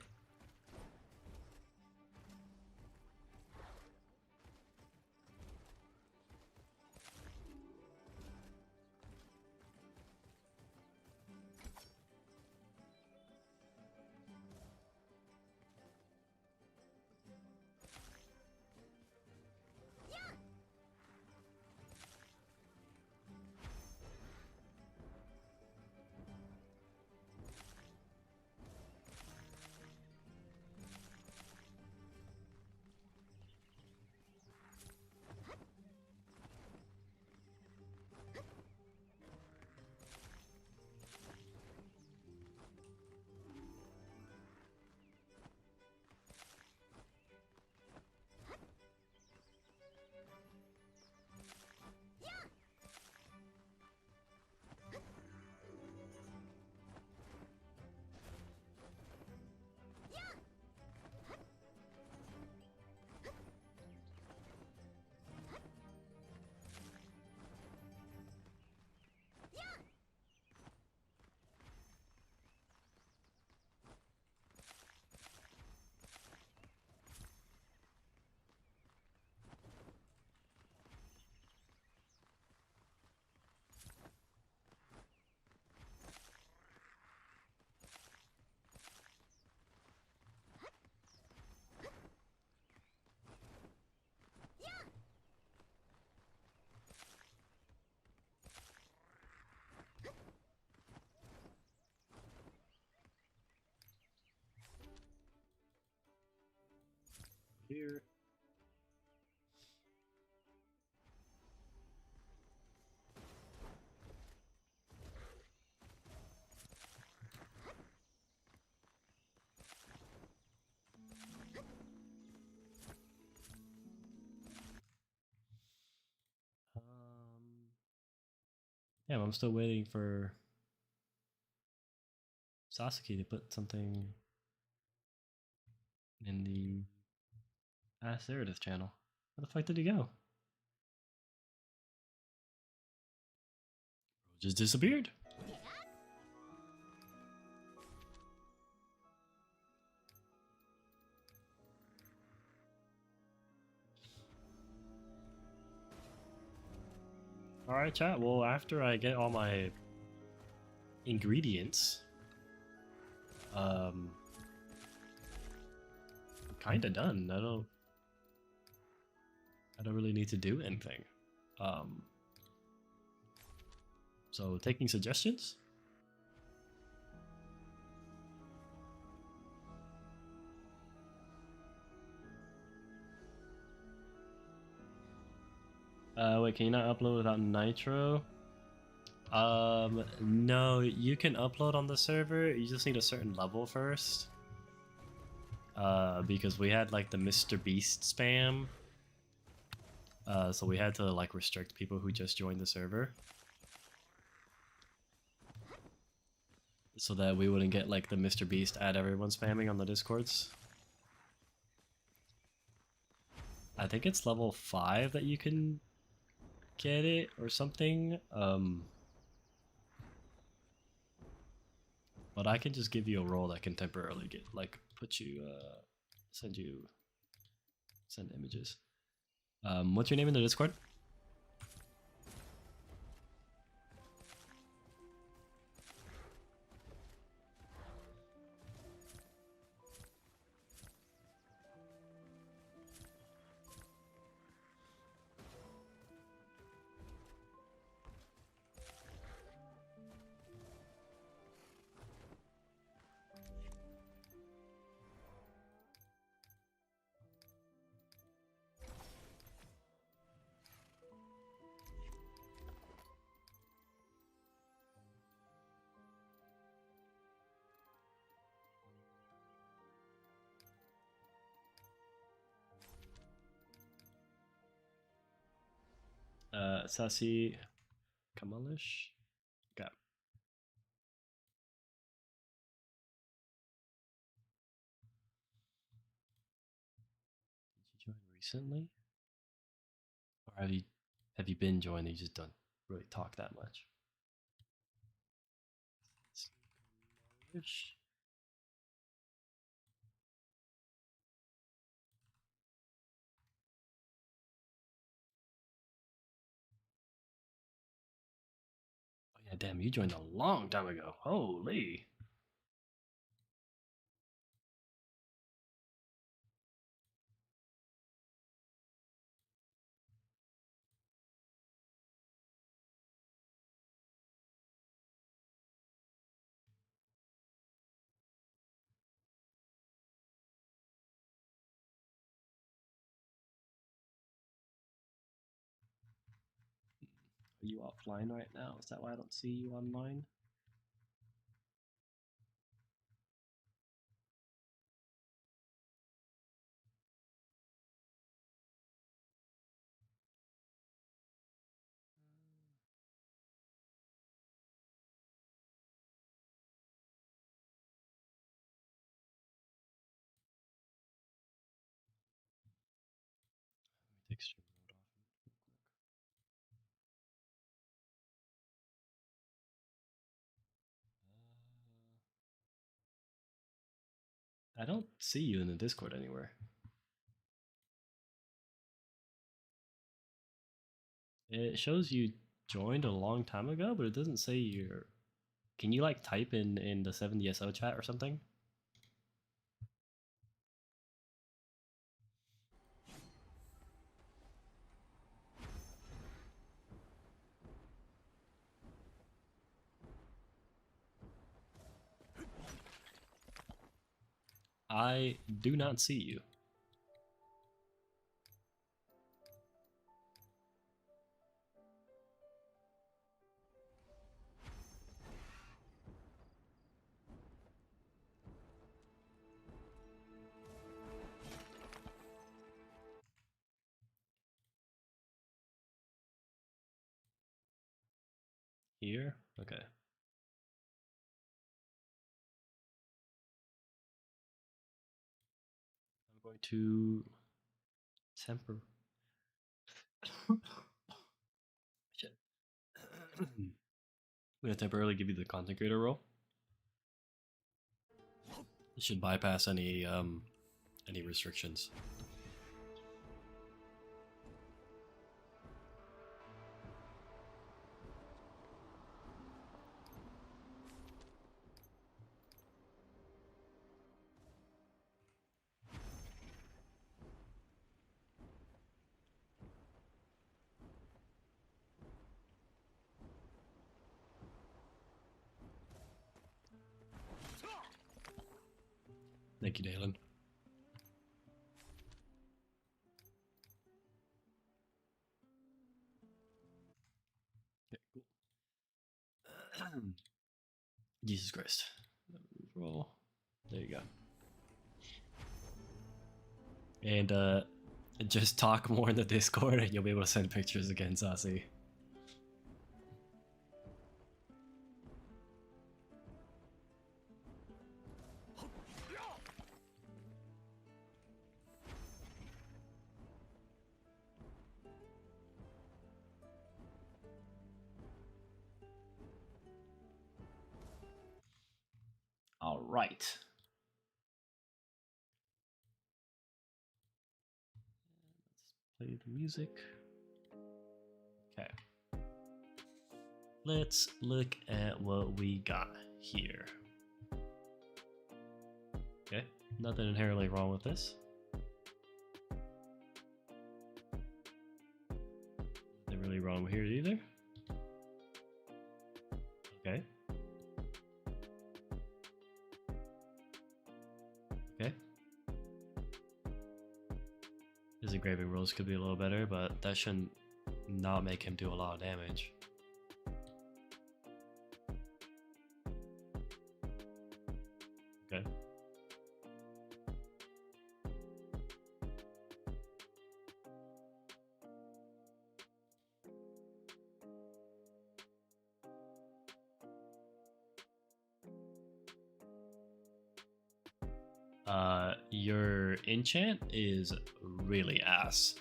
Speaker 8: here. Yeah, I'm still waiting for Sasuke to put something in the Ask Meredith channel. Where the fuck did he go? Just disappeared. Alright, chat. Well, after I get all my ingredients, I'm kinda done. I don't really need to do anything. So taking suggestions? Wait, can you not upload without Nitro? No, you can upload on the server. You just need a certain level first. Because we had like the Mr. Beast spam. So we had to like restrict people who just joined the server. So that we wouldn't get like the Mr. Beast at everyone spamming on the Discords. I think it's level 5 that you can get it or something. But I can just give you a role that can temporarily get like put you send images. What's your name in the Discord? Sasi Kamalish. Okay. Did you join recently? Or have you been joined and you just don't really talk that much? Kamalish. Oh yeah, damn, you joined a long time ago. Holy. Are you offline right now? Is that why I don't see you online? Let me take stream mode off real quick. I don't see you in the Discord anywhere. It shows you joined a long time ago, but it doesn't say you're. Can you like type in the 7DSO chat or something? I do not see you. Here? Okay. I'm going to temper. Shit. I'm gonna temporarily give you the content creator role. It should bypass any restrictions. Thank you, Dalen. Okay, cool. Jesus Christ. Roll. There you go. And just talk more in the Discord and you'll be able to send pictures again, Sassy. All right. Let's play the music. Okay. Let's look at what we got here. Okay, nothing inherently wrong with this. Nothing really wrong with here either. Okay. Okay. His engraving rules could be a little better, but that shouldn't not make him do a lot of damage. Okay. Your enchant is really ass.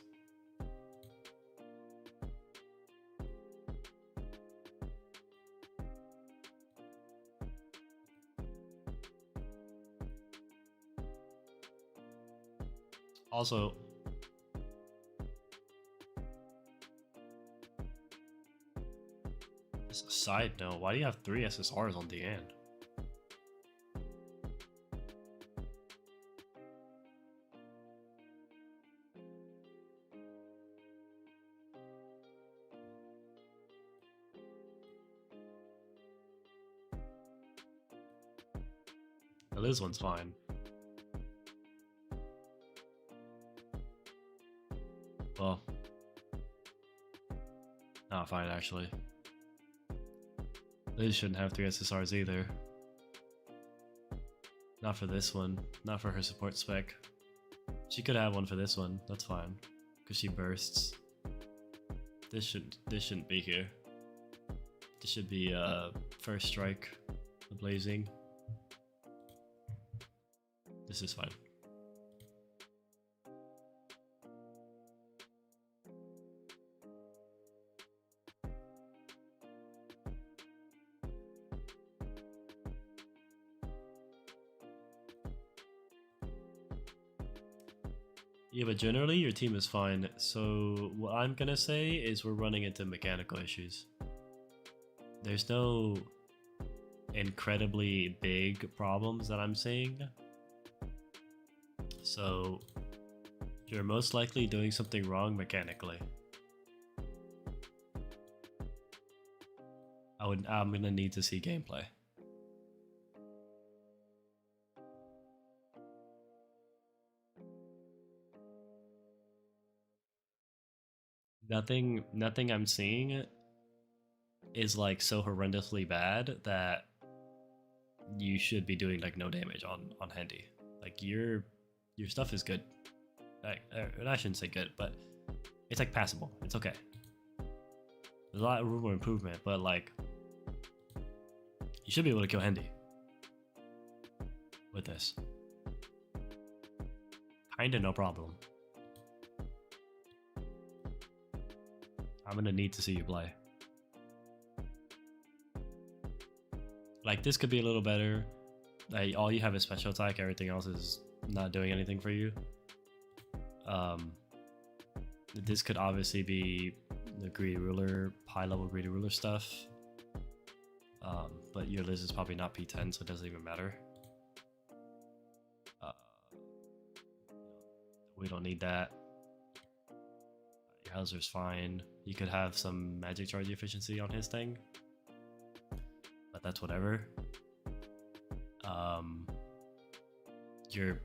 Speaker 8: Also, as a side note, why do you have 3 SSRs on the end? Well, this one's fine. Well, not fine actually. Liz shouldn't have 3 SSRs either. Not for this one. Not for her support spec. She could have one for this one. That's fine, because she bursts. This shouldn't be here. This should be first strike, the blazing. This is fine. Yeah, but generally your team is fine. So what I'm gonna say is we're running into mechanical issues. There's no incredibly big problems that I'm seeing. So you're most likely doing something wrong mechanically. I'm gonna need to see gameplay. Nothing I'm seeing is like so horrendously bad that you should be doing like no damage on Handy. Like your stuff is good. I shouldn't say good, but it's like passable. It's okay. There's a lot of room for improvement, but like You should be able to kill Hendy with this. Kinda no problem. I'm gonna need to see you play. Like, this could be a little better. Like, all you have is special attack, everything else is not doing anything for you. This could obviously be the Greedy Ruler, high level Greedy Ruler stuff. But your Liz is probably not P10, so it doesn't even matter. We don't need that. Your Hauser's fine. You could have some magic charge efficiency on his thing, but that's whatever. Your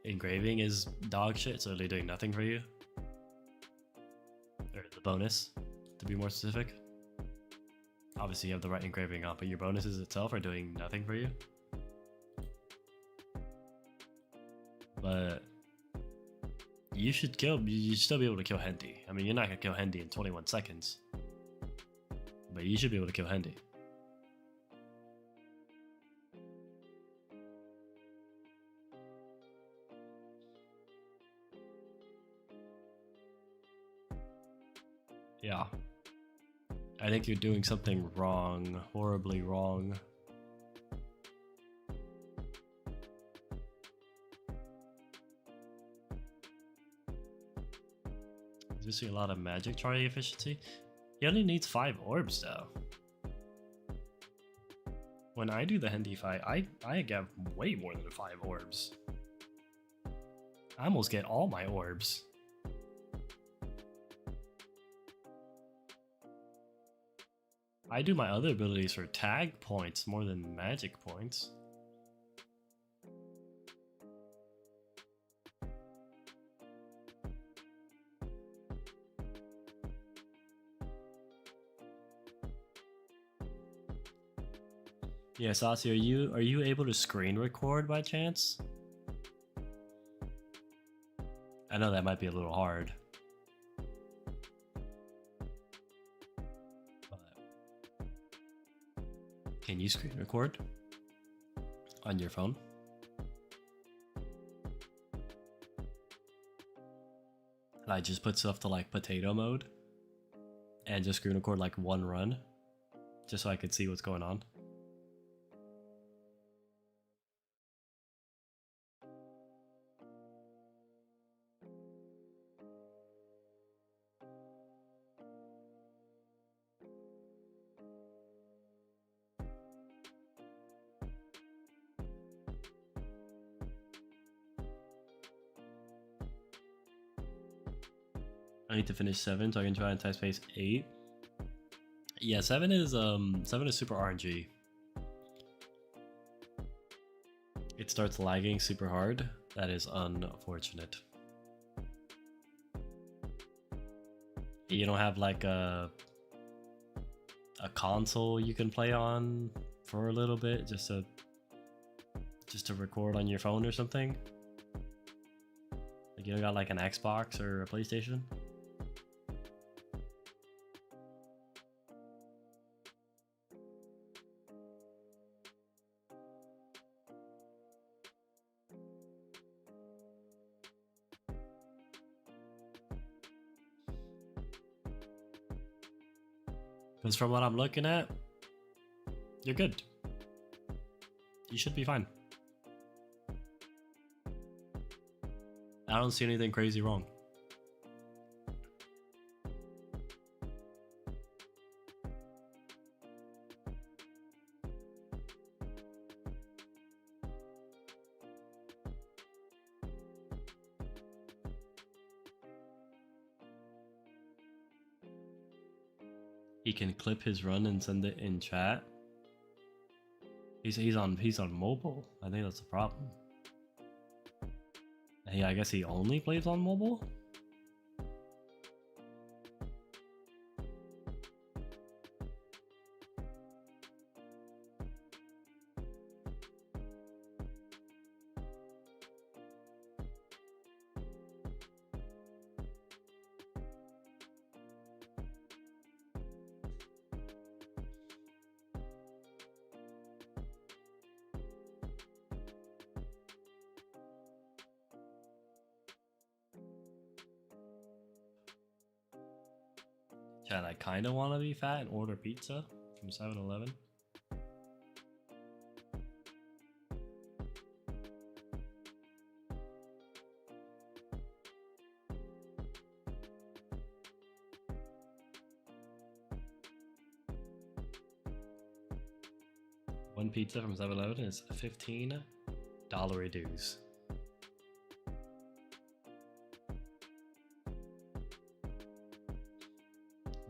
Speaker 8: engraving is dog shit. It's literally doing nothing for you. Or the bonus, to be more specific. Obviously you have the right engraving on, but your bonuses itself are doing nothing for you. But you should still be able to kill Hendy. I mean, you're not gonna kill Hendy in 21 seconds, but you should be able to kill Hendy. Yeah. I think you're doing something wrong, horribly wrong. Is this a lot of magic charge efficiency? He only needs 5 orbs though. When I do the Hendy fight, I get way more than 5 orbs. I almost get all my orbs. I do my other abilities for tag points more than magic points. Yeah, Saucy, are you able to screen record by chance? I know that might be a little hard. Can you screen record on your phone? And I just put stuff to like potato mode and just screen record like one run just so I could see what's going on. I need to finish 7 so I can try and type space 8. Yeah, 7 is super RNG. It starts lagging super hard. That is unfortunate. You don't have like a console you can play on for a little bit just to record on your phone or something? Like, you don't got like an Xbox or a PlayStation? Because from what I'm looking at, you're good. You should be fine. I don't see anything crazy wrong. He can clip his run and send it in chat. He's on mobile. I think that's the problem. Hey, I guess he only plays on mobile? Chad, I kind of want to be fat and order pizza from 7-Eleven. One pizza from 7-Eleven is $15 dues.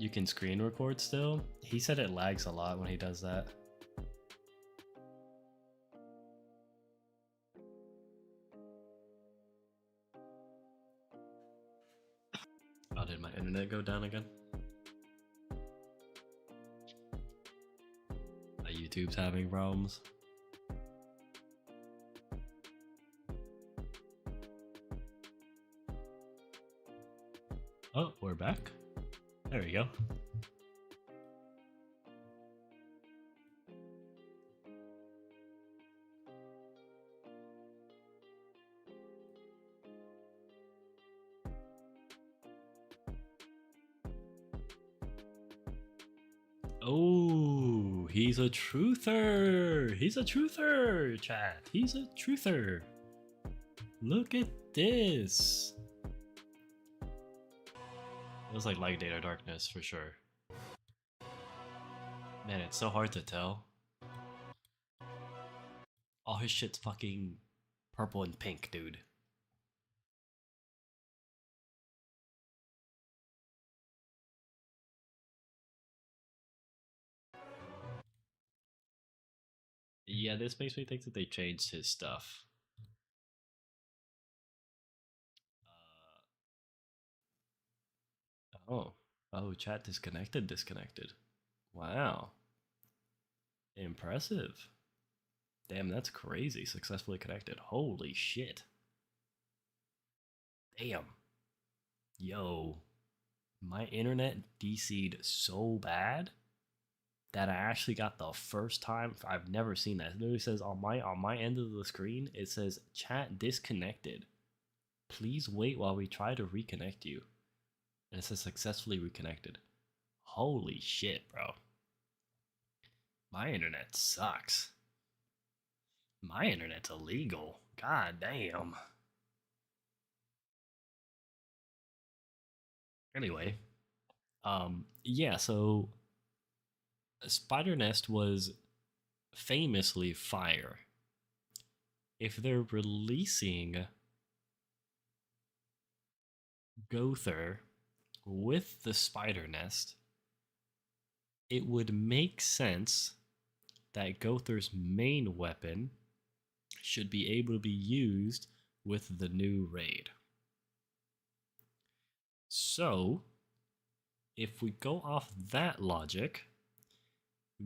Speaker 8: You can screen record still? He said it lags a lot when he does that. Oh, did my internet go down again? YouTube's having problems. Oh, we're back. There we go. Oh, he's a truther. He's a truther, chat. He's a truther. Look at this. It was like Light, Data, Darkness for sure. Man, it's so hard to tell. All his shit's fucking purple and pink, dude. Yeah, this makes me think that they changed his stuff. Oh, chat disconnected. Wow. Impressive. Damn, that's crazy. Successfully connected. Holy shit. Damn. Yo. My internet DC'd so bad that I actually got the first time. I've never seen that. It literally says on my end of the screen, it says chat disconnected. Please wait while we try to reconnect you. And it says successfully reconnected. Holy shit, bro. My internet sucks. My internet's illegal. God damn. Anyway. Yeah, so Spider Nest was famously fire. If they're releasing Gowther with the Spider Nest, it would make sense that Gowther's main weapon should be able to be used with the new raid. So, if we go off that logic,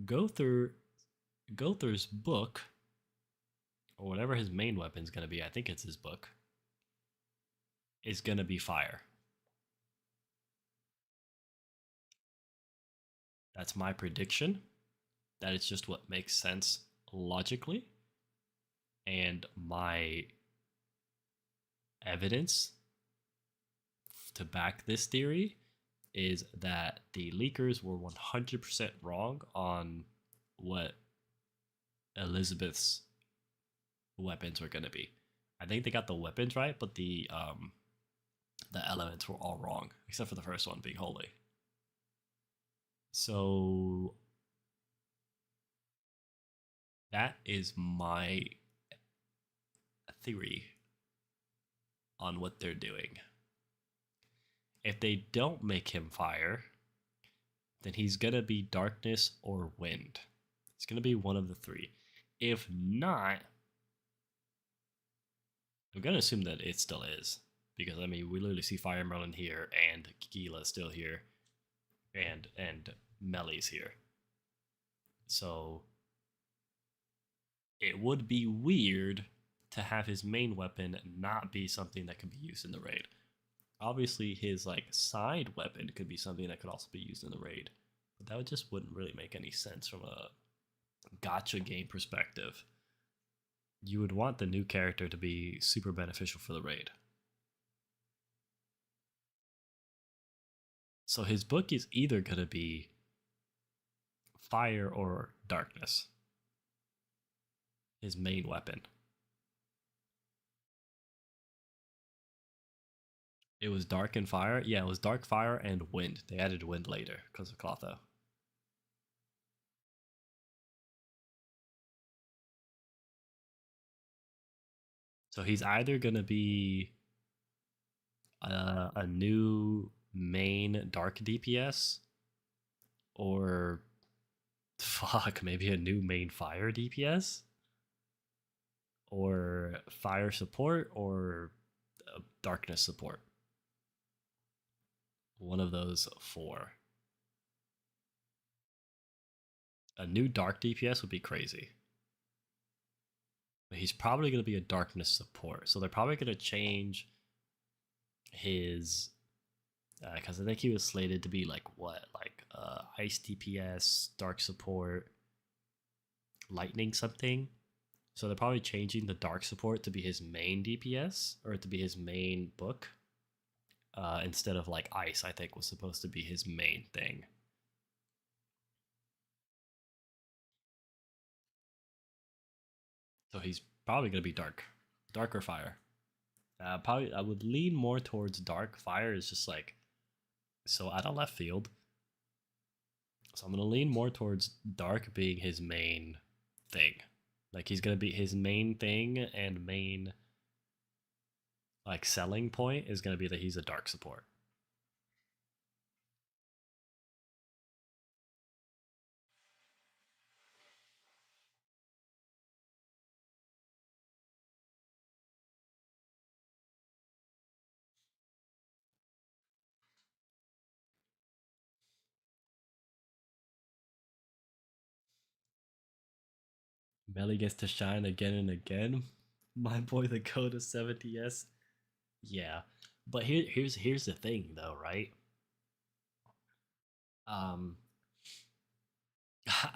Speaker 8: Gowther's book, or whatever his main weapon is going to be, I think it's his book, is going to be fire. That's my prediction. That is just what makes sense logically. And my evidence to back this theory is that the leakers were 100% wrong on what Elizabeth's weapons were going to be. I think they got the weapons right, but the elements were all wrong, except for the first one being holy. So that is my theory on what they're doing. If they don't make him fire, then he's going to be darkness or wind. It's going to be one of the three. If not, I'm going to assume that it still is. Because, I mean, we literally see Fire Merlin here, and Gila still here, and Melly's here. So, it would be weird to have his main weapon not be something that can be used in the raid. Obviously, his like side weapon could be something that could also be used in the raid, but that just wouldn't really make any sense from a gacha game perspective. You would want the new character to be super beneficial for the raid. So his book is either going to be fire or darkness. His main weapon. It was dark and fire? Yeah, it was dark, fire, and wind. They added wind later because of Clotho. So he's either going to be a new main dark DPS or fuck, maybe a new main fire DPS or fire support or darkness support. One of those four. A new dark DPS would be crazy. But he's probably going to be a darkness support. So they're probably going to change his... because I think he was slated to be like what? Like ice DPS, dark support, lightning something. So they're probably changing the dark support to be his main DPS or to be his main book. Instead of like ice, I think was supposed to be his main thing. So he's probably going to be dark or fire. Probably I would lean more towards dark. Fire is just like so out of left field. So I'm going to lean more towards dark being his main thing. Like he's going to be his main thing and main like selling point is going to be that he's a dark support. Melly gets to shine again and again. My boy, the code of 70s. Yeah, but here's the thing, though, right? I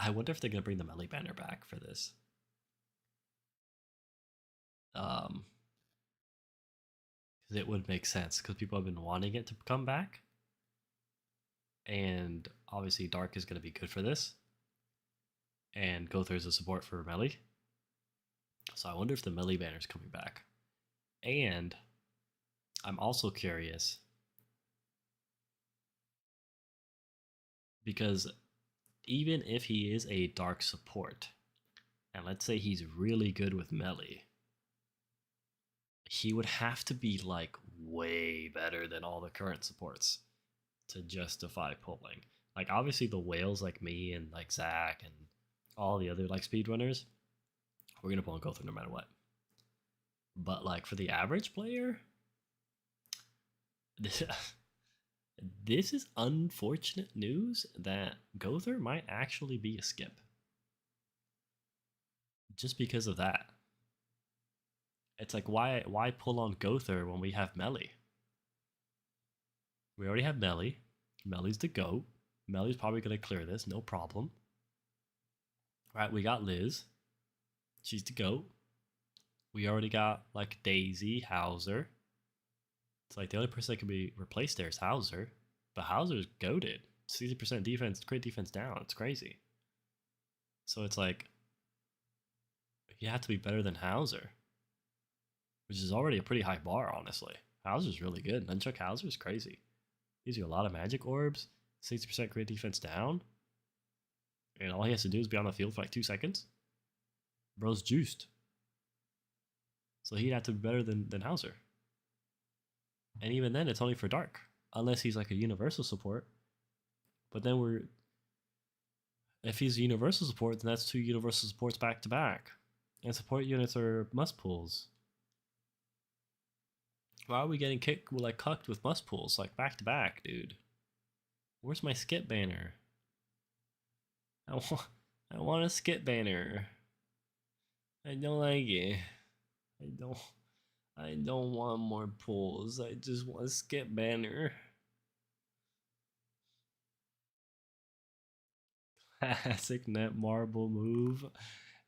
Speaker 8: wonder if they're gonna bring the Melly banner back for this. Because it would make sense because people have been wanting it to come back, and obviously Dark is gonna be good for this. And Gother is a support for Melly. So I wonder if the Melly banner is coming back. And I'm also curious because even if he is a dark support, and let's say he's really good with melee, he would have to be like way better than all the current supports to justify pulling. Like obviously the whales like me and like Zach and all the other like speedrunners, we're gonna pull and go through no matter what. But like for the average player, this is unfortunate news that Gother might actually be a skip. Just because of that. It's like why pull on Gother when we have Melly? We already have Melly. Melly's the GOAT. Melly's probably gonna clear this, no problem. Right, we got Liz. She's the GOAT. We already got like Daisy, Hauser. It's like the only person that can be replaced there is Hauser. But Hauser's goated. 60% defense, crit defense down. It's crazy. So it's like you have to be better than Hauser. Which is already a pretty high bar, honestly. Hauser's really good. Nunchuck Hauser's crazy. Gives you a lot of magic orbs, 60% crit defense down. And all he has to do is be on the field for like 2 seconds. Bro's juiced. So he'd have to be better than Hauser. And even then, it's only for Dark. Unless he's like a universal support. But then if he's a universal support, then that's 2 universal supports back to back. And support units are must pulls. Why are we getting kicked like cucked with must pulls like back to back, dude? Where's my skip banner? I want a skip banner. I don't like it. I don't want more pulls. I just want a skip banner. Classic Netmarble move.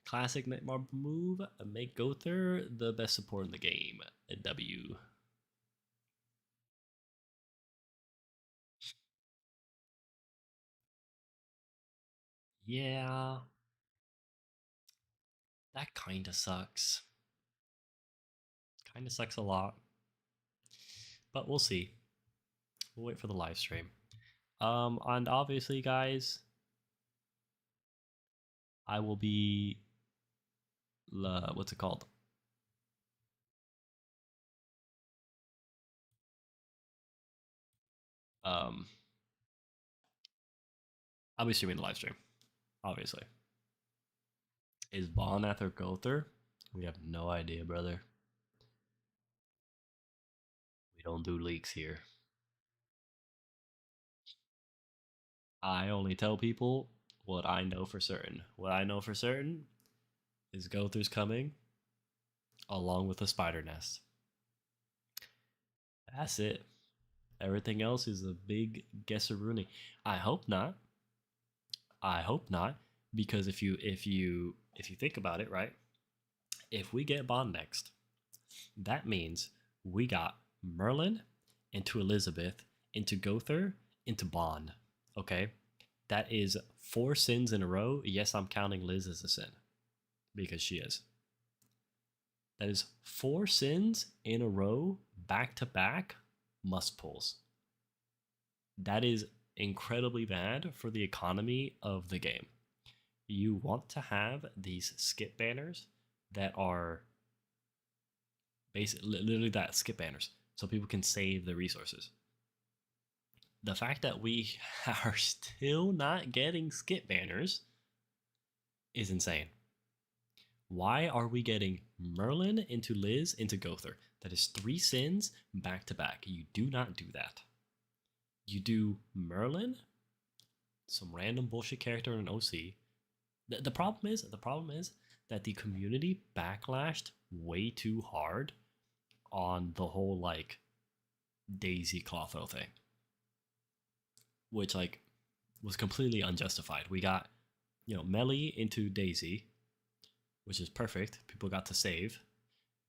Speaker 8: Classic Netmarble move. Make Gother the best support in the game. A W. Yeah. That kinda sucks. Kinda sucks a lot. But we'll see. We'll wait for the live stream. And obviously, guys, I will be what's it called? I'll be streaming the live stream, obviously. Is Bon after Gother? We have no idea, brother. We don't do leaks here. I only tell people what I know for certain. What I know for certain is Gother's coming, along with a spider nest. That's it. Everything else is a big guesseroonie. I hope not. I hope not, because if you think about it, right? If we get Bond next, that means we got Merlin into Elizabeth, into Gother, into Bond. Okay? That is 4 sins in a row. Yes, I'm counting Liz as a sin, because she is. That is 4 sins in a row, back to back, must pulls. That is incredibly bad for the economy of the game. You want to have these skip banners that are basically literally that, skip banners, so people can save the resources. The fact that we are still not getting skip banners is insane. Why are we getting Merlin into Liz into Gother? That is 3 sins back to back. You do not do that. You do Merlin, some random bullshit character in an OC. The problem is that the community backlashed way too hard on the whole like Daisy Clotho thing, which like was completely unjustified. We got, Melly into Daisy, which is perfect. People got to save.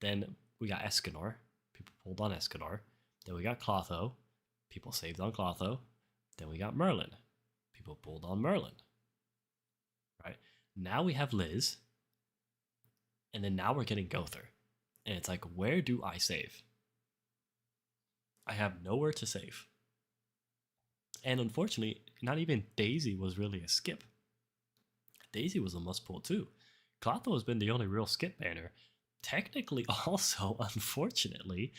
Speaker 8: Then we got Escanor. People pulled on Escanor. Then we got Clotho. People saved on Clotho. Then we got Merlin. People pulled on Merlin. Right? Now we have Liz. And then now we're getting Gother. And it's like, where do I save? I have nowhere to save. And unfortunately, not even Daisy was really a skip. Daisy was a must pull too. Clotho has been the only real skip banner. Technically also, unfortunately,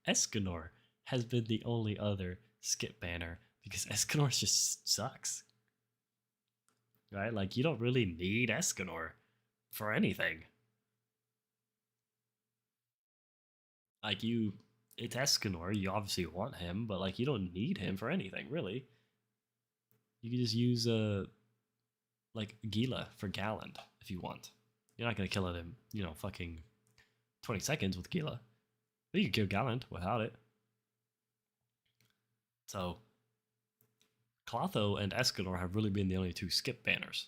Speaker 8: Escanor has been the only other skip banner because Escanor just sucks. Right? Like, you don't really need Escanor for anything. Like, it's Escanor, you obviously want him, but like, you don't need him for anything, really. You can just use like Gila for Galland if you want. You're not gonna kill it in, fucking 20 seconds with Gila. But you can kill Galland without it. So Clotho and Escanor have really been the only 2 skip banners.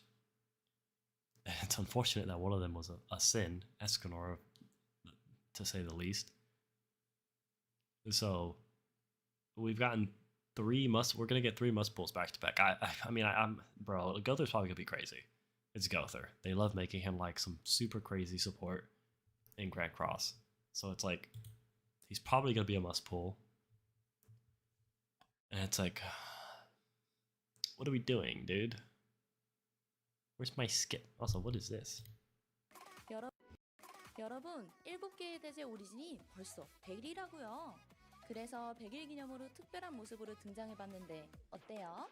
Speaker 8: And it's unfortunate that one of them was a sin, Escanor, to say the least. So we've gotten 3 we're gonna get 3 must pulls back to back. I'm bro, Gother's probably gonna be crazy. It's Gother. They love making him like some super crazy support in Grand Cross. So it's like, he's probably gonna be a must pull. And it's like, what are we doing, dude? Where's my skip? Also, what is this?
Speaker 2: 여러분, 7개의 대제 오리진이 벌써 100일이라고요. 그래서 100일 기념으로 특별한 모습으로 등장해봤는데 어때요?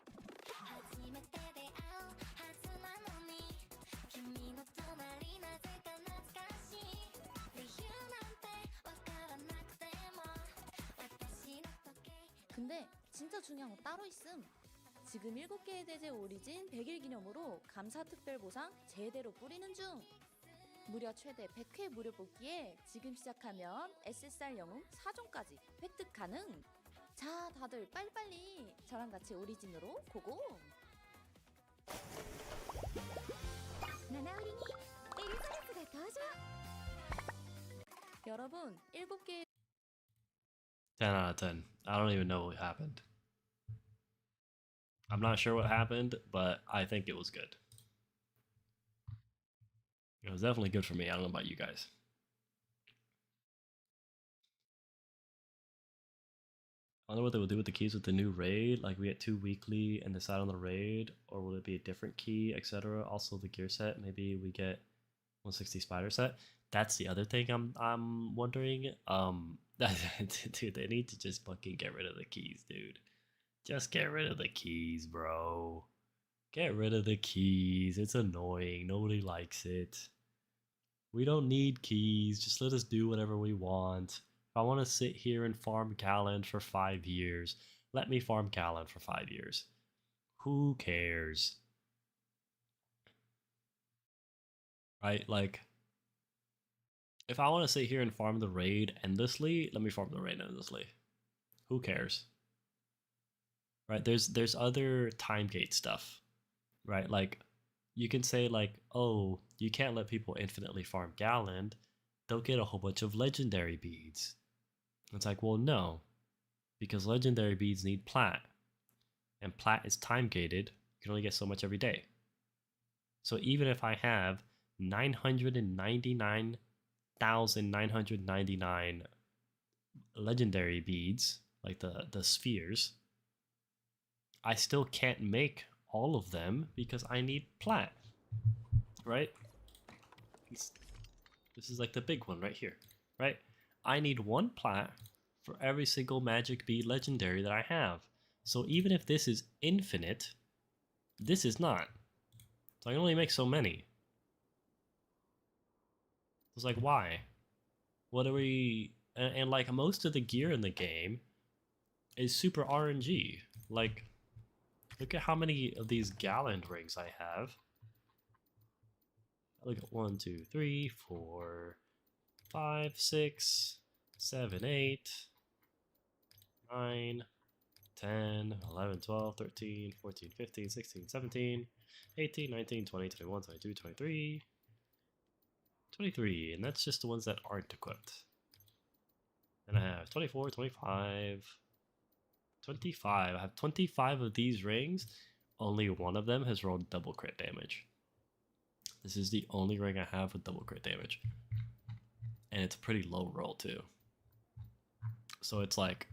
Speaker 2: 근데 진짜 중요한 거 따로 있음. 지금 7개의 대제 오리진 100일 기념으로 감사 특별 보상 제대로 뿌리는 중. 무려 최대 100회 무료 뽑기에 지금 시작하면 SSR 영웅 4종까지 획득 가능. 자, 다들 빨리빨리 저랑 같이 오리진으로 고고. 나나우리니 엘리자베스가 도와줘. 여러분, 7개
Speaker 8: 10 out of 10. I don't even know what happened. I'm not sure what happened, but I think it was good. It was definitely good for me. I don't know about you guys. I wonder what they will do with the keys with the new raid. Like we get 2 weekly and decide on the raid, or will it be a different key, etc. Also the gear set. Maybe we get 160 spider set. That's the other thing I'm wondering. Dude, they need to just fucking get rid of the keys, dude. Just get rid of the keys, bro. Get rid of the keys. It's annoying. Nobody likes it. We don't need keys. Just let us do whatever we want. If I want to sit here and farm Galand for 5 years, let me farm Galand for 5 years. Who cares? Right? Like, if I want to sit here and farm the raid endlessly, let me farm the raid endlessly. Who cares? Right? There's other time gate stuff. Right? Like, you can say like, oh, you can't let people infinitely farm Galand. They'll get a whole bunch of legendary beads. It's like, well, no, because legendary beads need plat, and plat is time gated. You can only get so much every day. So even if I have 999,999 legendary beads, like the spheres, I still can't make all of them because I need plat, right? This is like the big one right here, right? I need 1 plat for every single magic bead legendary that I have. So even if this is infinite, this is not. So I can only make so many. It's like, why? What are we... And like, most of the gear in the game is super RNG. Like, look at how many of these Galand rings I have. Look at 1, 2, 3, 4, 5, 6, 7, 8, 9, 10, 11, 12, 13, 14, 15, 16, 17, 18, 19, 20, 21, 22, 23, 23, and that's just the ones that aren't equipped. And I have 24, 25, 25. I have 25 of these rings. Only one of them has rolled double crit damage. This is the only ring I have with double crit damage. And it's a pretty low roll too. So it's like,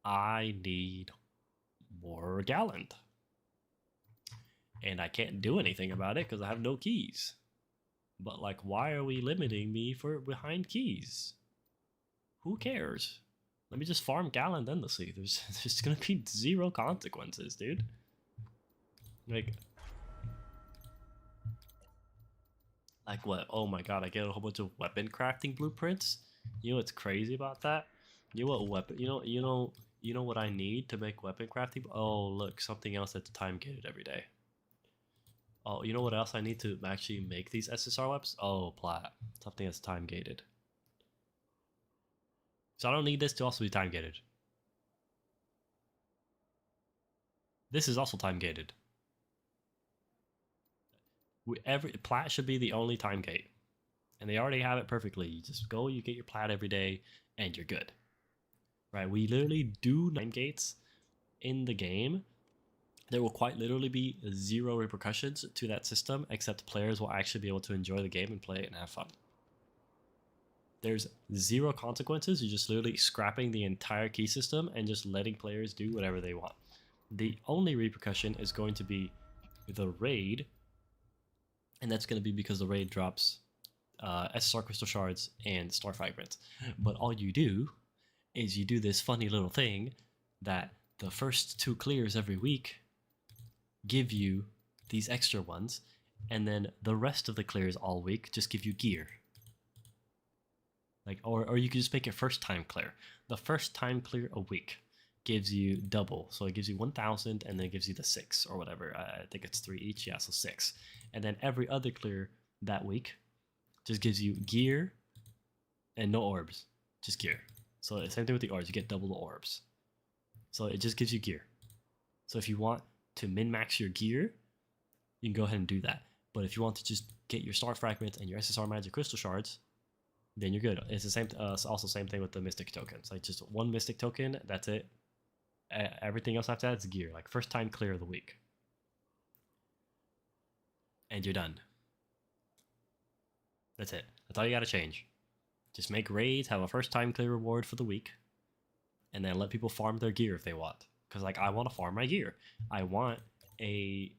Speaker 8: I need more Galand. And I can't do anything about it because I have no keys. But like, why are we limiting me for behind keys? Who cares? Let me just farm Galand endlessly. There's gonna be 0 consequences, dude. Like what? Oh my god, I get a whole bunch of weapon crafting blueprints. You know what's crazy about that? You know what weapon? You know what I need to make weapon crafting? Oh look, something else that's time gated every day. Oh, you know what else I need to actually make these SSR weapons? Oh, plat. Something that's time gated. So I don't need this to also be time gated. This is also time gated. Plat should be the only time gate. And they already have it perfectly. You just go, you get your plat every day, and you're good. Right? We literally do time gates in the game. There will quite literally be 0 repercussions to that system, except players will actually be able to enjoy the game and play it and have fun. There's 0 consequences. You're just literally scrapping the entire key system and just letting players do whatever they want. The only repercussion is going to be the raid, and that's going to be because the raid drops SSR Crystal Shards and Star Fragments. But all you do is you do this funny little thing that the first 2 clears every week give you these extra ones, and then the rest of the clears all week just give you gear. Like, or you can just make it first time clear. The first time clear a week gives you double, so it gives you 1,000, and then it gives you the 6 or whatever. I think it's 3 each, yeah, so 6. And then every other clear that week just gives you gear and no orbs, just gear. So the same thing with the orbs, you get double the orbs. So it just gives you gear. So if you want to min-max your gear, you can go ahead and do that. But if you want to just get your Star Fragments and your SSR Magic Crystal Shards, then you're good. It's the same. Also same thing with the Mystic tokens. Like just 1 Mystic token, that's it. Everything else after that is gear. Like first time clear of the week, and you're done. That's it. That's all you gotta change. Just make raids, have a first time clear reward for the week, and then let people farm their gear if they want. Because like I want to farm my gear. I want a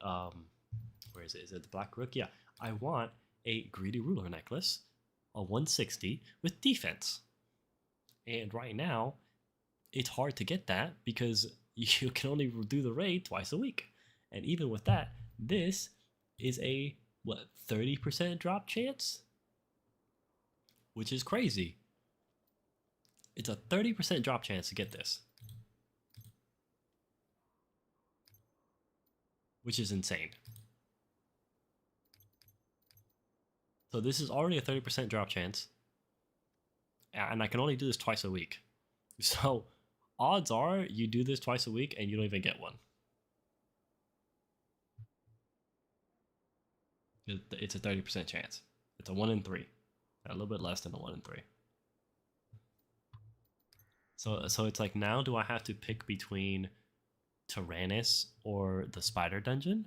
Speaker 8: where is it? Is it the Black Rook? Yeah. I want a Greedy Ruler necklace, a 160 with defense. And right now, it's hard to get that because you can only do the raid twice a week. And even with that, this is a, what, 30% drop chance? Which is crazy. It's a 30% drop chance to get this. Which is insane. So this is already a 30% drop chance. And I can only do this twice a week. So odds are you do this twice a week and you don't even get one. It's a 30% chance. It's a 1 in 3. A little bit less than a 1 in 3. So it's like, now do I have to pick between Tyrannus or the Spider Dungeon?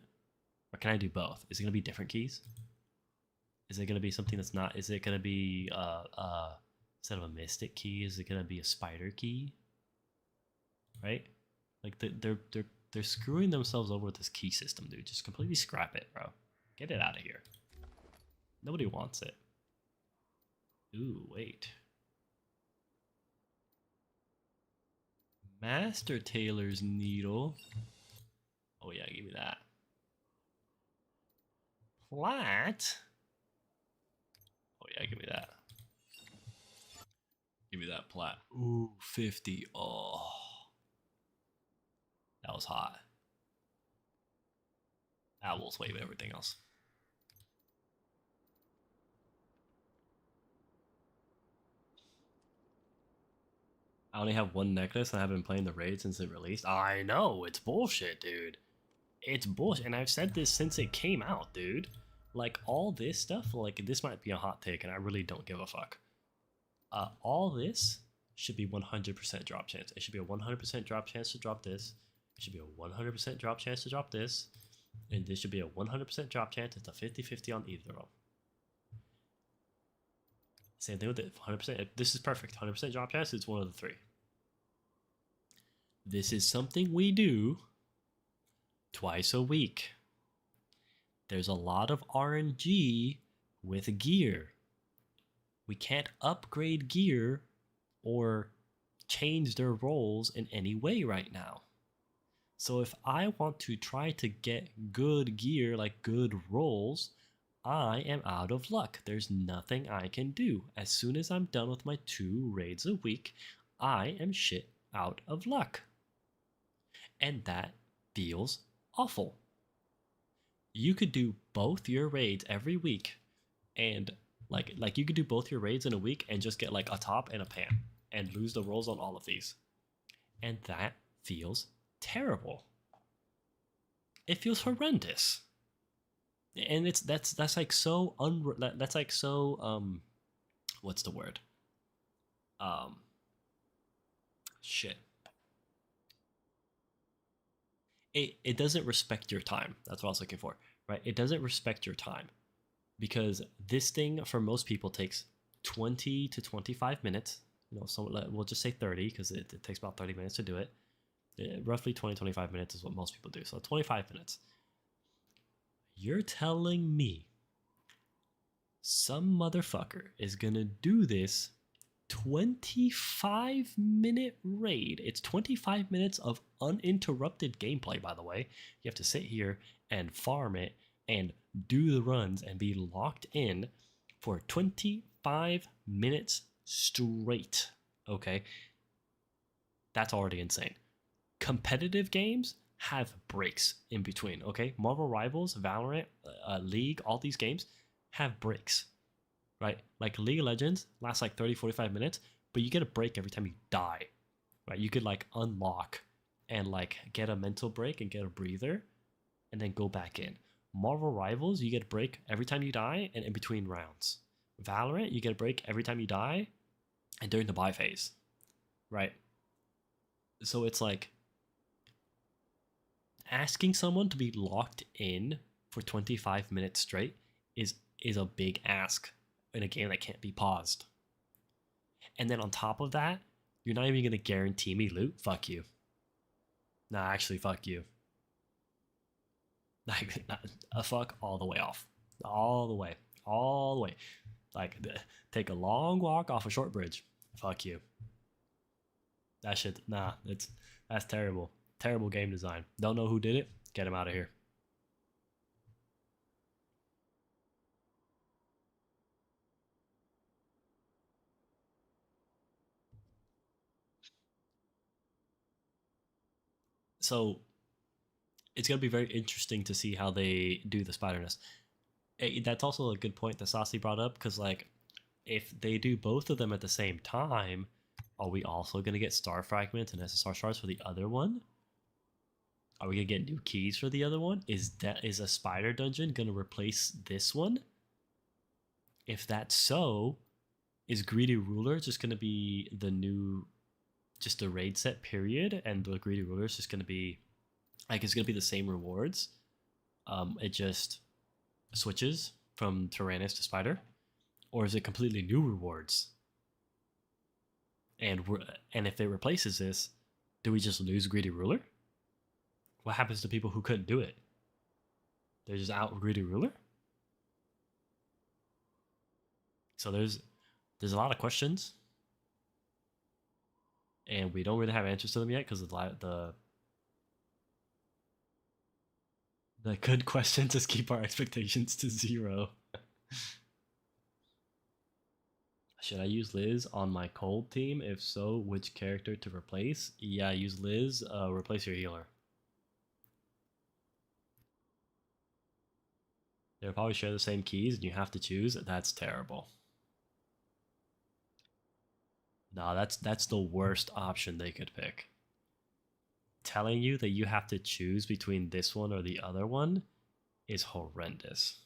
Speaker 8: Or can I do both? Is it going to be different keys? Is it going to be something that's not... Is it going to be... instead of a Mystic key, is it going to be a Spider key? Right? Like, they're screwing themselves over with this key system, dude. Just completely scrap it, bro. Get it out of here. Nobody wants it. Ooh, wait. Master Tailor's Needle. Oh yeah, give me that. Plat. Oh yeah, give me that. Give me that plat. Ooh, 50. Oh. That was hot. That will sway everything else. I only have one necklace and I've been playing the raid since it released. I know, it's bullshit, dude. It's bullshit, and I've said this since it came out, dude. Like, all this stuff, like, this might be a hot take, and I really don't give a fuck. All this should be 100% drop chance. It should be a 100% drop chance to drop this. It should be a 100% drop chance to drop this. And this should be a 100% drop chance. It's a 50-50 on either of them. Same thing with it. 100%. This is perfect. 100% drop chance. It's one of the three. This is something we do twice a week. There's a lot of RNG with gear. We can't upgrade gear or change their roles in any way right now. So if I want to try to get good gear, like good rolls, I am out of luck. There's nothing I can do. As soon as I'm done with my 2 raids a week, I am shit out of luck. And that feels awful. You could do both your raids every week, and like you could do both your raids in a week and just get like a top and a pan and lose the rolls on all of these. And that feels terrible. It feels horrendous. And that's like so that's like so what's the word? Shit. It doesn't respect your time. That's what I was looking for, right? It doesn't respect your time, because this thing for most people takes 20 to 25 minutes. You know, so we'll just say 30 because it takes about 30 minutes to do it. Roughly 20-25 minutes is what most people do. So 25 minutes. You're telling me some motherfucker is gonna do this 25-minute raid? It's 25 minutes of uninterrupted gameplay, by the way. You have to sit here and farm it and do the runs and be locked in for 25 minutes straight. Okay? That's already insane. Competitive games have breaks in between, okay? Marvel Rivals, Valorant, League, all these games have breaks, right? Like League of Legends lasts like 30-45 minutes, but you get a break every time you die, right? You could like unlock and like get a mental break and get a breather and then go back in. Marvel Rivals, you get a break every time you die and in between rounds. Valorant, you get a break every time you die and during the buy phase, right? So it's like asking someone to be locked in for 25 minutes straight is a big ask. in a game that can't be paused. And then on top of that, you're not even gonna guarantee me loot? Fuck you. Nah, actually, fuck you. Like, a fuck all the way off. All the way. All the way. Like, take a long walk off a short bridge. Fuck you. That shit, nah, that's terrible. Terrible game design. Don't know who did it? Get him out of here. So it's gonna be very interesting to see how they do the spider nest. That's also a good point that Saucy brought up, because like if they do both of them at the same time, are we also gonna get star fragments and SSR shards for the other one? Are we gonna get new keys for the other one? Is a spider dungeon gonna replace this one? If that's so, is Greedy Ruler just gonna be the new, just a raid set period, and the Greedy Ruler is just gonna be like, it's gonna be the same rewards? It just switches from Tyrannus to Spider, or is it completely new rewards? And if it replaces this, do we just lose Greedy Ruler? What happens to people who couldn't do it? They're just out Greedy Ruler? So there's a lot of questions, and we don't really have answers to them yet because the good questions just keep our expectations to 0. Should I use Liz on my cold team? If so, which character to replace? Yeah, use Liz. Replace your healer. They'll probably share the same keys and you have to choose. That's terrible. No, that's the worst option they could pick. Telling you that you have to choose between this one or the other one is horrendous.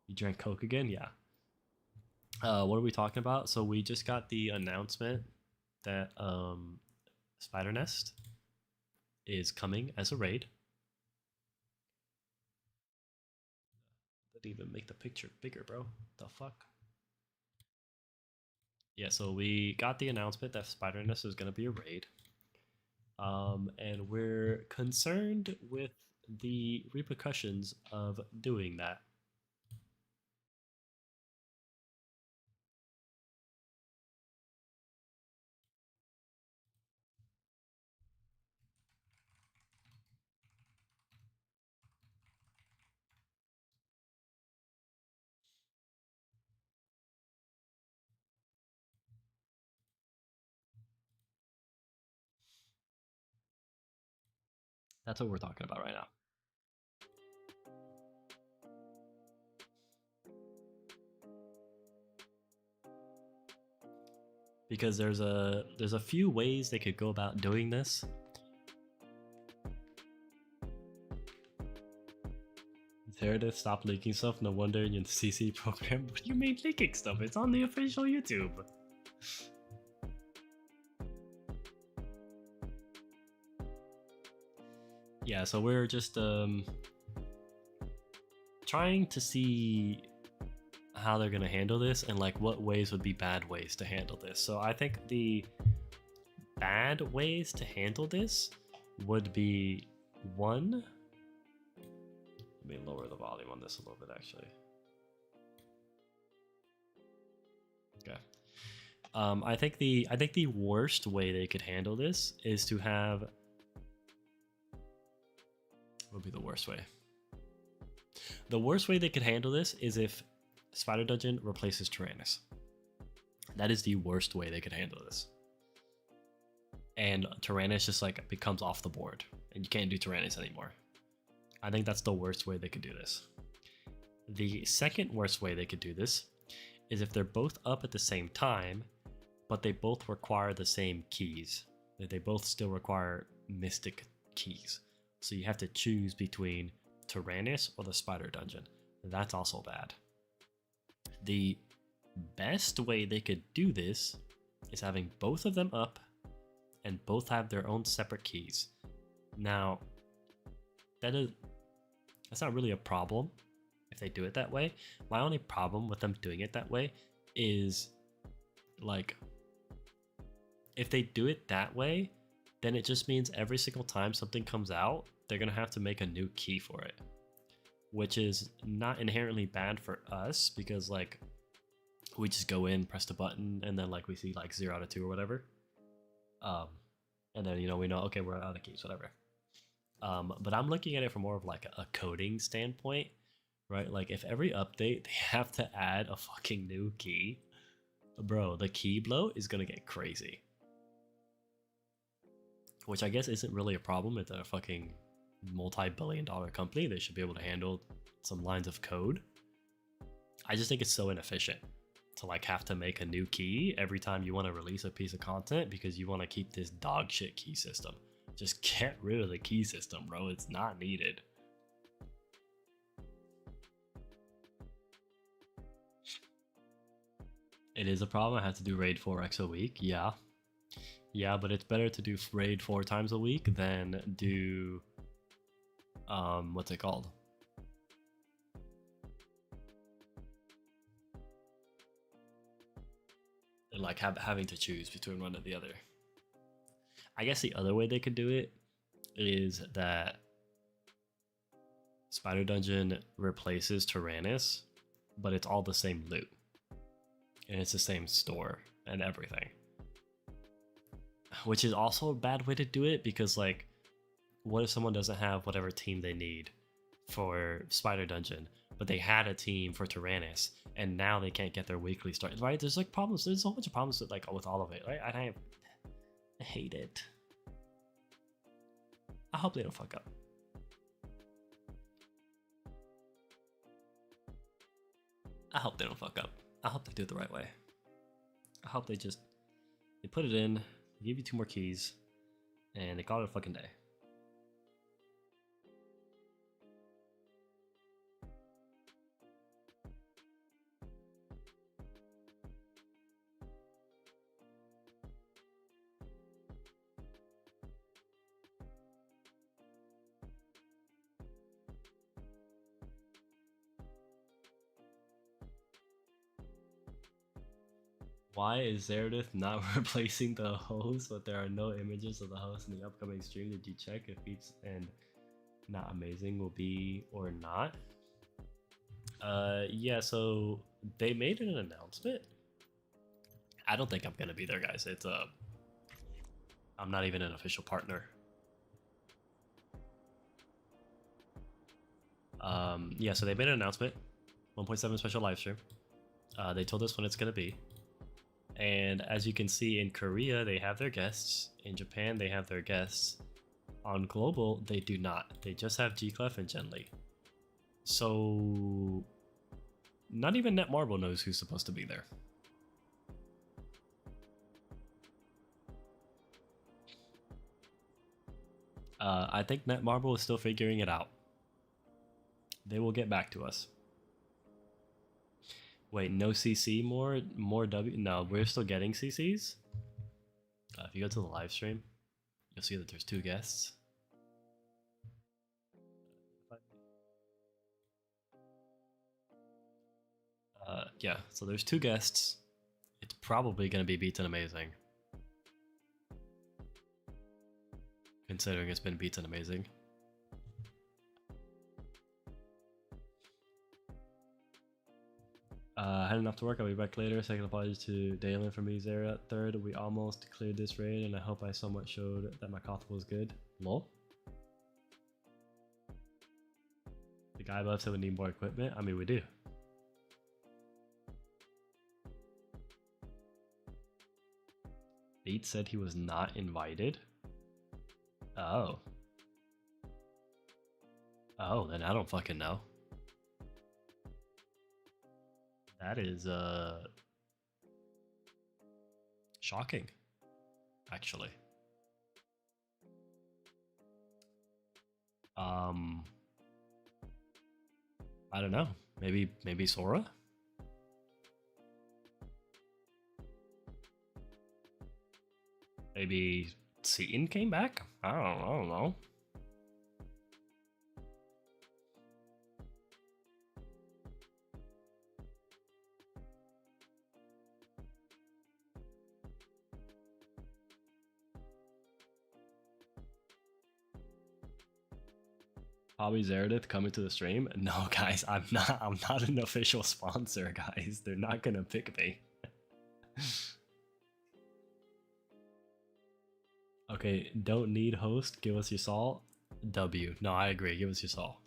Speaker 8: You drank Coke again? Yeah. What are we talking about? So we just got the announcement that Spider Nest is coming as a raid. Didn't even make the picture bigger, bro. The fuck? Yeah, so we got the announcement that Spider Nest is going to be a raid. And we're concerned with the repercussions of doing that. That's what we're talking about right now. Because there's a few ways they could go about doing this. Teradus, stop leaking stuff. No wonder in your CC program. What do you mean leaking stuff? It's on the official YouTube. Yeah, so we're just trying to see how they're gonna handle this and like what ways would be bad ways to handle this. So I think the bad ways to handle this would be one. Let me lower the volume on this a little bit actually. Okay. I think the worst way they could handle this is to have. What would be the worst way? The worst way they could handle this is if Spider Dungeon replaces Tyrannus. That is the worst way they could handle this. And Tyrannus just like becomes off the board and you can't do Tyrannus anymore. I think that's the worst way they could do this. The second worst way they could do this is if they're both up at the same time, but they both require the same keys. They both still require mystic keys. So you have to choose between Tyrannus or the Spider Dungeon. That's also bad. The best way they could do this is having both of them up and both have their own separate keys. Now, that's not really a problem if they do it that way. My only problem with them doing it that way is, like, if they do it that way, then it just means every single time something comes out, they're gonna have to make a new key for it, which is not inherently bad for us because, like, we just go in, press the button, and then, like, we see like 0 out of 2 or whatever, and then, you know, we know, okay, we're out of keys, whatever. But I'm looking at it from more of like a coding standpoint, right? Like, if every update they have to add a fucking new key, bro, the key bloat is gonna get crazy. Which I guess isn't really a problem if they're a fucking multi-billion-dollar company. They should be able to handle some lines of code. I just think it's so inefficient to, like, have to make a new key every time you want to release a piece of content because you want to keep this dog shit key system. Just get rid of the key system, bro. It's not needed. It is a problem. I have to do raid 4x a week. Yeah. Yeah, but it's better to do raid 4 times a week than do what's it called? And, like, having to choose between one or the other. I guess the other way they could do it is that Spider Dungeon replaces Tyrannus, but it's all the same loot. And it's the same store and everything. Which is also a bad way to do it because, like, what if someone doesn't have whatever team they need for Spider Dungeon, but they had a team for Tyrannus, and now they can't get their weekly start, right? There's, like, problems. There's a whole bunch of problems with, like, with all of it, right? I hate it. I hope they don't fuck up. I hope they don't fuck up. I hope they do it the right way. I hope they put it in, they give you 2 more keys, and they call it a fucking day. Why is Zerodith not replacing the host, but there are no images of the host in the upcoming stream? Did you check if Beats and Not Amazing will be or not? Yeah, so they made an announcement. I don't think I'm gonna be there, guys. It's I'm not even an official partner. Yeah, so they made an announcement. 1.7 special live stream. They told us when it's gonna be. And as you can see, in Korea, they have their guests. In Japan, they have their guests. On Global, they do not. They just have G-Clef and Genli. So, not even Netmarble knows who's supposed to be there. I think Netmarble is still figuring it out. They will get back to us. Wait, no CC more W? No, we're still getting CCs. If you go to the live stream, you'll see that there's 2 guests. Yeah, so there's 2 guests. It's probably going to be Beats and Amazing. Considering it's been Beats and Amazing. Heading off to work, I'll be back later. Second apologies to Dalen from me, Zera. Third, we almost cleared this raid, and I hope I somewhat showed that my Koth was good. Lol. The guy above said we need more equipment. I mean, we do. Beat said he was not invited. Oh. Oh, then I don't fucking know. That is shocking, actually. I don't know. Maybe Sora? Maybe Seaton came back? I don't know. Hobby Zeradith coming to the stream? No, guys, I'm not. I'm not an official sponsor, guys. They're not gonna pick me. Okay, don't need host. Give us your salt. W. No, I agree. Give us your salt.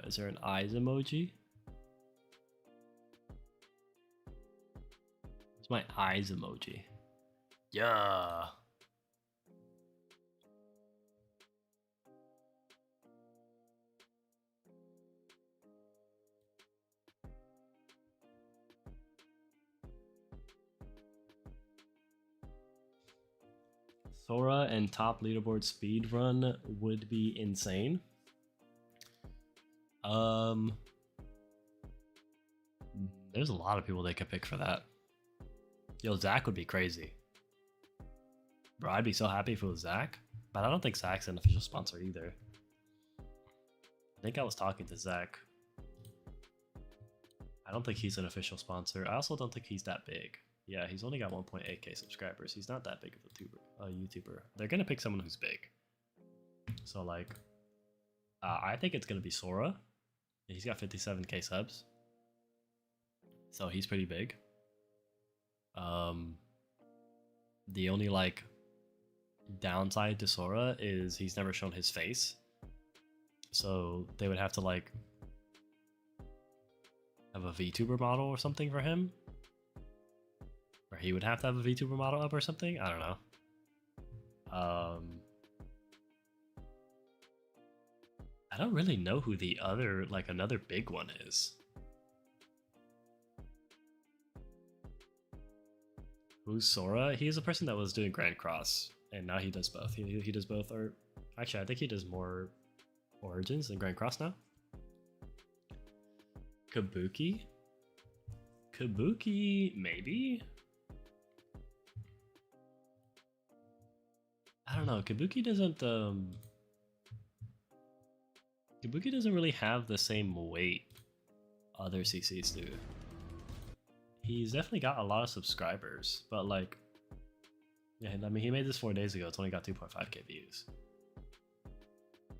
Speaker 8: Is there an eyes emoji? It's my eyes emoji. Yeah. Sora and top leaderboard speed run would be insane. There's a lot of people they could pick for that. Yo, Zach would be crazy. Bro, I'd be so happy if it was Zach. But I don't think Zach's an official sponsor either. I think I was talking to Zach. I don't think he's an official sponsor. I also don't think he's that big. Yeah, he's only got 1.8k subscribers. He's not that big of a YouTuber. They're gonna pick someone who's big. So like, I think it's gonna be Sora. He's got 57k subs. So he's pretty big. The only like downside to Sora is he's never shown his face. So they would have to like have a VTuber model or something for him. Or he would have to have a VTuber model up or something. I don't know. I don't really know who the other, like another big one is. Who's Sora? He's a person that was doing Grand Cross, and now he does both. He does both, or actually, I think he does more Origins than Grand Cross now. Kabuki? Kabuki, maybe? I don't know. Kabuki doesn't really have the same weight other CCs do. He's definitely got a lot of subscribers, but like, yeah, I mean, he made this 4 days ago. It's only got 2.5k views.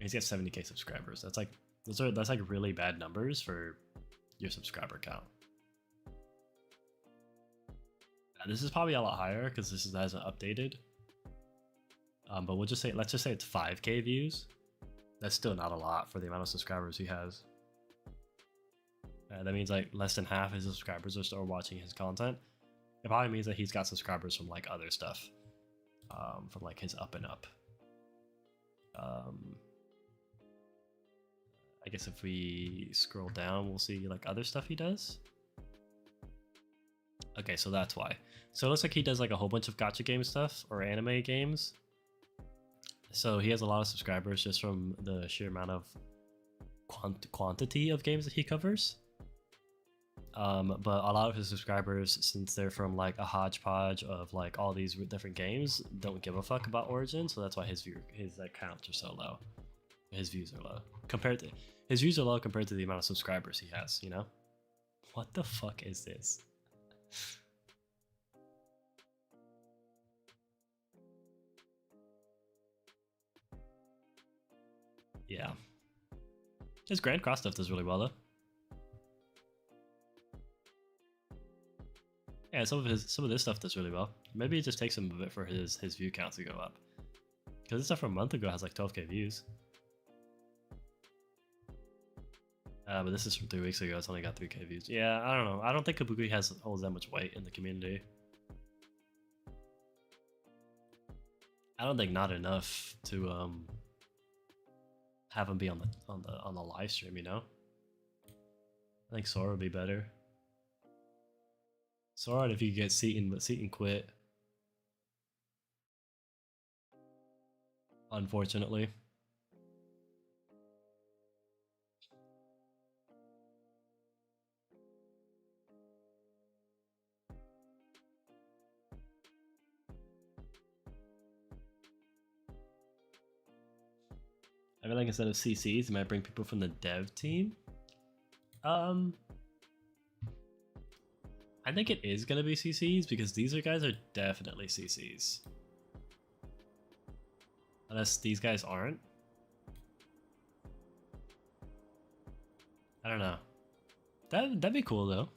Speaker 8: He's got 70k subscribers. That's like, that's like really bad numbers for your subscriber count. This is probably a lot higher because this hasn't updated. But we'll just say, let's just say it's 5k views. That's still not a lot for the amount of subscribers he has. That means like less than half his subscribers are still watching his content. It probably means that he's got subscribers from like other stuff, from like his up and up. I guess if we scroll down, we'll see like other stuff he does. Okay, so that's why. So it looks like he does like a whole bunch of gacha game stuff or anime games. So he has a lot of subscribers just from the sheer amount of quantity of games that he covers. But a lot of his subscribers, since they're from like a hodgepodge of like all these different games, don't give a fuck about Origin, so that's why his like counts are so low. His views are low his views are low compared to the amount of subscribers he has. You know, what the fuck is this? Yeah, his Grand Cross stuff does really well though. Yeah, some of this stuff does really well. Maybe it just takes him a bit for his view count to go up. Because this stuff from a month ago has like 12k views. But this is from 3 weeks ago. It's only got 3k views. Yeah, I don't know. I don't think Kabuki holds that much weight in the community. I don't think not enough to have him be on the live stream. You know, I think Sora would be better. Sora, if you get Seaton, but Seaton quit. Unfortunately. I feel like instead of CCs, it might bring people from the dev team. I think it is gonna be CCs because these guys are definitely CCs. Unless these guys aren't. I don't know. That'd be cool though.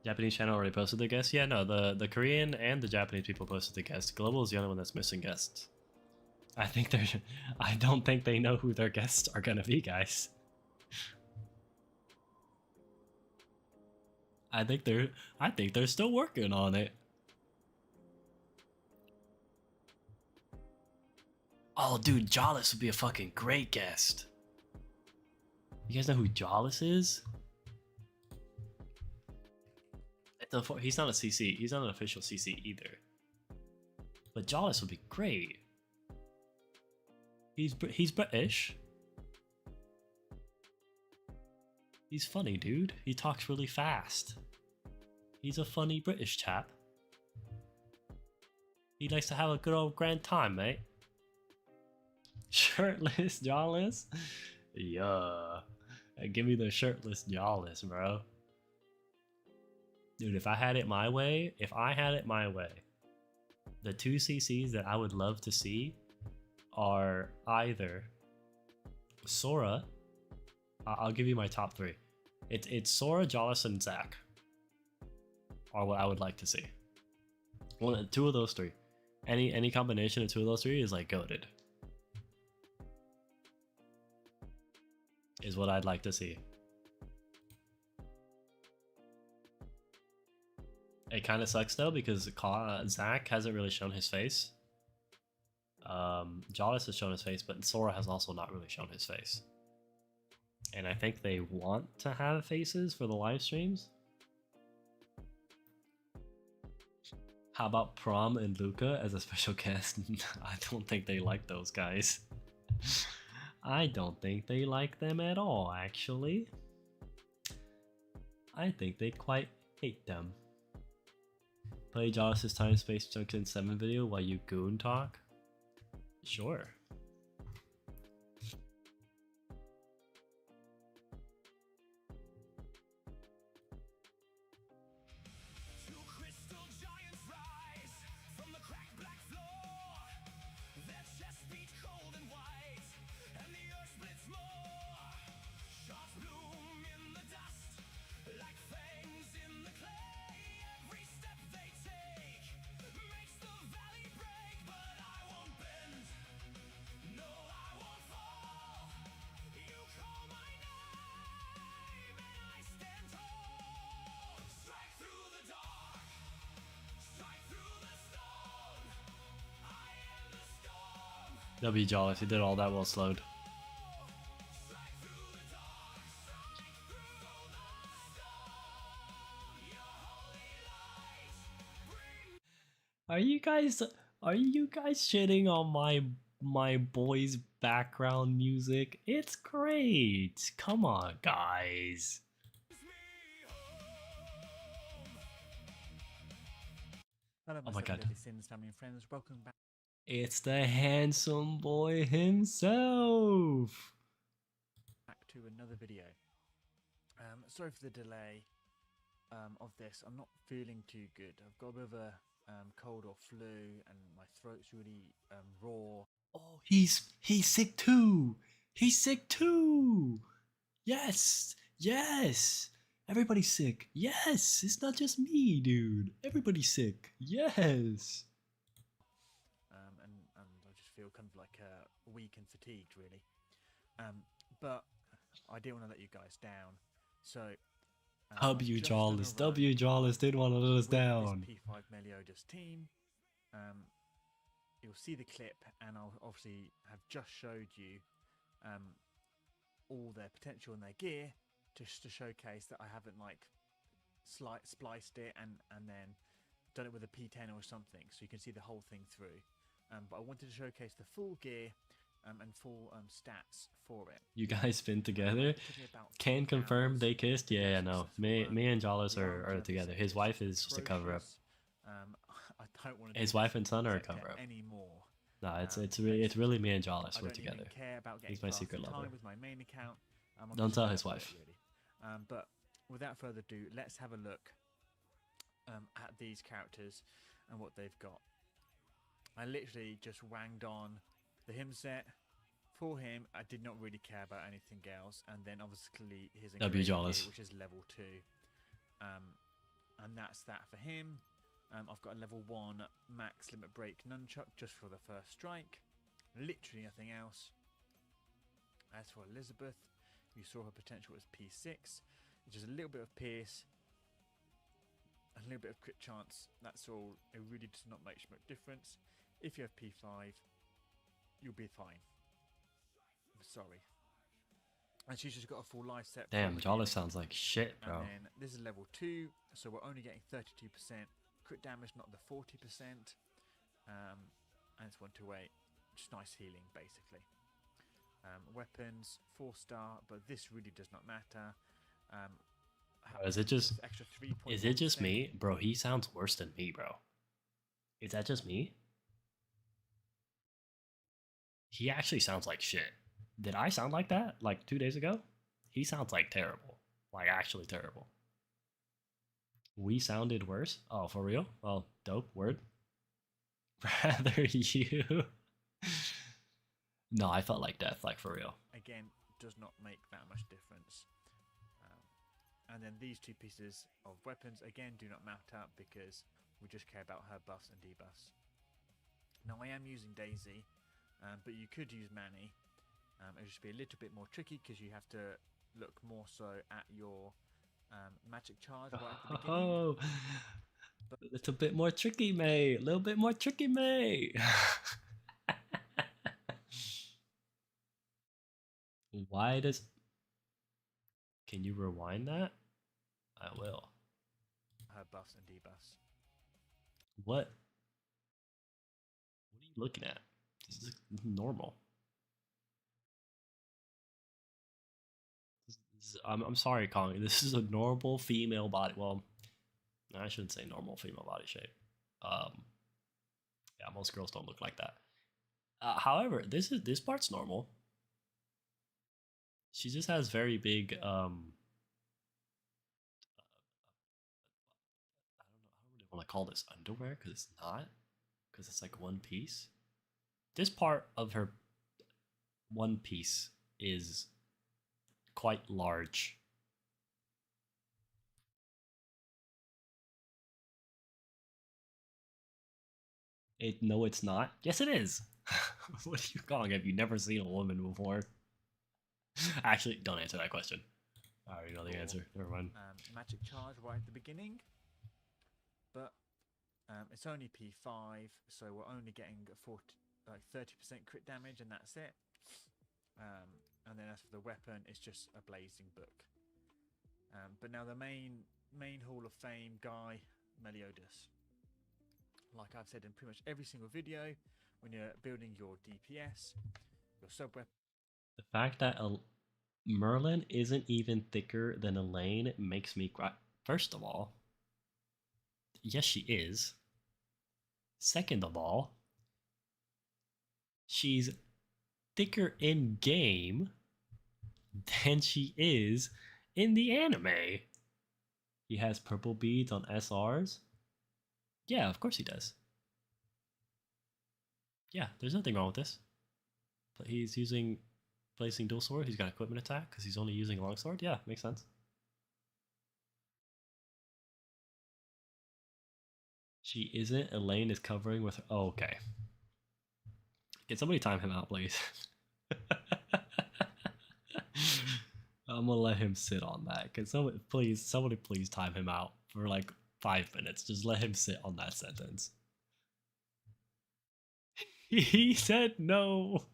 Speaker 8: Japanese channel already posted their guests. Yeah, no, the Korean and the Japanese people posted the guests. Global is the only one that's missing guests. I don't think they know who their guests are gonna be, guys. I think they're still working on it. Oh, dude, Jawless would be a fucking great guest. You guys know who Jawless is? He's not a CC. He's not an official CC either. But Jawless would be great. He's British. He's funny, dude. He talks really fast. He's a funny British chap. He likes to have a good old grand time, mate. Shirtless Jawless? Yeah. Give me the shirtless Jawless, bro. Dude, if I had it my way, the two CCs that I would love to see are either Sora. I'll give you my top three. It's Sora, Jawless, and Zack are what I would like to see. Two of those three. Any combination of two of those three is like goated. Is what I'd like to see. It kind of sucks though because Zack hasn't really shown his face. Jawless has shown his face, but Sora has also not really shown his face. And I think they want to have faces for the live streams. How about Prom and Luca as a special guest? I don't think they like those guys. I don't think they like them at all, actually. I think they quite hate them. Play Jawless's Time Space Junction 7 video while you goon talk? Sure. W Jawless, he did all that well slowed. Are you guys shitting on my boy's background music? It's great. Come on, guys. Oh my god.
Speaker 12: Family and friends, welcome back.
Speaker 8: It's the handsome boy himself.
Speaker 12: Back to another video. Sorry for the delay of this. I'm not feeling too good. I've got a bit of a cold or flu, and my throat's really raw.
Speaker 8: Oh, he's sick too. He's sick too. Yes, yes. Everybody's sick. Yes, it's not just me, dude. Everybody's sick. Yes.
Speaker 12: And I just feel kind of like weak and fatigued, really. But I didn't want to let you guys down. So
Speaker 8: W Jawless didn't want to let us down.
Speaker 12: P5 Meliodas team. You'll see the clip, and I'll obviously have just showed you all their potential and their gear, just to showcase that I haven't like spliced it and then done it with a P10 or something, so you can see the whole thing through. But I wanted to showcase the full gear and full stats for it.
Speaker 8: You guys been together? Can confirm they kissed? Yeah, no. Me and Jawless are together. His wife is just a cover up.
Speaker 12: I don't want to
Speaker 8: His wife and son are a cover up.
Speaker 12: Anymore.
Speaker 8: No, it's
Speaker 12: basically.
Speaker 8: really me and Jawless.
Speaker 12: I
Speaker 8: We're
Speaker 12: don't even
Speaker 8: together.
Speaker 12: care about getting
Speaker 8: He's my
Speaker 12: past
Speaker 8: secret
Speaker 12: the
Speaker 8: lover.
Speaker 12: time with my main account. I'm
Speaker 8: Don't
Speaker 12: just
Speaker 8: tell
Speaker 12: there
Speaker 8: his
Speaker 12: for it,
Speaker 8: wife.
Speaker 12: really. But without further ado, let's have a look at these characters and what they've got. I literally just wanged on the him set for him. I did not really care about anything else, and then obviously his
Speaker 8: W
Speaker 12: engraving
Speaker 8: Jawless.
Speaker 12: gear, which is level 2, and that's that for him. I've got a level 1 max limit break nunchuck just for the first strike. Literally nothing else. As for Elizabeth, you saw her potential as P6, which is a little bit of pierce, a little bit of crit chance. That's all. It really does not make much difference. If you have P5, you'll be fine. I'm sorry. And she's just got a full life set.
Speaker 8: Damn, Jawless sounds like shit, bro.
Speaker 12: And then this is level 2, so we're only getting 32% crit damage, not the 40%. And it's 128, just nice healing basically. Weapons 4-star, but this really does not matter.
Speaker 8: Is it just
Speaker 12: extra 3.1%.
Speaker 8: Is it just me, bro? He sounds worse than me, bro. Is that just me? He actually sounds like shit. Did I sound like that like 2 days ago? He sounds like terrible, like actually terrible. We sounded worse. Oh, for real? Well, dope. Word. Rather you. No, I felt like death, like for real.
Speaker 12: Again, does not make that much difference. And then these two pieces of weapons, again, do not matter because we just care about her buffs and debuffs. Now, I am using Daisy, but you could use Manny. It'll just be a little bit more tricky because you have to look more so at your magic charge right at the beginning.
Speaker 8: Oh, a little bit more tricky, mate. A little bit more tricky, mate. Why does... Can you rewind that? I will.
Speaker 12: Her buffs and debuffs.
Speaker 8: What? What are you looking at? This is normal. I'm sorry, Kong. This is a normal female body. Well, I shouldn't say normal female body shape. Yeah, most girls don't look like that. However, this part's normal. She just has very big I don't really want to call this underwear because it's not, because it's like one piece. This part of her one piece is quite large. No, it's not. Yes, it is. What are you calling? Have you never seen a woman before? Actually, don't answer that question. I already know the answer. Never mind.
Speaker 12: Magic charge right at the beginning, but it's only P5, so we're only getting 30% crit damage, and that's it. And then as for the weapon, it's just a blazing book. But now the main Hall of Fame guy, Meliodas. Like I've said in pretty much every single video, when you're building your DPS, your sub weapon.
Speaker 8: The fact that Merlin isn't even thicker than Elaine makes me cry. First of all, yes, she is. Second of all, she's thicker in game than she is in the anime. He has purple beads on SRs. Yeah, of course he does. Yeah, there's nothing wrong with this. But he's placing dual sword. He's got equipment attack because he's only using longsword. Yeah, makes sense. She isn't. Elaine is covering with her. Oh, okay. Can somebody time him out, please? I'm gonna let him sit on that. Can somebody please time him out for like 5 minutes? Just let him sit on that sentence. He said no.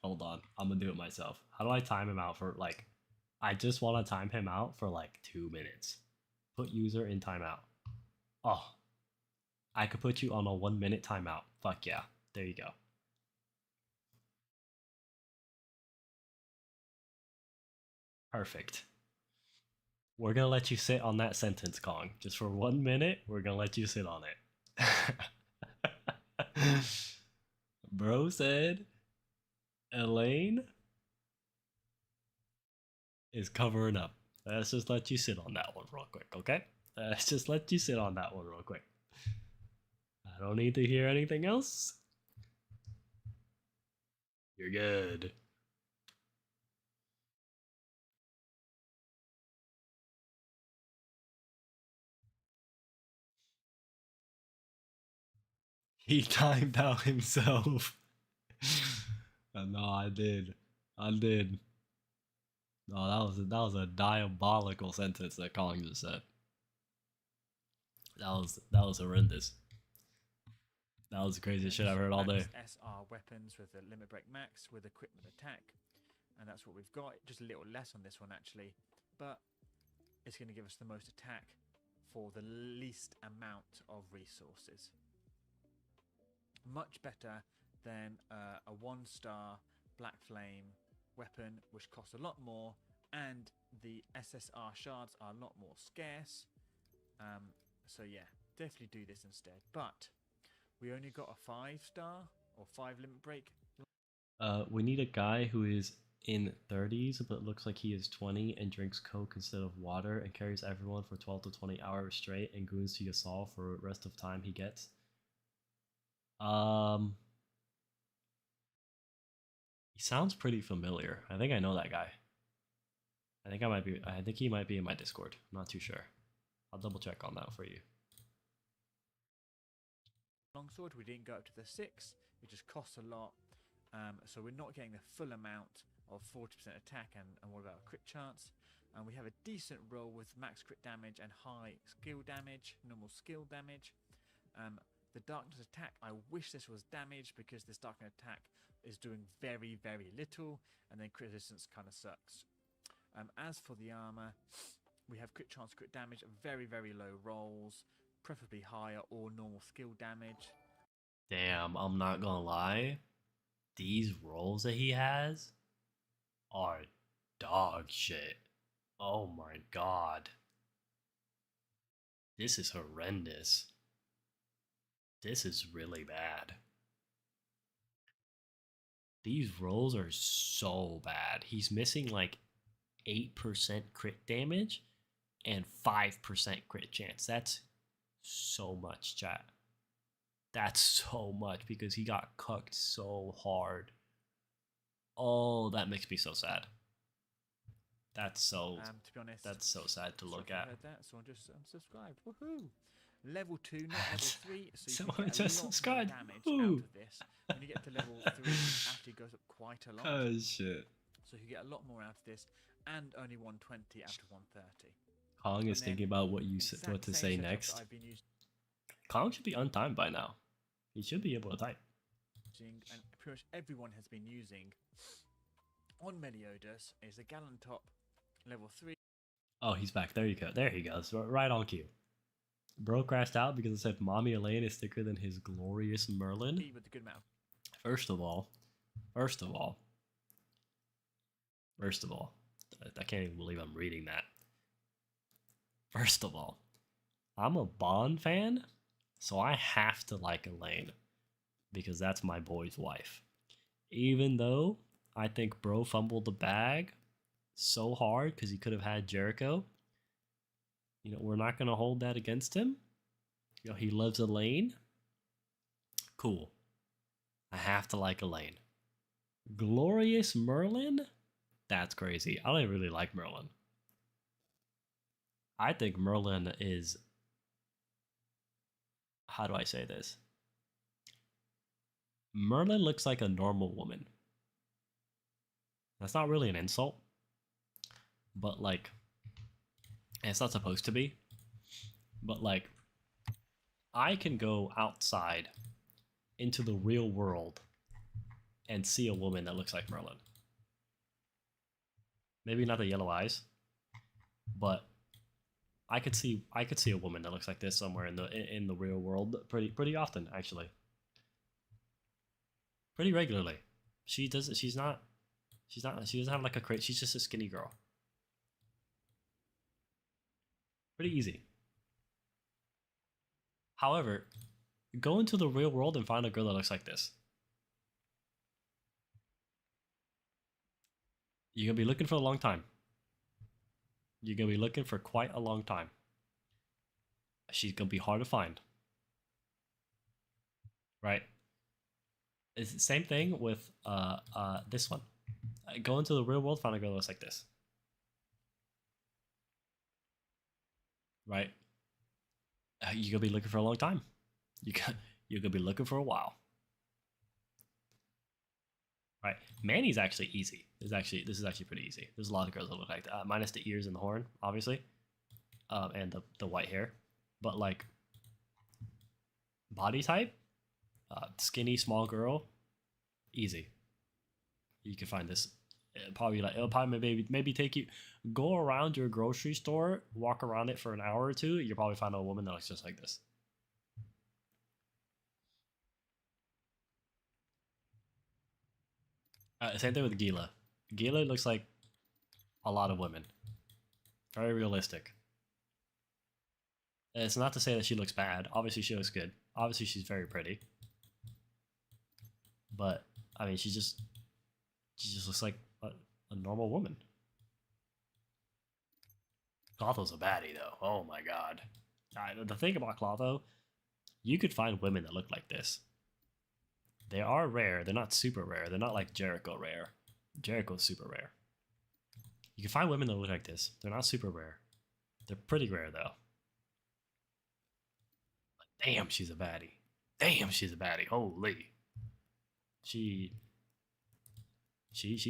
Speaker 8: Hold on, I'm gonna do it myself. How do I time him out for like? I just want to time him out for like 2 minutes. Put user in timeout. Oh, I could put you on a 1 minute timeout. Fuck yeah. There you go. Perfect. We're gonna let you sit on that sentence, Kong. Just for 1 minute, we're gonna let you sit on it. Bro said Elaine is covering up. Let's just let you sit on that one real quick, okay? Let's just let you sit on that one real quick. I don't need to hear anything else. You're good. He timed out himself. No, I did. I did. No, that was a diabolical sentence that Colin just said. That was horrendous. That was the craziest shit I've heard all day.
Speaker 12: SR weapons with the limit break max with equipment attack, and that's what we've got. Just a little less on this one actually, but it's going to give us the most attack for the least amount of resources. Much better than a 1-star Black Flame weapon, which costs a lot more, and the SSR shards are a lot more scarce. So yeah, definitely do this instead. But we only got a 5-star or 5 limit break.
Speaker 8: We need a guy who is in 30s but looks like he is 20 and drinks Coke instead of water and carries everyone for 12 to 20 hours straight and goons to Yasal for the rest of time he gets. He sounds pretty familiar. I think I know that guy. I think he might be in my Discord. I'm not too sure. I'll double check on that for you.
Speaker 12: Longsword, we didn't go up to the 6. It just costs a lot. So we're not getting the full amount of 40% attack and what about a crit chance. And we have a decent roll with max crit damage and high skill damage, normal skill damage. The darkness attack, I wish this was damage because this darkness attack is doing very, very little, and then crit resistance kind of sucks. As for the armor, we have crit chance, crit damage, very, very low rolls, preferably higher or normal skill damage.
Speaker 8: Damn, I'm not gonna lie. These rolls that he has are dog shit. Oh my god. This is horrendous. This is really bad. These rolls are so bad. He's missing like 8% crit damage and 5% crit chance. That's so much, chat. That's so much because he got cucked so hard. Oh, that makes me so sad. That's so.
Speaker 12: To be honest,
Speaker 8: that's so sad to look at.
Speaker 12: Heard that, so I just unsubscribed. Woohoo! Level 2, not level 3. So you
Speaker 8: Someone
Speaker 12: can get
Speaker 8: just
Speaker 12: a lot
Speaker 8: subscribed.
Speaker 12: more damage
Speaker 8: Ooh.
Speaker 12: out of this. When you get to level 3, it actually goes up quite a lot.
Speaker 8: Oh shit.
Speaker 12: So you get a lot more out of this, and only 120 out of 130.
Speaker 8: Kong is thinking about what to say next. Kong should be untimed by now. He should be able to type.
Speaker 12: And pretty much everyone has been using on Meliodas is a Gallon Top level 3.
Speaker 8: Oh, he's back. There you go. There he goes. Right on cue. Bro crashed out because it said Mommy Elaine is thicker than his glorious Merlin.
Speaker 12: With a good amount.
Speaker 8: First of all, I can't even believe I'm reading that. First of all, I'm a Bond fan, so I have to like Elaine because that's my boy's wife. Even though I think bro fumbled the bag so hard because he could have had Jericho. You know, we're not going to hold that against him. You know, he loves Elaine. Cool. I have to like Elaine. Glorious Merlin? That's crazy. I don't really like Merlin. I think Merlin is... How do I say this? Merlin looks like a normal woman. That's not really an insult. But like... And it's not supposed to be. But like... I can go outside into the real world and see a woman that looks like Merlin. Maybe not the yellow eyes, but I could see a woman that looks like this somewhere in the real world pretty often, actually. Pretty regularly. She doesn't have like a crate. She's just a skinny girl. Pretty easy. However, go into the real world and find a girl that looks like this. You're gonna be looking for a long time. You're gonna be looking for quite a long time. She's gonna be hard to find. Right? It's the same thing with this one. Go into the real world, find a girl that looks like this. Right? You're gonna be looking for a long time. You're gonna be looking for a while. Right? Manny's actually easy. This is actually pretty easy. There's a lot of girls that look like that, minus the ears and the horn, obviously, and the white hair. But like body type, skinny small girl, easy. You can find this. It'll probably maybe take you, go around your grocery store, walk around it for an hour or two. You'll probably find a woman that looks just like this. Same thing with Gila. Gila looks like a lot of women. Very realistic. And it's not to say that she looks bad. Obviously, she looks good. Obviously, she's very pretty. But I mean, she just looks like a normal woman. Clotho's a baddie, though. Oh my god. The thing about Clotho, you could find women that look like this. They are rare. They're not super rare. They're not like Jericho rare. Jericho's super rare. You can find women that look like this. They're not super rare. They're pretty rare, though. But damn, she's a baddie. Damn, she's a baddie. Holy. She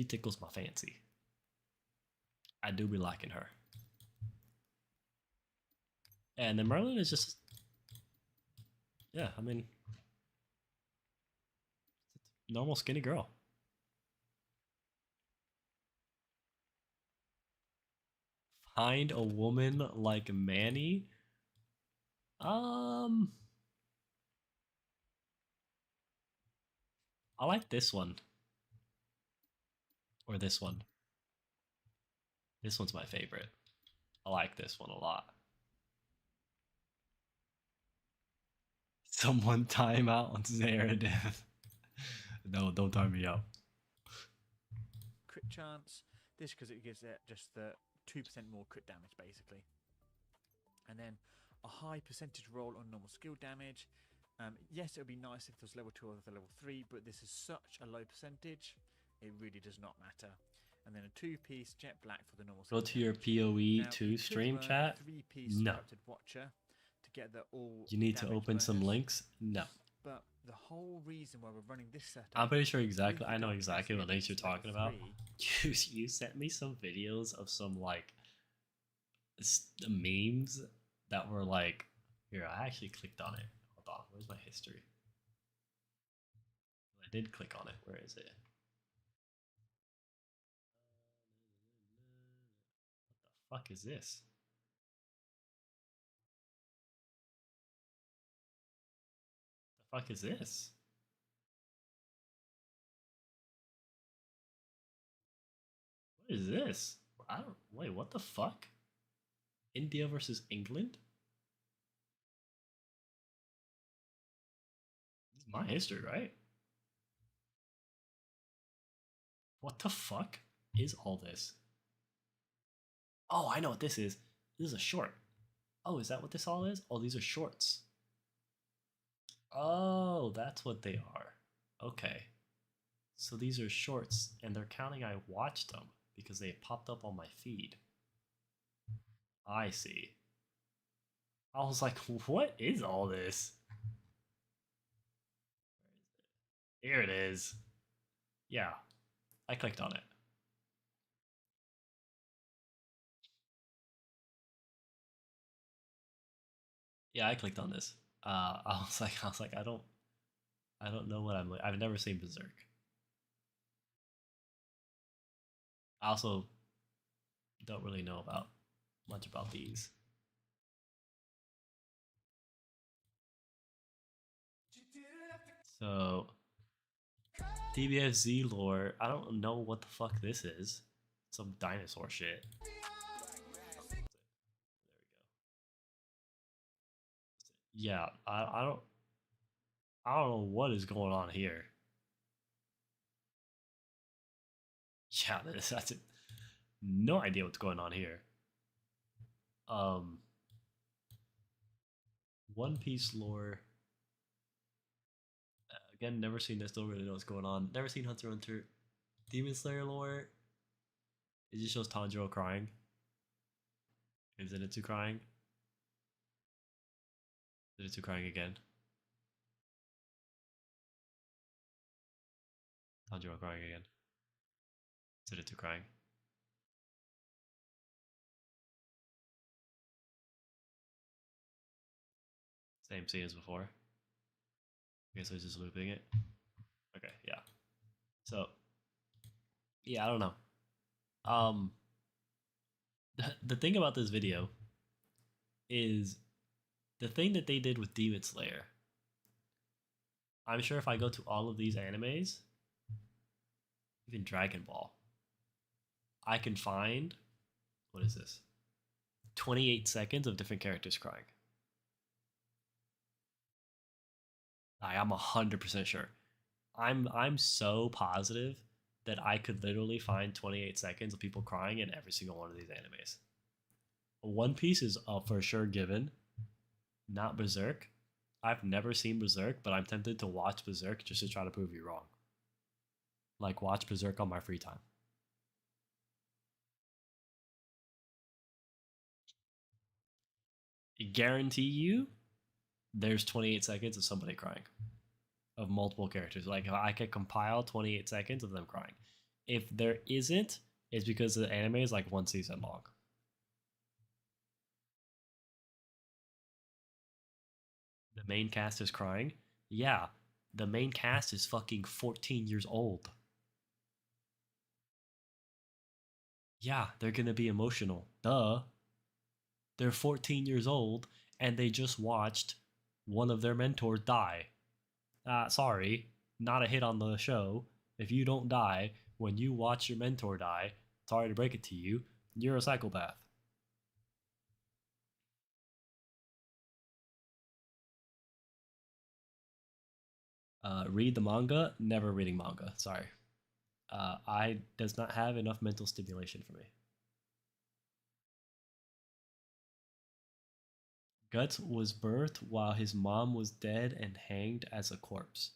Speaker 8: tickles my fancy. I do be liking her. And then Merlin is just... Yeah, I mean... normal skinny girl. Find a woman like Manny? I like this one. Or this one. This one's my favorite. I like this one a lot. Someone time out on Zeradev. No, don't time me out.
Speaker 12: Crit chance. This because it gives it just the 2% more crit damage, basically. And then a high percentage roll on normal skill damage. Yes, it would be nice if it was level 2 or level 3, but this is such a low percentage, it really does not matter. And then a 2-piece jet black for the normal skill
Speaker 8: Go to your
Speaker 12: damage.
Speaker 8: PoE2 stream chat.
Speaker 12: 3-piece
Speaker 8: No.
Speaker 12: Corrupted Watcher to get the all
Speaker 8: You need to
Speaker 12: damage
Speaker 8: open some
Speaker 12: bonus.
Speaker 8: links. No.
Speaker 12: But the whole reason why we're running this setup...
Speaker 8: I'm pretty sure exactly.
Speaker 12: with
Speaker 8: I know
Speaker 12: the
Speaker 8: exactly what links you're
Speaker 12: level
Speaker 8: talking about.
Speaker 12: 3,
Speaker 8: You sent me some videos of some like memes that were like. Here, I actually clicked on it. Hold on, where's my history? I did click on it. Where is it? What the fuck is this? The fuck is this? What is this? I don't. Wait, what the fuck? India versus England? This is my history, right? What the fuck is all this? Oh, I know what this is. This is a short. Oh, is that what this all is? Oh, these are shorts. Oh, that's what they are. Okay. So these are shorts, and they're counting I watched them because they popped up on my feed. I see. I was like, what is all this? Here it is. Yeah, I clicked on it. Yeah, I clicked on this. I was like, I don't know what I've never seen Berserk. I also don't really know much about these. So, DBFZ lore, I don't know what the fuck this is. Some dinosaur shit. There we go. Yeah, I don't know what is going on here. Yeah, that's it. No idea what's going on here. One Piece lore. Again, never seen this, don't really know what's going on. Never seen Hunter x Hunter. Demon Slayer lore. It just shows Tanjiro crying. Is Zenitsu crying? Zenitsu crying again. Tanjiro crying again. Zenitsu crying. Same scene as before. Okay, so it's just looping it. Okay, yeah. So, yeah, I don't know. The thing about this video is the thing that they did with Demon Slayer. I'm sure if I go to all of these animes, even Dragon Ball, I can find, what is this? 28 seconds of different characters crying. I'm 100% sure. I'm so positive that I could literally find 28 seconds of people crying in every single one of these animes. One Piece is for sure given, not Berserk. I've never seen Berserk, but I'm tempted to watch Berserk just to try to prove you wrong. Like, watch Berserk on my free time. I guarantee you there's 28 seconds of somebody crying. Of multiple characters. Like, if I could compile 28 seconds of them crying. If there isn't, it's because the anime is like one season long. The main cast is crying? Yeah, the main cast is fucking 14 years old. Yeah, they're gonna be emotional. Duh. They're 14 years old and they just watched one of their mentors die. Sorry, not a hit on the show. If you don't die when you watch your mentor die, sorry to break it to you, you're a psychopath. Read the manga, never reading manga, sorry. I does not have enough mental stimulation for me. Guts was birthed while his mom was dead and hanged as a corpse.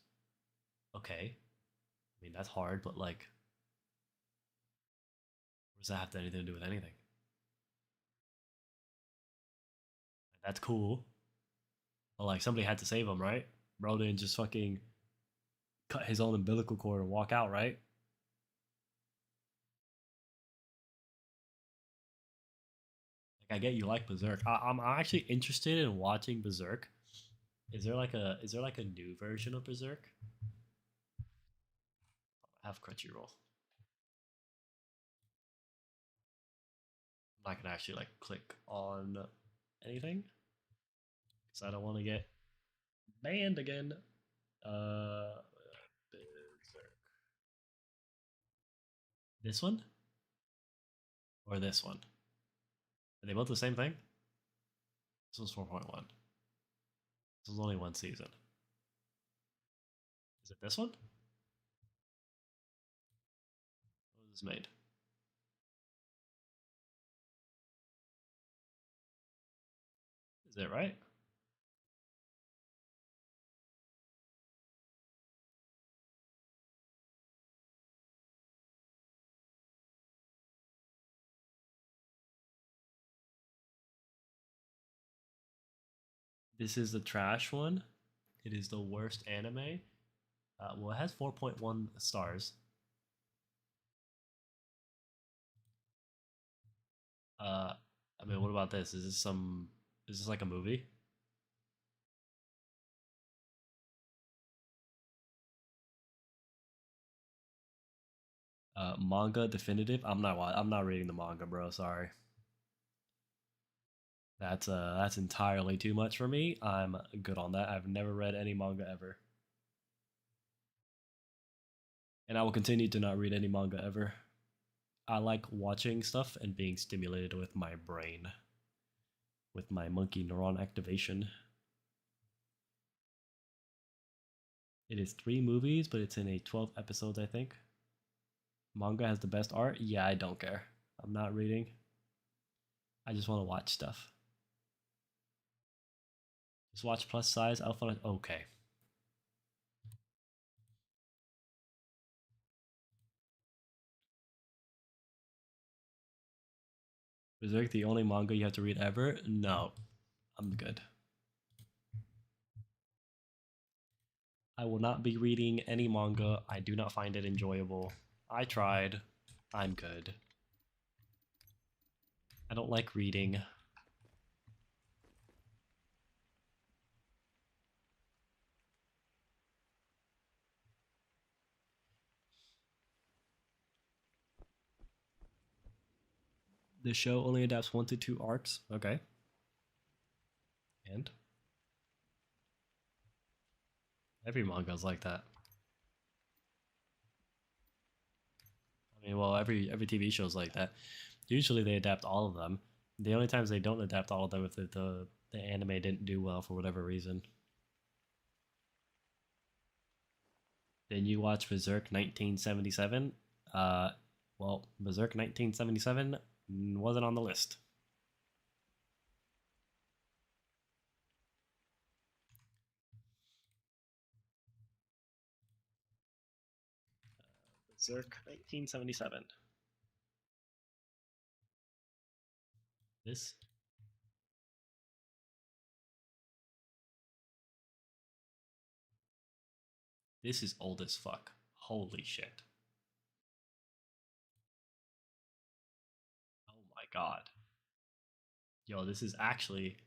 Speaker 8: Okay. I mean, that's hard, but like, what does that have anything to do with anything? That's cool. But like, somebody had to save him, right? Bro didn't just fucking cut his own umbilical cord and walk out, right? Like, I get you like Berserk. I'm actually interested in watching Berserk. Is there like a new version of Berserk? I have Crunchyroll. I'm not gonna actually like click on anything because I don't want to get banned again. Berserk. This one or this one? Are they both the same thing? This was 4.1. This was only one season. Is it this one? What was this made? Is that right? This is the trash one. It is the worst anime. Well, it has 4.1 stars. I mean, what about this? Is this like a movie? Manga definitive. I'm not reading the manga, bro. Sorry. That's entirely too much for me. I'm good on that. I've never read any manga ever. And I will continue to not read any manga ever. I like watching stuff and being stimulated with my brain, with my monkey neuron activation. It is 3 movies, but it's in a 12 episodes, I think. Manga has the best art? Yeah, I don't care. I'm not reading. I just want to watch stuff. Just watch plus size alpha. Okay. Berserk the only manga you have to read ever? No. I'm good. I will not be reading any manga. I do not find it enjoyable. I tried. I'm good. I don't like reading. The show only adapts 1 to 2 arcs. Okay. And? Every manga is like that. I mean, well, every TV show is like that. Usually they adapt all of them. The only times they don't adapt all of them if the anime didn't do well for whatever reason. Then you watch Berserk 1977. Well, Berserk 1977 wasn't on the list. Berserk 1977. This? This is old as fuck. Holy shit. Oh my god. Yo, this is actually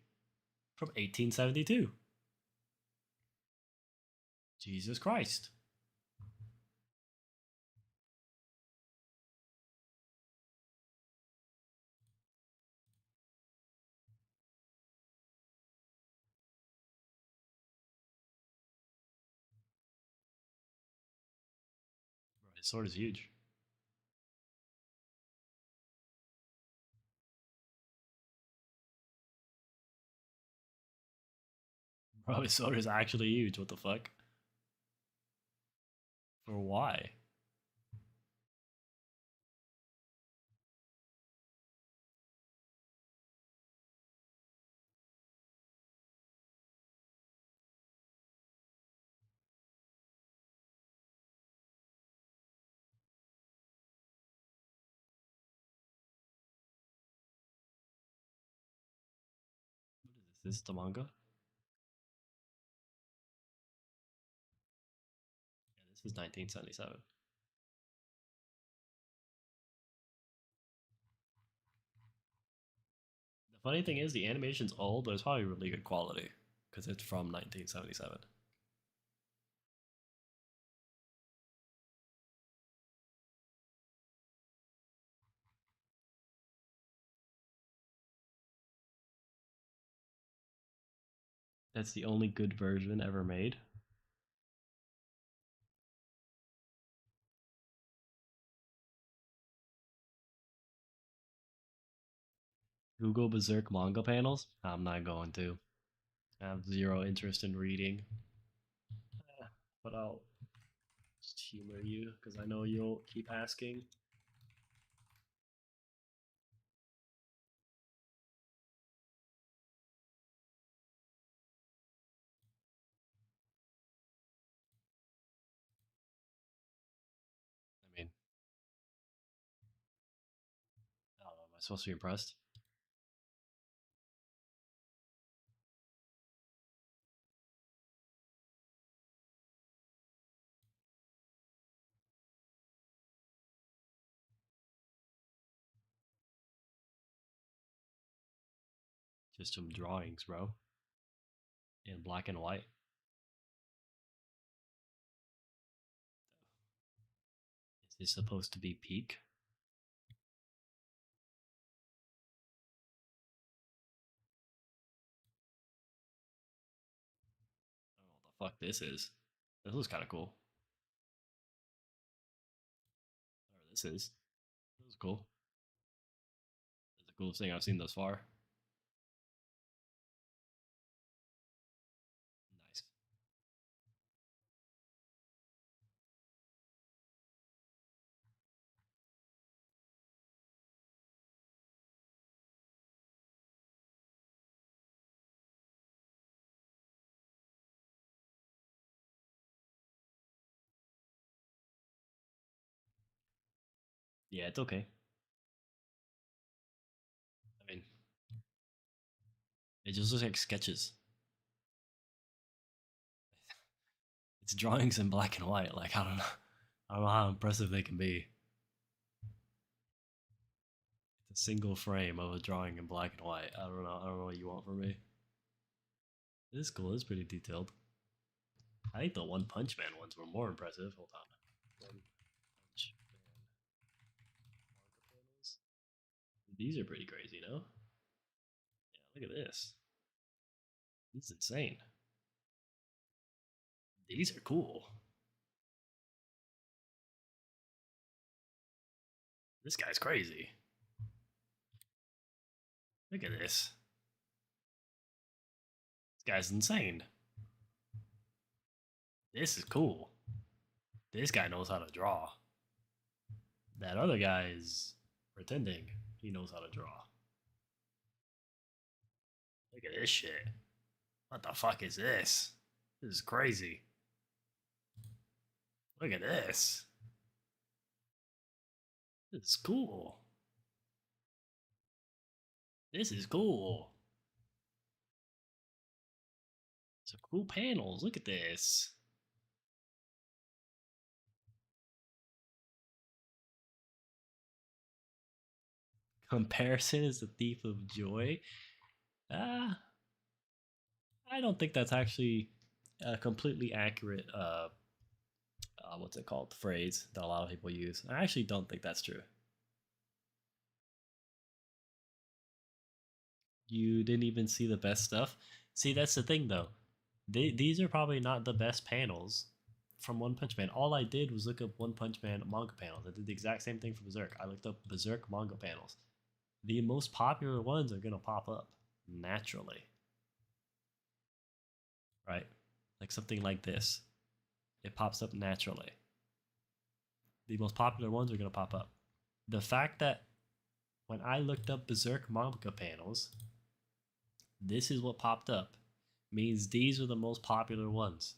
Speaker 8: from 1872. Jesus Christ. Bro, his sword is huge. Bro, his sword is actually huge. What the fuck? For why? What is this? Is this the manga? Yeah, this is 1977. The funny thing is, the animation's old, but it's probably really good quality because it's from 1977. That's the only good version ever made. Google Berserk manga panels? I'm not going to. I have zero interest in reading. But I'll just humor you because I know you'll keep asking. I mean, I don't know. Am I supposed to be impressed? Just some drawings, bro. In black and white. Is this supposed to be peak? I don't know what the fuck this is. This looks kind of cool. differences. That was cool. That's the coolest thing I've seen thus far. Nice. Yeah, it's okay. I mean, it just looks like sketches. It's drawings in black and white. Like, I don't know. I don't know how impressive they can be. It's a single frame of a drawing in black and white. I don't know. I don't know what you want from me. This is cool. It's pretty detailed. I think the One Punch Man ones were more impressive. Hold on. One Punch Man manga panels. These are pretty crazy, no? Yeah, look at this. This is insane. These are cool. This guy's crazy. Look at this. This guy's insane. This is cool. This guy knows how to draw. That other guy is pretending he knows how to draw. Look at this shit. What the fuck is this? This is crazy. Look at this. This is cool. This is cool. Some cool panels. Look at this. Comparison is the thief of joy. I don't think that's actually a completely accurate what's it called, phrase that a lot of people use. I actually don't think that's true. You didn't even see the best stuff. See, that's the thing though. These are probably not the best panels from One Punch Man. All I did was look up One Punch Man manga panels. I did the exact same thing for Berserk. I looked up Berserk manga panels. The most popular ones are gonna pop up naturally. Right? Like something like this. It pops up naturally. The most popular ones are going to pop up. The fact that when I looked up Berserk manga panels, this is what popped up, means these are the most popular ones.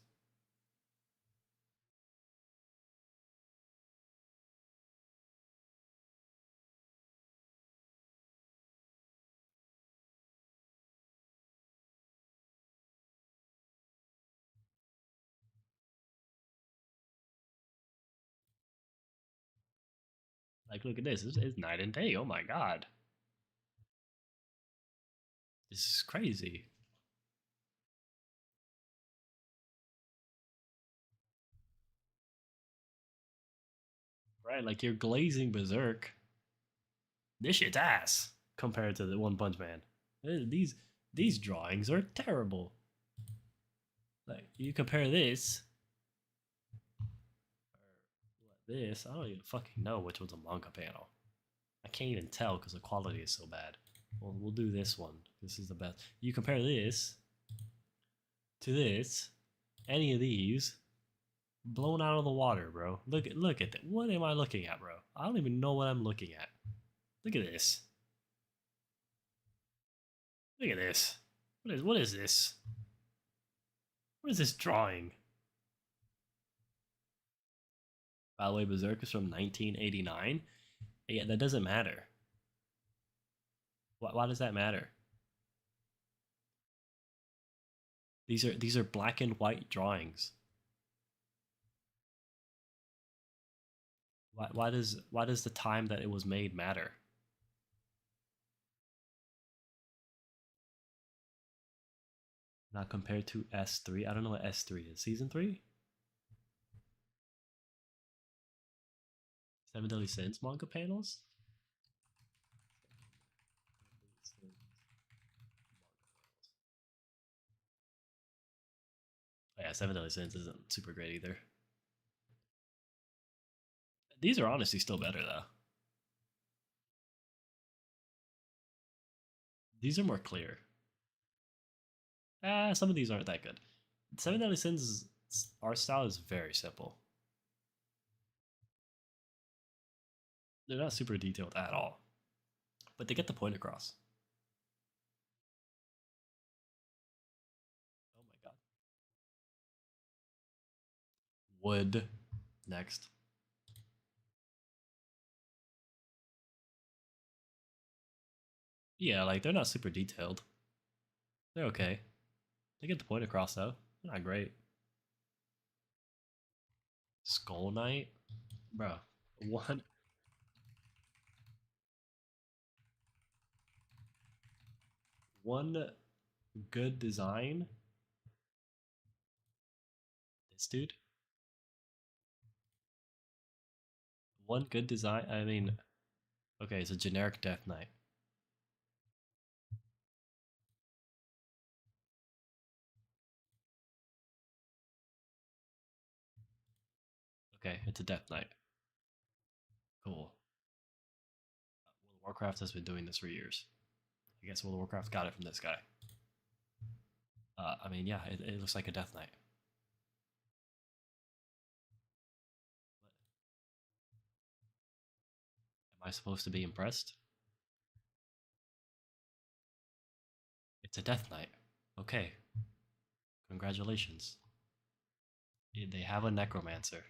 Speaker 8: Like, look at this. It's night and day. Oh my god. This is crazy. Right, like you're glazing Berserk. This shit's ass compared to the One Punch Man. These drawings are terrible. Like, you compare this this, I don't even fucking know which one's a manga panel. I can't even tell because the quality is so bad. Well, we'll do this one. This is the best. You compare this to this, any of these, blown out of the water, bro. Look at that. What am I looking at, bro? I don't even know what I'm looking at. Look at this. Look at this. What is this? What is this drawing? By the way, Berserk is from 1989. Yeah, that doesn't matter. Why does that matter? These are black and white drawings. Why does the time that it was made matter? Not compared to S3. I don't know what S3 is. Season 3? Seven Deadly Sins manga panels? Oh yeah, Seven Deadly Sins isn't super great either. These are honestly still better though. These are more clear. Some of these aren't that good. Seven Deadly Sins art style is very simple. They're not super detailed at all, but they get the point across. Oh my god. Wood. Next. Yeah, like they're not super detailed. They're okay. They get the point across though. They're not great. Skull Knight? Bro. One good design. This dude. One good design. I mean, okay, it's a generic Death Knight. Okay, it's a Death Knight. Cool. World of Warcraft has been doing this for years. I guess World of Warcraft got it from this guy. I mean, yeah, it looks like a Death Knight. Am I supposed to be impressed? It's a Death Knight. Okay. Congratulations. They have a Necromancer.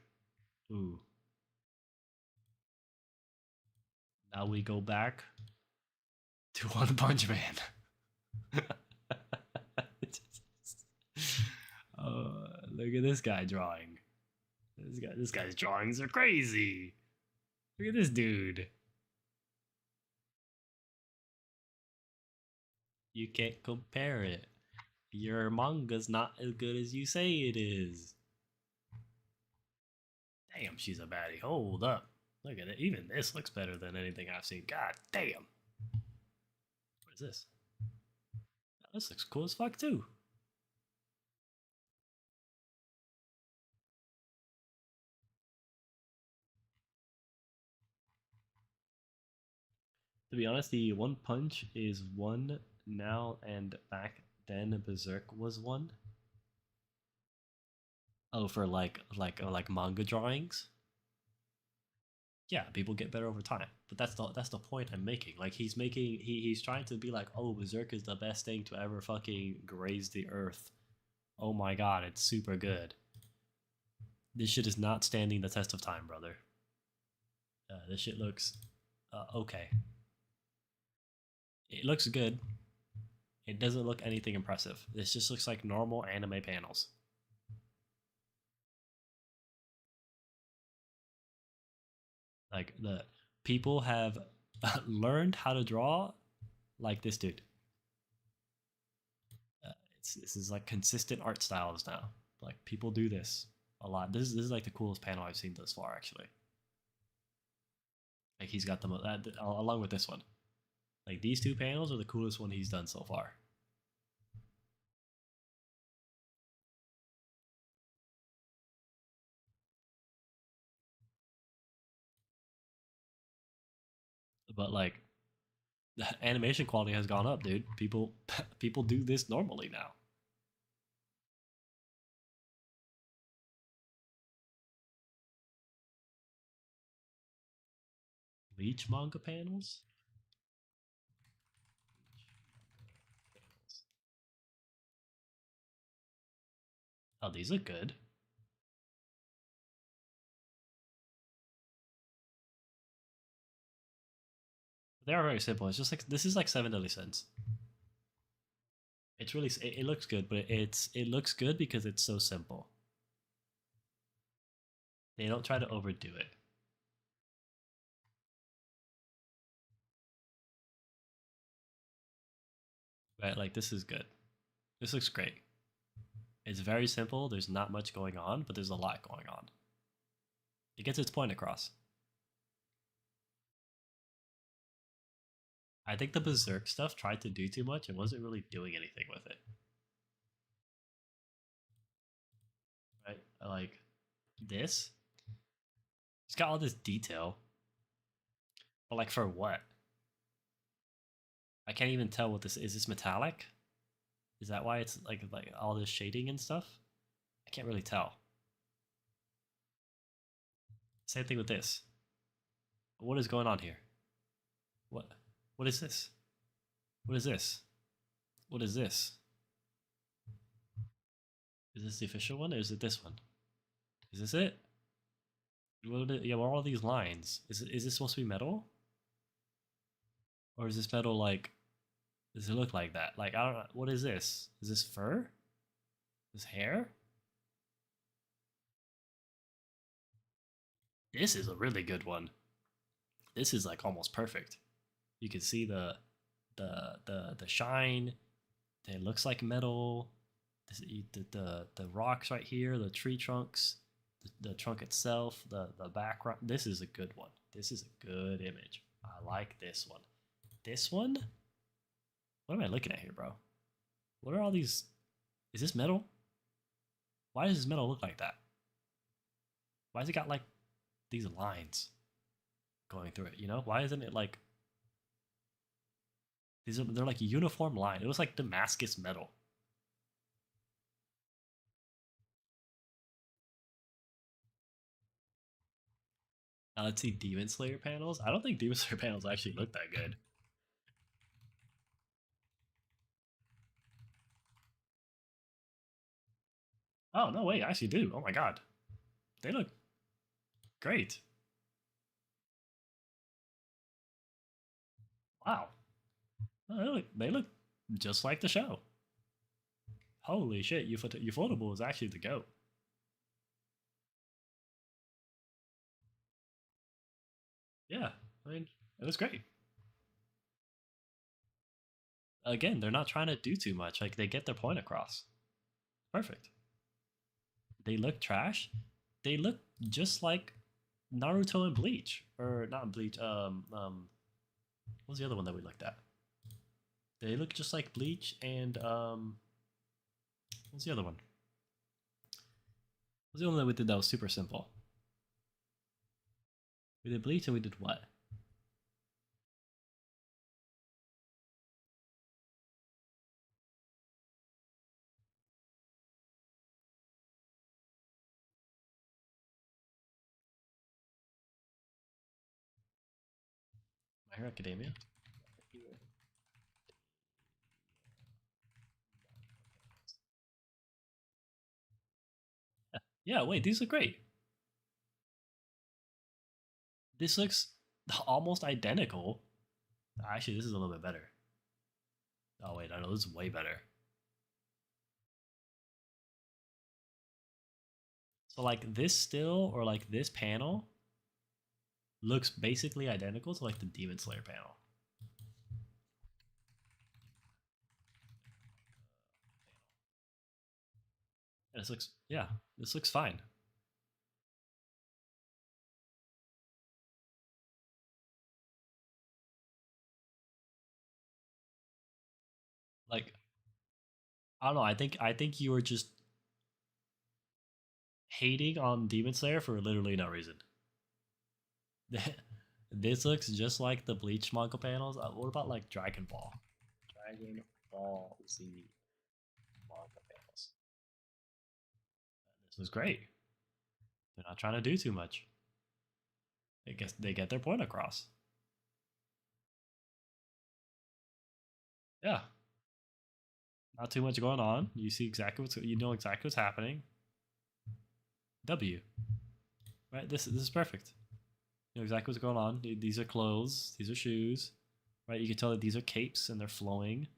Speaker 8: Ooh. Now we go back to One Punch Man. Look at this guy drawing. This guy's drawings are crazy. Look at this dude. You can't compare it. Your manga's not as good as you say it is. Damn, she's a baddie. Hold up. Look at it. Even this looks better than anything I've seen. God damn. What is this? This looks cool as fuck too. To be honest, the One Punch is one now, and back then Berserk was one. Oh, for like manga drawings. Yeah, people get better over time, but that's the point I'm making. Like he's trying to be like, oh, Berserk is the best thing to ever fucking graze the earth. Oh my god, it's super good. This shit is not standing the test of time, brother. This shit looks okay. It looks good. It doesn't look anything impressive. This just looks like normal anime panels. Like the people have learned how to draw like this dude. This is like consistent art styles now. Like people do this a lot. This is like the coolest panel I've seen thus far, actually. Like he's got them along with this one. Like these two panels are the coolest one he's done so far. But like the animation quality has gone up, dude. People do this normally now. Bleach manga panels? Oh, these look good. They are very simple. It's just like this is like 7 Deadly Sins. It's really it looks good, but it looks good because it's so simple. They don't try to overdo it. Right, like this is good. This looks great. It's very simple. There's not much going on, but there's a lot going on. It gets its point across. I think the Berserk stuff tried to do too much and wasn't really doing anything with it. Right? Like this It's got all this detail. But like for what? I can't even tell what this is. This metallic? Is that why it's like all this shading and stuff? I can't really tell. Same thing with this. What is going on here? What is this? What is this? What is this? Is this the official one or is it this one? Is this it? Yeah, what are all these lines? Is this supposed to be metal? Or is this metal like, does it look like that? Like, I don't know. What is this? Is this fur? This hair? This is a really good one. This is like almost perfect. You can see the shine. It looks like metal. The rocks right here, the tree trunks, the trunk itself, the background. This is a good one. This is a good image. I like this one. This one? What am I looking at here, bro? What are all these? Is this metal? Why does this metal look like that? Why has it got like these lines going through it, you know? Why isn't it like they're like a uniform line. It was like Damascus metal. Now let's see Demon Slayer panels. I don't think Demon Slayer panels actually look that good. Oh, no, wait, I actually do. Oh my god. They look great. Wow. Oh, they look just like the show. Holy shit, Ufotable is actually the GOAT. Yeah, I mean, it was great. Again, they're not trying to do too much. Like, they get their point across. Perfect. They look trash. They look just like Naruto and Bleach. Or, not Bleach, what was the other one that we looked at? They look just like Bleach and, what's the other one? What was the one that we did that was super simple? We did Bleach and we did what? My Hero Academia? Yeah, wait, these look great. This looks almost identical. Actually, this is a little bit better. Oh wait, I know this is way better. So like this still or like this panel looks basically identical to like the Demon Slayer panel. And this looks, yeah, this looks fine. Like, I don't know. I think you were just hating on Demon Slayer for literally no reason. This looks just like the Bleach manga panels. What about like Dragon Ball? Dragon Ball Z manga panels. This was great. They're not trying to do too much. I guess they get their point across. Yeah. Not too much going on. You see exactly you know exactly what's happening. W. Right? This is perfect. You know exactly what's going on. These are clothes. These are shoes. Right? You can tell that these are capes and they're flowing.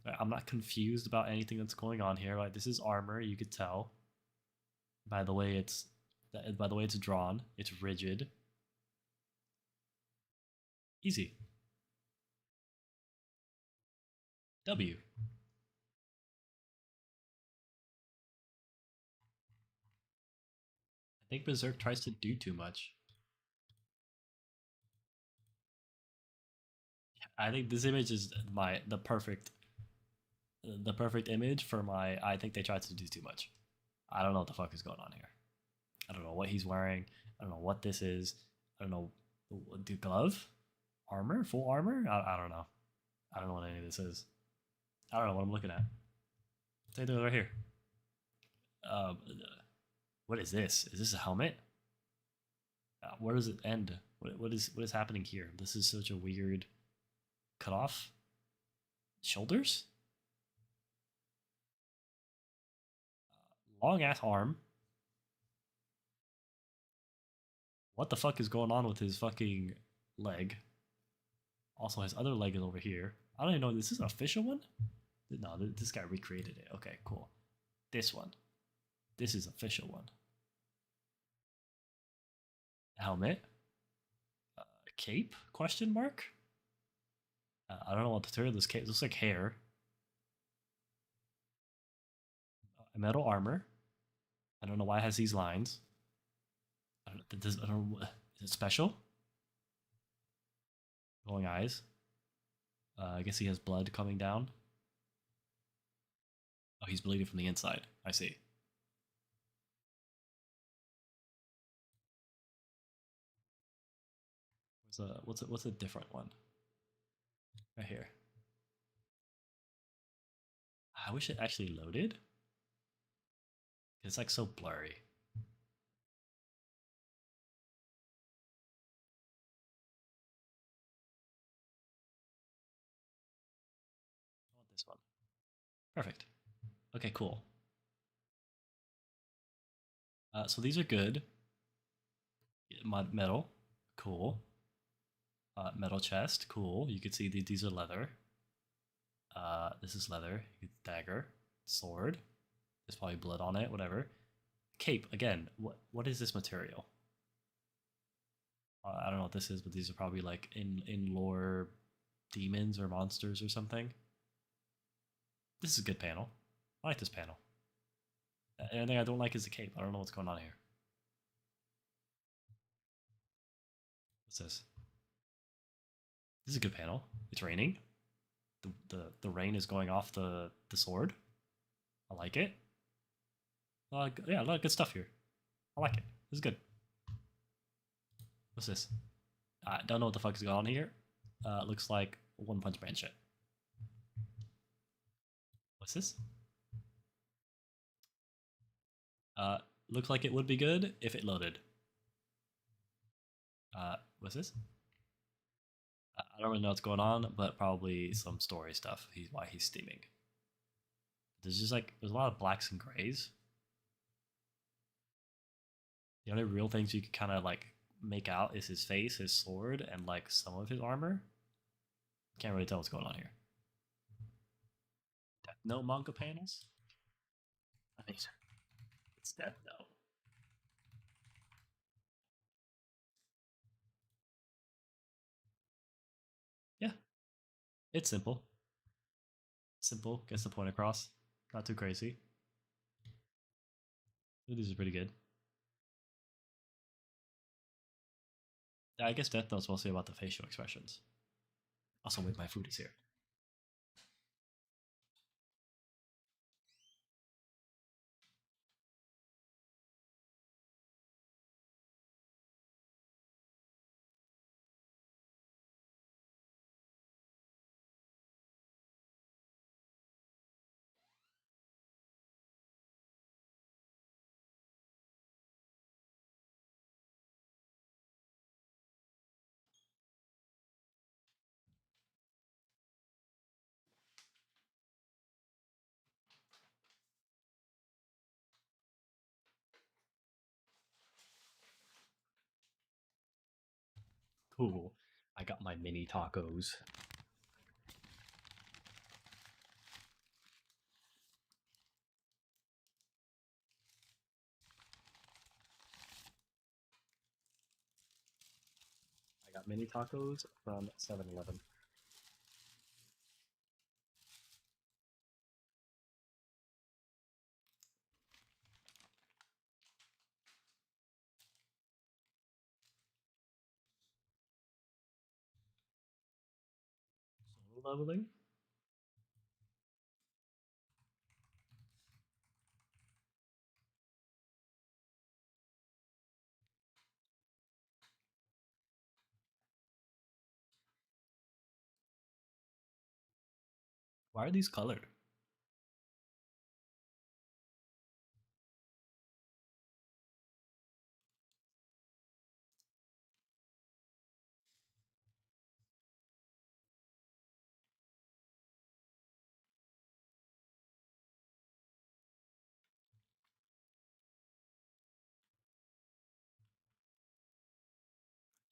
Speaker 8: Right? I'm not confused about anything that's going on here. Right? This is armor. You could tell by the way it's drawn. It's rigid. Easy. W. I think Berserk tries to do too much. I think this image is the perfect image for my. I think they tried to do too much. I don't know what the fuck is going on here. I don't know what he's wearing. I don't know what this is. I don't know. The glove? Armor? Full armor? I don't know. I don't know what any of this is. I don't know what I'm looking at. Take it right here. What is this? Is this a helmet? Where does it end? What is happening here? This is such a weird cutoff. Shoulders? Long ass arm. What the fuck is going on with his fucking leg? Also, his other leg is over here. I don't even know. Is this an official one? No, this guy recreated it. Okay, cool. This one. This is official one. Helmet. Cape? Question mark? I don't know what to turn this cape. It looks like hair. Metal armor. I don't know why it has these lines. I don't know. Is it special? Glowing eyes. I guess he has blood coming down. Oh, he's bleeding from the inside. I see. What's a different one? Right here. I wish it actually loaded. It's like so blurry. I want this one. Perfect. Okay, cool. So these are good. Metal, cool. Metal chest, cool. You can see these are leather. This is leather. Dagger, sword. There's probably blood on it. Whatever. Cape again. What is this material? I don't know what this is, but these are probably like in lore demons or monsters or something. This is a good panel. I like this panel. The only thing I don't like is the cape. I don't know what's going on here. What's this? This is a good panel. It's raining. The rain is going off the sword. I like it. Yeah, a lot of good stuff here. I like it. This is good. What's this? I don't know what the fuck is going on here. Looks like One Punch Man shit. What's this? Looks like it would be good if it loaded. What's this? I don't really know what's going on, but probably some story stuff. Why he's steaming. There's a lot of blacks and grays. The only real things you can kind of like make out is his face, his sword, and like some of his armor. Can't really tell what's going on here. No manga panels? I mean, it's Death Note. Yeah, it's simple. Simple, gets the point across. Not too crazy. These are pretty good. Yeah, I guess Death Note's mostly about the facial expressions. Also, wait, my food is here. Cool. I got my mini tacos. I got mini tacos from 7-Eleven. Solo leveling? Why are these colored?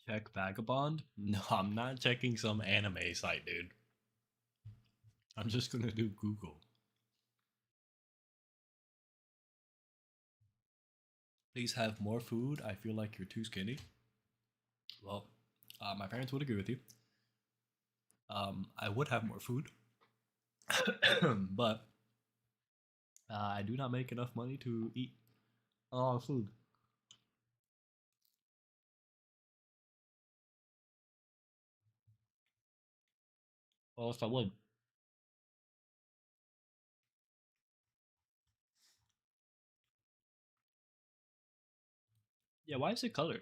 Speaker 8: Check Vagabond? No, I'm not checking some anime site, dude. I'm just gonna do Google. Please have more food. I feel like you're too skinny. Well, my parents would agree with you. I would have more food, but I do not make enough money to eat a lot of food. Well, if I would. Yeah, why is it colored?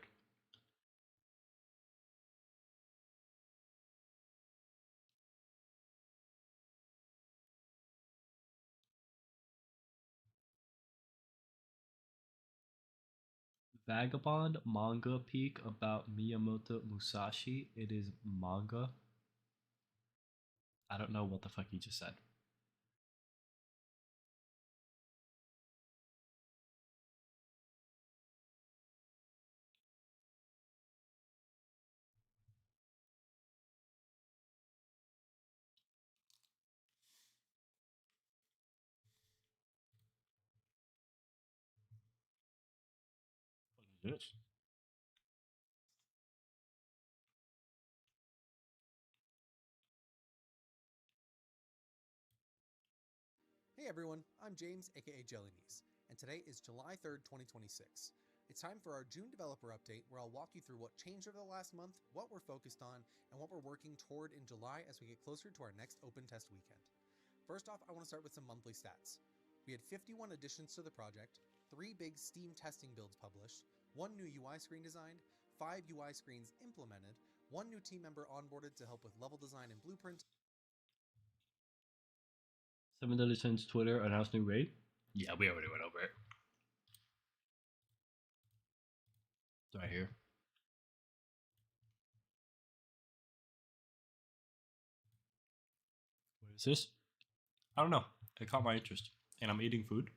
Speaker 8: Vagabond manga peak about Miyamoto Musashi. It is manga. I don't know what the fuck he just said. What is this?
Speaker 13: Hey everyone, I'm James, aka Jellynies, and today is July 3rd, 2026. It's time for our June developer update where I'll walk you through what changed over the last month, what we're focused on, and what we're working toward in July as we get closer to our next open test weekend. First off, I want to start with some monthly stats. We had 51 additions to the project, 3 big Steam testing builds published, 1 new UI screen designed, 5 UI screens implemented, 1 new team member onboarded to help with level design and blueprint,
Speaker 8: 7 Diligence Twitter announced new raid. Yeah, we already went over it. It's right here. What is this? I don't know. It caught my interest, and I'm eating food,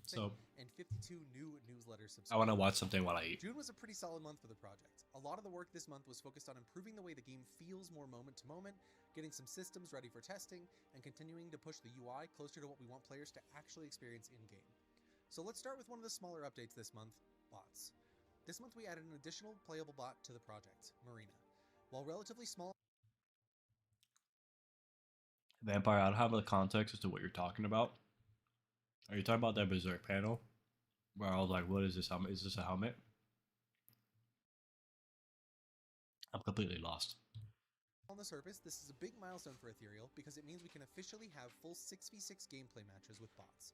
Speaker 8: so
Speaker 13: and 52 new newsletter subscribers.
Speaker 8: I want to watch something while I eat.
Speaker 13: June was a pretty solid month for the project. A lot of the work this month was focused on improving the way the game feels more moment to moment, getting some systems ready for testing, and continuing to push the UI closer to what we want players to actually experience in-game. So let's start with one of the smaller updates this month, bots. This month we added an additional playable bot to the project, Marina. While relatively small,
Speaker 8: Vampire, I don't have the context as to what you're talking about. Are you talking about that Berserk panel? Where I was like, what is this helmet? Is this a helmet? I'm completely lost.
Speaker 13: on the surface, this is a big milestone for Ethereal because it means we can officially have full 6v6 gameplay matches with bots.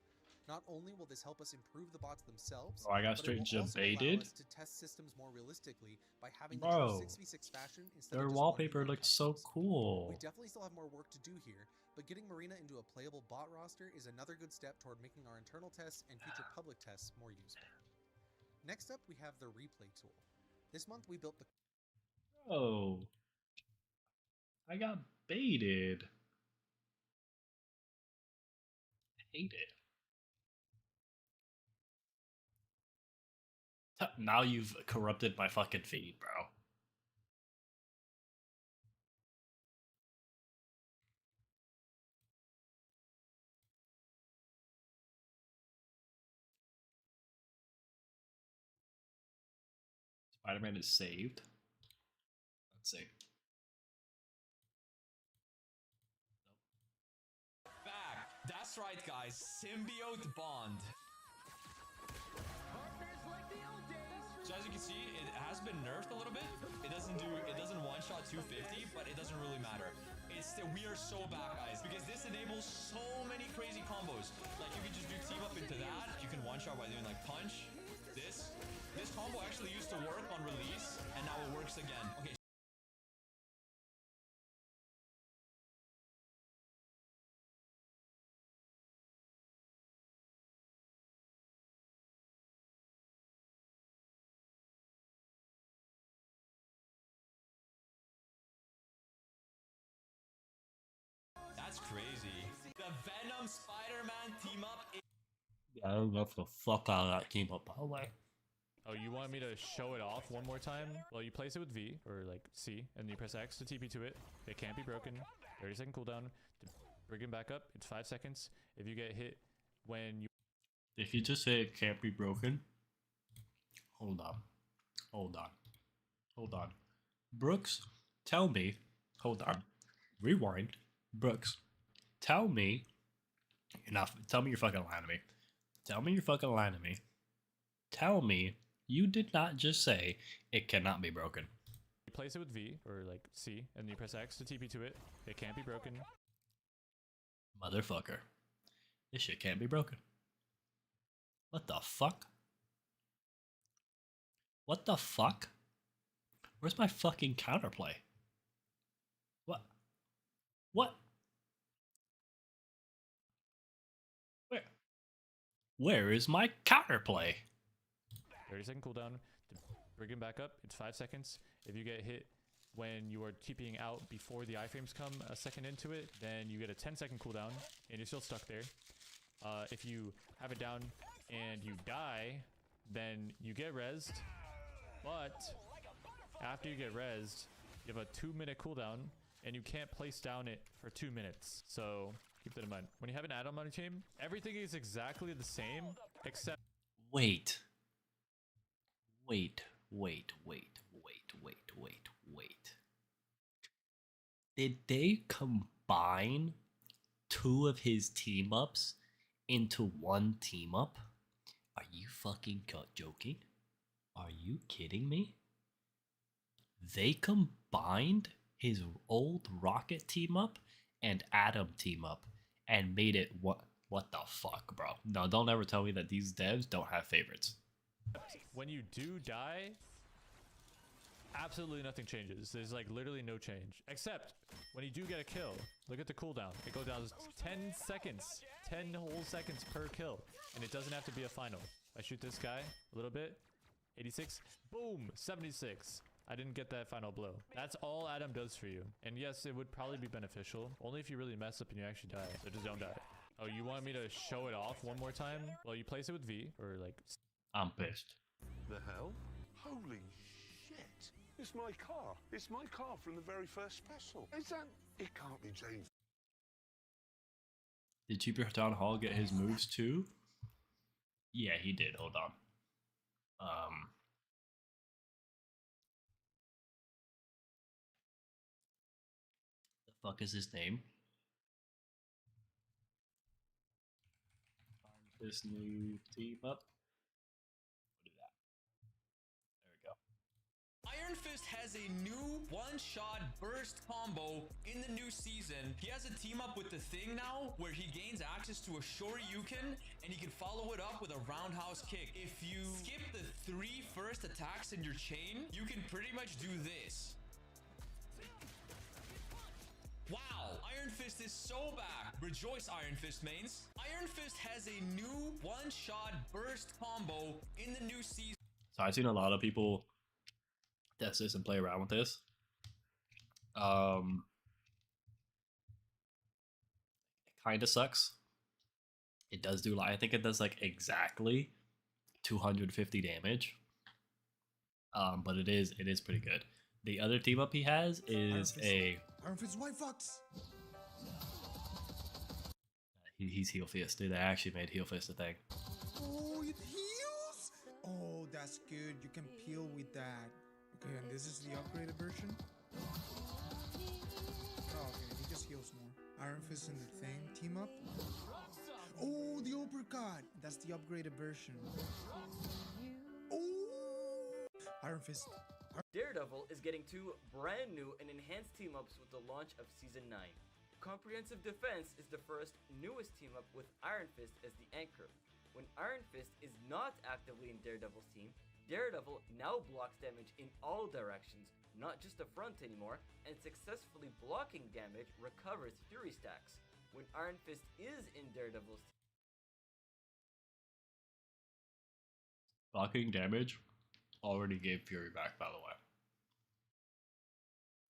Speaker 13: Not only will this help us improve the bots themselves,
Speaker 8: Oh, I got
Speaker 13: but it
Speaker 8: straight
Speaker 13: will also allow
Speaker 8: debated.
Speaker 13: us to test systems more realistically by having
Speaker 8: Bro,
Speaker 13: the true 6v6 fashion instead
Speaker 8: their
Speaker 13: of just
Speaker 8: wallpaper
Speaker 13: 1v1
Speaker 8: looked so
Speaker 13: customs.
Speaker 8: cool.
Speaker 13: We definitely still have more work to do here, but getting Marina into a playable bot roster is another good step toward making our internal tests and future public tests more useful. Next up, we have the replay tool. This month we built the
Speaker 8: Oh, I got baited. Hate it. Now you've corrupted my fucking feed, bro. Spider-Man is saved. Let's see.
Speaker 14: Back. That's right, guys. Symbiote Bond. So as you can see, it has been nerfed a little bit. It doesn't one-shot 250, but it doesn't really matter. We are so back, guys, because this enables so many crazy combos. Like you can just do team up into that. You can one-shot by doing like punch. This combo actually used to work on release, and now it works again. Okay. crazy. The Venom Spider-Man team up.
Speaker 8: I love the fuck out of that team up, by the way.
Speaker 15: Oh, you want me to show it off one more time? Well, you place it with V, or like C, and you press X to TP to it. It can't be broken. 30-second cooldown. To bring it back up, it's 5 seconds. If you get hit when you...
Speaker 8: If you just say it can't be broken... Hold on. Hold on. Hold on. Brooks, tell me... Hold on. Rewind. Brooks, tell me... You're not... Tell me you're fucking lying to me. Tell me you're fucking lying to me. Tell me you did not just say it cannot be broken.
Speaker 15: You place it with V, or like C, and you press X to TP to it. It can't be broken.
Speaker 8: Motherfucker. This shit can't be broken. What the fuck? What the fuck? Where's my fucking counterplay? What? What? Where is my counterplay?
Speaker 15: 30-second cooldown. To bring it back up, it's 5 seconds. If you get hit when you are TPing out before the iframes come a second into it, then you get a 10-second cooldown, and you're still stuck there. If you have it down and you die, then you get rezzed. But after you get rezzed, you have a 2-minute cooldown, and you can't place down it for 2 minutes. So keep that in mind. When you have an add-on on your team, everything is exactly the same, except...
Speaker 8: Wait. Did they combine 2 of his team ups into 1 team up? Are you fucking joking? Are you kidding me? They combined his old Rocket team up and Adam team up and made it what the fuck, bro? No, don't ever tell me that these devs don't have favorites.
Speaker 15: When you do die, absolutely nothing changes. There's like literally no change. Except when you do get a kill, look at the cooldown. It goes down to 10 seconds. 10 whole seconds per kill. And it doesn't have to be a final. I shoot this guy a little bit. 86. Boom! 76. I didn't get that final blow. That's all Adam does for you. And yes, it would probably be beneficial. Only if you really mess up and you actually die. So just don't die. Oh, you want me to show it off one more time? Well, you place it with V, or like...
Speaker 8: I'm pissed.
Speaker 16: The hell? Holy shit. It's my car. It's my car from the very first special. Is that... It can't be James.
Speaker 8: Did Cheaper Town Hall get his moves too? Yeah, he did. Hold on. The fuck is his name? Find this new team up. Do that. There we go.
Speaker 14: Iron Fist has a new one-shot burst combo in the new season. He has a team up with the Thing now, where he gains access to a Shoryuken, and he can follow it up with a roundhouse kick. If you skip the 3 first attacks in your chain, you can pretty much do this. Wow, Iron Fist is so back. Rejoice, Iron Fist mains. Iron Fist has a new one-shot burst combo in the new season.
Speaker 8: So I've seen a lot of people test this and play around with this. It kind of sucks. It does do like, I think it does like exactly 250 damage. But it is pretty good. The other team up he has is
Speaker 17: Iron Fist White Fox.
Speaker 8: He's Heal Fist, dude. They actually made Heal Fist a thing.
Speaker 17: Oh, it heals? Oh, that's good. You can peel with that. Okay, and this is the upgraded version. Oh, okay, he just heals more. Iron Fist and the Thing team up. Oh, the uppercut. That's the upgraded version. Oh, Iron Fist.
Speaker 4: Daredevil is getting 2 brand new and enhanced team-ups with the launch of Season 9. Comprehensive Defense is the first, newest team-up with Iron Fist as the anchor. When Iron Fist is not actively in Daredevil's team, Daredevil now blocks damage in all directions, not just the front anymore, and successfully blocking damage recovers Fury stacks. When Iron Fist is in Daredevil's team,
Speaker 8: blocking damage already gave Fury back, by the way.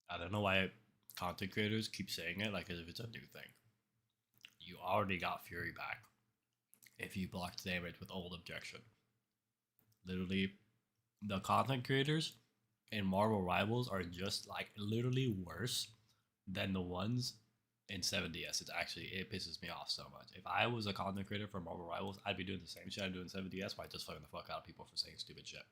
Speaker 8: I don't know why content creators keep saying it like as if it's a new thing. you already got Fury back if you blocked damage with old objection. Literally, the content creators in Marvel Rivals are just like literally worse than the ones in 7DS. It pisses me off so much. If I was a content creator for Marvel Rivals, I'd be doing the same shit I'm doing 7DS by just fucking the fuck out of people for saying stupid shit.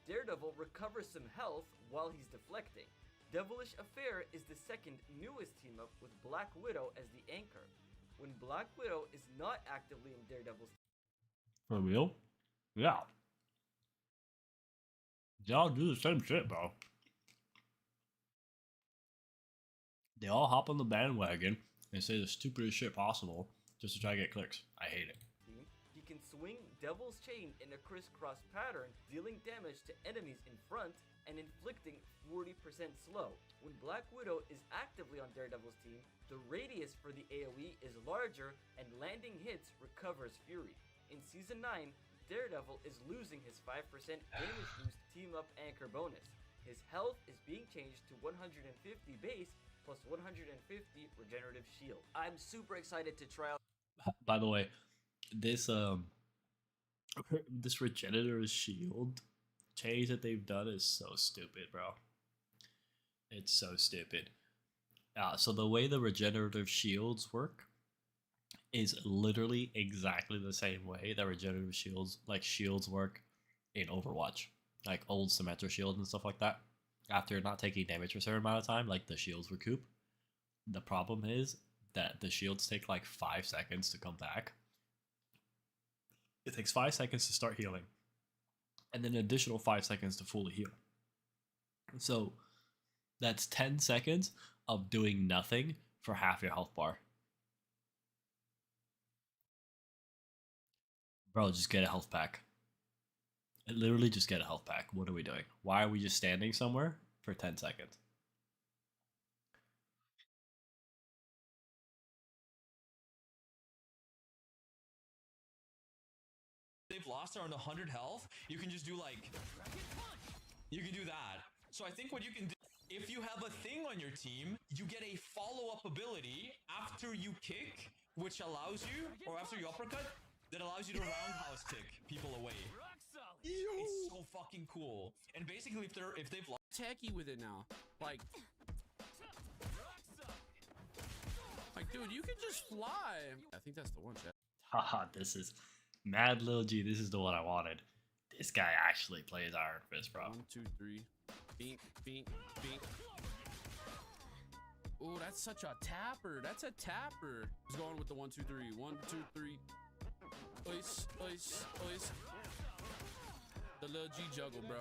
Speaker 4: Daredevil recovers some health while he's deflecting. Devilish Affair is the second newest team up with Black Widow as the anchor. When Black Widow is not actively in Daredevil's
Speaker 8: For real? Yeah. Y'all do the same shit, bro. They all hop on the bandwagon and say the stupidest shit possible just to try to get clicks. I hate it.
Speaker 4: team, he can swing Devil's Chain in a crisscross pattern, dealing damage to enemies in front and inflicting 40% slow. When Black Widow is actively on Daredevil's team, the radius for the AoE is larger and landing hits recovers Fury. In Season 9, Daredevil is losing his 5% damage boost team-up anchor bonus. His health is being changed to 150 base plus 150 regenerative shield. I'm super excited to try out.
Speaker 8: By the way, this this regenerative shield change that they've done is so stupid, bro. It's so stupid. So the way the regenerative shields work is literally exactly the same way that regenerative shields work in Overwatch, like old Symmetra shields and stuff like that. After not taking damage for a certain amount of time, like the shields recoup. The problem is that the shields take like 5 seconds to come back. It takes 5 seconds to start healing, and then an additional 5 seconds to fully heal. So that's 10 seconds of doing nothing for half your health bar. Bro, just get a health pack. Literally just get a health pack. What are we doing? Why are we just standing somewhere for 10 seconds?
Speaker 14: They've lost around 100 health, you can just do like, you can do that. So I think what you can do, if you have a thing on your team, you get a follow-up ability after you kick, which allows you, or after you uppercut, that allows you to roundhouse kick people away. It's so fucking cool. And basically, if they've lost
Speaker 18: techie with it now, like, dude, you can just fly. I think that's the one, chat.
Speaker 8: Haha, this is Mad Lil G. This is the one I wanted. This guy actually plays Iron Fist, bro.
Speaker 18: 1, 2, 3. Bink, bink, bink. Oh, that's such a tapper. That's a tapper. He's going with the 1, 2, 3. 1, 2, 3. Ois, ois, ois. The Lil G juggle, bro.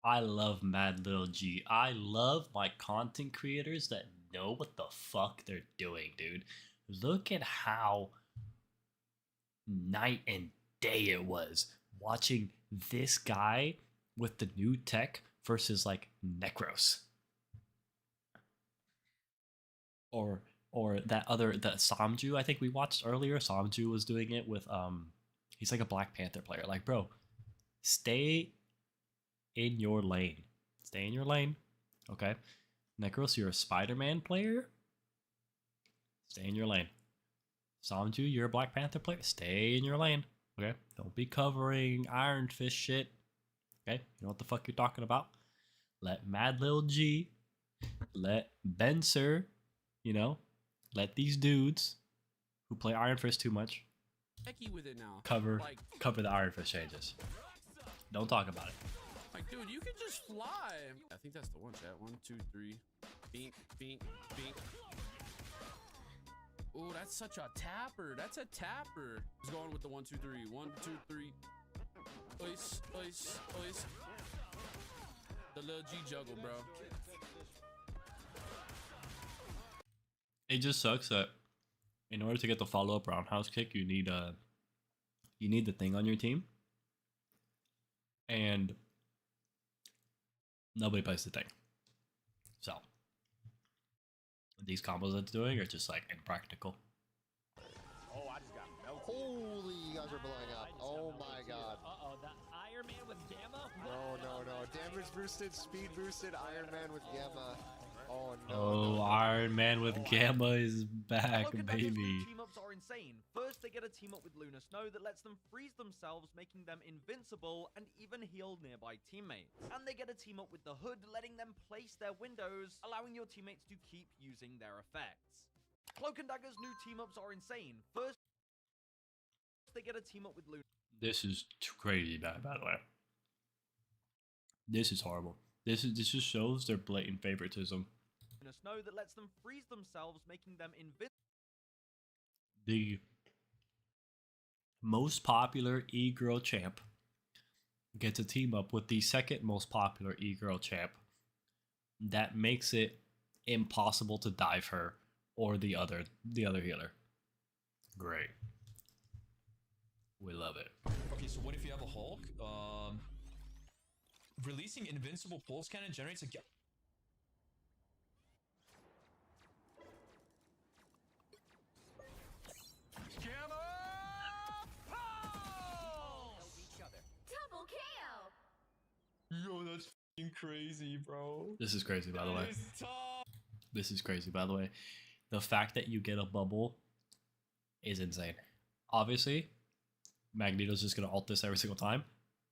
Speaker 8: I love Mad Lil G. I love my content creators that know what the fuck they're doing, dude. Look at how night and day it was watching this guy with the new tech versus like Necros. Or that Samju I think we watched earlier. Samju was doing it with he's like a Black Panther player. Like, bro, stay in your lane. Stay in your lane. Okay. Necros, you're a Spider-Man player. Stay in your lane. Samju, you're a Black Panther player. Stay in your lane. Okay. Don't be covering Iron Fist shit. Okay. You know what the fuck you're talking about. Let Mad Lil G, let Benser, you know, let these dudes who play Iron Fist too much
Speaker 18: With it now.
Speaker 8: cover the Iron Fist changes. Don't talk about it.
Speaker 18: Like, dude, you can just fly. I think that's the one, chat. 1, 2, 3. Bink, bink, bink. Oh, that's such a tapper. That's a tapper. He's going with the 1, 2, 3. 1, 2, 3. Ois, ois, ois. The Lil G juggle, bro.
Speaker 8: It just sucks that in order to get the follow-up roundhouse kick, you need the thing on your team, and nobody plays the thing. So these combos that's doing are just like impractical.
Speaker 19: Oh, I just got melted. Holy, you guys are blowing up. Oh my god.
Speaker 5: Uh-oh, the Iron Man with Gamma?
Speaker 19: No. Damage boosted, speed boosted Iron Man with Gamma. Oh no.
Speaker 8: Oh, Iron Man with Gamma is back,
Speaker 20: Cloak and Dagger's
Speaker 8: baby.
Speaker 20: team ups are insane. First, they get a team up with Luna Snow that lets them freeze themselves, making them invincible and even heal nearby teammates. And they get a team up with the Hood, letting them place their windows, allowing your teammates to keep using their effects. Cloak and Dagger's new team ups are insane. First, they get a team up with Luna.
Speaker 8: This is too crazy bad, by the way. This is horrible. This just shows their blatant favoritism.
Speaker 20: Snow that lets them freeze themselves, making them invincible.
Speaker 8: The most popular e-girl champ gets a team up with the second most popular e-girl champ. That makes it impossible to dive her or the other healer. Great. We love it.
Speaker 14: Okay, so what if you have a Hulk? Releasing Invincible Pulse Cannon generates a...
Speaker 2: Double KO.
Speaker 14: Yo, that's f***ing crazy, bro.
Speaker 8: This is crazy, by the way.
Speaker 14: That is tough.
Speaker 8: This is crazy, by the way. The fact that you get a bubble is insane. Obviously, Magneto's just gonna ult this every single time,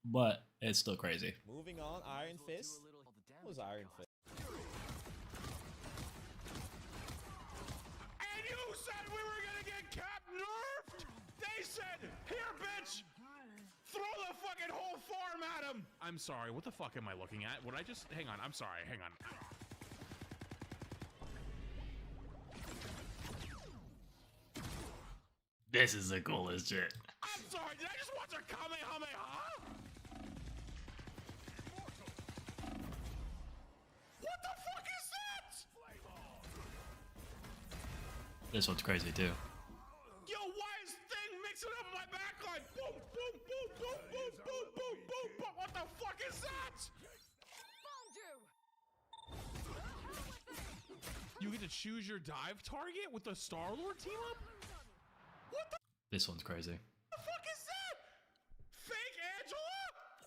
Speaker 8: but it's still crazy.
Speaker 21: Moving on, Iron Fist. What was Iron Fist?
Speaker 16: And you said we were gonna get Cap nerfed? They said, here, bitch! Throw the fucking whole farm at him!
Speaker 22: I'm sorry, what the fuck am I looking at? Would I just... Hang on, I'm sorry, hang on.
Speaker 8: This is the coolest shit.
Speaker 16: I'm sorry, did I just watch a Kamehameha? What the fuck is that?
Speaker 8: This one's crazy too.
Speaker 16: Yo, why is Thing mixing up my backline? Boom, boom, boom, boom, boom, boom, boom, boom, boom. What the fuck is that?
Speaker 22: You get to choose your dive target with the Star-Lord team up? What the
Speaker 8: This one's crazy.
Speaker 16: fuck is that? Fake Angela?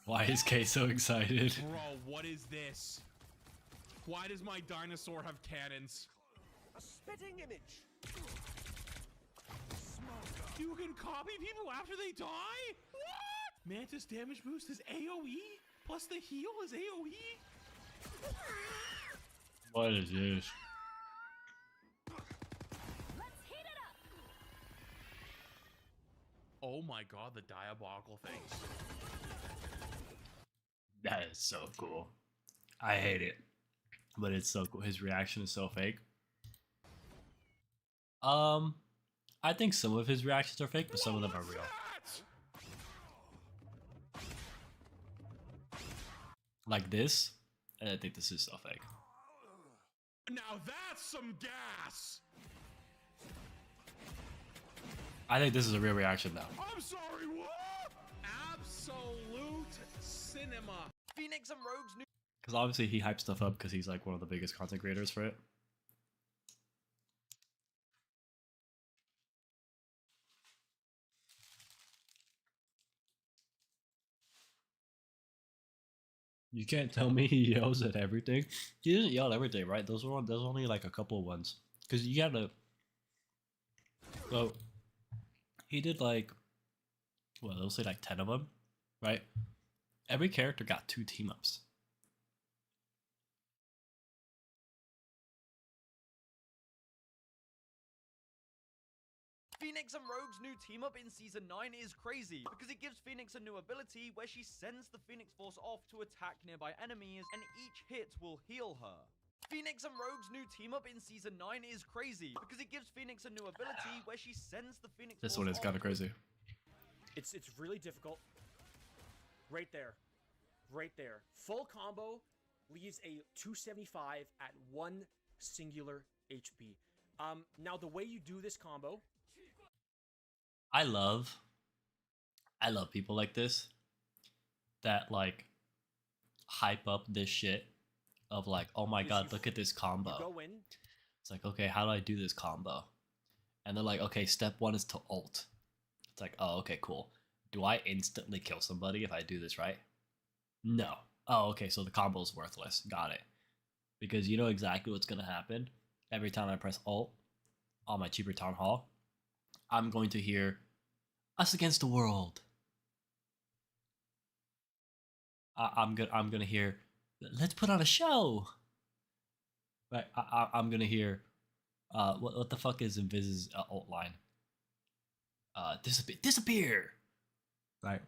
Speaker 8: Why is Kay so excited?
Speaker 22: Bro, what is this? Why does my dinosaur have cannons?
Speaker 16: A spitting image.
Speaker 22: You can copy people after they die? What? Mantis damage boost is AoE? Plus the heal is AoE?
Speaker 8: What is this?
Speaker 22: Oh my god, the diabolical things.
Speaker 8: That is so cool. I hate it, but it's so cool. His reaction is so fake. I think some of his reactions are fake, but some of them are real. Like this, and I think this is so fake.
Speaker 16: Now that's some gas.
Speaker 8: I think this is a real reaction though.
Speaker 16: I'm sorry, what?
Speaker 22: Absolute cinema.
Speaker 20: Phoenix and Rogue's new.
Speaker 8: Because obviously he hypes stuff up because he's like one of the biggest content creators for it. You can't tell me he yells at everything. He doesn't yell at everything, right? Those were only like a couple of ones. Because you gotta. So he did like, well, they'll say like 10 of them, right? Every character got 2 team ups.
Speaker 20: Phoenix and Rogue's new team up in Season 9 is crazy, because it gives Phoenix a new ability where she sends the Phoenix Force off to attack nearby enemies, and each hit will heal her. Phoenix and Rogue's new team up in Season 9 is crazy, because it gives Phoenix a new ability where she sends the Phoenix
Speaker 8: This
Speaker 20: Force
Speaker 8: one is kind of crazy.
Speaker 23: It's really difficult. Right there. Right there. Full combo leaves a 275 at 1 singular HP. Now the way you do this combo...
Speaker 8: I love people like this that like hype up this shit of like, oh my god, look at this combo.
Speaker 23: You go in.
Speaker 8: It's like, okay, how do I do this combo? And they're like, okay, step 1 is to ult. It's like, oh, okay, cool. Do I instantly kill somebody if I do this right? No. Oh, okay, so the combo is worthless. Got it. Because you know exactly what's going to happen. Every time I press Alt on my cheaper Town Hall, I'm going to hear Us Against the World. I'm gonna hear Let's Put on a Show. Right, I'm gonna hear what the fuck is Invis's alt line? Disappear. Right.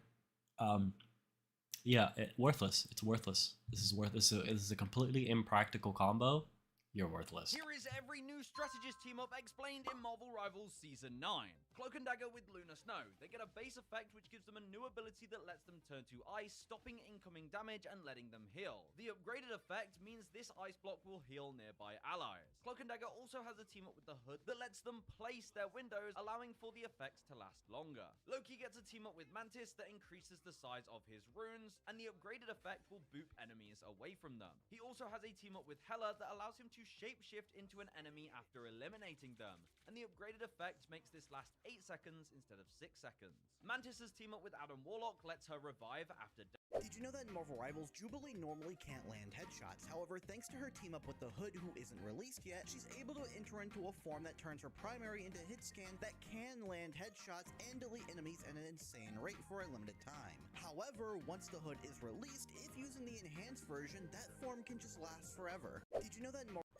Speaker 8: Yeah, worthless. It's worthless. This is worthless. This is a completely impractical combo. You're worthless.
Speaker 20: Here is every new strategist team up explained in Marvel Rivals Season 9. Cloak and Dagger with Lunar Snow. They get a base effect which gives them a new ability that lets them turn to ice, stopping incoming damage and letting them heal. The upgraded effect means this ice block will heal nearby allies. Cloak and Dagger also has a team up with the Hood that lets them place their windows, allowing for the effects to last longer. Loki gets a team up with Mantis that increases the size of his runes, and the upgraded effect will boop enemies away from them. He also has a team up with Hela that allows him to shapeshift into an enemy after eliminating them, and the upgraded effect makes this last 8 seconds instead of 6 seconds. Mantis's team up with Adam Warlock lets her revive after death.
Speaker 1: Did you know that in Marvel Rivals, Jubilee normally can't land headshots? However, thanks to her team up with the Hood, who isn't released yet, she's able to enter into a form that turns her primary into hit scan that can land headshots and delete enemies at an insane rate for a limited time. However, once the Hood is released, if using the enhanced version, that form can just last forever. Did you know that in Marvel...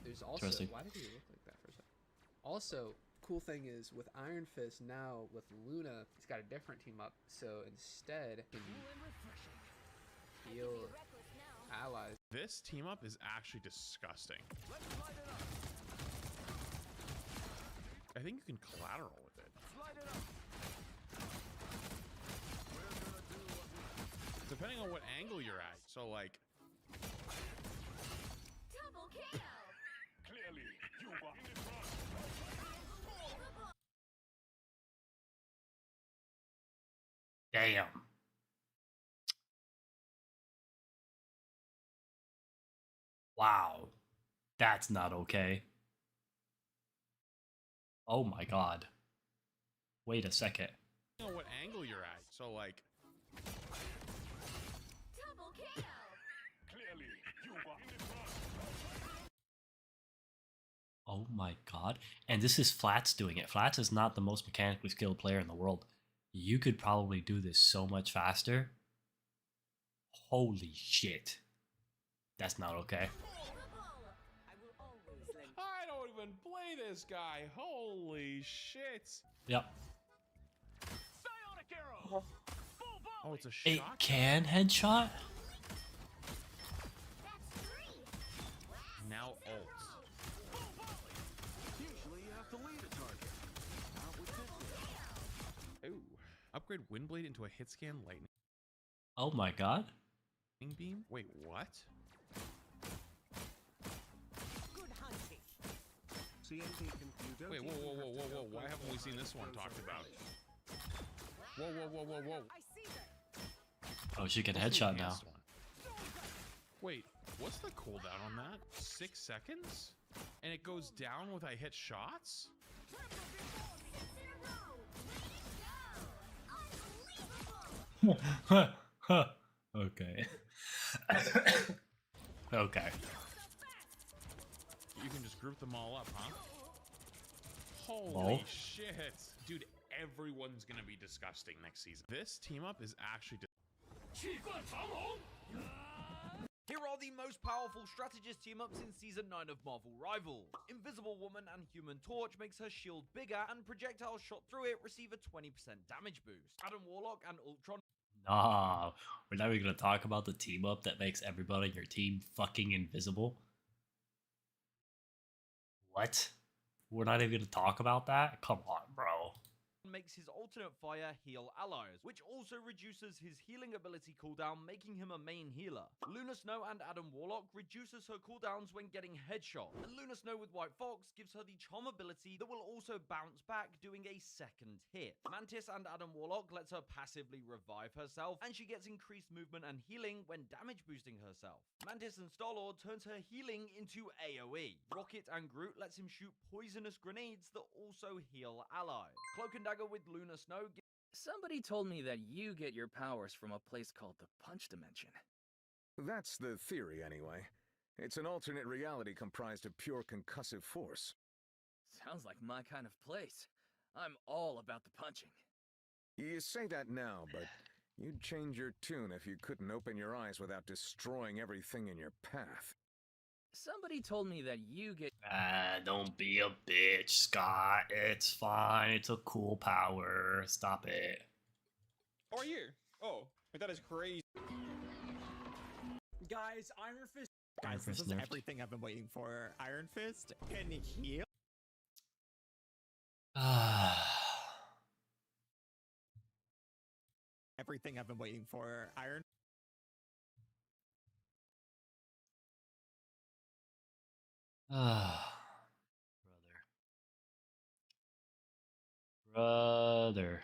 Speaker 3: There's also, why did he look like that for a second? Also, cool thing is with Iron Fist now with Luna, he's got a different team up. So instead, he can heal allies.
Speaker 22: This team up is actually disgusting. I think you can collateral with it. Depending on what angle you're at. So like.
Speaker 2: Double kill.
Speaker 16: Clearly, you are in the front.
Speaker 8: Damn. Wow. That's not okay. Oh my god. Wait a second.
Speaker 22: Depending on what angle you're at. So like.
Speaker 2: Double kill.
Speaker 16: Clearly, you are in the front.
Speaker 8: Oh my god. And this is Flats doing it. Flats is not the most mechanically skilled player in the world. You could probably do this so much faster. Holy shit. That's not okay.
Speaker 22: I don't even play this guy. Holy shit.
Speaker 8: Yep.
Speaker 22: Oh, it's a
Speaker 8: It
Speaker 22: shot.
Speaker 8: can headshot?
Speaker 22: Now ult.
Speaker 16: Usually you have to lead a target. Not with this.
Speaker 22: Ooh. Upgrade Windblade into a hit scan lightning
Speaker 8: Oh my god.
Speaker 22: beam? Wait, what? Wait, whoa, whoa, whoa, whoa, whoa. Why haven't we seen this one talked about? Whoa, whoa, whoa, whoa, whoa.
Speaker 8: Oh, she can
Speaker 22: What's the
Speaker 8: headshot now.
Speaker 22: enhanced one? Wait, what's the cooldown on that? 6 seconds? And it goes down with I hit shots?
Speaker 8: Okay. Okay.
Speaker 22: You can just group them all up, huh? Holy
Speaker 8: Lol.
Speaker 22: shit. Dude, everyone's gonna be disgusting next season. This team up is actually
Speaker 20: Here are the most powerful strategist team-ups in Season 9 of Marvel Rivals. Invisible Woman and Human Torch makes her shield bigger, and projectiles shot through it receive a 20% damage boost. Adam Warlock and Ultron...
Speaker 8: Nah, we're not even gonna talk about the team up that makes everybody in your team fucking invisible. What? We're not even gonna talk about that? Come on, bro.
Speaker 20: makes his alternate fire heal allies, which also reduces his healing ability cooldown, making him a main healer. Luna Snow and Adam Warlock reduces her cooldowns when getting headshot, and Luna Snow with White Fox gives her the charm ability that will also bounce back, doing a second hit. Mantis and Adam Warlock lets her passively revive herself, and she gets increased movement and healing when damage boosting herself. Mantis and Star-Lord turns her healing into AoE. Rocket and Groot lets him shoot poisonous grenades that also heal allies. Cloak and Dagger with Luna Snow
Speaker 7: Somebody told me that you get your powers from a place called the Punch Dimension.
Speaker 9: That's the theory, anyway. It's an alternate reality comprised of pure concussive force.
Speaker 7: Sounds like my kind of place. I'm all about the punching.
Speaker 9: You say that now, but you'd change your tune if you couldn't open your eyes without destroying everything in your path.
Speaker 7: Somebody told me that you get...
Speaker 8: Don't be a bitch, Scott. It's fine. It's a cool power. Stop it.
Speaker 21: How are you? Oh, that is crazy.
Speaker 22: Guys, Iron Fist.
Speaker 8: Iron
Speaker 11: Guys, this
Speaker 8: Fist
Speaker 11: is
Speaker 8: nerfed.
Speaker 11: everything I've been waiting for. Iron Fist can heal. Everything I've been waiting for. Iron.
Speaker 8: Brother.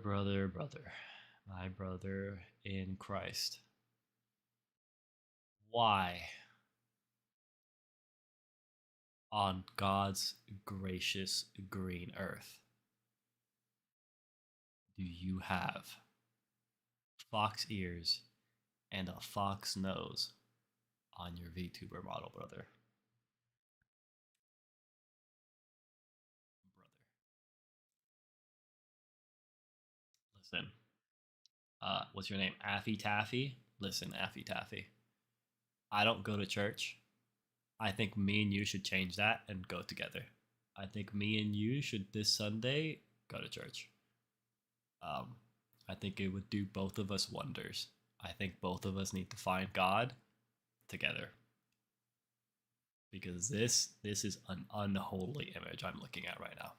Speaker 8: Brother. My brother in Christ. Why? On God's gracious green earth do you have fox ears and a fox nose on your VTuber model, brother? Listen, what's your name? Affy Taffy? Listen, Affy Taffy. I don't go to church. I think me and you should change that and go together. I think me and you should this Sunday go to church. I think it would do both of us wonders. I think both of us need to find God together. Because this is an unholy image I'm looking at right now.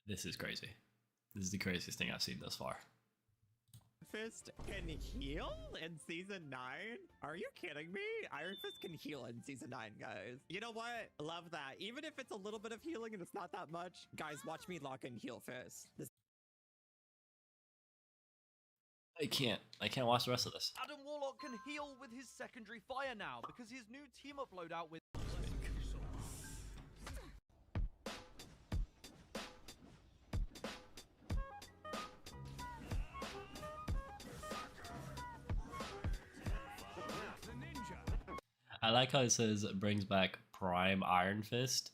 Speaker 8: This is crazy. This is the craziest thing I've seen thus far.
Speaker 11: Fist can heal in Season 9? Are you kidding me? Iron Fist can heal in Season 9, guys. You know what? Love that. Even if it's a little bit of healing and it's not that much, guys, watch me lock in Heal Fist.
Speaker 8: I can't watch the rest of this.
Speaker 20: Adam Warlock can heal with his secondary fire now because his new team-up loadout with...
Speaker 8: I like how it says it brings back Prime Iron Fist.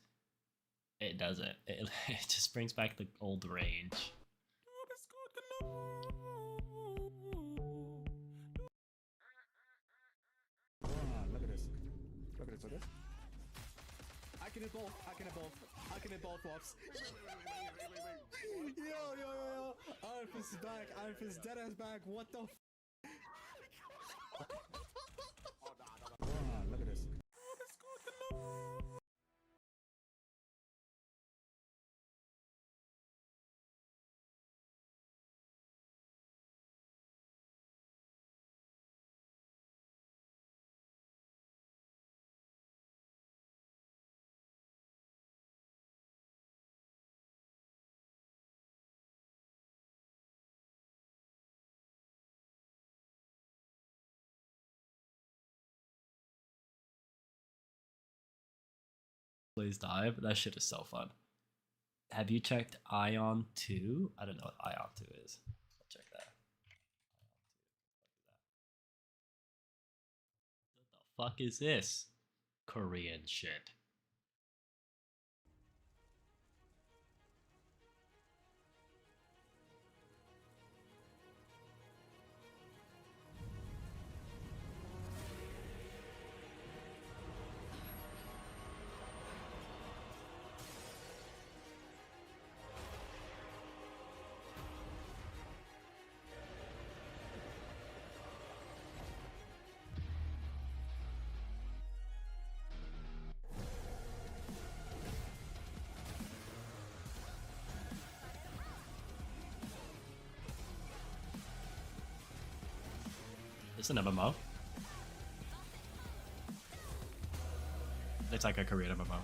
Speaker 8: It doesn't. It just brings back the old range.
Speaker 11: Look at this. Look at this. I can hit both. I can hit both. I can hit both ops. Yo. Iron Fist is back. Iron Fist dead ass back. What the f? Look at this.
Speaker 8: Blaze Dive. That shit is so fun. Have you checked Ion 2? I don't know what Ion 2 is. I'll check that. What the fuck is this? Korean shit. It's an MMO. It's like a Korean MMO.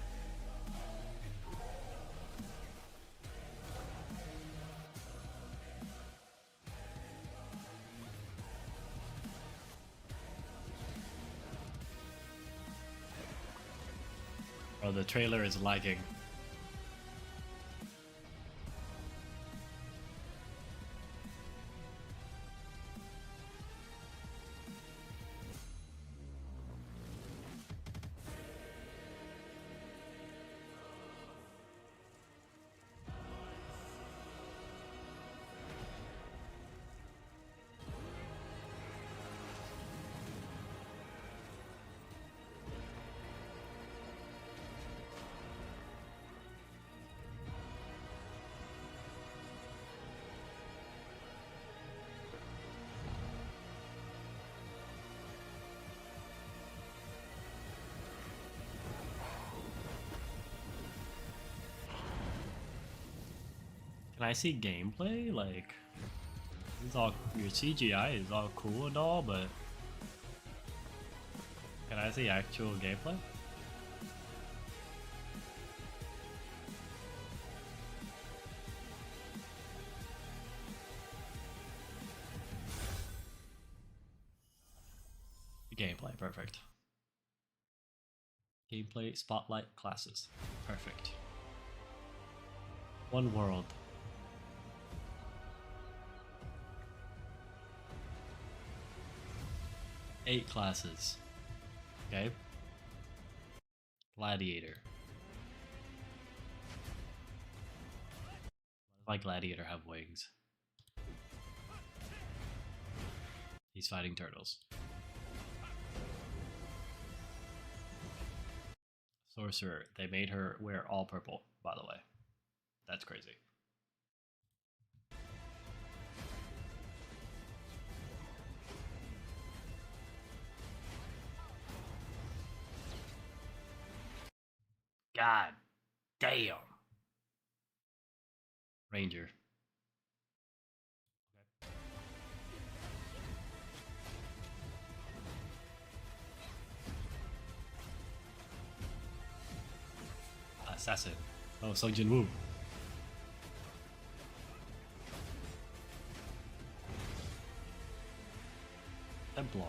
Speaker 8: Oh, the trailer is lagging. Can I see gameplay? Like, it's all your CGI is all cool and all, but can I see actual gameplay? Gameplay, perfect. Gameplay, spotlight, classes, perfect. One world. Eight classes. Okay. Gladiator. Why Gladiator have wings? He's fighting turtles. Sorcerer. They made her wear all purple, by the way. That's crazy. God damn. Ranger. Assassin. Oh, Sung Jin Woo. Templar.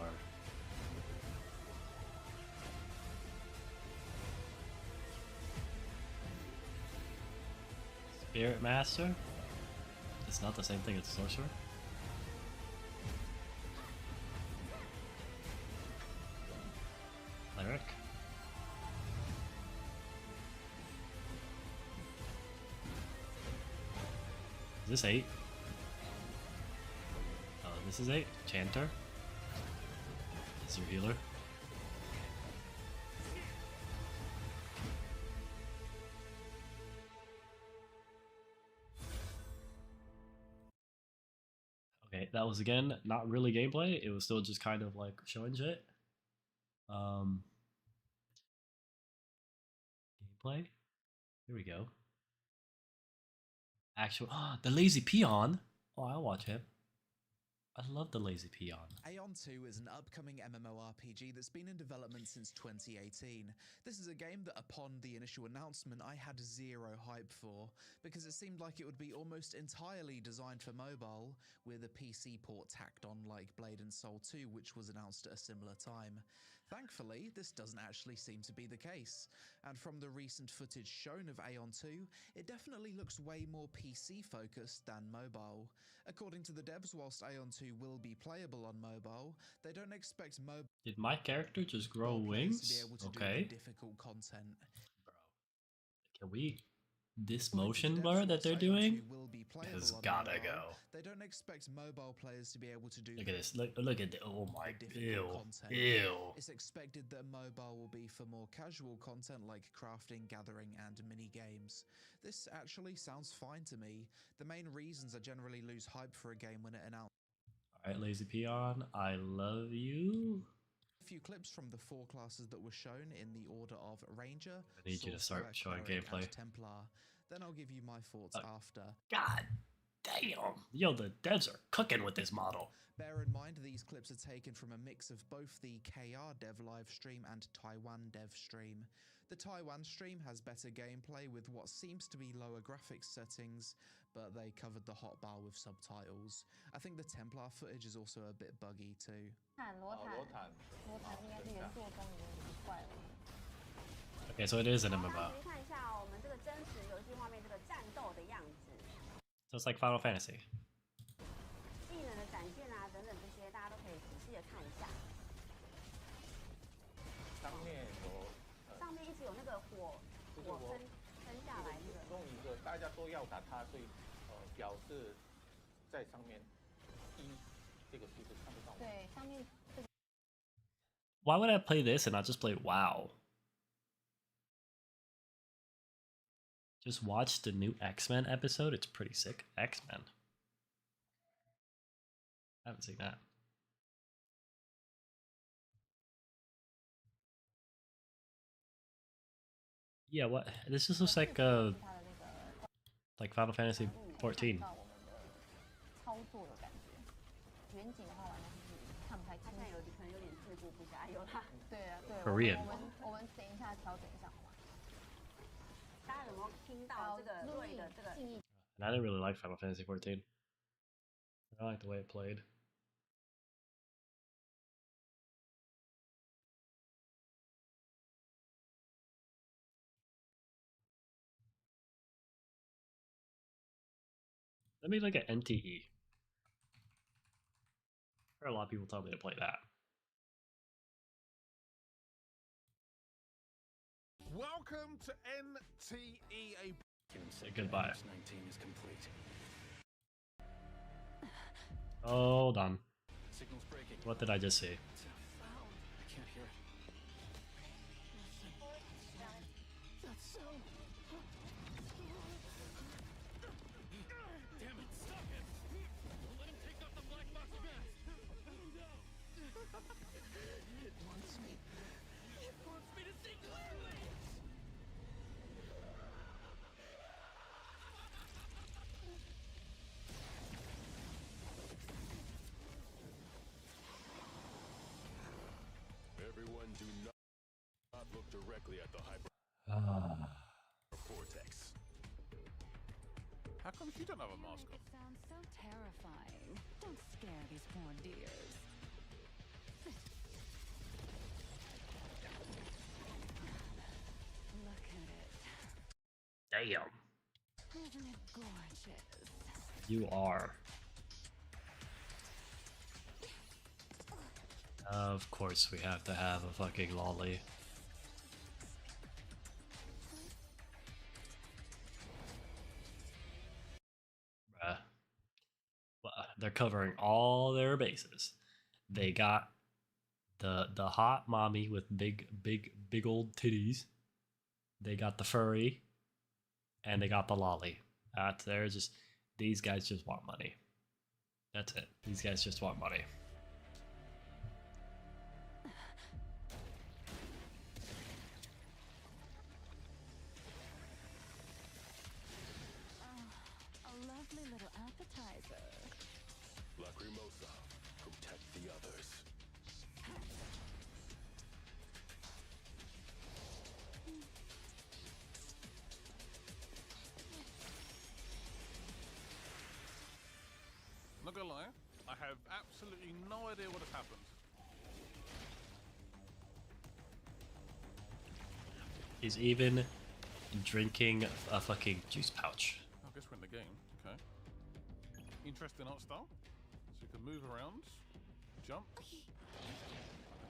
Speaker 8: Spirit Master? It's not the same thing as Sorcerer? Cleric? Is this 8? Oh, this is 8? Chanter? This is your healer? Okay, that was again not really gameplay, it was still just kind of like showing shit. Gameplay? Here we go. Actual the Lazy Peon. Oh, I'll watch him. I love the Lazy Peon.
Speaker 6: Aeon 2 is an upcoming MMORPG that's been in development since 2018. This is a game that upon the initial announcement I had zero hype for, because it seemed like it would be almost entirely designed for mobile, with a PC port tacked on like Blade and Soul 2, which was announced at a similar time. Thankfully, this doesn't actually seem to be the case, and from the recent footage shown of Aeon 2, it definitely looks way more PC focused than mobile. According to the devs, whilst Aeon 2 will be playable on mobile, they don't expect mobile
Speaker 8: Did my character just grow
Speaker 6: players
Speaker 8: wings?
Speaker 6: to be able to
Speaker 8: Okay.
Speaker 6: do the difficult content.
Speaker 8: Can we this motion blur that they're doing has gotta go.
Speaker 6: They don't expect mobile players to be able to do
Speaker 8: Look at this. Look at the, oh my,
Speaker 6: difficult
Speaker 8: ew,
Speaker 6: content.
Speaker 8: ew.
Speaker 6: It's expected that mobile will be for more casual content like crafting, gathering, and mini games. This actually sounds fine to me. The main reasons I generally lose hype for a game when it announced.
Speaker 8: Alright, Lazy Peon, I love you.
Speaker 6: A few clips from the 4 classes that were shown in the order of Ranger,
Speaker 8: I need you to start
Speaker 6: Sorcerer,
Speaker 8: showing
Speaker 6: Cleric,
Speaker 8: gameplay.
Speaker 6: and Templar. Then I'll give you my thoughts after.
Speaker 8: God damn. Yo, the devs are cooking with this model.
Speaker 6: Bear in mind, these clips are taken from a mix of both the KR Dev live stream and Taiwan Dev stream. The Taiwan stream has better gameplay with what seems to be lower graphics settings, but they covered the hotbar with subtitles. I think the Templar footage is also a bit buggy too.
Speaker 8: Okay, so it is an MMO. So it's like Final Fantasy.
Speaker 10: 技能的展现啊，等等这些，大家都可以仔细的看一下。上面一直有那个火喷下来那个。
Speaker 12: 用一个大家都要打它，所以表示在上面这个数字看不到。
Speaker 10: 对，上面。
Speaker 8: Why would I play this and not just play WoW? Just watch the new X-Men episode. It's pretty sick. X-Men. I haven't seen that. Yeah, what? This just looks like Final Fantasy 14.
Speaker 10: 到我们的操作的感觉。远景的话，完全是看不太清楚。他现在可能有点自顾不暇，有啦。对啊，对。
Speaker 8: Korean.
Speaker 10: 我们等一下调整一下好吗？大家有没有听到这个瑞的这个记忆？
Speaker 8: And I didn't really like Final Fantasy 14. I like the way it played. Let me look at NTE. I heard a lot of people tell me to play that.
Speaker 13: Welcome to NTE.
Speaker 8: Say goodbye.
Speaker 13: 19 is complete.
Speaker 8: Hold on.
Speaker 13: Signal's breaking.
Speaker 8: What did I just see?
Speaker 13: I can't hear it. That's so. Damn it, stop it! Don't let him take off the black box mask! It wants me. It wants me to see clearly! Everyone do not look directly at the hyper cortex. How come she don't have a mask on?
Speaker 2: It sounds so terrifying. Don't scare these poor dears. Look at it.
Speaker 8: Damn.
Speaker 2: Isn't it gorgeous?
Speaker 8: You are. Of course we have to have a fucking lolly. Bruh. Well, they're covering all their bases. They got the hot mommy with big old titties. They got the furry. And they got the lolly. They're just, these guys just want money. That's it. These guys just want money.
Speaker 2: A lovely little appetizer.
Speaker 13: Lacrimosa, protect the others. Not gonna lie, I have absolutely no idea what has happened.
Speaker 8: He's even drinking a fucking juice pouch.
Speaker 13: I guess we're in the game. Okay. Interesting art style. So you can move around, jump,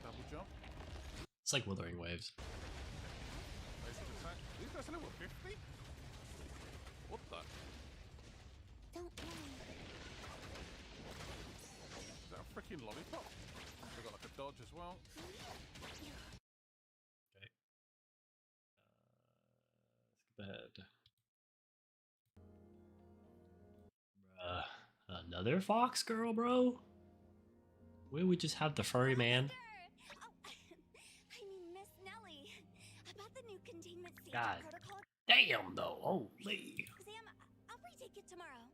Speaker 13: double jump.
Speaker 8: It's like Withering Waves.
Speaker 13: Basic attack. These guys are level 50? What the?
Speaker 2: Don't worry.
Speaker 13: Is that a freaking lollipop? They've got like a dodge as well.
Speaker 8: Okay. Skip ahead. Bruh. Another fox girl, bro? Wouldn't we just have the furry man?
Speaker 2: I mean, Miss Nelly. About the new containment safety
Speaker 8: God
Speaker 2: protocol.
Speaker 8: damn, though. Holy.
Speaker 2: Sam, I'll retake it tomorrow.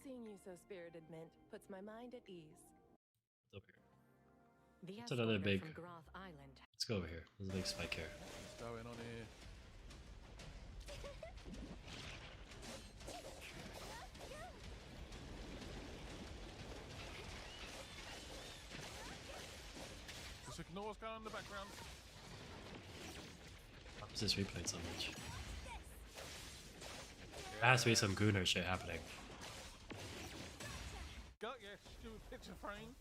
Speaker 15: Seeing you so spirited, Mint, puts my mind at ease.
Speaker 8: It's over here.
Speaker 15: The
Speaker 8: It's another
Speaker 15: escalator
Speaker 8: big.
Speaker 15: from Groth Island.
Speaker 8: Let's go over here. There's a big spike here.
Speaker 13: What's going on here? Just ignore what's going on in the background.
Speaker 8: Why is this replayed so much? There has to be some Gunnar shit happening.
Speaker 13: Got your stupid picture frame.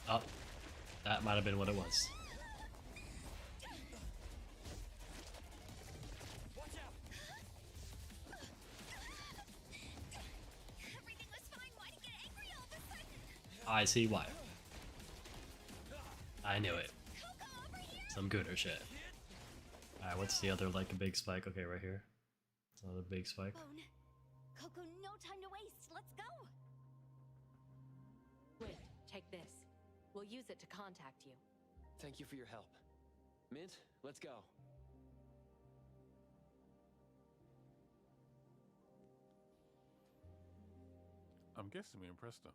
Speaker 8: Oh, that might have been what it was. I see why. I knew it. Some Gunnar shit. Alright, what's the other, like, a big spike? Okay, right here. Another big spike.
Speaker 2: Bone. Coco, no time to waste. Let's go.
Speaker 15: Wait, take this. We'll use it to contact you.
Speaker 17: Thank you for your help.
Speaker 4: Mint, let's go.
Speaker 13: I'm guessing we impressed her.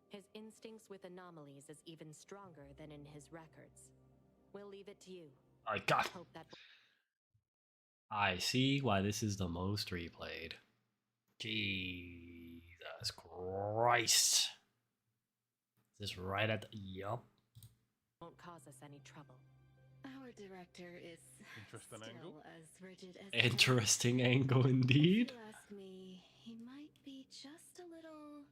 Speaker 15: His instincts with anomalies is even stronger than in his records. We'll leave it to you.
Speaker 8: I got.
Speaker 15: Hope that.
Speaker 8: I see why this is the most replayed. Jesus Christ. Is this right at the... Yup.
Speaker 15: Won't cause us any trouble.
Speaker 2: Our director is
Speaker 13: Interesting
Speaker 2: still
Speaker 13: angle.
Speaker 2: as rigid as
Speaker 8: Interesting angle indeed.
Speaker 2: If you ask me, he might be just a little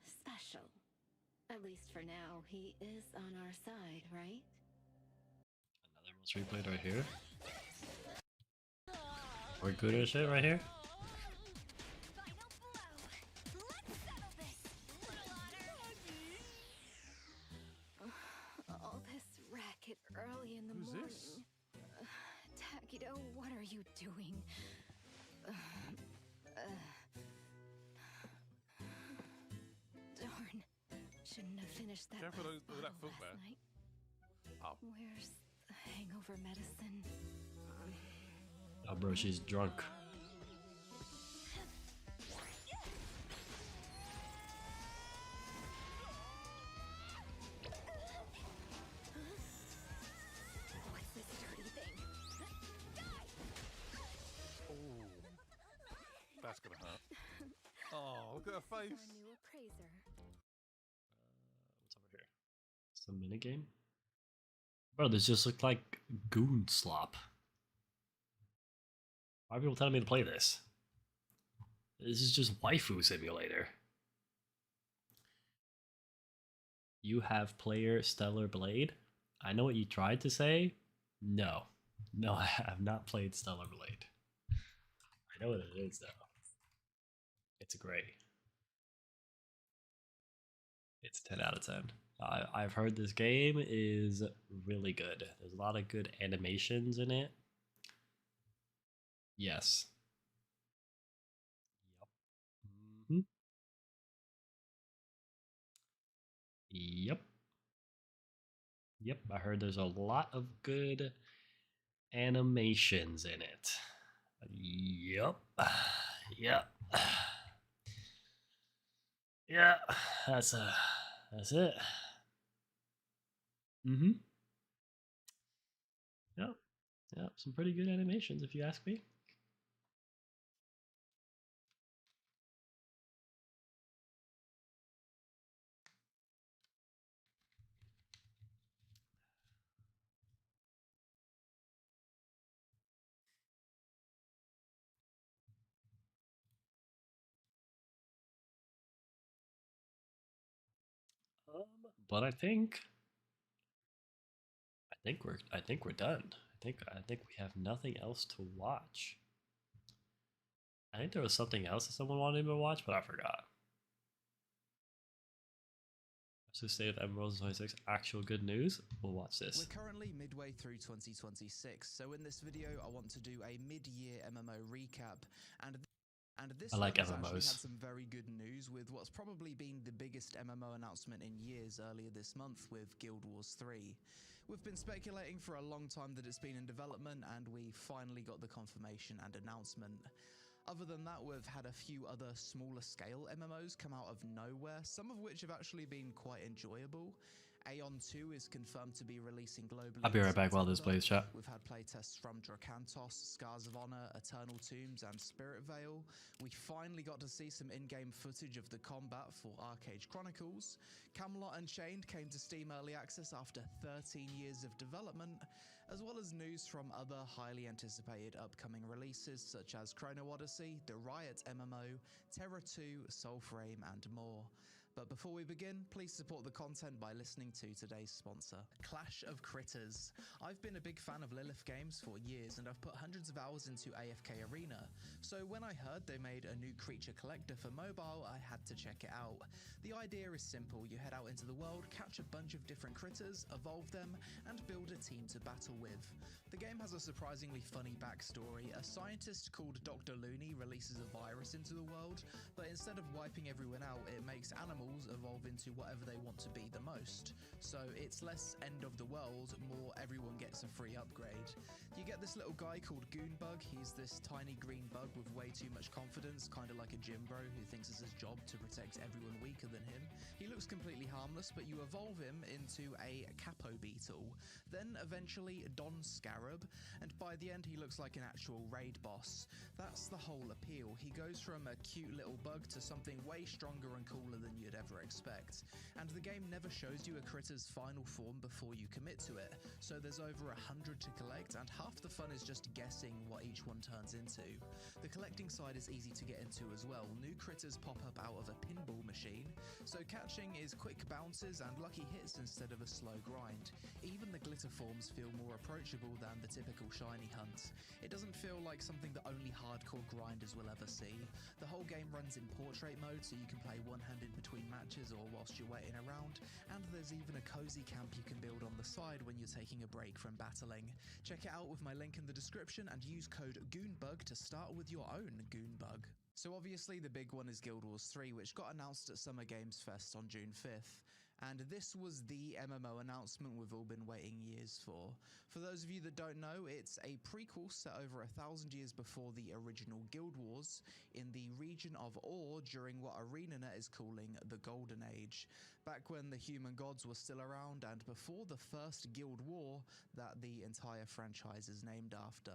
Speaker 2: special. At least for now, he is on our side, right?
Speaker 8: Another most replayed right here. Or good or shit right here.
Speaker 2: All this racket early in the
Speaker 13: Who's
Speaker 2: morning.
Speaker 13: this?
Speaker 2: Takido, what are you doing? Darn. Shouldn't have finished that
Speaker 13: Careful
Speaker 2: last
Speaker 13: with that
Speaker 2: bottle
Speaker 13: foot
Speaker 2: last
Speaker 13: there.
Speaker 2: night.
Speaker 13: Oh.
Speaker 2: Where's the hangover medicine?
Speaker 8: Oh, bro, she's drunk.
Speaker 2: What's this dirty thing?
Speaker 13: Oh, that's gonna hurt. Oh, look at her face.
Speaker 2: Our new appraiser.
Speaker 8: What's over here? It's a minigame? Bro, this just looked like goon slop. Why are people telling me to play this? This is just waifu simulator. You have player Stellar Blade? I know what you tried to say. No. No, I have not played Stellar Blade. I know what it is though. It's great. It's 10 out of 10. I've heard this game is really good. There's a lot of good animations in it. Yes. Yep. Yep. Yep, I heard there's a lot of good animations in it. Yep. Yep. Yeah, that's it. Yep. Yep, some pretty good animations if you ask me. But I think we're done. I think we have nothing else to watch. I think there was something else that someone wanted me to watch, but I forgot. So State of Emeralds 26, actual good news. We'll watch this.
Speaker 6: We're currently midway through 2026, so in this video I want to do a mid-year MMO recap, and this
Speaker 8: I like
Speaker 6: one has actually
Speaker 8: MMOs.
Speaker 6: had some very good news with what's probably been the biggest MMO announcement in years earlier this month with Guild Wars 3. We've been speculating for a long time that it's been in development, and we finally got the confirmation and announcement. Other than that, we've had a few other smaller scale MMOs come out of nowhere, some of which have actually been quite enjoyable. Aeon 2 is confirmed to be releasing globally.
Speaker 8: I'll be
Speaker 6: in
Speaker 8: right back while this
Speaker 6: September.
Speaker 8: plays, chat.
Speaker 6: We've had playtests from Dracantos, Scars of Honor, Eternal Tombs, and Spirit Vale. We finally got to see some in-game footage of the combat for Arcade Chronicles. Camelot Unchained came to Steam Early Access after 13 years of development, as well as news from other highly anticipated upcoming releases such as Chrono Odyssey, the Riot MMO, Terra 2, Soulframe, and more. But before we begin, please support the content by listening to today's sponsor, Clash of Critters. I've been a big fan of Lilith games for years, and I've put hundreds of hours into AFK Arena. So when I heard they made a new creature collector for mobile, I had to check it out. The idea is simple. You head out into the world, catch a bunch of different critters, evolve them, and build a team to battle with. The game has a surprisingly funny backstory. A scientist called Dr. Looney releases a virus into the world, but instead of wiping everyone out, it makes animals levels evolve into whatever they want to be the most. So it's less end of the world, more everyone gets a free upgrade. You get this little guy called Goonbug. He's this tiny green bug with way too much confidence, kind of like a gym bro who thinks it's his job to protect everyone weaker than him. He looks completely harmless, but you evolve him into a Capo Beetle, then eventually Don Scarab, and by the end he looks like an actual raid boss. That's the whole appeal. He goes from a cute little bug to something way stronger and cooler than you'd ever expect. And the game never shows you a critter's final form before you commit to it, so there's over 100 to collect, and half the fun is just guessing what each one turns into. The collecting side is easy to get into as well. New critters pop up out of a pinball machine, so catching is quick bounces and lucky hits instead of a slow grind. Even the glitter forms feel more approachable than the typical shiny hunt. It doesn't feel like something that only hardcore grinders will ever see. The whole game runs in portrait mode, so you can play one-handed between matches or whilst you're waiting around, and there's even a cozy camp you can build on the side when you're taking a break from battling. Check it out with my link in the description and use code GOONBUG to start with your own Goonbug. So obviously the big one is Guild Wars 3, which got announced at Summer Games Fest on June 5th. And this was the MMO announcement we've all been waiting years for. For those of you that don't know, it's a prequel set over 1,000 years before the original Guild Wars in the region of Or during what ArenaNet is calling the Golden Age, back when the human gods were still around and before the first Guild War that the entire franchise is named after.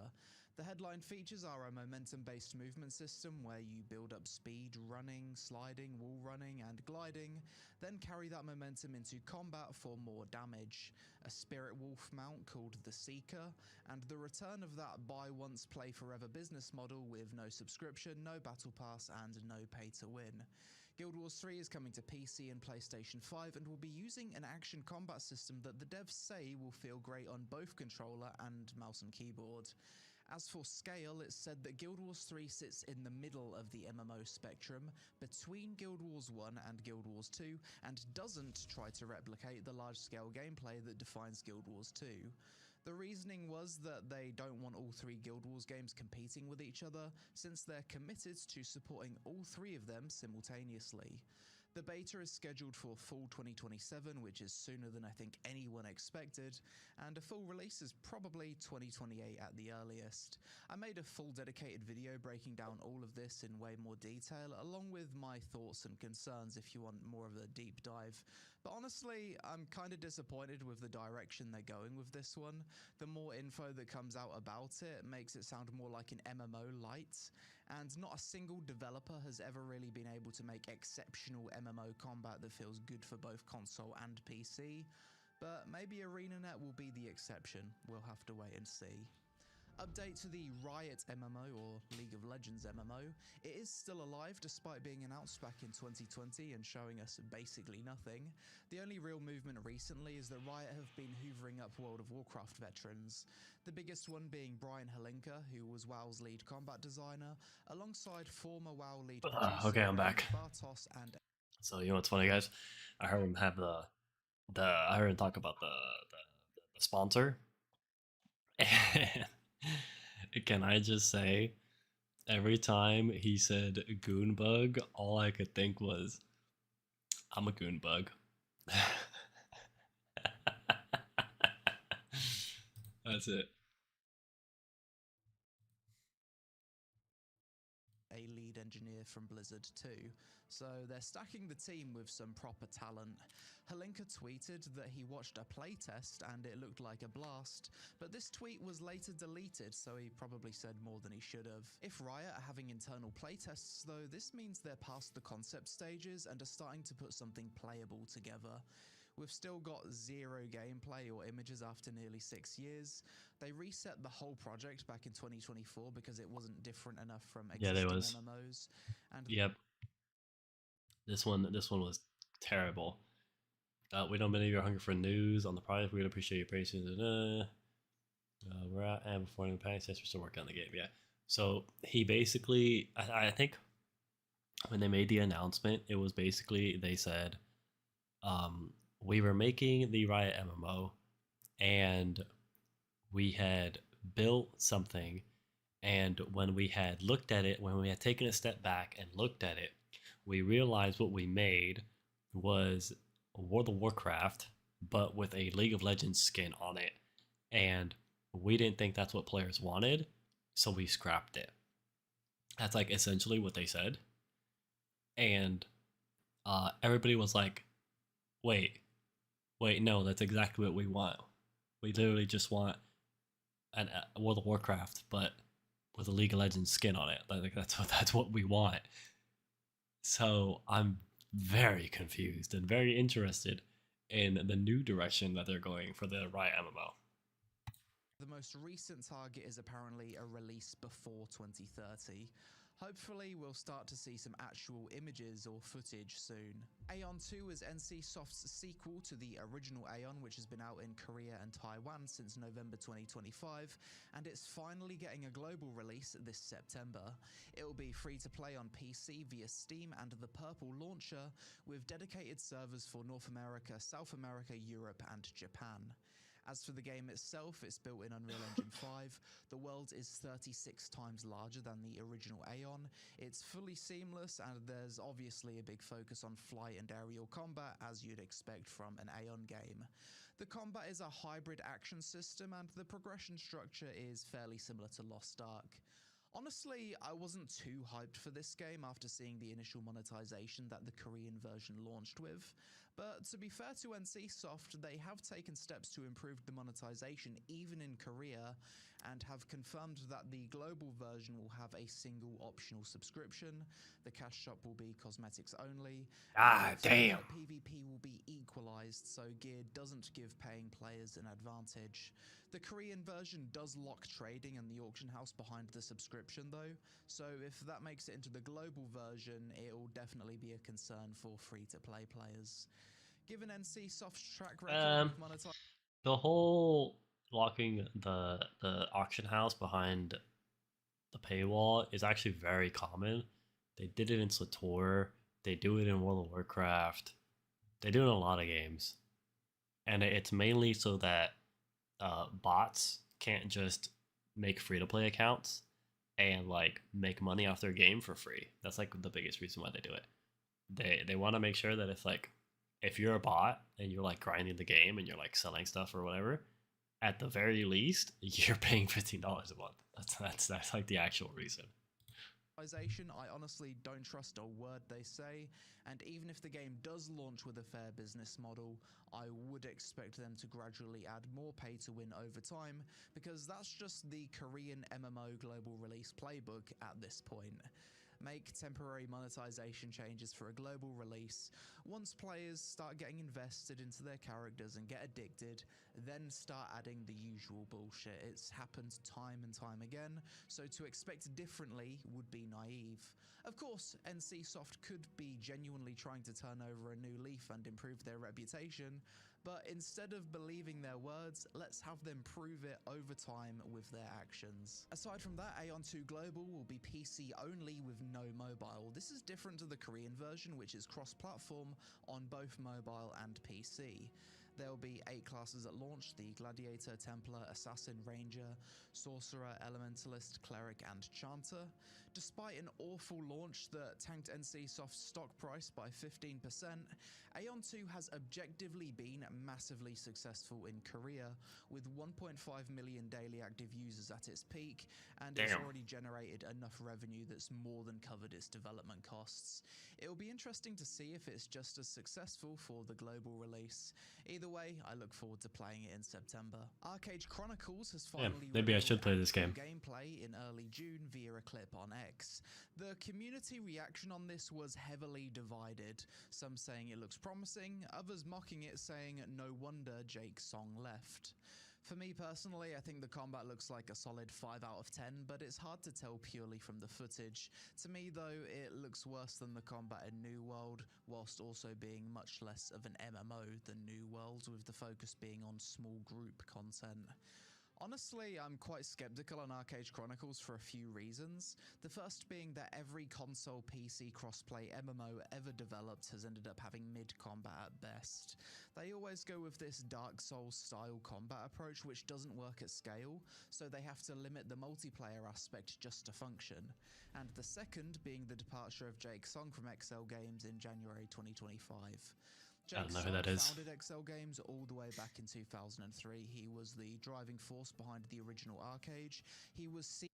Speaker 6: The headline features are a momentum-based movement system where you build up speed, running, sliding, wall running, and gliding, then carry that momentum into combat for more damage, a spirit wolf mount called the Seeker, and the return of that buy once, play forever business model with no subscription, no battle pass, and no pay to win. Guild Wars 3 is coming to PC and PlayStation 5 and will be using an action combat system that the devs say will feel great on both controller and mouse and keyboard. As for scale, it's said that Guild Wars 3 sits in the middle of the MMO spectrum, between Guild Wars 1 and Guild Wars 2, and doesn't try to replicate the large-scale gameplay that defines Guild Wars 2. The reasoning was that they don't want all three Guild Wars games competing with each other, since they're committed to supporting all three of them simultaneously. The beta is scheduled for fall 2027, which is sooner than I think anyone expected, and a full release is probably 2028 at the earliest. I made a full dedicated video breaking down all of this in way more detail, along with my thoughts and concerns if you want more of a deep dive. But honestly, I'm kind of disappointed with the direction they're going with this one. The more info that comes out about it makes it sound more like an MMO light, and not a single developer has ever really been able to make exceptional MMO combat that feels good for both console and PC. But maybe ArenaNet will be the exception. We'll have to wait and see. Update to the Riot MMO, or League of Legends MMO. It is still alive despite being announced back in 2020 and showing us basically nothing. The only real movement recently is that Riot have been hoovering up World of Warcraft veterans. The biggest one being Brian Halinka, who was WoW's lead combat designer, alongside former WoW lead producer
Speaker 8: Okay, I'm back.
Speaker 6: Bartos and...
Speaker 8: So you know what's funny, guys? I heard him have I heard him talk about the sponsor. And can I just say, every time he said Goonbug, all I could think was, I'm a Goonbug. That's it.
Speaker 6: A lead engineer from Blizzard too, so they're stacking the team with some proper talent. Halinka tweeted that he watched a playtest and it looked like a blast, but this tweet was later deleted, so he probably said more than he should have. If Riot are having internal playtests though, this means they're past the concept stages and are starting to put something playable together. We've still got zero gameplay or images after nearly 6 years. They reset the whole project back in 2024 because it wasn't different enough from existing MMOs. And
Speaker 8: yep. This one was terrible. We know many of you are hungry for news on the product. We'd appreciate your patience. We're at and before any panic tests, we're still working on the game. Yeah. So he basically, I think, when they made the announcement, it was basically they said, we were making the Riot MMO, and we had built something, and when we had looked at it, when we had taken a step back and looked at it, we realized what we made was World of Warcraft, but with a League of Legends skin on it. And we didn't think that's what players wanted, so we scrapped it. That's like essentially what they said. And everybody was like, wait, no, that's exactly what we want. We literally just want a World of Warcraft, but with a League of Legends skin on it. Like that's what we want. So I'm very confused and very interested in the new direction that they're going for the Riot MMO.
Speaker 6: The most recent target is apparently a release before 2030. Hopefully we'll start to see some actual images or footage soon. Aion 2 is NCSoft's sequel to the original Aion, which has been out in Korea and Taiwan since November 2025, and it's finally getting a global release this September. It will be free to play on PC via Steam and the Purple launcher, with dedicated servers for North America, South America, Europe and Japan. As for the game itself, it's built in Unreal Engine 5. The world is 36 times larger than the original Aion. It's fully seamless, and there's obviously a big focus on flight and aerial combat, as you'd expect from an Aion game. The combat is a hybrid action system, and the progression structure is fairly similar to Lost Ark. Honestly, I wasn't too hyped for this game after seeing the initial monetization that the Korean version launched with. But to be fair to NCSoft, they have taken steps to improve the monetization even in Korea, and have confirmed that the global version will have a single optional subscription. The cash shop will be cosmetics only.
Speaker 8: Damn.
Speaker 6: PvP will be equalized, so gear doesn't give paying players an advantage. The Korean version does lock trading and the auction house behind the subscription though, so if that makes it into the global version, it will definitely be a concern for free-to-play players. Given NCSoft's track record with monetization,
Speaker 8: the whole locking the auction house behind the paywall is actually very common. They did it in SWTOR, they do it in World of Warcraft, they do it in a lot of games. And it's mainly so that bots can't just make free-to-play accounts and like make money off their game for free. That's like the biggest reason why they do it. They want to make sure that if you're a bot and you're like grinding the game and you're like selling stuff or whatever, at the very least, you're paying $15 a month. That's like the actual reason.
Speaker 6: I honestly don't trust a word they say, and even if the game does launch with a fair business model, I would expect them to gradually add more pay to win over time, because that's just the Korean MMO global release playbook at this point. Make temporary monetization changes for a global release. Once players start getting invested into their characters and get addicted, then start adding the usual bullshit. It's happened time and time again, so to expect differently would be naive. Of course, NCSoft could be genuinely trying to turn over a new leaf and improve their reputation, but instead of believing their words, let's have them prove it over time with their actions. Aside from that, Aion 2 Global will be PC only with no mobile. This is different to the Korean version, which is cross-platform on both mobile and PC. There will be 8 classes at launch: the Gladiator, Templar, Assassin, Ranger, Sorcerer, Elementalist, Cleric and Chanter. Despite an awful launch that tanked NCSoft's stock price by 15%, Aion 2 has objectively been massively successful in Korea, with 1.5 million daily active users at its peak, and it's already generated enough revenue that's more than covered its development costs. It will be interesting to see if it's just as successful for the global release. Either way, I look forward to playing it in September. Arcade Chronicles has finally
Speaker 8: maybe I should play this game.
Speaker 6: Gameplay in early June via a clip on X. The community reaction on this was heavily divided, some saying it looks promising, others mocking it, saying no wonder Jake Song left. For me personally, I think the combat looks like a solid 5 out of 10, but it's hard to tell purely from the footage. To me though, it looks worse than the combat in New World, whilst also being much less of an MMO than New World, with the focus being on small group content. Honestly, I'm quite skeptical on Arcade Chronicles for a few reasons. The first being that every console PC crossplay MMO ever developed has ended up having mid-combat at best. They always go with this Dark Souls style combat approach which doesn't work at scale, so they have to limit the multiplayer aspect just to function. And the second being the departure of Jake Song from XL Games in January 2025.
Speaker 8: I don't know who that is.
Speaker 6: Founded XL Games all the way back in 2003. He was the driving force behind the original Arcade. He was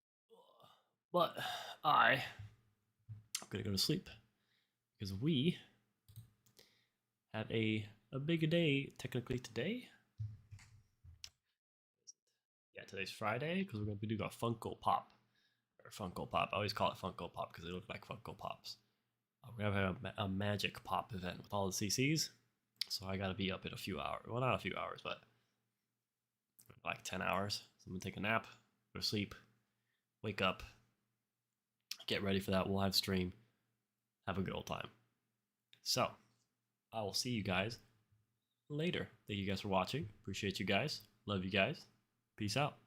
Speaker 8: But I'm gonna go to sleep because we have a big day technically today. Yeah, today's Friday because we're gonna be doing a Funko Pop or Funko Pop. I always call it Funko Pop because they look like Funko Pops. We're gonna have a Magic Pop event with all the CCs. So I gotta be up in a few hours. Well, not a few hours, but like 10 hours. So I'm gonna take a nap, go to sleep, wake up, get ready for that live stream, have a good old time. So I will see you guys later. Thank you guys for watching. Appreciate you guys. Love you guys. Peace out.